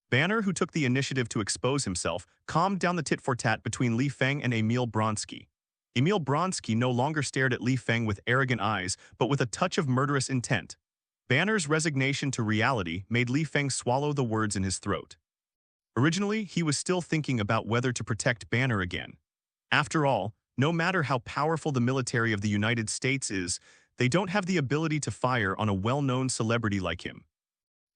Banner, who took the initiative to expose himself, calmed down the tit-for-tat between Li Feng and Emil Blonsky. Emil Blonsky no longer stared at Li Feng with arrogant eyes, but with a touch of murderous intent. Banner's resignation to reality made Li Feng swallow the words in his throat. Originally, he was still thinking about whether to protect Banner again. After all, no matter how powerful the military of the United States is, they don't have the ability to fire on a well-known celebrity like him.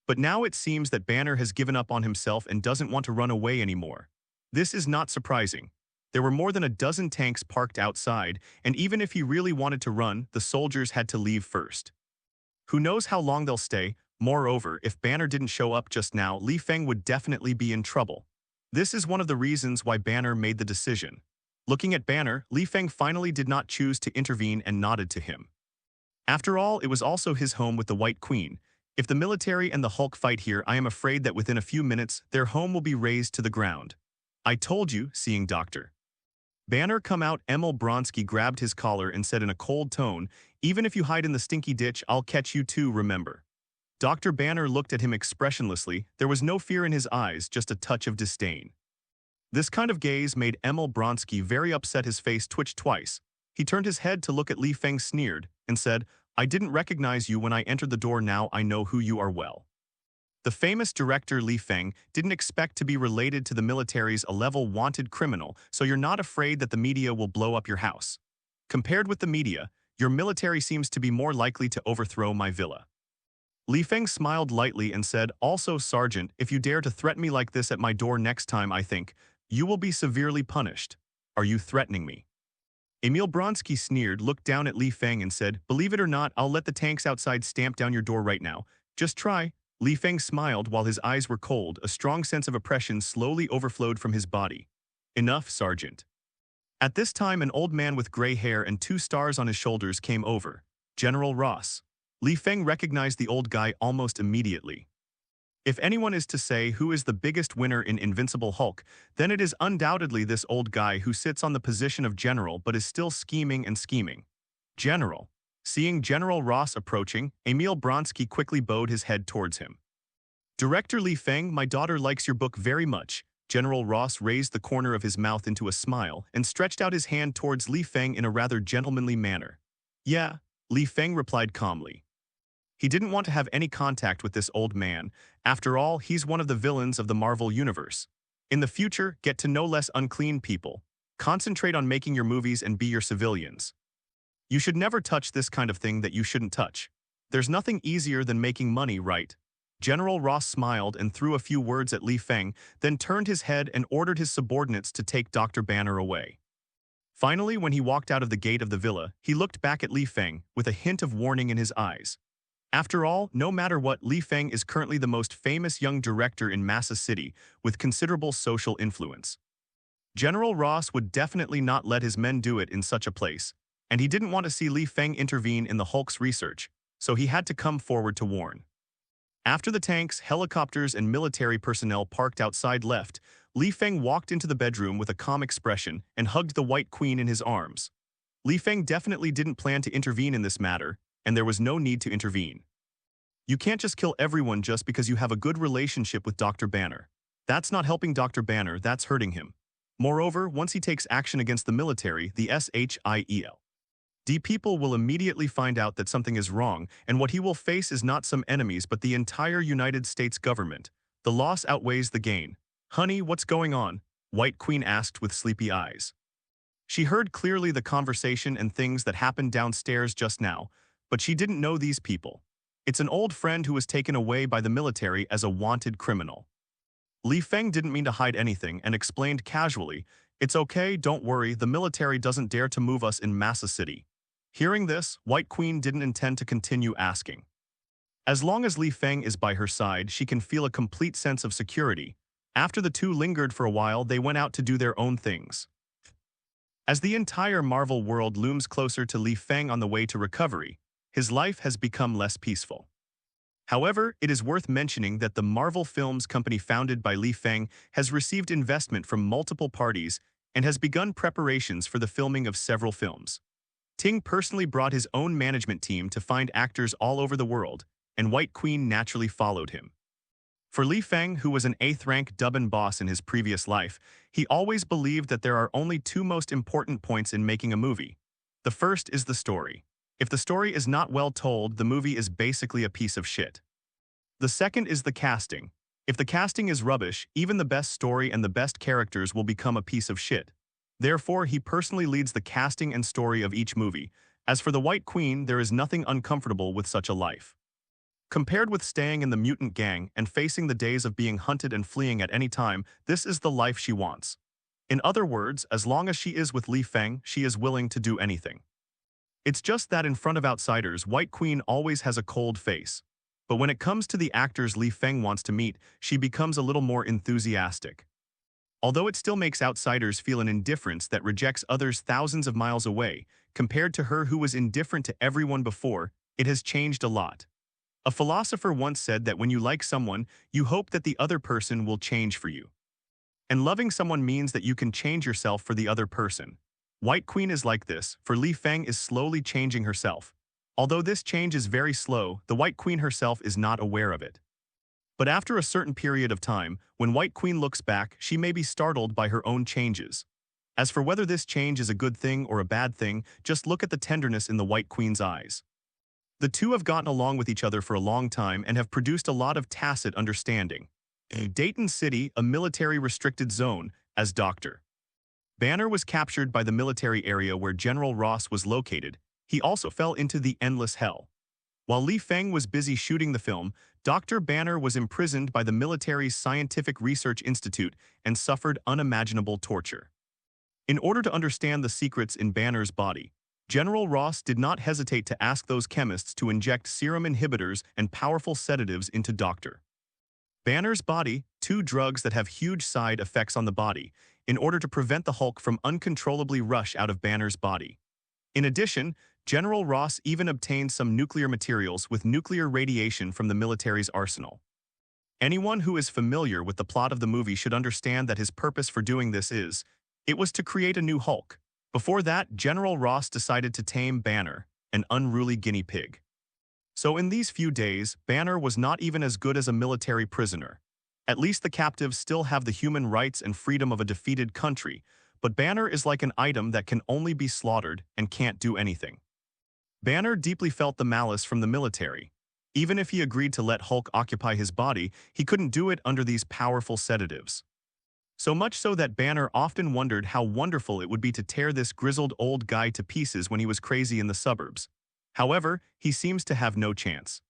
But now it seems that Banner has given up on himself and doesn't want to run away anymore. This is not surprising. There were more than a dozen tanks parked outside, and even if he really wanted to run, the soldiers had to leave first. Who knows how long they'll stay? Moreover, if Banner didn't show up just now, Li Feng would definitely be in trouble. This is one of the reasons why Banner made the decision. Looking at Banner, Li Feng finally did not choose to intervene and nodded to him. After all, it was also his home with the White Queen. If the military and the Hulk fight here, I am afraid that within a few minutes, their home will be razed to the ground. "I told you," seeing Dr. Banner come out, Emil Blonsky grabbed his collar and said in a cold tone, "Even if you hide in the stinky ditch, I'll catch you too, remember." Dr. Banner looked at him expressionlessly. There was no fear in his eyes, just a touch of disdain. This kind of gaze made Emil Bronsky very upset. His face twitched twice. He turned his head to look at Li Feng, sneered, and said, "I didn't recognize you when I entered the door. Now I know who you are well." The famous director Li Feng didn't expect to be related to the military's a level wanted criminal, so you're not afraid that the media will blow up your house. Compared with the media, your military seems to be more likely to overthrow my villa. Li Feng smiled lightly and said, "Also, Sergeant, if you dare to threaten me like this at my door next time, I think you will be severely punished. Are you threatening me?" Emil Bronsky sneered, looked down at Li Feng and said, "Believe it or not, I'll let the tanks outside stamp down your door right now. Just try." Li Feng smiled while his eyes were cold. A strong sense of oppression slowly overflowed from his body. "Enough, Sergeant." At this time, an old man with gray hair and 2 stars on his shoulders came over. General Ross. Li Feng recognized the old guy almost immediately. If anyone is to say who is the biggest winner in Invincible Hulk, then it is undoubtedly this old guy who sits on the position of general but is still scheming and scheming. General. Seeing General Ross approaching, Emil Bronsky quickly bowed his head towards him. "Director Li Feng, my daughter likes your book very much." General Ross raised the corner of his mouth into a smile and stretched out his hand towards Li Feng in a rather gentlemanly manner. "Yeah," Li Feng replied calmly. He didn't want to have any contact with this old man. After all, he's one of the villains of the Marvel Universe. In the future, get to know less unclean people. Concentrate on making your movies and be your civilians. You should never touch this kind of thing that you shouldn't touch. There's nothing easier than making money, right? General Ross smiled and threw a few words at Li Feng, then turned his head and ordered his subordinates to take Dr. Banner away. Finally, when he walked out of the gate of the villa, he looked back at Li Feng with a hint of warning in his eyes. After all, no matter what, Li Feng is currently the most famous young director in Massa City with considerable social influence. General Ross would definitely not let his men do it in such a place, and he didn't want to see Li Feng intervene in the Hulk's research, so he had to come forward to warn. After the tanks, helicopters, and military personnel parked outside left, Li Feng walked into the bedroom with a calm expression and hugged the White Queen in his arms. Li Feng definitely didn't plan to intervene in this matter, and there was no need to intervene. You can't just kill everyone just because you have a good relationship with Dr. Banner. That's not helping Dr. Banner, that's hurting him. Moreover, once he takes action against the military, the S.H.I.E.L.D people will immediately find out that something is wrong, and what he will face is not some enemies but the entire United States government. The loss outweighs the gain. "Honey, what's going on?" White Queen asked with sleepy eyes. She heard clearly the conversation and things that happened downstairs just now, but she didn't know these people. It's an old friend who was taken away by the military as a wanted criminal. Li Feng didn't mean to hide anything and explained casually, "It's okay, don't worry, the military doesn't dare to move us in Massa City." Hearing this, White Queen didn't intend to continue asking. As long as Li Feng is by her side, she can feel a complete sense of security. After the two lingered for a while, they went out to do their own things. As the entire Marvel world looms closer to Li Feng on the way to recovery, his life has become less peaceful. However, it is worth mentioning that the Marvel Films company founded by Li Feng has received investment from multiple parties and has begun preparations for the filming of several films. Ting personally brought his own management team to find actors all over the world, and White Queen naturally followed him. For Li Feng, who was an 8th-rank Dubbin boss in his previous life, he always believed that there are only 2 most important points in making a movie. The first is the story. If the story is not well told, the movie is basically a piece of shit. The second is the casting. If the casting is rubbish, even the best story and the best characters will become a piece of shit. Therefore, he personally leads the casting and story of each movie. As for the White Queen, there is nothing uncomfortable with such a life. Compared with staying in the mutant gang and facing the days of being hunted and fleeing at any time, this is the life she wants. In other words, as long as she is with Li Feng, she is willing to do anything. It's just that in front of outsiders, White Queen always has a cold face. But when it comes to the actors Li Feng wants to meet, she becomes a little more enthusiastic. Although it still makes outsiders feel an indifference that rejects others thousands of miles away, compared to her who was indifferent to everyone before, it has changed a lot. A philosopher once said that when you like someone, you hope that the other person will change for you. And loving someone means that you can change yourself for the other person. White Queen is like this, for Li Feng is slowly changing herself. Although this change is very slow, the White Queen herself is not aware of it. But after a certain period of time, when White Queen looks back, she may be startled by her own changes. As for whether this change is a good thing or a bad thing, just look at the tenderness in the White Queen's eyes. The two have gotten along with each other for a long time and have produced a lot of tacit understanding. Dayton City, a military-restricted zone, as Dr. Banner was captured by the military area where General Ross was located. He also fell into the endless hell. While Li Feng was busy shooting the film, Dr. Banner was imprisoned by the military's Scientific Research Institute and suffered unimaginable torture. In order to understand the secrets in Banner's body, General Ross did not hesitate to ask those chemists to inject serum inhibitors and powerful sedatives into Dr. Banner's body, two drugs that have huge side effects on the body, in order to prevent the Hulk from uncontrollably rush out of Banner's body. In addition, General Ross even obtained some nuclear materials with nuclear radiation from the military's arsenal. Anyone who is familiar with the plot of the movie should understand that his purpose for doing this it was to create a new Hulk. Before that, General Ross decided to tame Banner, an unruly guinea pig. So in these few days, Banner was not even as good as a military prisoner. At least the captives still have the human rights and freedom of a defeated country, but Banner is like an item that can only be slaughtered and can't do anything. Banner deeply felt the malice from the military. Even if he agreed to let Hulk occupy his body, he couldn't do it under these powerful sedatives. So much so that Banner often wondered how wonderful it would be to tear this grizzled old guy to pieces when he was crazy in the suburbs. However, he seems to have no chance.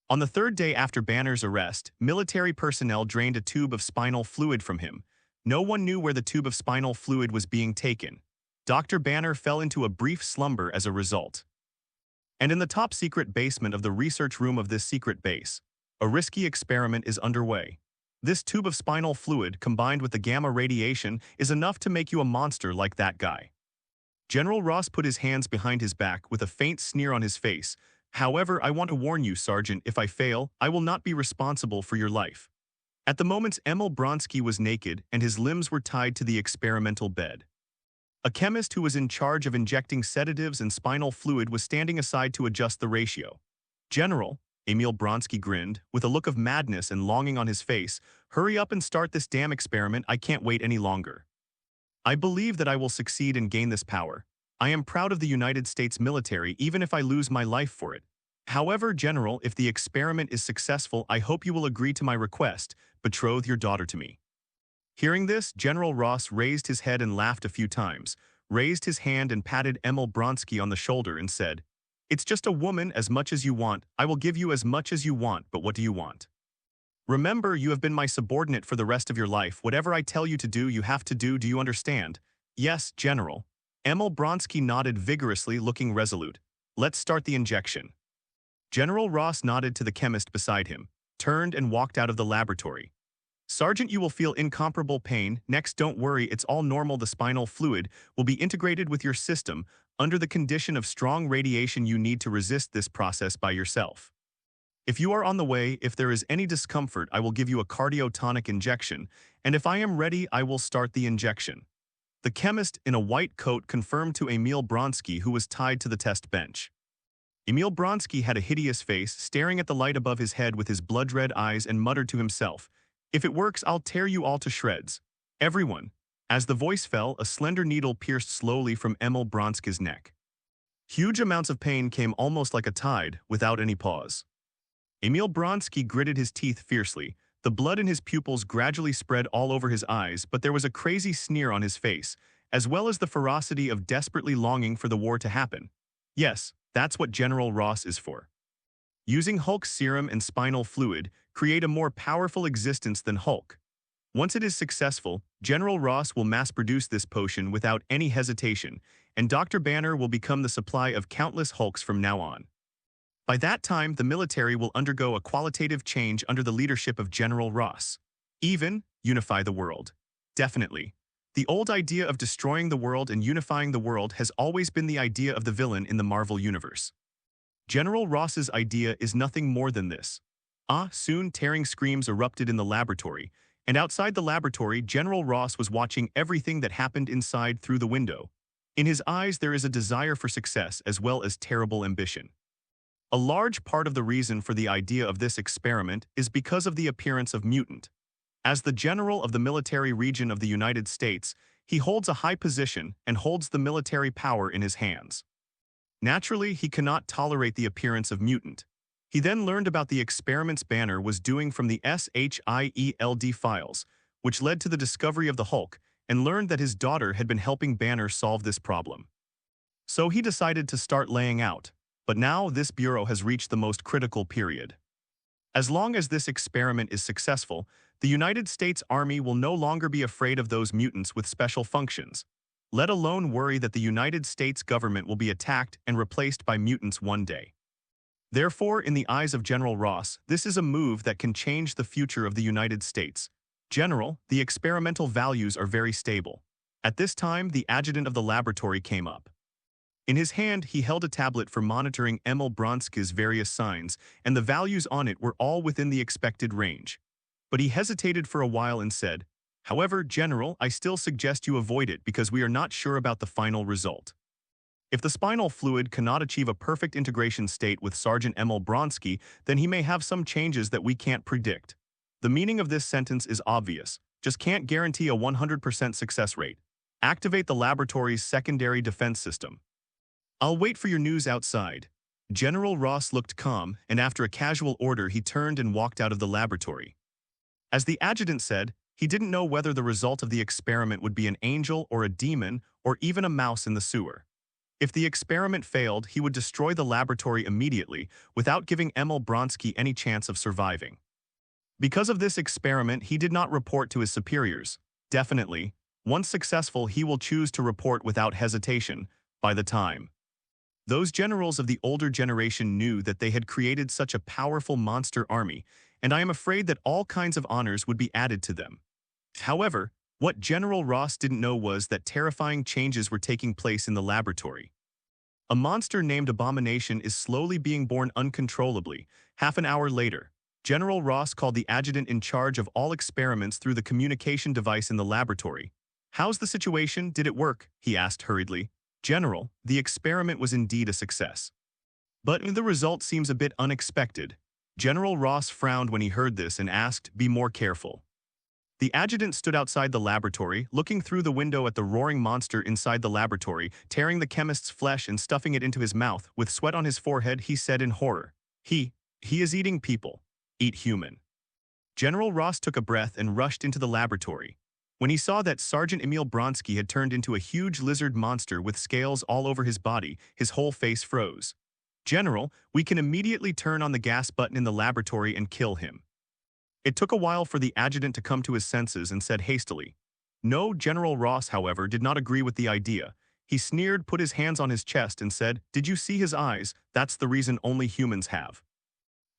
On the third day after Banner's arrest, military personnel drained a tube of spinal fluid from him. No one knew where the tube of spinal fluid was being taken. Dr. Banner fell into a brief slumber as a result. And in the top-secret basement of the research room of this secret base, a risky experiment is underway. This tube of spinal fluid, combined with the gamma radiation, is enough to make you a monster like that guy. General Ross put his hands behind his back with a faint sneer on his face. However, I want to warn you, Sergeant, if I fail, I will not be responsible for your life. At the moment, Emil Bronsky was naked and his limbs were tied to the experimental bed. A chemist who was in charge of injecting sedatives and spinal fluid was standing aside to adjust the ratio. General, Emil Bronsky grinned, with a look of madness and longing on his face, hurry up and start this damn experiment, I can't wait any longer. I believe that I will succeed and gain this power. I am proud of the United States military even if I lose my life for it. However, General, if the experiment is successful, I hope you will agree to my request, betroth your daughter to me. Hearing this, General Ross raised his head and laughed a few times, raised his hand and patted Emil Bronsky on the shoulder and said, "It's just a woman as much as you want. I will give you as much as you want, but what do you want? Remember, you have been my subordinate for the rest of your life. Whatever I tell you to do, you have to do. Do you understand?" "Yes, General." Emil Bronsky nodded vigorously, looking resolute. "Let's start the injection." General Ross nodded to the chemist beside him, turned and walked out of the laboratory. "Sergeant, you will feel incomparable pain. Next, don't worry, it's all normal. The spinal fluid will be integrated with your system. Under the condition of strong radiation, you need to resist this process by yourself. If you are on the way, if there is any discomfort, I will give you a cardiotonic injection, and if I am ready, I will start the injection." The chemist in a white coat confirmed to Emil Bronsky, who was tied to the test bench. Emil Bronsky had a hideous face, staring at the light above his head with his blood-red eyes, and muttered to himself, "If it works, I'll tear you all to shreds. Everyone." As the voice fell, a slender needle pierced slowly from Emil Bronsky's neck. Huge amounts of pain came almost like a tide, without any pause. Emil Bronsky gritted his teeth fiercely. The blood in his pupils gradually spread all over his eyes, but there was a crazy sneer on his face, as well as the ferocity of desperately longing for the war to happen. Yes, that's what General Ross is for. Using Hulk's serum and spinal fluid, create a more powerful existence than Hulk. Once it is successful, General Ross will mass-produce this potion without any hesitation, and Dr. Banner will become the supply of countless Hulks from now on. By that time, the military will undergo a qualitative change under the leadership of General Ross. Even, unify the world. Definitely. The old idea of destroying the world and unifying the world has always been the idea of the villain in the Marvel Universe. General Ross's idea is nothing more than this. Soon tearing screams erupted in the laboratory, and outside the laboratory, General Ross was watching everything that happened inside through the window. In his eyes there is a desire for success as well as terrible ambition. A large part of the reason for the idea of this experiment is because of the appearance of mutant. As the general of the military region of the United States, he holds a high position and holds the military power in his hands. Naturally, he cannot tolerate the appearance of mutant. He then learned about the experiments Banner was doing from the S.H.I.E.L.D files, which led to the discovery of the Hulk, and learned that his daughter had been helping Banner solve this problem. So he decided to start laying out, but now this bureau has reached the most critical period. As long as this experiment is successful, the United States Army will no longer be afraid of those mutants with special functions, let alone worry that the United States government will be attacked and replaced by mutants one day. Therefore, in the eyes of General Ross, this is a move that can change the future of the United States. General, the experimental values are very stable. At this time, the adjutant of the laboratory came up. In his hand, he held a tablet for monitoring Emil Bronski's various signs, and the values on it were all within the expected range. But he hesitated for a while and said, "However, General, I still suggest you avoid it because we are not sure about the final result. If the spinal fluid cannot achieve a perfect integration state with Sergeant Emil Bronski, then he may have some changes that we can't predict." The meaning of this sentence is obvious, just can't guarantee a 100% success rate. Activate the laboratory's secondary defense system. I'll wait for your news outside. General Ross looked calm, and after a casual order he turned and walked out of the laboratory. As the adjutant said, he didn't know whether the result of the experiment would be an angel or a demon or even a mouse in the sewer. If the experiment failed, he would destroy the laboratory immediately without giving Emil Bronski any chance of surviving. Because of this experiment, he did not report to his superiors. Definitely, once successful, he will choose to report without hesitation by the time. Those generals of the older generation knew that they had created such a powerful monster army, and I am afraid that all kinds of honors would be added to them. However, what General Ross didn't know was that terrifying changes were taking place in the laboratory. A monster named Abomination is slowly being born uncontrollably. Half an hour later, General Ross called the adjutant in charge of all experiments through the communication device in the laboratory. "How's the situation? Did it work?" he asked hurriedly. "General, the experiment was indeed a success. But the result seems a bit unexpected." General Ross frowned when he heard this and asked, "Be more careful." The adjutant stood outside the laboratory, looking through the window at the roaring monster inside the laboratory, tearing the chemist's flesh and stuffing it into his mouth. With sweat on his forehead, he said in horror, He is eating people. Eat human." General Ross took a breath and rushed into the laboratory. When he saw that Sergeant Emil Bronski had turned into a huge lizard monster with scales all over his body, his whole face froze. "General, we can immediately turn on the gas button in the laboratory and kill him." It took a while for the adjutant to come to his senses and said hastily. No, General Ross, however, did not agree with the idea. He sneered, put his hands on his chest, and said, "Did you see his eyes? That's the reason only humans have.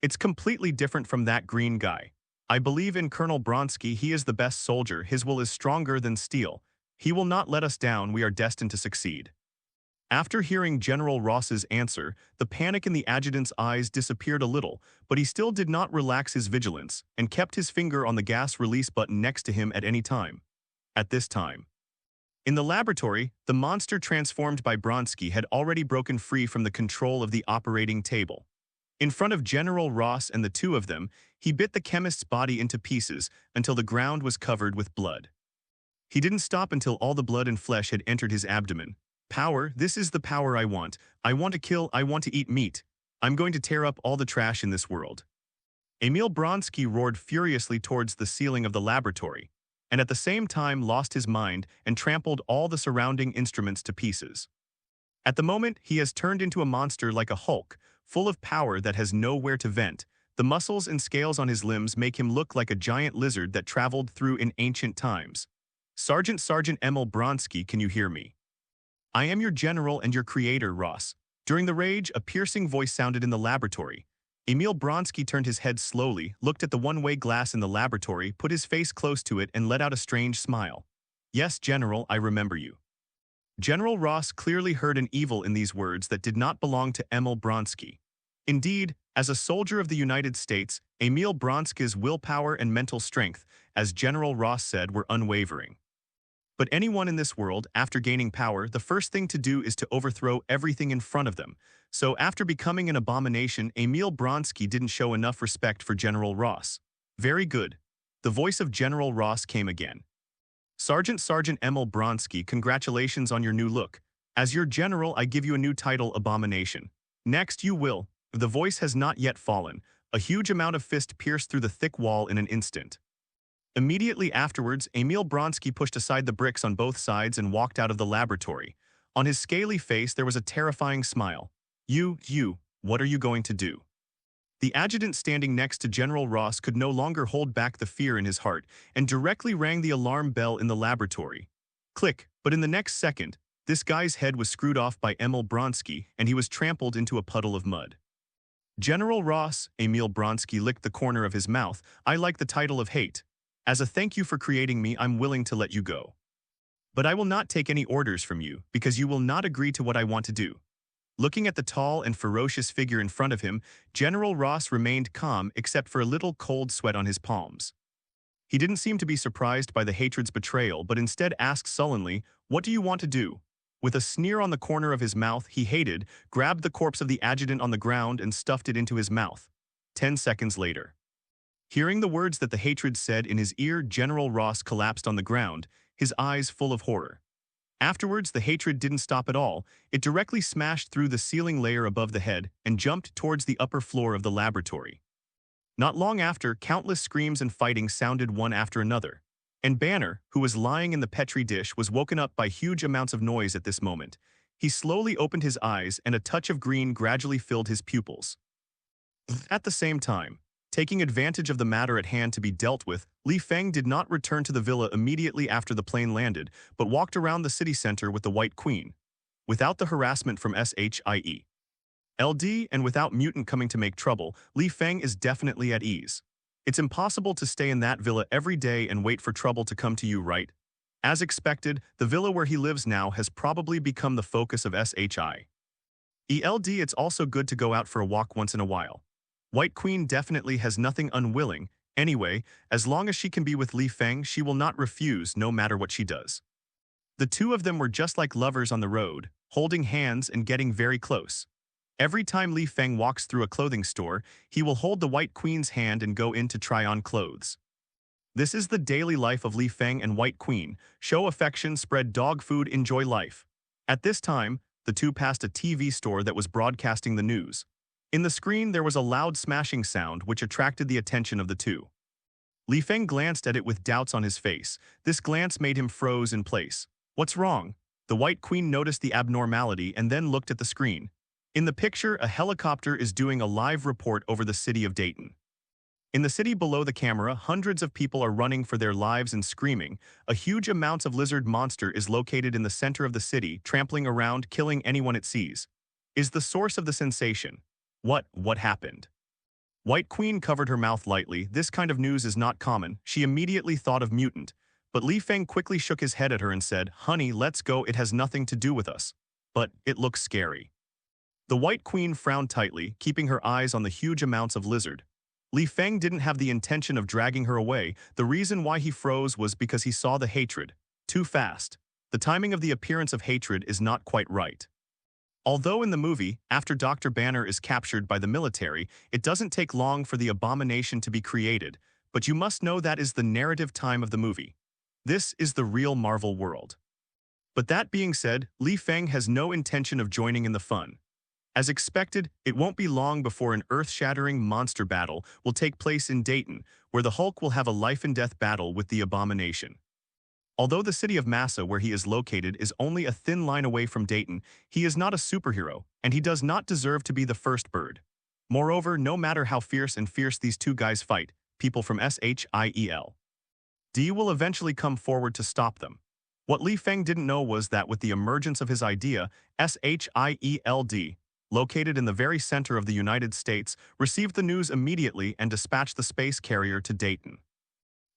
It's completely different from that green guy. I believe in Colonel Bronski. He is the best soldier. His will is stronger than steel. He will not let us down. We are destined to succeed." After hearing General Ross's answer, the panic in the adjutant's eyes disappeared a little, but he still did not relax his vigilance and kept his finger on the gas release button next to him at any time. At this time, in the laboratory, the monster transformed by Bronski had already broken free from the control of the operating table. In front of General Ross and the two of them, he bit the chemist's body into pieces until the ground was covered with blood. He didn't stop until all the blood and flesh had entered his abdomen. "Power, this is the power I want. I want to kill, I want to eat meat. I'm going to tear up all the trash in this world." Emil Bronski roared furiously towards the ceiling of the laboratory, and at the same time lost his mind and trampled all the surrounding instruments to pieces. At the moment, he has turned into a monster like a Hulk, full of power that has nowhere to vent. The muscles and scales on his limbs make him look like a giant lizard that traveled through in ancient times. Sergeant Emil Bronski, can you hear me? I am your general and your creator, Ross." During the rage, a piercing voice sounded in the laboratory. Emil Bronski turned his head slowly, looked at the one-way glass in the laboratory, put his face close to it, and let out a strange smile. "Yes, General, I remember you." General Ross clearly heard an evil in these words that did not belong to Emil Bronski. Indeed, as a soldier of the United States, Emil Bronski's willpower and mental strength, as General Ross said, were unwavering. But anyone in this world, after gaining power, the first thing to do is to overthrow everything in front of them. So after becoming an abomination, Emil Bronsky didn't show enough respect for General Ross. Very good. The voice of General Ross came again. Sergeant Emil Bronsky, congratulations on your new look. As your general, I give you a new title, Abomination. Next, you will. The voice has not yet fallen. A huge amount of fist pierced through the thick wall in an instant. Immediately afterwards, Emil Bronsky pushed aside the bricks on both sides and walked out of the laboratory. On his scaly face, there was a terrifying smile. You, what are you going to do? The adjutant standing next to General Ross could no longer hold back the fear in his heart and directly rang the alarm bell in the laboratory. Click, but in the next second, this guy's head was screwed off by Emil Bronsky and he was trampled into a puddle of mud. General Ross, Emil Bronsky licked the corner of his mouth. I like the title of hate. As a thank you for creating me, I'm willing to let you go. But I will not take any orders from you because you will not agree to what I want to do. Looking at the tall and ferocious figure in front of him, General Ross remained calm except for a little cold sweat on his palms. He didn't seem to be surprised by the hatred's betrayal, but instead asked sullenly, "What do you want to do?" With a sneer on the corner of his mouth, he hated, grabbed the corpse of the adjutant on the ground and stuffed it into his mouth. 10 seconds later. Hearing the words that the hatred said in his ear, General Ross collapsed on the ground, his eyes full of horror. Afterwards, the hatred didn't stop at all. It directly smashed through the ceiling layer above the head and jumped towards the upper floor of the laboratory. Not long after, countless screams and fighting sounded one after another. And Banner, who was lying in the Petri dish, was woken up by huge amounts of noise at this moment. He slowly opened his eyes and a touch of green gradually filled his pupils. At the same time, taking advantage of the matter at hand to be dealt with, Li Feng did not return to the villa immediately after the plane landed, but walked around the city center with the White Queen. Without the harassment from S.H.I.E.L.D. and without Mutant coming to make trouble, Li Feng is definitely at ease. It's impossible to stay in that villa every day and wait for trouble to come to you, right? As expected, the villa where he lives now has probably become the focus of S.H.I.E.L.D. It's also good to go out for a walk once in a while. White Queen definitely has nothing unwilling. Anyway, as long as she can be with Li Feng, she will not refuse no matter what she does. The two of them were just like lovers on the road, holding hands and getting very close. Every time Li Feng walks through a clothing store, he will hold the White Queen's hand and go in to try on clothes. This is the daily life of Li Feng and White Queen. Show affection, spread dog food, enjoy life. At this time, the two passed a TV store that was broadcasting the news. In the screen, there was a loud smashing sound which attracted the attention of the two. Li Feng glanced at it with doubts on his face. This glance made him froze in place. What's wrong? The White Queen noticed the abnormality and then looked at the screen. In the picture, a helicopter is doing a live report over the city of Dayton. In the city below the camera, hundreds of people are running for their lives and screaming. A huge amount of lizard monster is located in the center of the city, trampling around, killing anyone it sees. Is the source of the sensation. What happened? White Queen covered her mouth lightly. This kind of news is not common. She immediately thought of Mutant. But Li Feng quickly shook his head at her and said, "Honey, let's go. It has nothing to do with us." But it looks scary. The White Queen frowned tightly, keeping her eyes on the huge amounts of lizard. Li Feng didn't have the intention of dragging her away. The reason why he froze was because he saw the hatred. Too fast. The timing of the appearance of hatred is not quite right. Although in the movie, after Dr. Banner is captured by the military, it doesn't take long for the Abomination to be created, but you must know that is the narrative time of the movie. This is the real Marvel world. But that being said, Li Feng has no intention of joining in the fun. As expected, it won't be long before an earth-shattering monster battle will take place in Dayton, where the Hulk will have a life-and-death battle with the Abomination. Although the city of Massa where he is located is only a thin line away from Dayton, he is not a superhero, and he does not deserve to be the first bird. Moreover, no matter how fierce these two guys fight, people from S.H.I.E.L.D. will eventually come forward to stop them. What Li Feng didn't know was that with the emergence of his idea, S.H.I.E.L.D., located in the very center of the United States, received the news immediately and dispatched the space carrier to Dayton.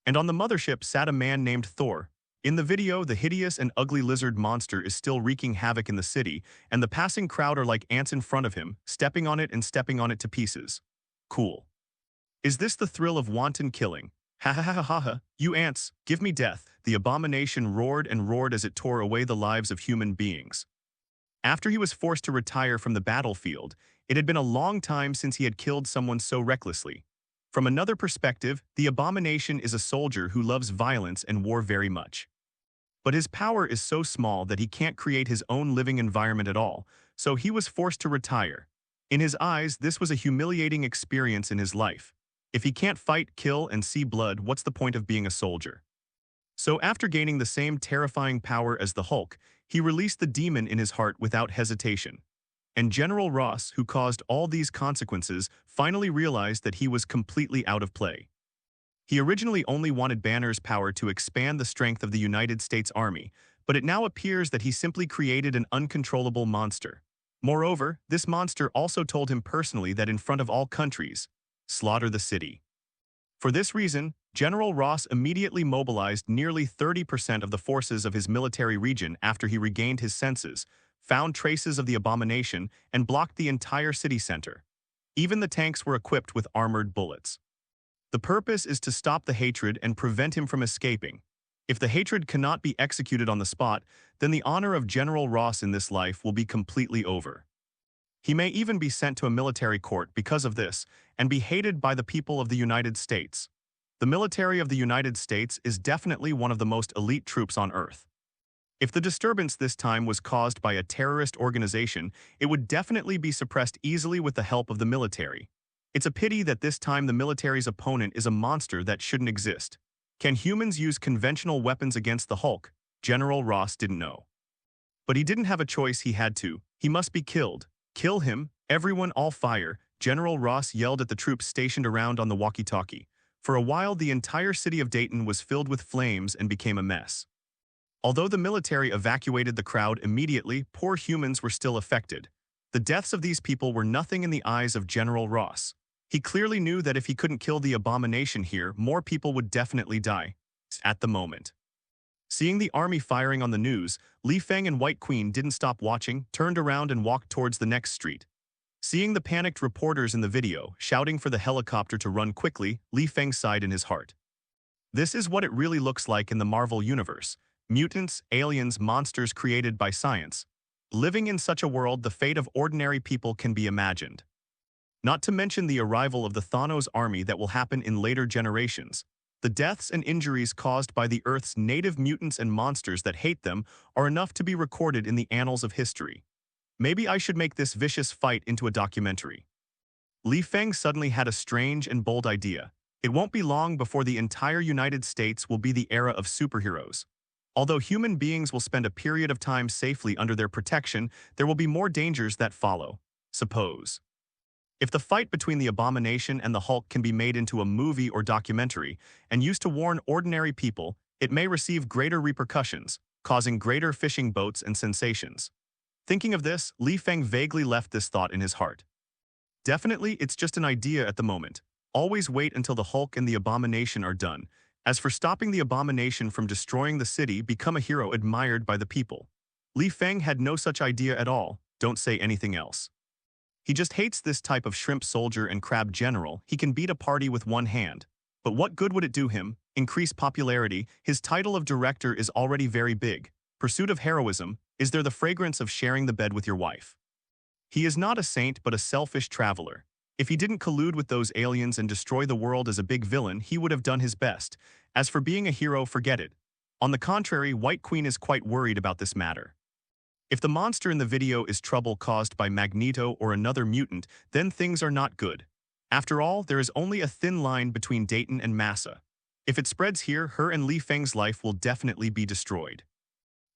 And on the mothership sat a man named Thor. In the video, the hideous and ugly lizard monster is still wreaking havoc in the city, and the passing crowd are like ants in front of him, stepping on it to pieces. Cool. Is this the thrill of wanton killing? Ha ha ha ha ha, you ants, give me death. The abomination roared and roared as it tore away the lives of human beings. After he was forced to retire from the battlefield, it had been a long time since he had killed someone so recklessly. From another perspective, the Abomination is a soldier who loves violence and war very much. But his power is so small that he can't create his own living environment at all, so he was forced to retire. In his eyes, this was a humiliating experience in his life. If he can't fight, kill, and see blood, what's the point of being a soldier? So after gaining the same terrifying power as the Hulk, he released the demon in his heart without hesitation. And General Ross, who caused all these consequences, finally realized that he was completely out of play. He originally only wanted Banner's power to expand the strength of the United States Army, but it now appears that he simply created an uncontrollable monster. Moreover, this monster also told him personally that in front of all countries, slaughter the city. For this reason, General Ross immediately mobilized nearly 30% of the forces of his military region after he regained his senses, found traces of the Abomination, and blocked the entire city center. Even the tanks were equipped with armored bullets. The purpose is to stop the hatred and prevent him from escaping. If the hatred cannot be executed on the spot, then the honor of General Ross in this life will be completely over. He may even be sent to a military court because of this, and be hated by the people of the United States. The military of the United States is definitely one of the most elite troops on Earth. If the disturbance this time was caused by a terrorist organization, it would definitely be suppressed easily with the help of the military. It's a pity that this time the military's opponent is a monster that shouldn't exist. Can humans use conventional weapons against the Hulk? General Ross didn't know. But he didn't have a choice, he had to. He must be killed. Kill him, everyone, all fire, General Ross yelled at the troops stationed around on the walkie-talkie. For a while, the entire city of Dayton was filled with flames and became a mess. Although the military evacuated the crowd immediately, poor humans were still affected. The deaths of these people were nothing in the eyes of General Ross. He clearly knew that if he couldn't kill the Abomination here, more people would definitely die. At the moment. Seeing the army firing on the news, Li Feng and White Queen didn't stop watching, turned around and walked towards the next street. Seeing the panicked reporters in the video, shouting for the helicopter to run quickly, Li Feng sighed in his heart. This is what it really looks like in the Marvel Universe. Mutants, aliens, monsters created by science. Living in such a world, the fate of ordinary people can be imagined. Not to mention the arrival of the Thanos army that will happen in later generations. The deaths and injuries caused by the Earth's native mutants and monsters that hate them are enough to be recorded in the annals of history. Maybe I should make this vicious fight into a documentary. Li Feng suddenly had a strange and bold idea. It won't be long before the entire United States will be the era of superheroes. Although human beings will spend a period of time safely under their protection, there will be more dangers that follow. Suppose. If the fight between the Abomination and the Hulk can be made into a movie or documentary and used to warn ordinary people, it may receive greater repercussions, causing greater fishing boats and sensations. Thinking of this, Li Feng vaguely left this thought in his heart. Definitely, it's just an idea at the moment. Always wait until the Hulk and the Abomination are done. As for stopping the Abomination from destroying the city, become a hero admired by the people. Li Feng had no such idea at all. Don't say anything else. He just hates this type of shrimp soldier and crab general. He can beat a party with one hand. But what good would it do him? Increase popularity. His title of director is already very big. Pursuit of heroism. Is there the fragrance of sharing the bed with your wife? He is not a saint but a selfish traveler. If he didn't collude with those aliens and destroy the world as a big villain, he would have done his best. As for being a hero, forget it. On the contrary, White Queen is quite worried about this matter. If the monster in the video is trouble caused by Magneto or another mutant, then things are not good. After all, there is only a thin line between Dayton and Massa. If it spreads here, her and Li Feng's life will definitely be destroyed.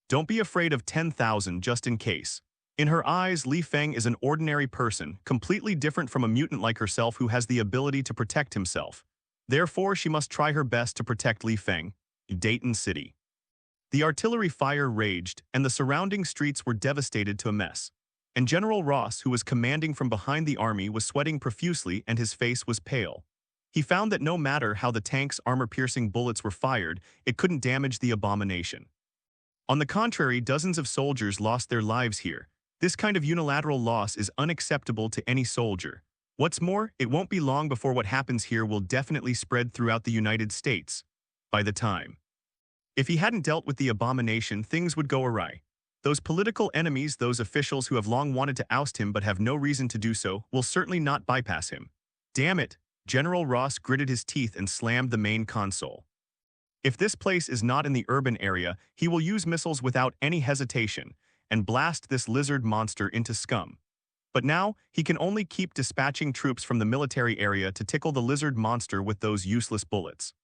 Don't be afraid of 10,000 just in case. In her eyes, Li Feng is an ordinary person, completely different from a mutant like herself who has the ability to protect himself. Therefore, she must try her best to protect Li Feng. Dayton City. The artillery fire raged, and the surrounding streets were devastated to a mess. And General Ross, who was commanding from behind the army, was sweating profusely and his face was pale. He found that no matter how the tank's armor-piercing bullets were fired, it couldn't damage the Abomination. On the contrary, dozens of soldiers lost their lives here. This kind of unilateral loss is unacceptable to any soldier. What's more, it won't be long before what happens here will definitely spread throughout the United States. By the time. If he hadn't dealt with the Abomination, things would go awry. Those political enemies, those officials who have long wanted to oust him but have no reason to do so, will certainly not bypass him. Damn it, General Ross gritted his teeth and slammed the main console. If this place is not in the urban area, he will use missiles without any hesitation and blast this lizard monster into scum. But now, he can only keep dispatching troops from the military area to tickle the lizard monster with those useless bullets.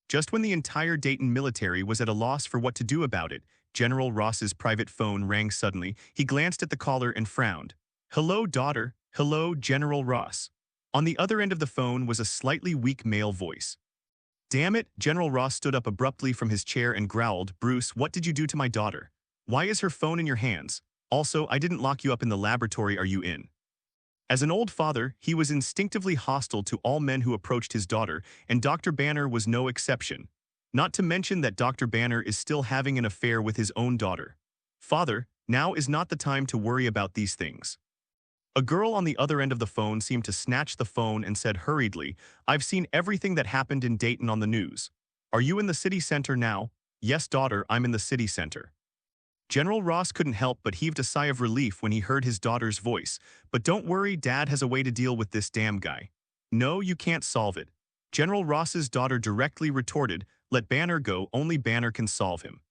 Just when the entire Dayton military was at a loss for what to do about it, General Ross's private phone rang suddenly. He glanced at the caller and frowned. "Hello, daughter. Hello, General Ross." On the other end of the phone was a slightly weak male voice. Damn it, General Ross stood up abruptly from his chair and growled, "Bruce, what did you do to my daughter? Why is her phone in your hands? Also, I didn't lock you up in the laboratory, are you in?" As an old father, he was instinctively hostile to all men who approached his daughter, and Dr. Banner was no exception. Not to mention that Dr. Banner is still having an affair with his own daughter. "Father, now is not the time to worry about these things." A girl on the other end of the phone seemed to snatch the phone and said hurriedly, "I've seen everything that happened in Dayton on the news. Are you in the city center now?" "Yes, daughter, I'm in the city center." General Ross couldn't help but heaved a sigh of relief when he heard his daughter's voice. "But don't worry, Dad has a way to deal with this damn guy." "No, you can't solve it." General Ross's daughter directly retorted, "Let Banner go, only Banner can solve him."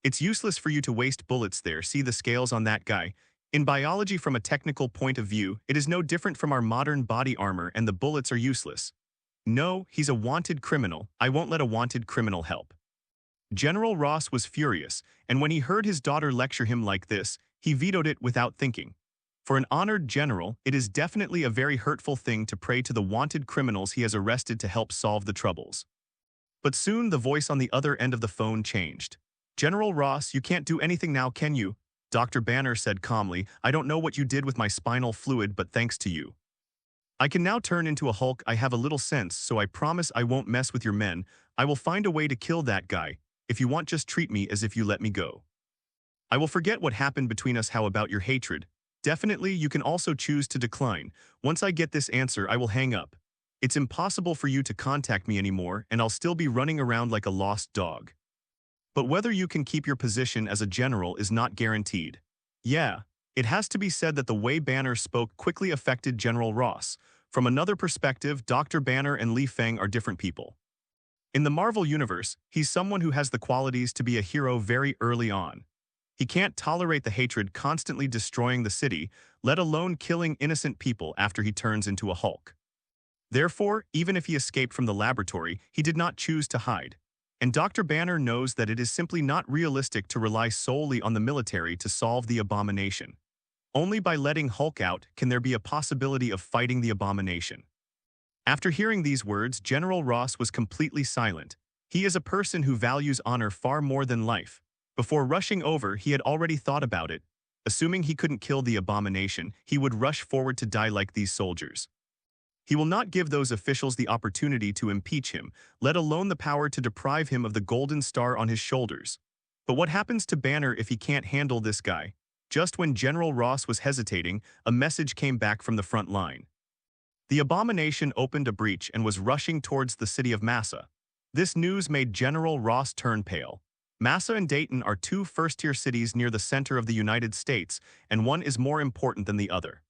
"It's useless for you to waste bullets there, see the scales on that guy. In biology, from a technical point of view, it is no different from our modern body armor, and the bullets are useless." "No, he's a wanted criminal. I won't let a wanted criminal help." General Ross was furious, and when he heard his daughter lecture him like this, he vetoed it without thinking. For an honored general, it is definitely a very hurtful thing to pray to the wanted criminals he has arrested to help solve the troubles. But soon the voice on the other end of the phone changed. "General Ross, you can't do anything now, can you?" Dr. Banner said calmly, "I don't know what you did with my spinal fluid, but thanks to you, I can now turn into a Hulk. I have a little sense, so I promise I won't mess with your men. I will find a way to kill that guy. If you want, just treat me as if you let me go. I will forget what happened between us. How about your hatred? Definitely, you can also choose to decline. Once I get this answer, I will hang up. It's impossible for you to contact me anymore, and I'll still be running around like a lost dog. But whether you can keep your position as a general is not guaranteed." Yeah, it has to be said that the way Banner spoke quickly affected General Ross. From another perspective, Dr. Banner and Li Feng are different people. In the Marvel Universe, he's someone who has the qualities to be a hero very early on. He can't tolerate the hatred constantly destroying the city, let alone killing innocent people after he turns into a Hulk. Therefore, even if he escaped from the laboratory, he did not choose to hide. And Dr. Banner knows that it is simply not realistic to rely solely on the military to solve the Abomination. Only by letting Hulk out can there be a possibility of fighting the Abomination. After hearing these words, General Ross was completely silent. He is a person who values honor far more than life. Before rushing over, he had already thought about it. Assuming he couldn't kill the Abomination, he would rush forward to die like these soldiers. He will not give those officials the opportunity to impeach him, let alone the power to deprive him of the golden star on his shoulders. But what happens to Banner if he can't handle this guy? Just when General Ross was hesitating, a message came back from the front line. The Abomination opened a breach and was rushing towards the city of Massa. This news made General Ross turn pale. Massa and Dayton are two first-tier cities near the center of the United States, and one is more important than the other.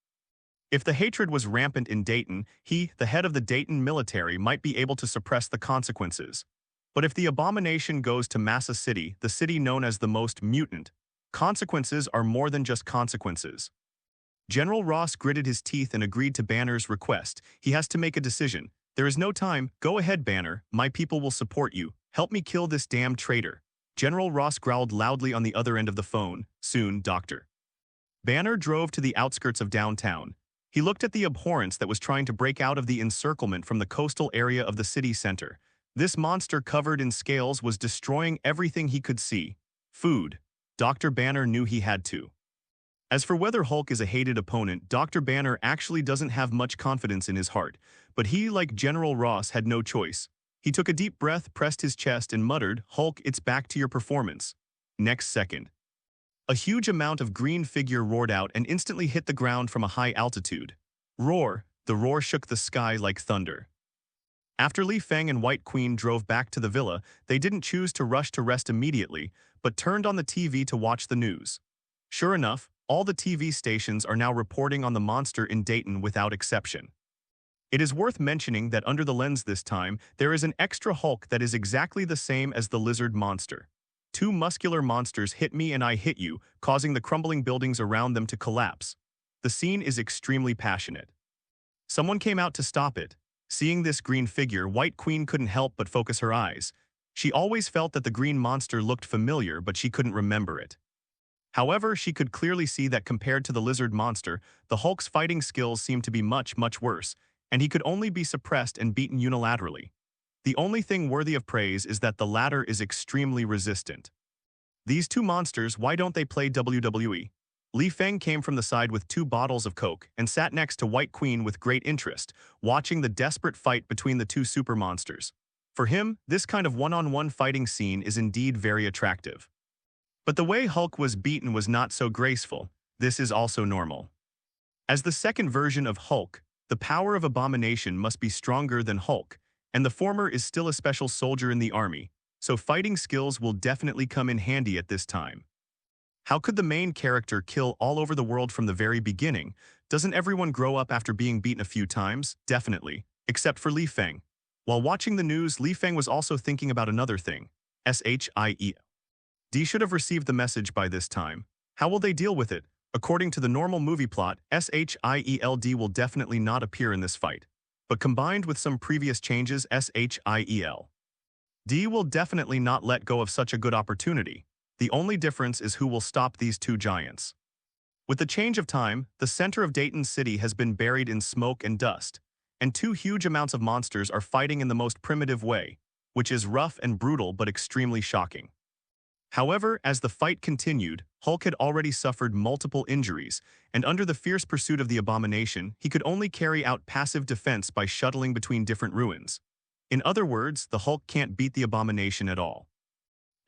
If the hatred was rampant in Dayton, he, the head of the Dayton military, might be able to suppress the consequences. But if the Abomination goes to Massa City, the city known as the most mutant, consequences are more than just consequences. General Ross gritted his teeth and agreed to Banner's request. He has to make a decision. "There is no time. Go ahead, Banner. My people will support you. Help me kill this damn traitor." General Ross growled loudly on the other end of the phone. Soon, Dr. Banner drove to the outskirts of downtown. He looked at the abhorrence that was trying to break out of the encirclement from the coastal area of the city center. This monster covered in scales was destroying everything he could see. Food. Dr. Banner knew he had to. As for whether Hulk is a hated opponent, Dr. Banner actually doesn't have much confidence in his heart. But he, like General Ross, had no choice. He took a deep breath, pressed his chest, and muttered, "Hulk, it's back to your performance." Next second, a huge amount of green figure roared out and instantly hit the ground from a high altitude. Roar! The roar shook the sky like thunder. After Li Feng and White Queen drove back to the villa, they didn't choose to rush to rest immediately, but turned on the TV to watch the news. Sure enough, all the TV stations are now reporting on the monster in Dayton without exception. It is worth mentioning that under the lens this time, there is an extra Hulk that is exactly the same as the lizard monster. Two muscular monsters hit me and I hit you, causing the crumbling buildings around them to collapse. The scene is extremely passionate. Someone came out to stop it. Seeing this green figure, White Queen couldn't help but focus her eyes. She always felt that the green monster looked familiar, but she couldn't remember it. However, she could clearly see that compared to the lizard monster, the Hulk's fighting skills seemed to be much, much worse, and he could only be suppressed and beaten unilaterally. The only thing worthy of praise is that the latter is extremely resistant. These two monsters, why don't they play WWE? Li Feng came from the side with 2 bottles of Coke and sat next to White Queen with great interest, watching the desperate fight between the two super monsters. For him, this kind of one-on-one fighting scene is indeed very attractive. But the way Hulk was beaten was not so graceful. This is also normal. As the second version of Hulk, the power of Abomination must be stronger than Hulk, and the former is still a special soldier in the army, so fighting skills will definitely come in handy at this time. How could the main character kill all over the world from the very beginning? Doesn't everyone grow up after being beaten a few times? Definitely. Except for Li Feng. While watching the news, Li Feng was also thinking about another thing. S.H.I.E.L.D should have received the message by this time. How will they deal with it? According to the normal movie plot, S.H.I.E.L.D will definitely not appear in this fight. But combined with some previous changes, S.H.I.E.L.D will definitely not let go of such a good opportunity. The only difference is who will stop these two giants. With the change of time, the center of Dayton City has been buried in smoke and dust, and 2 huge amounts of monsters are fighting in the most primitive way, which is rough and brutal but extremely shocking. However, as the fight continued, Hulk had already suffered multiple injuries, and under the fierce pursuit of the Abomination, he could only carry out passive defense by shuttling between different ruins. In other words, the Hulk can't beat the Abomination at all.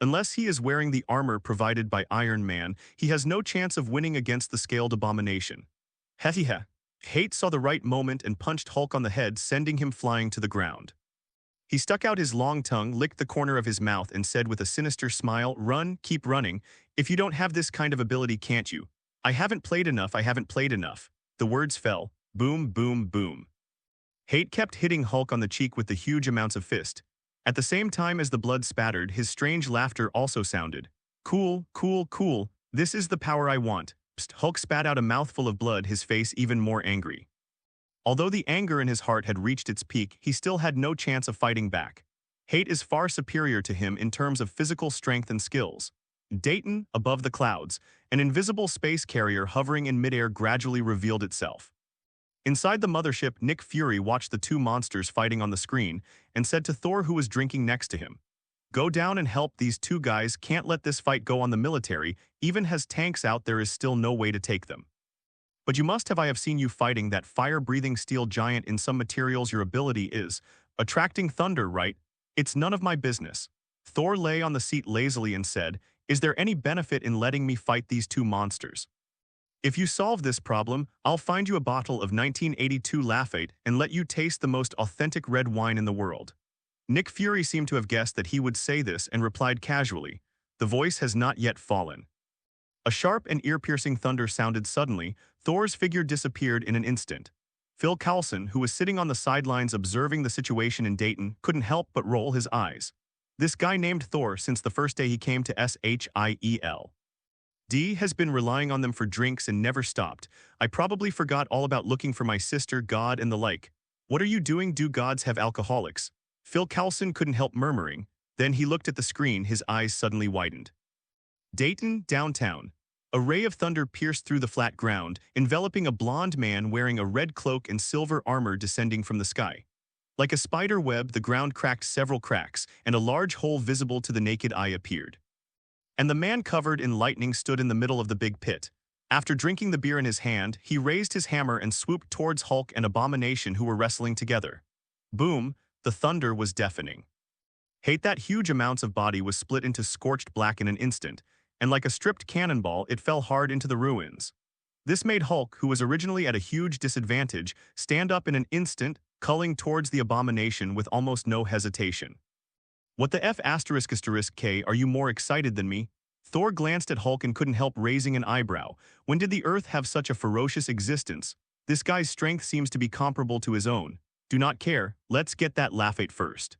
Unless he is wearing the armor provided by Iron Man, he has no chance of winning against the scaled Abomination. Hate saw the right moment and punched Hulk on the head, sending him flying to the ground. He stuck out his long tongue, licked the corner of his mouth, and said with a sinister smile, "Run, keep running. If you don't have this kind of ability, can't you? I haven't played enough, I haven't played enough." The words fell. Boom, boom, boom. Hate kept hitting Hulk on the cheek with the huge amounts of fist. At the same time as the blood spattered, his strange laughter also sounded. Cool, cool, cool. This is the power I want. Psst. Hulk spat out a mouthful of blood, his face even more angry. Although the anger in his heart had reached its peak, he still had no chance of fighting back. Hate is far superior to him in terms of physical strength and skills. Dayton, above the clouds, an invisible space carrier hovering in midair gradually revealed itself. Inside the mothership, Nick Fury watched the 2 monsters fighting on the screen and said to Thor, who was drinking next to him, "Go down and help, these 2 guys can't let this fight go on the military, even has tanks out there is still no way to take them. But you must have, I have seen you fighting that fire-breathing steel giant in some materials, your ability is attracting thunder, right? It's none of my business." Thor lay on the seat lazily and said, "Is there any benefit in letting me fight these 2 monsters? If you solve this problem, I'll find you a bottle of 1982 Lafite and let you taste the most authentic red wine in the world." Nick Fury seemed to have guessed that he would say this and replied casually, "The voice has not yet fallen." A sharp and ear-piercing thunder sounded suddenly. Thor's figure disappeared in an instant. Coulson, who was sitting on the sidelines observing the situation in Dayton, couldn't help but roll his eyes. This guy named Thor, since the first day he came to S.H.I.E.L.D has been relying on them for drinks and never stopped. "I probably forgot all about looking for my sister, God, and the like. What are you doing? Do gods have alcoholics?" Coulson couldn't help murmuring. Then he looked at the screen, his eyes suddenly widened. Dayton, downtown. A ray of thunder pierced through the flat ground, enveloping a blond man wearing a red cloak and silver armor descending from the sky. Like a spider web, the ground cracked several cracks, and a large hole visible to the naked eye appeared. And the man covered in lightning stood in the middle of the big pit. After drinking the beer in his hand, he raised his hammer and swooped towards Hulk and Abomination, who were wrestling together. Boom! The thunder was deafening. Hate that huge amounts of body was split into scorched black in an instant, and like a stripped cannonball, it fell hard into the ruins. This made Hulk, who was originally at a huge disadvantage, stand up in an instant, culling towards the Abomination with almost no hesitation. What the F asterisk K, are you more excited than me? Thor glanced at Hulk and couldn't help raising an eyebrow. When did the Earth have such a ferocious existence? This guy's strength seems to be comparable to his own. Do not care, let's get that laugh-ate first.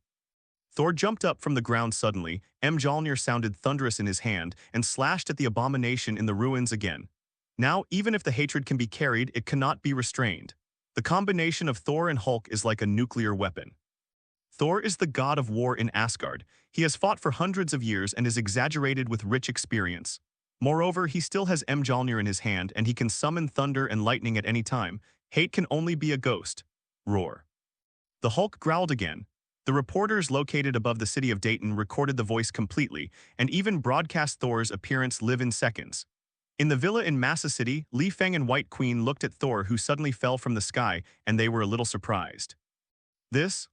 Thor jumped up from the ground suddenly, Mjolnir sounded thunderous in his hand, and slashed at the Abomination in the ruins again. Now, even if the hatred can be carried, it cannot be restrained. The combination of Thor and Hulk is like a nuclear weapon. Thor is the god of war in Asgard. He has fought for hundreds of years and is exaggerated with rich experience. Moreover, he still has Mjolnir in his hand and he can summon thunder and lightning at any time. Hate can only be a ghost. Roar. The Hulk growled again. The reporters located above the city of Dayton recorded the voice completely and even broadcast Thor's appearance live in seconds. In the villa in Massa City, Li Feng and White Queen looked at Thor, who suddenly fell from the sky, and they were a little surprised.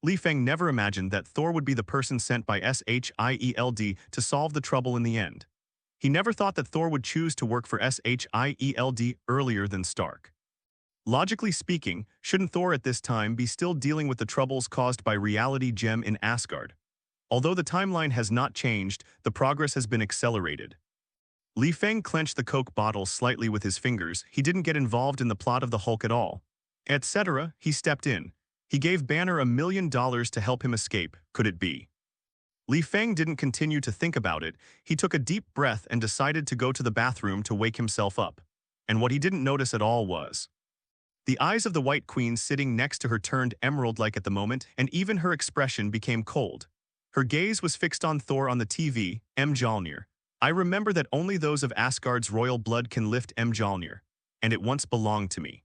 Li Feng never imagined that Thor would be the person sent by S.H.I.E.L.D to solve the trouble in the end. He never thought that Thor would choose to work for S.H.I.E.L.D earlier than Stark. Logically speaking, shouldn't Thor at this time be still dealing with the troubles caused by Reality Gem in Asgard? Although the timeline has not changed, the progress has been accelerated. Li Feng clenched the Coke bottle slightly with his fingers. He didn't get involved in the plot of the Hulk at all. Etc. He stepped in. He gave Banner $1 million to help him escape, could it be? Li Feng didn't continue to think about it. He took a deep breath and decided to go to the bathroom to wake himself up. And what he didn't notice at all was the eyes of the White Queen sitting next to her turned emerald-like at the moment, and even her expression became cold. Her gaze was fixed on Thor on the TV, Mjolnir. I remember that only those of Asgard's royal blood can lift Mjolnir, and it once belonged to me.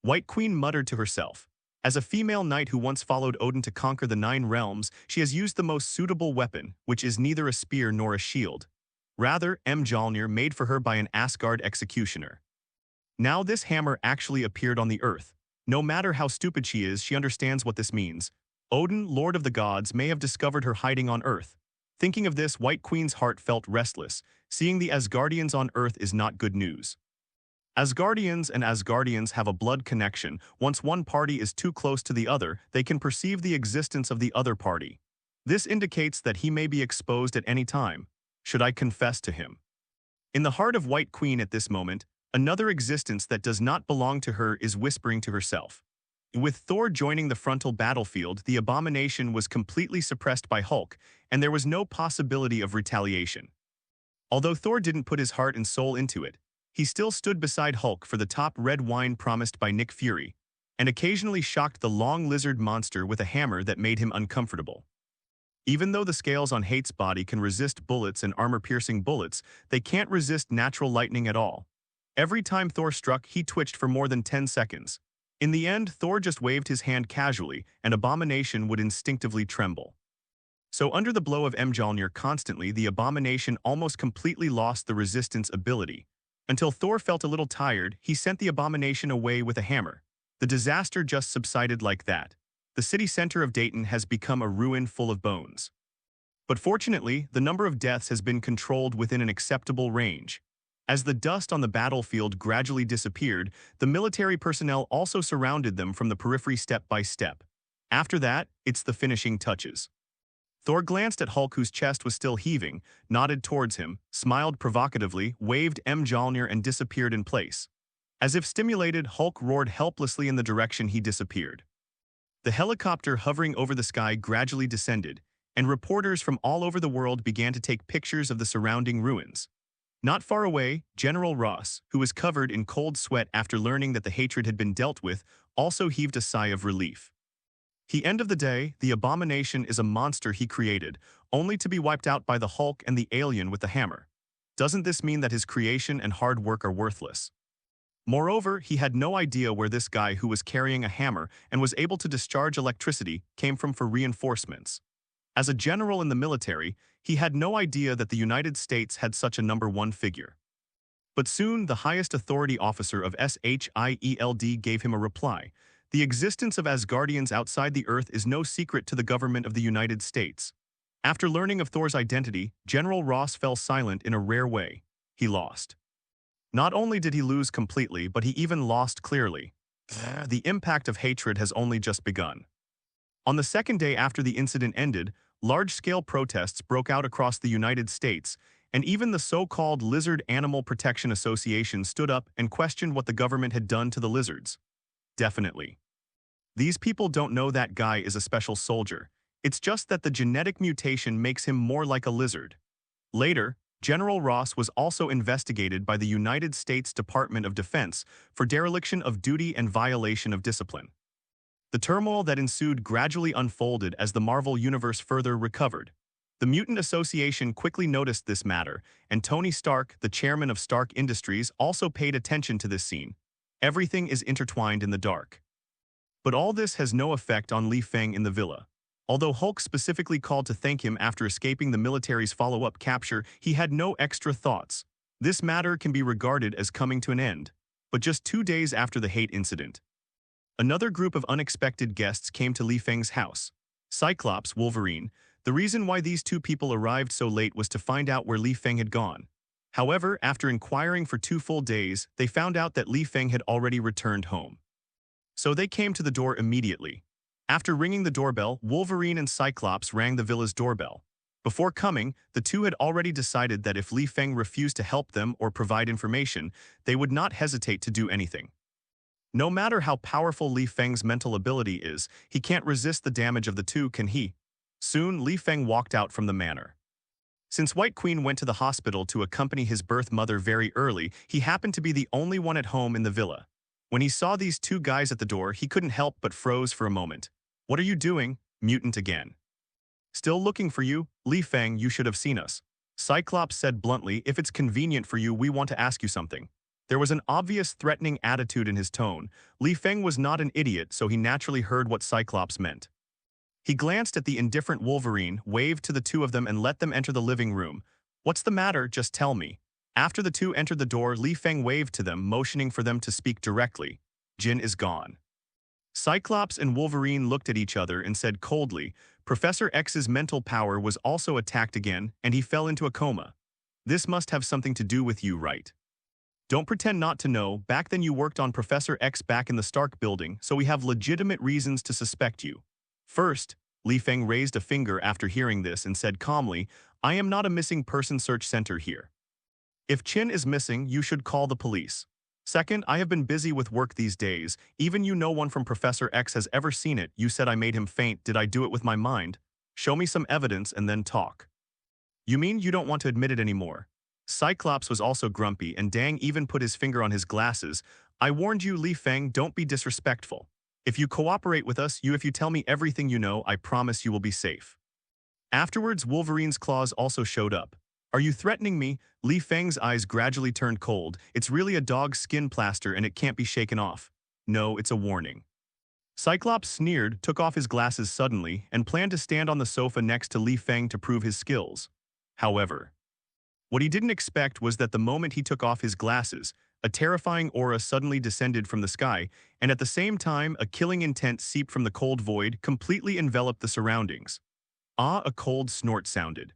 White Queen muttered to herself. As a female knight who once followed Odin to conquer the 9 realms, she has used the most suitable weapon, which is neither a spear nor a shield. Rather, Mjolnir made for her by an Asgard executioner. Now this hammer actually appeared on the earth. No matter how stupid she is, she understands what this means. Odin, Lord of the Gods, may have discovered her hiding on Earth. Thinking of this, White Queen's heart felt restless. Seeing the Asgardians on Earth is not good news. Asgardians and Asgardians have a blood connection. Once one party is too close to the other, they can perceive the existence of the other party. This indicates that he may be exposed at any time. Should I confess to him? In the heart of White Queen at this moment, another existence that does not belong to her is whispering to herself. With Thor joining the frontal battlefield, the Abomination was completely suppressed by Hulk, and there was no possibility of retaliation. Although Thor didn't put his heart and soul into it, he still stood beside Hulk for the top red wine promised by Nick Fury, and occasionally shocked the long lizard monster with a hammer that made him uncomfortable. Even though the scales on Hate's body can resist bullets and armor-piercing bullets, they can't resist natural lightning at all. Every time Thor struck, he twitched for more than 10 seconds. In the end, Thor just waved his hand casually, and Abomination would instinctively tremble. So under the blow of Mjolnir constantly, the Abomination almost completely lost the resistance ability. Until Thor felt a little tired, he sent the Abomination away with a hammer. The disaster just subsided like that. The city center of Dayton has become a ruin full of bones. But fortunately, the number of deaths has been controlled within an acceptable range. As the dust on the battlefield gradually disappeared, the military personnel also surrounded them from the periphery step by step. After that, it's the finishing touches. Thor glanced at Hulk, whose chest was still heaving, nodded towards him, smiled provocatively, waved Mjolnir and disappeared in place. As if stimulated, Hulk roared helplessly in the direction he disappeared. The helicopter hovering over the sky gradually descended, and reporters from all over the world began to take pictures of the surrounding ruins. Not far away, General Ross, who was covered in cold sweat after learning that the hatred had been dealt with, also heaved a sigh of relief. End of the day, the Abomination is a monster he created, only to be wiped out by the Hulk and the alien with the hammer. Doesn't this mean that his creation and hard work are worthless? Moreover, he had no idea where this guy who was carrying a hammer and was able to discharge electricity came from for reinforcements. As a general in the military, he had no idea that the United States had such a #1 figure. But soon, the highest authority officer of S.H.I.E.L.D gave him a reply. The existence of Asgardians outside the Earth is no secret to the government of the United States. After learning of Thor's identity, General Ross fell silent in a rare way. He lost. Not only did he lose completely, but he even lost clearly. The impact of hatred has only just begun. On the second day after the incident ended, large-scale protests broke out across the United States, and even the so-called Lizard Animal Protection Association stood up and questioned what the government had done to the lizards. Definitely. These people don't know that guy is a special soldier. It's just that the genetic mutation makes him more like a lizard. Later, General Ross was also investigated by the United States Department of Defense for dereliction of duty and violation of discipline. The turmoil that ensued gradually unfolded as the Marvel Universe further recovered. The Mutant Association quickly noticed this matter, and Tony Stark, the chairman of Stark Industries, also paid attention to this scene. Everything is intertwined in the dark. But all this has no effect on Li Feng in the villa. Although Hulk specifically called to thank him after escaping the military's follow-up capture, he had no extra thoughts. This matter can be regarded as coming to an end. But just 2 days after the hate incident, another group of unexpected guests came to Li Feng's house. Cyclops, Wolverine. The reason why these two people arrived so late was to find out where Li Feng had gone. However, after inquiring for 2 full days, they found out that Li Feng had already returned home. So they came to the door immediately. After ringing the doorbell, Wolverine and Cyclops rang the villa's doorbell. Before coming, the two had already decided that if Li Feng refused to help them or provide information, they would not hesitate to do anything. No matter how powerful Li Feng's mental ability is, he can't resist the damage of the two, can he? Soon, Li Feng walked out from the manor. Since White Queen went to the hospital to accompany his birth mother very early, he happened to be the only one at home in the villa. When he saw these two guys at the door, he couldn't help but froze for a moment. "What are you doing, mutant again?" "Still looking for you, Li Feng, you should have seen us." Cyclops said bluntly, "If it's convenient for you, we want to ask you something." There was an obvious threatening attitude in his tone. Li Feng was not an idiot, so he naturally heard what Cyclops meant. He glanced at the indifferent Wolverine, waved to the two of them and let them enter the living room. "What's the matter? Just tell me." After the two entered the door, Li Feng waved to them, motioning for them to speak directly. "Jin is gone." Cyclops and Wolverine looked at each other and said coldly, "Professor X's mental power was also attacked again, and he fell into a coma. This must have something to do with you, right? Don't pretend not to know. Back then you worked on Professor X back in the Stark building, so we have legitimate reasons to suspect you." First, Li Feng raised a finger after hearing this and said calmly, "I am not a missing person search center here. If Chin is missing, you should call the police. Second, I have been busy with work these days. Even no one from Professor X has ever seen it. You said I made him faint. Did I do it with my mind? Show me some evidence and then talk." "You mean you don't want to admit it anymore?" Cyclops was also grumpy, and Dang even put his finger on his glasses. "I warned you, Li Feng, don't be disrespectful. If you cooperate with us, if you tell me everything you know, I promise you will be safe." Afterwards, Wolverine's claws also showed up. "Are you threatening me?" Li Feng's eyes gradually turned cold. "It's really a dog's skin plaster and it can't be shaken off." "No, it's a warning." Cyclops sneered, took off his glasses suddenly, and planned to stand on the sofa next to Li Feng to prove his skills. However, what he didn't expect was that the moment he took off his glasses, a terrifying aura suddenly descended from the sky, and at the same time, a killing intent seeped from the cold void, completely enveloped the surroundings. Ah, a cold snort sounded.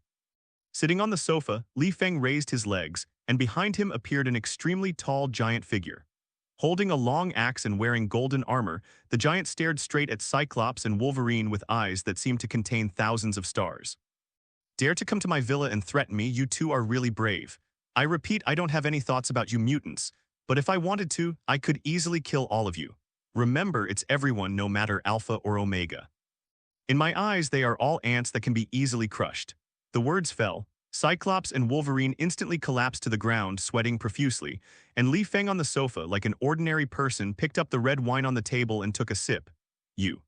Sitting on the sofa, Li Feng raised his legs, and behind him appeared an extremely tall giant figure. Holding a long axe and wearing golden armor, the giant stared straight at Cyclops and Wolverine with eyes that seemed to contain thousands of stars. "Dare to come to my villa and threaten me, you two are really brave. I repeat, I don't have any thoughts about you mutants, but if I wanted to, I could easily kill all of you. Remember, it's everyone, no matter Alpha or Omega. In my eyes, they are all ants that can be easily crushed." The words fell. Cyclops and Wolverine instantly collapsed to the ground, sweating profusely, and Li Feng on the sofa, like an ordinary person, picked up the red wine on the table and took a sip. "You.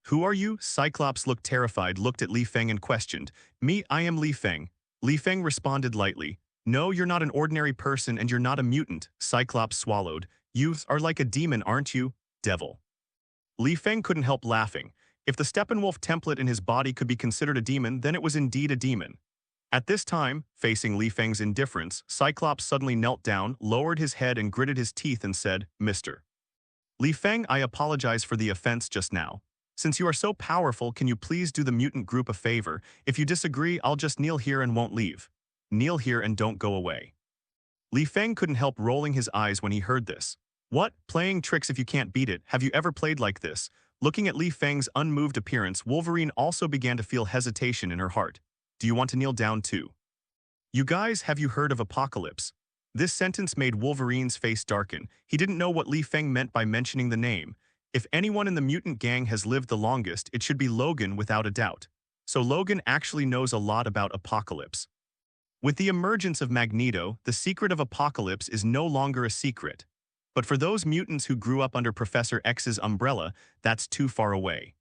Who are you?" Cyclops looked terrified, looked at Li Feng and questioned. "Me, I am Li Feng." Li Feng responded lightly. "No, you're not an ordinary person and you're not a mutant." Cyclops swallowed. "You are like a demon, aren't you? Devil." Li Feng couldn't help laughing. If the Steppenwolf template in his body could be considered a demon, then it was indeed a demon. At this time, facing Li Feng's indifference, Cyclops suddenly knelt down, lowered his head and gritted his teeth and said, "Mr. Li Feng, I apologize for the offense just now. Since you are so powerful, can you please do the mutant group a favor? If you disagree, I'll just kneel here and won't leave. Kneel here and don't go away." Li Feng couldn't help rolling his eyes when he heard this. What? Playing tricks if you can't beat it? Have you ever played like this? Looking at Li Feng's unmoved appearance, Wolverine also began to feel hesitation in her heart. Do you want to kneel down too? You guys, have you heard of Apocalypse? This sentence made Wolverine's face darken. He didn't know what Li Feng meant by mentioning the name. If anyone in the mutant gang has lived the longest, it should be Logan without a doubt. So Logan actually knows a lot about Apocalypse. With the emergence of Magneto, the secret of Apocalypse is no longer a secret. But for those mutants who grew up under Professor X's umbrella, that's too far away.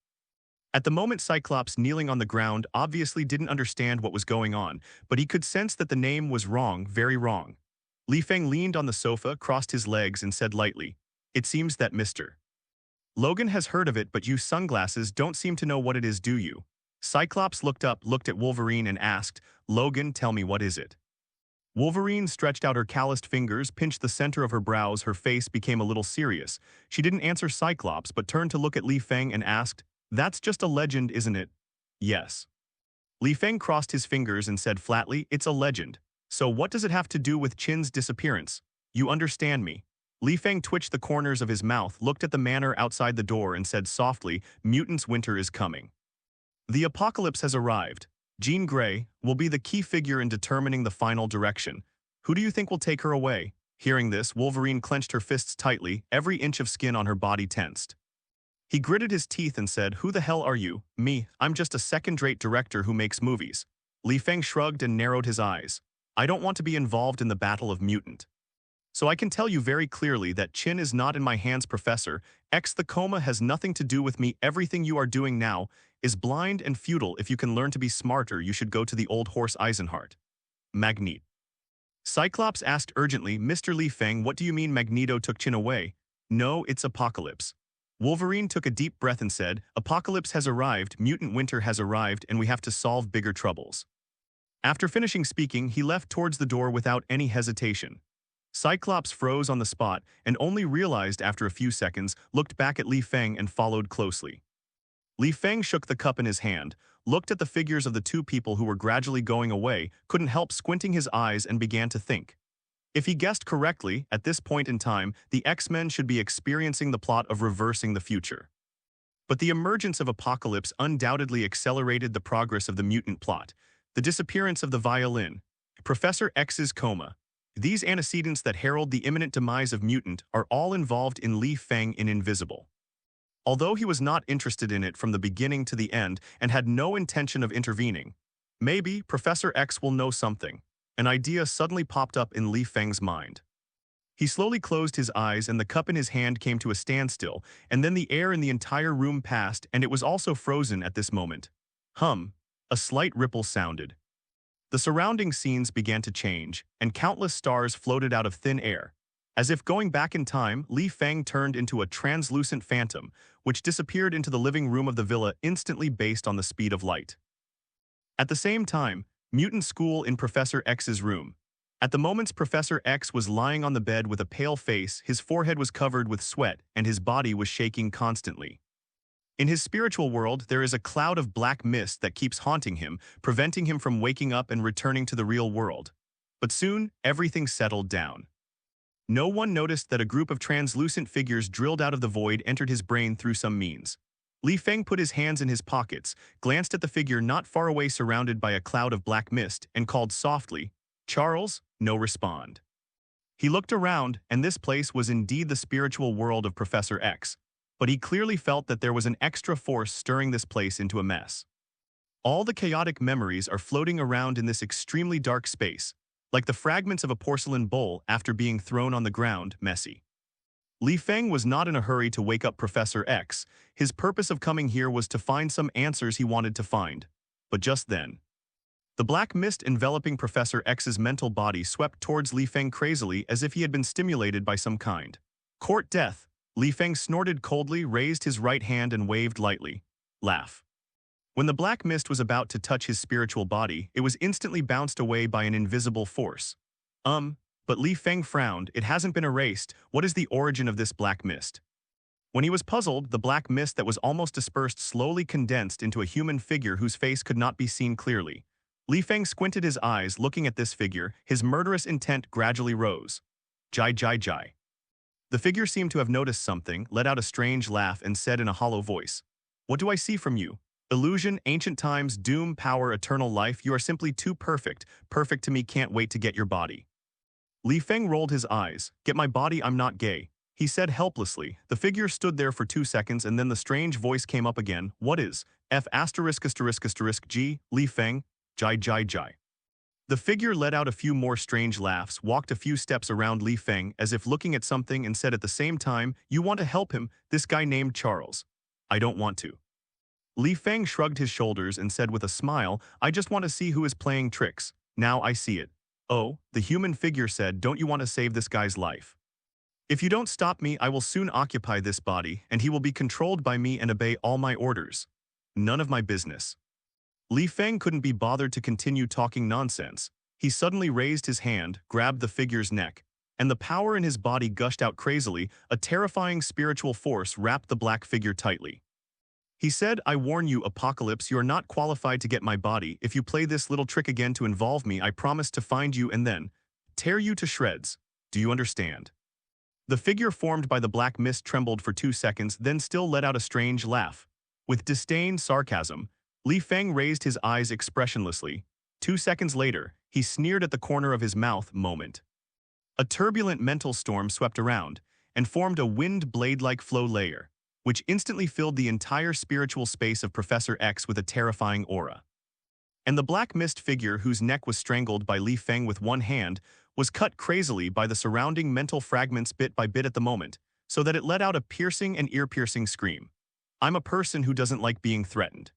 At the moment, Cyclops, kneeling on the ground, obviously didn't understand what was going on, but he could sense that the name was wrong, very wrong. Li Feng leaned on the sofa, crossed his legs, and said lightly, "It seems that Mr. Logan has heard of it, but you sunglasses don't seem to know what it is, do you?" Cyclops looked up, looked at Wolverine, and asked, "Logan, tell me, what is it?" Wolverine stretched out her calloused fingers, pinched the center of her brows, her face became a little serious. She didn't answer Cyclops, but turned to look at Li Feng and asked, "That's just a legend, isn't it?" "Yes." Li Feng crossed his fingers and said flatly, "It's a legend. So what does it have to do with Qin's disappearance? You understand me?" Li Feng twitched the corners of his mouth, looked at the manor outside the door, and said softly, "Mutants' winter is coming. The apocalypse has arrived. Jean Grey will be the key figure in determining the final direction. Who do you think will take her away?" Hearing this, Wolverine clenched her fists tightly, every inch of skin on her body tensed. He gritted his teeth and said, "Who the hell are you?" "Me, I'm just a second-rate director who makes movies." Li Feng shrugged and narrowed his eyes. "I don't want to be involved in the battle of mutant. So I can tell you very clearly that Qin is not in my hands, Professor X. The coma has nothing to do with me. Everything you are doing now is blind and futile. If you can learn to be smarter, you should go to the old horse Eisenhart." Magneto. Cyclops asked urgently, "Mr. Li Feng, what do you mean Magneto took Qin away?" "No, it's Apocalypse." Wolverine took a deep breath and said, "Apocalypse has arrived, mutant winter has arrived, and we have to solve bigger troubles." After finishing speaking, he left towards the door without any hesitation. Cyclops froze on the spot and only realized after a few seconds, looked back at Li Feng and followed closely. Li Feng shook the cup in his hand, looked at the figures of the two people who were gradually going away, couldn't help squinting his eyes, and began to think. If he guessed correctly, at this point in time, the X-Men should be experiencing the plot of reversing the future. But the emergence of Apocalypse undoubtedly accelerated the progress of the mutant plot. The disappearance of the violin, Professor X's coma, these antecedents that herald the imminent demise of mutant are all involved in Li Feng in Invisible. Although he was not interested in it from the beginning to the end and had no intention of intervening, maybe Professor X will know something. An idea suddenly popped up in Li Feng's mind. He slowly closed his eyes and the cup in his hand came to a standstill, and then the air in the entire room passed and it was also frozen at this moment. A slight ripple sounded. The surrounding scenes began to change, and countless stars floated out of thin air. As if going back in time, Li Feng turned into a translucent phantom, which disappeared into the living room of the villa instantly based on the speed of light. At the same time, mutant school in Professor X's room. At the moment, Professor X was lying on the bed with a pale face, his forehead was covered with sweat, and his body was shaking constantly. In his spiritual world, there is a cloud of black mist that keeps haunting him, preventing him from waking up and returning to the real world. But soon, everything settled down. No one noticed that a group of translucent figures drilled out of the void entered his brain through some means. Li Feng put his hands in his pockets, glanced at the figure not far away surrounded by a cloud of black mist, and called softly, "Charles?" No respond. He looked around, and this place was indeed the spiritual world of Professor X. But he clearly felt that there was an extra force stirring this place into a mess. All the chaotic memories are floating around in this extremely dark space, like the fragments of a porcelain bowl after being thrown on the ground, messy. Li Feng was not in a hurry to wake up Professor X. His purpose of coming here was to find some answers he wanted to find. But just then, the black mist enveloping Professor X's mental body swept towards Li Feng crazily as if he had been stimulated by some kind. Court death. Li Feng snorted coldly, raised his right hand and waved lightly. Laugh. When the black mist was about to touch his spiritual body, it was instantly bounced away by an invisible force. But Li Feng frowned. It hasn't been erased. What is the origin of this black mist? When he was puzzled, the black mist that was almost dispersed slowly condensed into a human figure whose face could not be seen clearly. Li Feng squinted his eyes looking at this figure, his murderous intent gradually rose. Jai jai jai. The figure seemed to have noticed something, let out a strange laugh and said in a hollow voice, "What do I see from you? Illusion, ancient times, doom, power, eternal life, you are simply too perfect. Perfect to me, can't wait to get your body." Li Feng rolled his eyes. "Get my body, I'm not gay," he said helplessly. The figure stood there for 2 seconds and then the strange voice came up again. "What is F asterisk asterisk asterisk G, Li Feng, jai jai jai." The figure let out a few more strange laughs, walked a few steps around Li Feng as if looking at something and said at the same time, "You want to help him, this guy named Charles." "I don't want to." Li Feng shrugged his shoulders and said with a smile, "I just want to see who is playing tricks. Now I see it." "Oh," the human figure said, "don't you want to save this guy's life? If you don't stop me, I will soon occupy this body, and he will be controlled by me and obey all my orders. None of my business." Li Feng couldn't be bothered to continue talking nonsense. He suddenly raised his hand, grabbed the figure's neck, and the power in his body gushed out crazily. A terrifying spiritual force wrapped the black figure tightly. He said, "I warn you, Apocalypse, you are not qualified to get my body. If you play this little trick again to involve me, I promise to find you and then tear you to shreds. Do you understand?" The figure formed by the black mist trembled for 2 seconds, then still let out a strange laugh. With disdain, sarcasm, Li Feng raised his eyes expressionlessly. 2 seconds later, he sneered at the corner of his mouth. Moment. A turbulent mental storm swept around and formed a wind blade-like flow layer, which instantly filled the entire spiritual space of Professor X with a terrifying aura. And the black mist figure, whose neck was strangled by Li Feng with one hand, was cut crazily by the surrounding mental fragments bit by bit at the moment, so that it let out a piercing and ear-piercing scream. "I'm a person who doesn't like being threatened.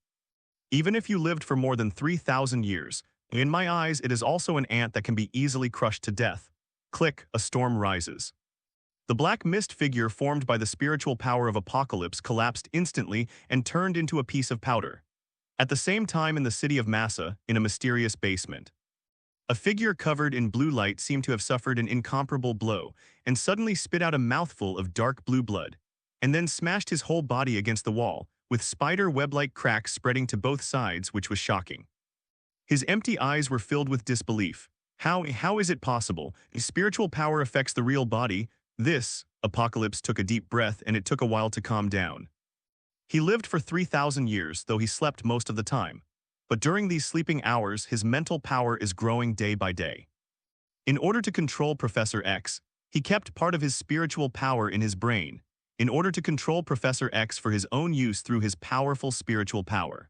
Even if you lived for more than 3,000 years, in my eyes it is also an ant that can be easily crushed to death." Click, a storm rises. The black mist figure formed by the spiritual power of Apocalypse collapsed instantly and turned into a piece of powder. At the same time, in the city of Massa, in a mysterious basement, a figure covered in blue light seemed to have suffered an incomparable blow and suddenly spit out a mouthful of dark blue blood, and then smashed his whole body against the wall, with spider web-like cracks spreading to both sides, which was shocking. His empty eyes were filled with disbelief. How is it possible? Spiritual power affects the real body. This, Apocalypse took a deep breath and it took a while to calm down. He lived for 3,000 years, though he slept most of the time. But during these sleeping hours, his mental power is growing day by day. In order to control Professor X, he kept part of his spiritual power in his brain, in order to control Professor X for his own use through his powerful spiritual power.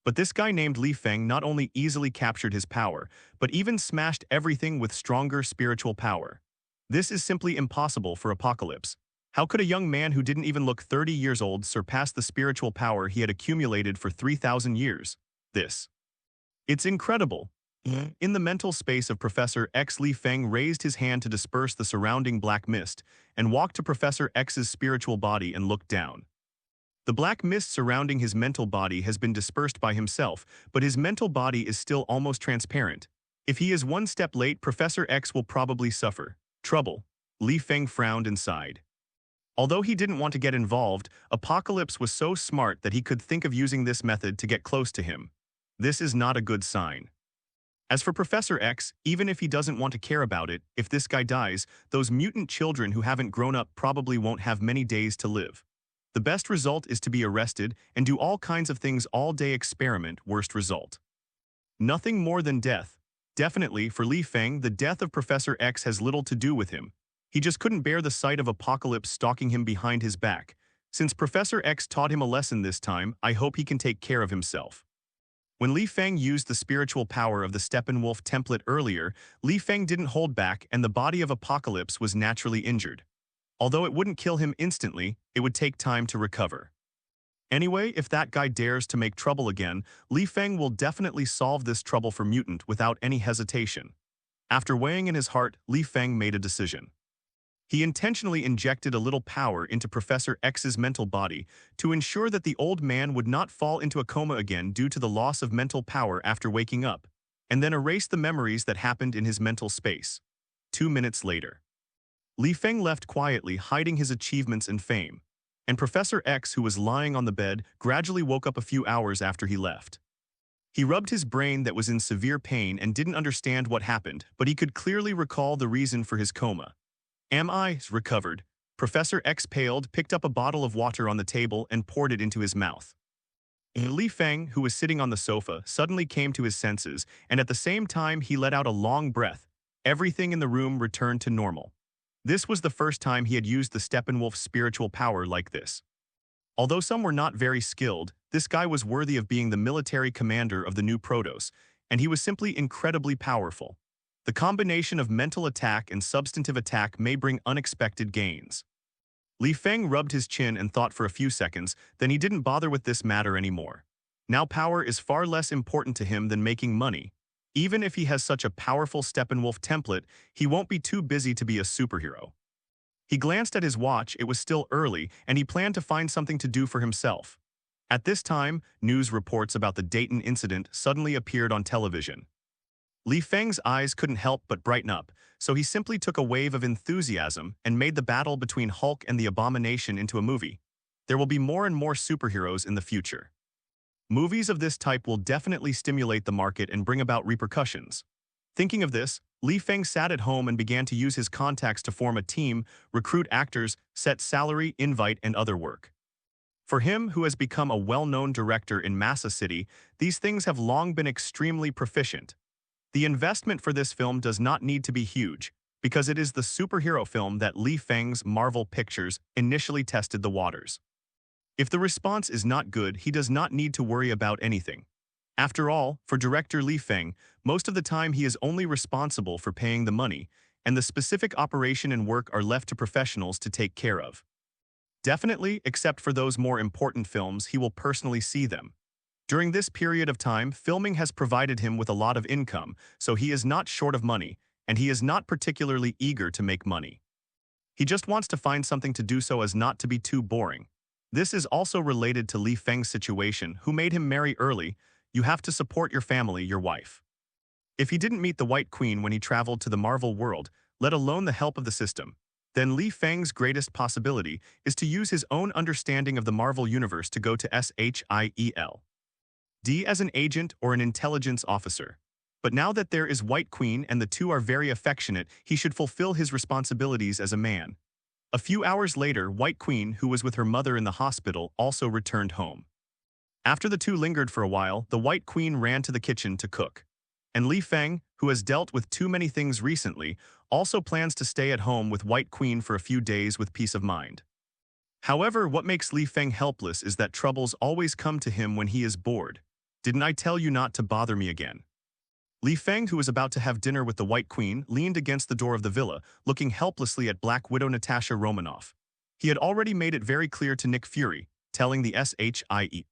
But this guy named Li Feng not only easily captured his power, but even smashed everything with stronger spiritual power. This is simply impossible for Apocalypse. How could a young man who didn't even look 30 years old surpass the spiritual power he had accumulated for 3,000 years? It's incredible. In the mental space of Professor X, Li Feng raised his hand to disperse the surrounding black mist and walked to Professor X's spiritual body and looked down. The black mist surrounding his mental body has been dispersed by himself, but his mental body is still almost transparent. If he is one step late, Professor X will probably suffer trouble. Li Feng frowned and sighed. Although he didn't want to get involved, Apocalypse was so smart that he could think of using this method to get close to him. This is not a good sign. As for Professor X, even if he doesn't want to care about it, if this guy dies, those mutant children who haven't grown up probably won't have many days to live. The best result is to be arrested and do all kinds of things all day. Experiment, worst result. Nothing more than death. Definitely, for Li Feng, the death of Professor X has little to do with him. He just couldn't bear the sight of Apocalypse stalking him behind his back. Since Professor X taught him a lesson this time, I hope he can take care of himself. When Li Feng used the spiritual power of the Steppenwolf template earlier, Li Feng didn't hold back and the body of Apocalypse was naturally injured. Although it wouldn't kill him instantly, it would take time to recover. Anyway, if that guy dares to make trouble again, Li Feng will definitely solve this trouble for Mutant without any hesitation. After weighing in his heart, Li Feng made a decision. He intentionally injected a little power into Professor X's mental body to ensure that the old man would not fall into a coma again due to the loss of mental power after waking up, and then erase the memories that happened in his mental space. 2 minutes later, Li Feng left quietly, hiding his achievements and fame, and Professor X, who was lying on the bed, gradually woke up a few hours after he left. He rubbed his brain that was in severe pain and didn't understand what happened, but he could clearly recall the reason for his coma. Am I recovered? Professor exhaled, picked up a bottle of water on the table and poured it into his mouth. Li Feng, who was sitting on the sofa, suddenly came to his senses, and at the same time he let out a long breath. Everything in the room returned to normal. This was the first time he had used the Steppenwolf's spiritual power like this. Although some were not very skilled, this guy was worthy of being the military commander of the new Protoss, and he was simply incredibly powerful. The combination of mental attack and substantive attack may bring unexpected gains. Li Feng rubbed his chin and thought for a few seconds, then he didn't bother with this matter anymore. Now power is far less important to him than making money. Even if he has such a powerful Steppenwolf template, he won't be too busy to be a superhero. He glanced at his watch, it was still early, and he planned to find something to do for himself. At this time, news reports about the Dayton incident suddenly appeared on television. Li Feng's eyes couldn't help but brighten up, so he simply took a wave of enthusiasm and made the battle between Hulk and the Abomination into a movie. There will be more and more superheroes in the future. Movies of this type will definitely stimulate the market and bring about repercussions. Thinking of this, Li Feng sat at home and began to use his contacts to form a team, recruit actors, set salary, invite, and other work. For him, who has become a well-known director in Massa City, these things have long been extremely proficient. The investment for this film does not need to be huge, because it is the superhero film that Li Feng's Marvel Pictures initially tested the waters. If the response is not good, he does not need to worry about anything. After all, for director Li Feng, most of the time he is only responsible for paying the money, and the specific operation and work are left to professionals to take care of. Definitely, except for those more important films, he will personally see them. During this period of time, filming has provided him with a lot of income, so he is not short of money, and he is not particularly eager to make money. He just wants to find something to do so as not to be too boring. This is also related to Li Feng's situation, who made him marry early. You have to support your family, your wife. If he didn't meet the White Queen when he traveled to the Marvel world, let alone the help of the system, then Li Feng's greatest possibility is to use his own understanding of the Marvel universe to go to S.H.I.E.L.D as an agent or an intelligence officer. But now that there is White Queen and the two are very affectionate, he should fulfill his responsibilities as a man. A few hours later, White Queen, who was with her mother in the hospital, also returned home. After the two lingered for a while, the White Queen ran to the kitchen to cook. And Li Feng, who has dealt with too many things recently, also plans to stay at home with White Queen for a few days with peace of mind. However, what makes Li Feng helpless is that troubles always come to him when he is bored. Didn't I tell you not to bother me again? Li Feng, who was about to have dinner with the White Queen, leaned against the door of the villa, looking helplessly at Black Widow Natasha Romanoff. He had already made it very clear to Nick Fury, telling the S.H.I.E.L.D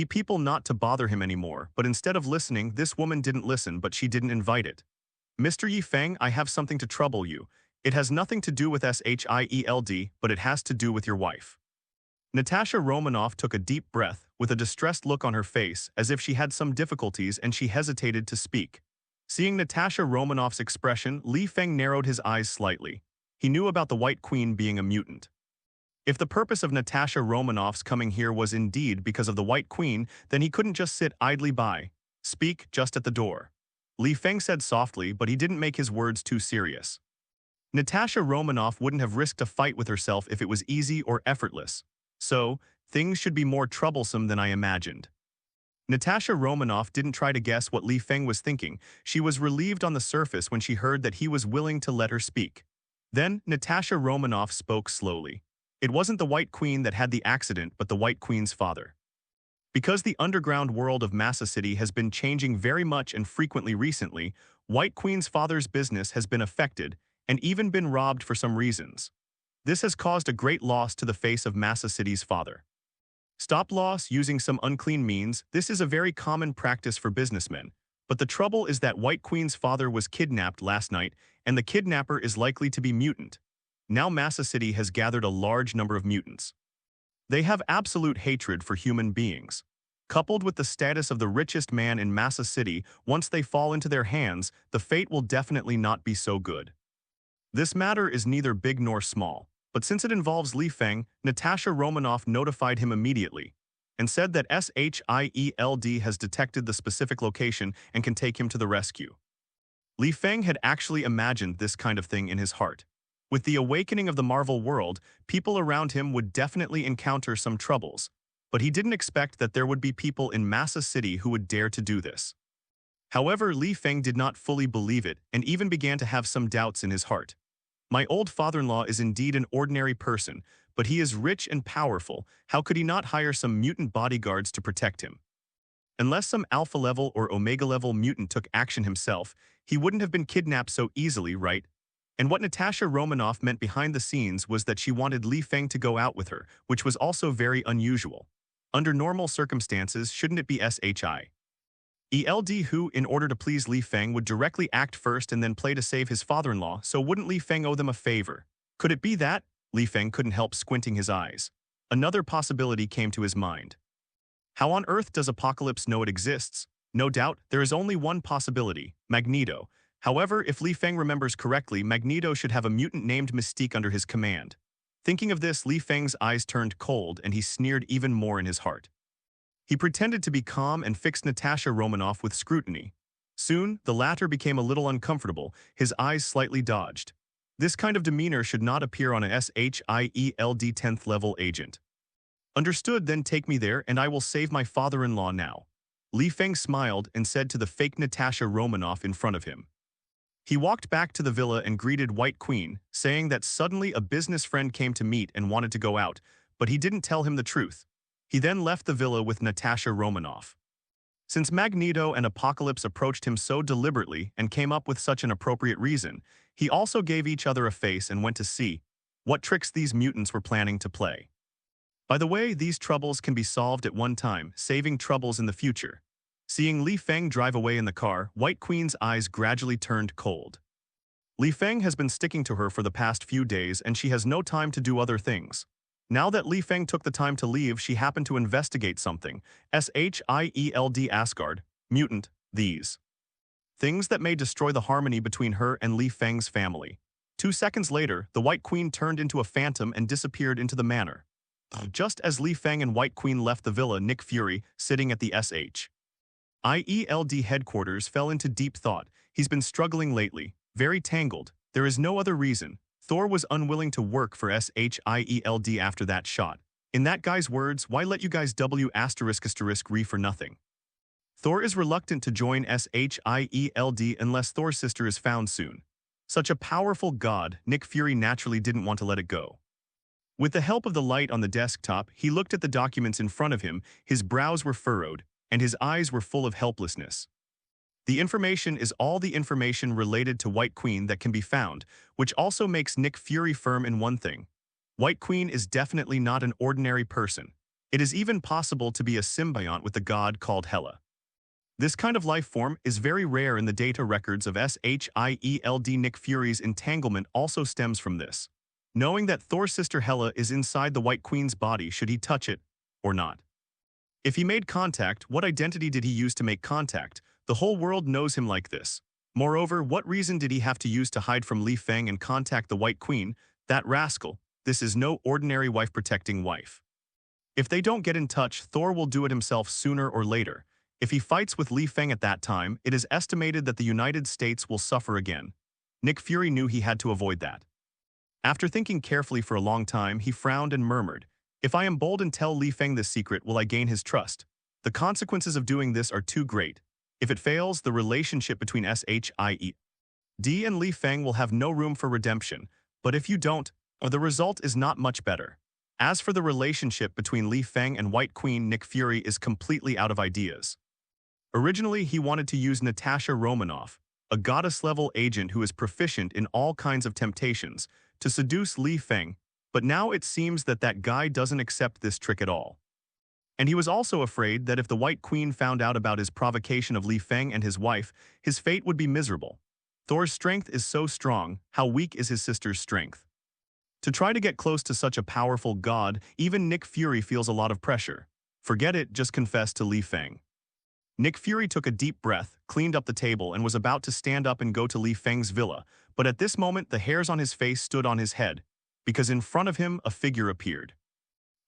people not to bother him anymore, but instead of listening, this woman didn't listen, but she didn't invite it. Mr. Yi Feng, I have something to trouble you. It has nothing to do with S.H.I.E.L.D, but it has to do with your wife. Natasha Romanoff took a deep breath, with a distressed look on her face, as if she had some difficulties and she hesitated to speak. Seeing Natasha Romanoff's expression, Li Feng narrowed his eyes slightly. He knew about the White Queen being a mutant. If the purpose of Natasha Romanoff's coming here was indeed because of the White Queen, then he couldn't just sit idly by. Speak just at the door. Li Feng said softly, but he didn't make his words too serious. Natasha Romanoff wouldn't have risked a fight with herself if it was easy or effortless. So, things should be more troublesome than I imagined. Natasha Romanoff didn't try to guess what Li Feng was thinking. She was relieved on the surface when she heard that he was willing to let her speak. Then, Natasha Romanoff spoke slowly. It wasn't the White Queen that had the accident, but the White Queen's father. Because the underground world of Massa City has been changing very much and frequently recently, White Queen's father's business has been affected and even been robbed for some reasons. This has caused a great loss to the face of Massa City's father. Stop loss using some unclean means. This is a very common practice for businessmen, but the trouble is that White Queen's father was kidnapped last night, and the kidnapper is likely to be mutant. Now Massa City has gathered a large number of mutants. They have absolute hatred for human beings. Coupled with the status of the richest man in Massa City, once they fall into their hands, the fate will definitely not be so good. This matter is neither big nor small. But since it involves Li Feng, Natasha Romanoff notified him immediately. and said that S.H.I.E.L.D has detected the specific location and can take him to the rescue. Li Feng had actually imagined this kind of thing in his heart. With the awakening of the Marvel world, people around him would definitely encounter some troubles, but he didn't expect that there would be people in Massa City who would dare to do this. However, Li Feng did not fully believe it and even began to have some doubts in his heart. My old father-in-law is indeed an ordinary person, but he is rich and powerful. How could he not hire some mutant bodyguards to protect him? Unless some alpha-level or omega-level mutant took action himself, he wouldn't have been kidnapped so easily, right? And what Natasha Romanoff meant behind the scenes was that she wanted Li Feng to go out with her, which was also very unusual. Under normal circumstances, shouldn't it be S.H.I.E.L.D who, in order to please Li Feng, would directly act first and then play to save his father-in-law, so wouldn't Li Feng owe them a favor? Could it be that? Li Feng couldn't help squinting his eyes. Another possibility came to his mind. How on earth does Apocalypse know it exists? No doubt, there is only one possibility, Magneto. However, if Li Feng remembers correctly, Magneto should have a mutant named Mystique under his command. Thinking of this, Li Feng's eyes turned cold and he sneered even more in his heart. He pretended to be calm and fixed Natasha Romanoff with scrutiny. Soon, the latter became a little uncomfortable, his eyes slightly dodged. This kind of demeanor should not appear on a S.H.I.E.L.D 10th level agent. Understood, then take me there and I will save my father-in-law now. Li Feng smiled and said to the fake Natasha Romanoff in front of him. He walked back to the villa and greeted White Queen, saying that suddenly a business friend came to meet and wanted to go out, but he didn't tell him the truth. He then left the villa with Natasha Romanoff. Since Magneto and Apocalypse approached him so deliberately and came up with such an appropriate reason, he also gave each other a face and went to see what tricks these mutants were planning to play. By the way, these troubles can be solved at one time, saving troubles in the future. Seeing Li Feng drive away in the car, White Queen's eyes gradually turned cold. Li Feng has been sticking to her for the past few days and she has no time to do other things. Now that Li Feng took the time to leave, she happened to investigate something. S.H.I.E.L.D Asgard, mutant, these things that may destroy the harmony between her and Li Feng's family. 2 seconds later, the White Queen turned into a phantom and disappeared into the manor. Just as Li Feng and White Queen left the villa, Nick Fury, sitting at the S.H.I.E.L.D headquarters, fell into deep thought. He's been struggling lately, very tangled. There is no other reason. Thor was unwilling to work for S.H.I.E.L.D after that shot. In that guy's words, why let you guys W***re for nothing? Thor is reluctant to join S.H.I.E.L.D unless Thor's sister is found soon. Such a powerful god, Nick Fury naturally didn't want to let it go. With the help of the light on the desktop, he looked at the documents in front of him, his brows were furrowed, and his eyes were full of helplessness. The information is all the information related to White Queen that can be found, which also makes Nick Fury firm in one thing. White Queen is definitely not an ordinary person. It is even possible to be a symbiont with a god called Hela. This kind of life form is very rare in the data records of S.H.I.E.L.D. Nick Fury's entanglement also stems from this. Knowing that Thor's sister Hela is inside the White Queen's body, should he touch it or not? If he made contact, what identity did he use to make contact? The whole world knows him like this. Moreover, what reason did he have to use to hide from Li Feng and contact the White Queen? That rascal. This is no ordinary wife-protecting wife. If they don't get in touch, Thor will do it himself sooner or later. If he fights with Li Feng at that time, it is estimated that the United States will suffer again. Nick Fury knew he had to avoid that. After thinking carefully for a long time, he frowned and murmured, "If I am bold and tell Li Feng this secret, will I gain his trust? The consequences of doing this are too great. If it fails, the relationship between S.H.I.E.L.D and Li Feng will have no room for redemption. But if you don't, the result is not much better." As for the relationship between Li Feng and White Queen, Nick Fury is completely out of ideas. Originally, he wanted to use Natasha Romanoff, a goddess-level agent who is proficient in all kinds of temptations, to seduce Li Feng, but now it seems that that guy doesn't accept this trick at all. And he was also afraid that if the White Queen found out about his provocation of Li Feng and his wife, his fate would be miserable. Thor's strength is so strong, how weak is his sister's strength? To try to get close to such a powerful god, even Nick Fury feels a lot of pressure. Forget it, just confess to Li Feng. Nick Fury took a deep breath, cleaned up the table, and was about to stand up and go to Li Feng's villa, but at this moment the hairs on his face stood on his head, because in front of him a figure appeared.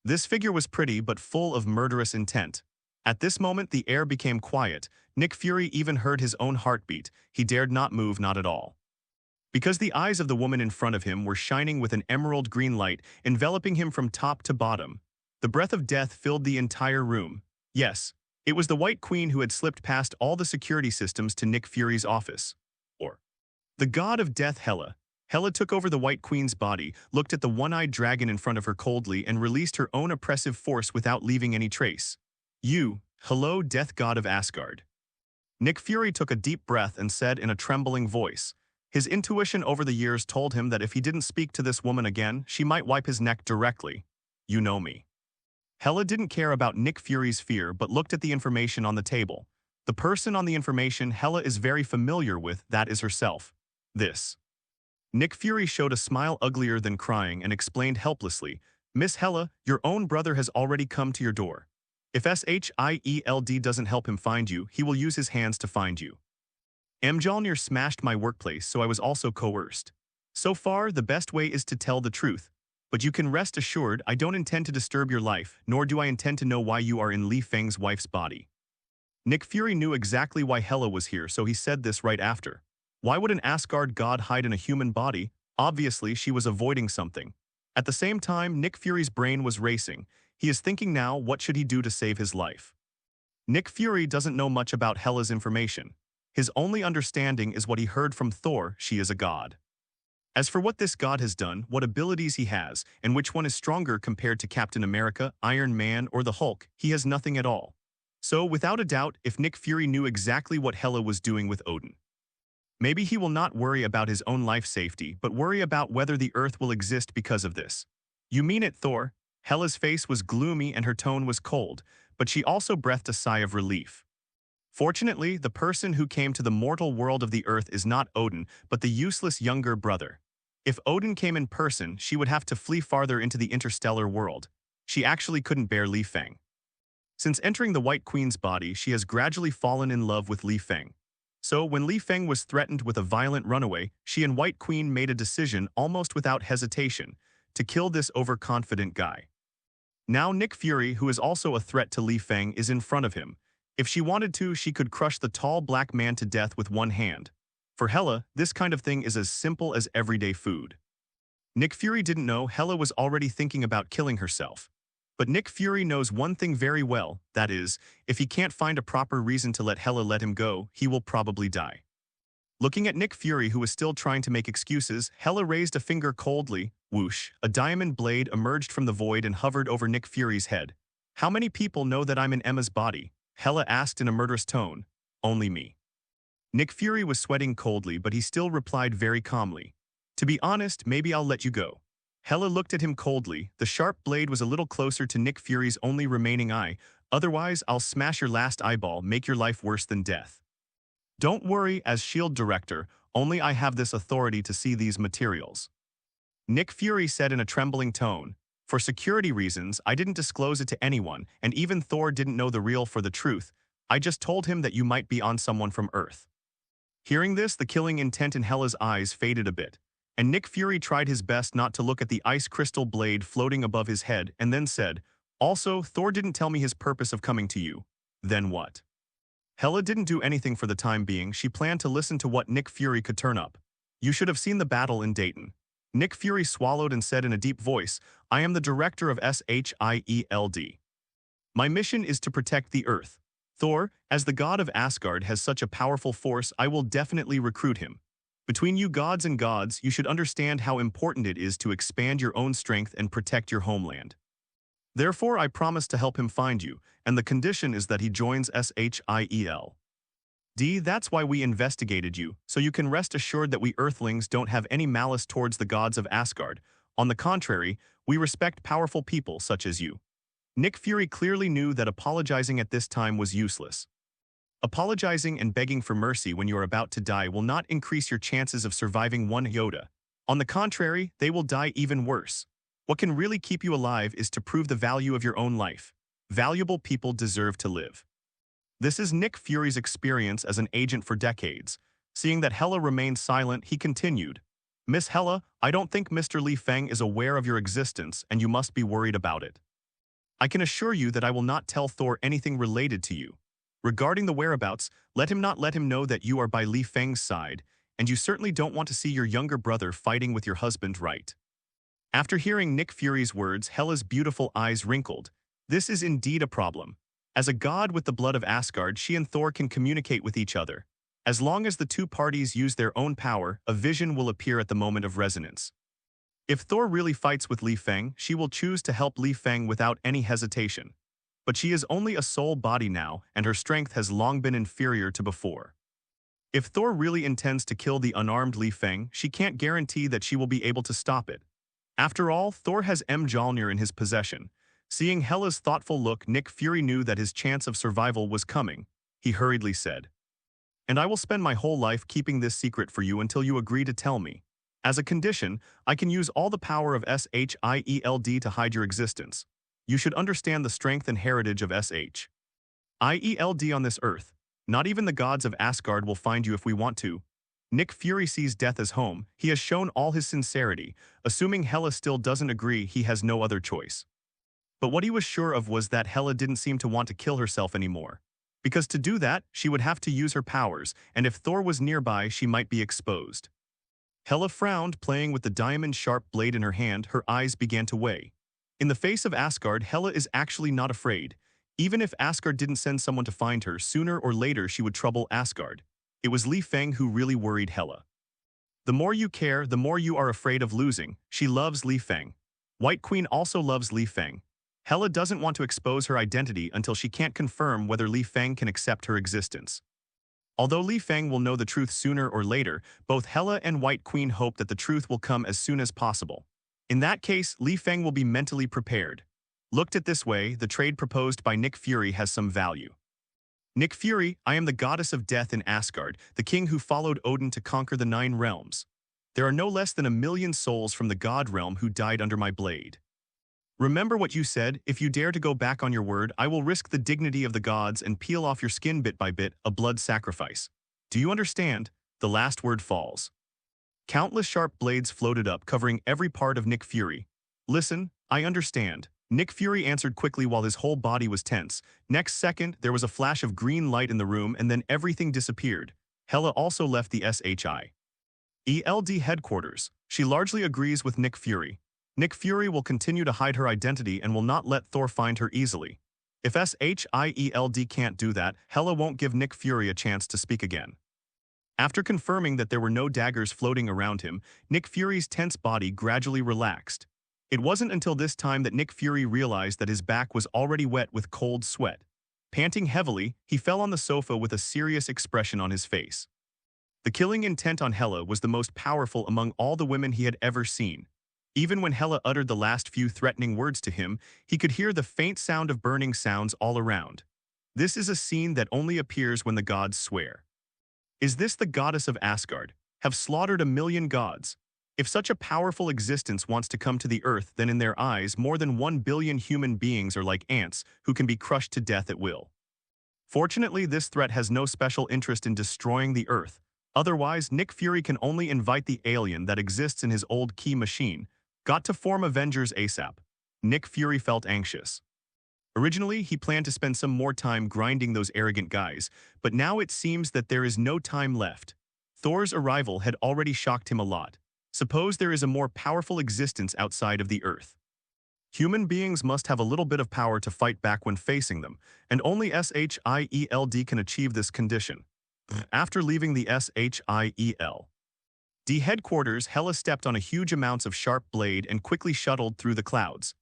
This figure was pretty but full of murderous intent. At this moment the air became quiet. Nick Fury even heard his own heartbeat. He dared not move, not at all. Because the eyes of the woman in front of him were shining with an emerald green light, enveloping him from top to bottom. The breath of death filled the entire room. Yes, it was the White Queen who had slipped past all the security systems to Nick Fury's office. Or the god of death, Hela. Hela took over the White Queen's body, looked at the one-eyed dragon in front of her coldly, and released her own oppressive force without leaving any trace. Hello, death god of Asgard. Nick Fury took a deep breath and said in a trembling voice. His intuition over the years told him that if he didn't speak to this woman again, she might wipe his neck directly. You know me. Hela didn't care about Nick Fury's fear but looked at the information on the table. The person on the information Hela is very familiar with, that is herself. This. Nick Fury showed a smile uglier than crying and explained helplessly, Miss Hela, your own brother has already come to your door. If S.H.I.E.L.D doesn't help him find you, he will use his hands to find you. Mjolnir smashed my workplace, so I was also coerced. So far, the best way is to tell the truth. But you can rest assured I don't intend to disturb your life, nor do I intend to know why you are in Li Feng's wife's body. Nick Fury knew exactly why Hela was here, so he said this right after. Why would an Asgard god hide in a human body? Obviously, she was avoiding something. At the same time, Nick Fury's brain was racing. He is thinking now, what should he do to save his life? Nick Fury doesn't know much about Hela's information. His only understanding is what he heard from Thor, she is a god. As for what this god has done, what abilities he has, and which one is stronger compared to Captain America, Iron Man, or the Hulk, he has nothing at all. So, without a doubt, if Nick Fury knew exactly what Hela was doing with Odin, maybe he will not worry about his own life safety, but worry about whether the Earth will exist because of this. You mean it, Thor? Hela's face was gloomy and her tone was cold, but she also breathed a sigh of relief. Fortunately, the person who came to the mortal world of the Earth is not Odin, but the useless younger brother. If Odin came in person, she would have to flee farther into the interstellar world. She actually couldn't bear Li Feng. Since entering the White Queen's body, she has gradually fallen in love with Li Feng. So, when Li Feng was threatened with a violent runaway, she and White Queen made a decision almost without hesitation to kill this overconfident guy. Now Nick Fury, who is also a threat to Li Feng, is in front of him. If she wanted to, she could crush the tall black man to death with one hand. For Hela, this kind of thing is as simple as everyday food. Nick Fury didn't know Hela was already thinking about killing herself. But Nick Fury knows one thing very well, that is, if he can't find a proper reason to let Hela let him go, he will probably die. Looking at Nick Fury, who was still trying to make excuses, Hela raised a finger coldly. Whoosh, a diamond blade emerged from the void and hovered over Nick Fury's head. How many people know that I'm in Emma's body? Hela asked in a murderous tone. Only me. Nick Fury was sweating coldly, but he still replied very calmly. To be honest, maybe I'll let you go. Hela looked at him coldly. The sharp blade was a little closer to Nick Fury's only remaining eye. Otherwise, I'll smash your last eyeball, make your life worse than death. Don't worry, as S.H.I.E.L.D Director, only I have this authority to see these materials. Nick Fury said in a trembling tone. For security reasons, I didn't disclose it to anyone, and even Thor didn't know the real for the truth. I just told him that you might be on someone from Earth. Hearing this, the killing intent in Hela's eyes faded a bit, and Nick Fury tried his best not to look at the ice crystal blade floating above his head and then said, also, Thor didn't tell me his purpose of coming to you. Then what? Hela didn't do anything for the time being. She planned to listen to what Nick Fury could turn up. You should have seen the battle in Dayton. Nick Fury swallowed and said in a deep voice, I am the director of S.H.I.E.L.D. My mission is to protect the Earth. Thor, as the god of Asgard, has such a powerful force, I will definitely recruit him. Between you gods and gods, you should understand how important it is to expand your own strength and protect your homeland. Therefore, I promise to help him find you, and the condition is that he joins S.H.I.E.L.D. That's why we investigated you, so you can rest assured that we Earthlings don't have any malice towards the gods of Asgard. On the contrary, we respect powerful people such as you. Nick Fury clearly knew that apologizing at this time was useless. Apologizing and begging for mercy when you are about to die will not increase your chances of surviving one iota. On the contrary, they will die even worse. What can really keep you alive is to prove the value of your own life. Valuable people deserve to live. This is Nick Fury's experience as an agent for decades. Seeing that Hela remained silent, he continued, Miss Hela, I don't think Mr. Li Feng is aware of your existence, and you must be worried about it. I can assure you that I will not tell Thor anything related to you. Regarding the whereabouts, let him know that you are by Li Feng's side, and you certainly don't want to see your younger brother fighting with your husband, right? After hearing Nick Fury's words, Hela's beautiful eyes wrinkled. This is indeed a problem. As a god with the blood of Asgard, she and Thor can communicate with each other. As long as the two parties use their own power, a vision will appear at the moment of resonance. If Thor really fights with Li Feng, she will choose to help Li Feng without any hesitation. But she is only a soul body now, and her strength has long been inferior to before. If Thor really intends to kill the unarmed Li Feng, she can't guarantee that she will be able to stop it. After all, Thor has Mjolnir in his possession. Seeing Hela's thoughtful look, Nick Fury knew that his chance of survival was coming. He hurriedly said, "And I will spend my whole life keeping this secret for you until you agree to tell me. As a condition, I can use all the power of S.H.I.E.L.D to hide your existence. You should understand the strength and heritage of S.H.I.E.L.D on this earth. Not even the gods of Asgard will find you if we want to." Nick Fury sees death as home. He has shown all his sincerity. Assuming Hela still doesn't agree, he has no other choice. But what he was sure of was that Hela didn't seem to want to kill herself anymore. Because to do that, she would have to use her powers, and if Thor was nearby, she might be exposed. Hela frowned, playing with the diamond-sharp blade in her hand. Her eyes began to weigh. In the face of Asgard, Hela is actually not afraid. Even if Asgard didn't send someone to find her, sooner or later she would trouble Asgard. It was Li Feng who really worried Hela. The more you care, the more you are afraid of losing. She loves Li Feng. White Queen also loves Li Feng. Hela doesn't want to expose her identity until she can't confirm whether Li Feng can accept her existence. Although Li Feng will know the truth sooner or later, both Hela and White Queen hope that the truth will come as soon as possible. In that case, Li Feng will be mentally prepared. Looked at this way, the trade proposed by Nick Fury has some value. Nick Fury, I am the goddess of death in Asgard, the king who followed Odin to conquer the 9 realms. There are no less than 1,000,000 souls from the god realm who died under my blade. Remember what you said. If you dare to go back on your word, I will risk the dignity of the gods and peel off your skin bit by bit, a blood sacrifice. Do you understand? The last word falls. Countless sharp blades floated up, covering every part of Nick Fury. Listen, I understand. Nick Fury answered quickly while his whole body was tense. Next second, there was a flash of green light in the room and then everything disappeared. Hela also left the S.H.I.E.L.D headquarters. She largely agrees with Nick Fury. Nick Fury will continue to hide her identity and will not let Thor find her easily. If S.H.I.E.L.D can't do that, Hela won't give Nick Fury a chance to speak again. After confirming that there were no daggers floating around him, Nick Fury's tense body gradually relaxed. It wasn't until this time that Nick Fury realized that his back was already wet with cold sweat. Panting heavily, he fell on the sofa with a serious expression on his face. The killing intent on Hela was the most powerful among all the women he had ever seen. Even when Hela uttered the last few threatening words to him, he could hear the faint sound of burning sounds all around. This is a scene that only appears when the gods swear. Is this the goddess of Asgard? Have slaughtered 1,000,000 gods? If such a powerful existence wants to come to the earth, then in their eyes, more than 1 billion human beings are like ants who can be crushed to death at will. Fortunately, this threat has no special interest in destroying the earth. Otherwise, Nick Fury can only invite the alien that exists in his old key machine. Got to form Avengers ASAP. Nick Fury felt anxious. Originally, he planned to spend some more time grinding those arrogant guys, but now it seems that there is no time left. Thor's arrival had already shocked him a lot. Suppose there is a more powerful existence outside of the Earth. Human beings must have a little bit of power to fight back when facing them, and only S.H.I.E.L.D can achieve this condition. After leaving the S.H.I.E.L.D headquarters, Hela stepped on a huge amounts of sharp blade and quickly shuttled through the clouds.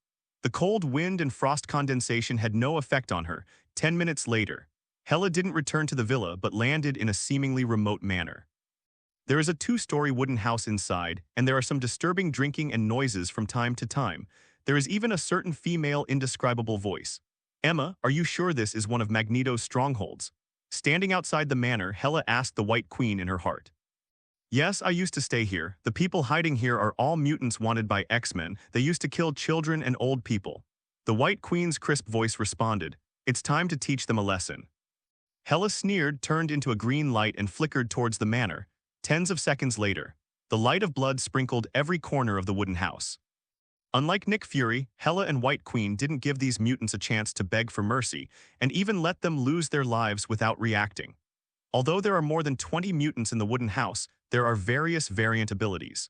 The cold wind and frost condensation had no effect on her. 10 minutes later, Hela didn't return to the villa but landed in a seemingly remote manor. There is a 2-story wooden house inside, and there are some disturbing drinking and noises from time to time. There is even a certain female indescribable voice. Emma, are you sure this is one of Magneto's strongholds? Standing outside the manor, Hela asked the White Queen in her heart. Yes, I used to stay here. The people hiding here are all mutants wanted by X-Men. They used to kill children and old people. The White Queen's crisp voice responded, It's time to teach them a lesson. Hela sneered, turned into a green light and flickered towards the manor. Tens of seconds later, the light of blood sprinkled every corner of the wooden house. Unlike Nick Fury, Hela and White Queen didn't give these mutants a chance to beg for mercy and even let them lose their lives without reacting. Although there are more than 20 mutants in the Wooden House, there are various variant abilities.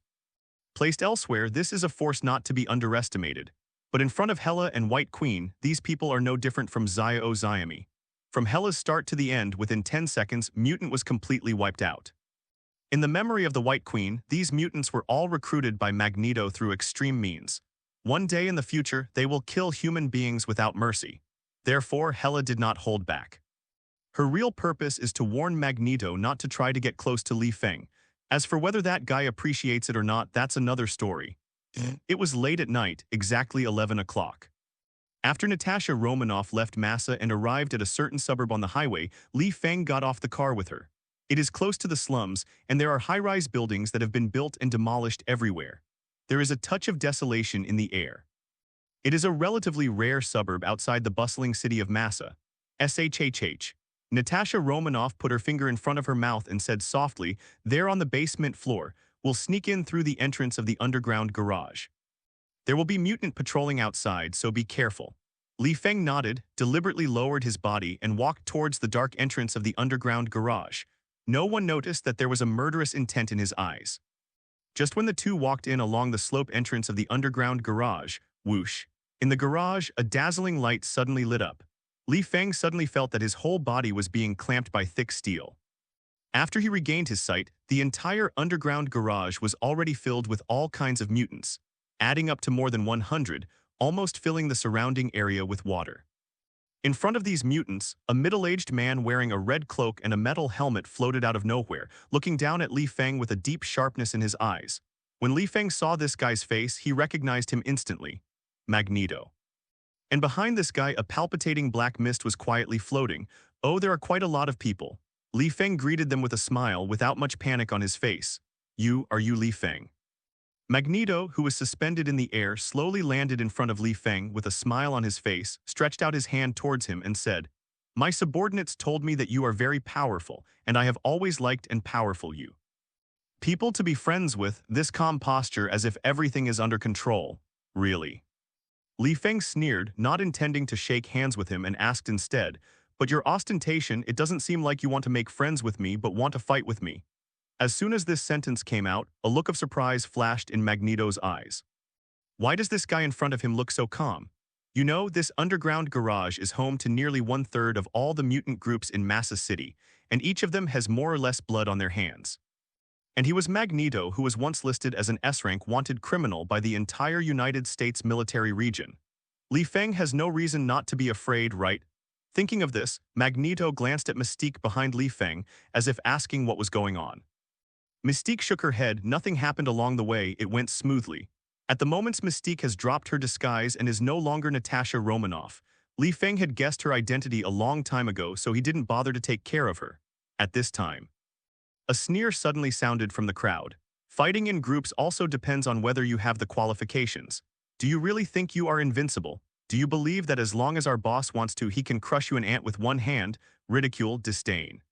Placed elsewhere, this is a force not to be underestimated. But in front of Hela and White Queen, these people are no different from Zio-Xiami. From Hela's start to the end, within 10 seconds, mutant was completely wiped out. In the memory of the White Queen, these mutants were all recruited by Magneto through extreme means. One day in the future, they will kill human beings without mercy. Therefore, Hela did not hold back. Her real purpose is to warn Magneto not to try to get close to Li Feng. As for whether that guy appreciates it or not, that's another story. It was late at night, exactly 11 o'clock. After Natasha Romanoff left Massa and arrived at a certain suburb on the highway, Li Feng got off the car with her. It is close to the slums, and there are high-rise buildings that have been built and demolished everywhere. There is a touch of desolation in the air. It is a relatively rare suburb outside the bustling city of Massa. S.H.I.E.L.D. Natasha Romanoff put her finger in front of her mouth and said softly, "There on the basement floor, we'll sneak in through the entrance of the underground garage. There will be mutant patrolling outside, so be careful." Li Feng nodded, deliberately lowered his body, and walked towards the dark entrance of the underground garage. No one noticed that there was a murderous intent in his eyes. Just when the two walked in along the slope entrance of the underground garage, whoosh. In the garage, a dazzling light suddenly lit up. Li Feng suddenly felt that his whole body was being clamped by thick steel. After he regained his sight, the entire underground garage was already filled with all kinds of mutants, adding up to more than 100, almost filling the surrounding area with water. In front of these mutants, a middle-aged man wearing a red cloak and a metal helmet floated out of nowhere, looking down at Li Feng with a deep sharpness in his eyes. When Li Feng saw this guy's face, he recognized him instantly. Magneto. And behind this guy, a palpitating black mist was quietly floating. "Oh, there are quite a lot of people." Li Feng greeted them with a smile without much panic on his face. Are you Li Feng?" Magneto, who was suspended in the air, slowly landed in front of Li Feng with a smile on his face, stretched out his hand towards him and said, "My subordinates told me that you are very powerful, and I have always liked and powerful you. People to be friends with, this calm posture as if everything is under control. Really?" Li Feng sneered, not intending to shake hands with him, and asked instead, "But your ostentation, it doesn't seem like you want to make friends with me but want to fight with me." As soon as this sentence came out, a look of surprise flashed in Magneto's eyes. Why does this guy in front of him look so calm? You know, this underground garage is home to nearly 1/3 of all the mutant groups in Massa City, and each of them has more or less blood on their hands. And he was Magneto, who was once listed as an S-rank wanted criminal by the entire United States military region. Li Feng has no reason not to be afraid, right? Thinking of this, Magneto glanced at Mystique behind Li Feng, as if asking what was going on. Mystique shook her head. Nothing happened along the way, it went smoothly. At the moment, Mystique has dropped her disguise and is no longer Natasha Romanoff. Li Feng had guessed her identity a long time ago, so he didn't bother to take care of her. At this time, a sneer suddenly sounded from the crowd. Fighting in groups also depends on whether you have the qualifications. Do you really think you are invincible? Do you believe that as long as our boss wants to, he can crush you an ant with one hand? Ridicule, disdain.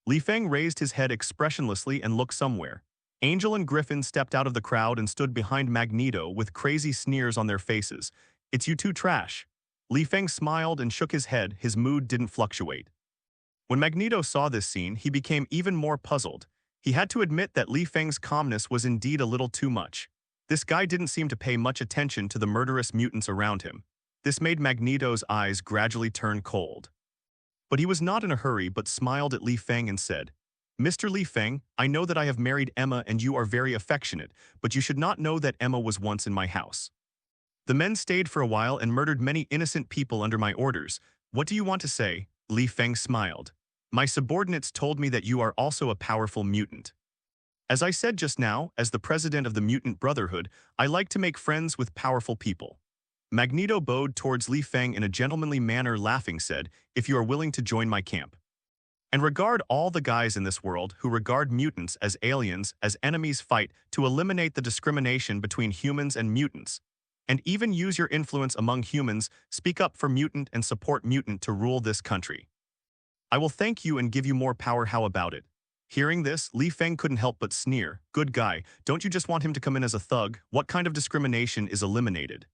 Li Feng raised his head expressionlessly and looked somewhere. Angel and Griffin stepped out of the crowd and stood behind Magneto with crazy sneers on their faces. "It's you two trash." Li Feng smiled and shook his head. His mood didn't fluctuate. When Magneto saw this scene, he became even more puzzled. He had to admit that Li Feng's calmness was indeed a little too much. This guy didn't seem to pay much attention to the murderous mutants around him. This made Magneto's eyes gradually turn cold. But he was not in a hurry but smiled at Li Feng and said, "Mr. Li Feng, I know that I have married Emma and you are very affectionate, but you should not know that Emma was once in my house. The men stayed for a while and murdered many innocent people under my orders. What do you want to say?" Li Feng smiled. "My subordinates told me that you are also a powerful mutant. As I said just now, as the president of the Mutant Brotherhood, I like to make friends with powerful people." Magneto bowed towards Li Feng in a gentlemanly manner, laughing said, "If you are willing to join my camp. And regard all the guys in this world who regard mutants as aliens, as enemies, fight to eliminate the discrimination between humans and mutants. And even use your influence among humans, speak up for mutant and support mutant to rule this country. I will thank you and give you more power. How about it?" Hearing this, Li Feng couldn't help but sneer. Good guy, don't you just want him to come in as a thug? What kind of discrimination is eliminated?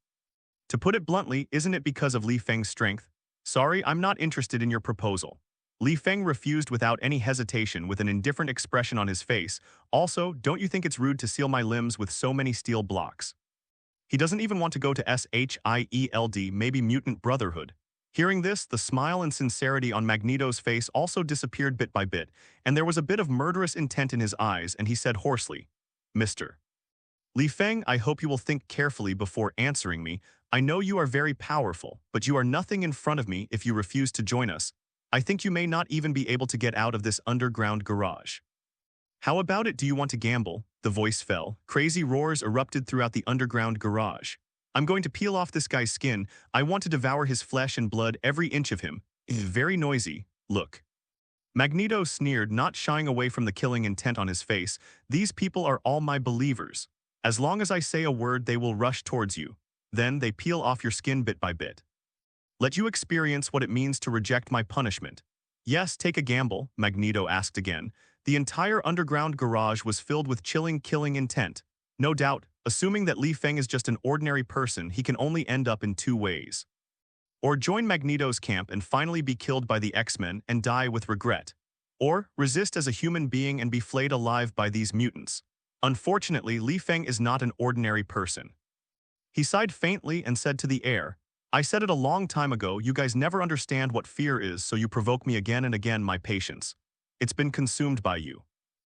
To put it bluntly, isn't it because of Li Feng's strength? Sorry, I'm not interested in your proposal. Li Feng refused without any hesitation with an indifferent expression on his face. Also, don't you think it's rude to seal my limbs with so many steel blocks? He doesn't even want to go to S.H.I.E.L.D, maybe mutant brotherhood. Hearing this, the smile and sincerity on Magneto's face also disappeared bit by bit, and there was a bit of murderous intent in his eyes, and he said hoarsely, Mr. Li Feng, I hope you will think carefully before answering me. I know you are very powerful, but you are nothing in front of me if you refuse to join us. I think you may not even be able to get out of this underground garage. How about it, do you want to gamble? The voice fell. Crazy roars erupted throughout the underground garage. I'm going to peel off this guy's skin. I want to devour his flesh and blood, every inch of him. Very noisy. Look. Magneto sneered, not shying away from the killing intent on his face. These people are all my believers. As long as I say a word, they will rush towards you. Then they peel off your skin bit by bit. Let you experience what it means to reject my punishment. Yes, take a gamble, Magneto asked again. The entire underground garage was filled with chilling killing intent. No doubt, assuming that Li Feng is just an ordinary person, he can only end up in two ways. Or join Magneto's camp and finally be killed by the X-Men and die with regret. Or resist as a human being and be flayed alive by these mutants. Unfortunately, Li Feng is not an ordinary person. He sighed faintly and said to the air, I said it a long time ago, you guys never understand what fear is, so you provoke me again and again, my patience. It's been consumed by you.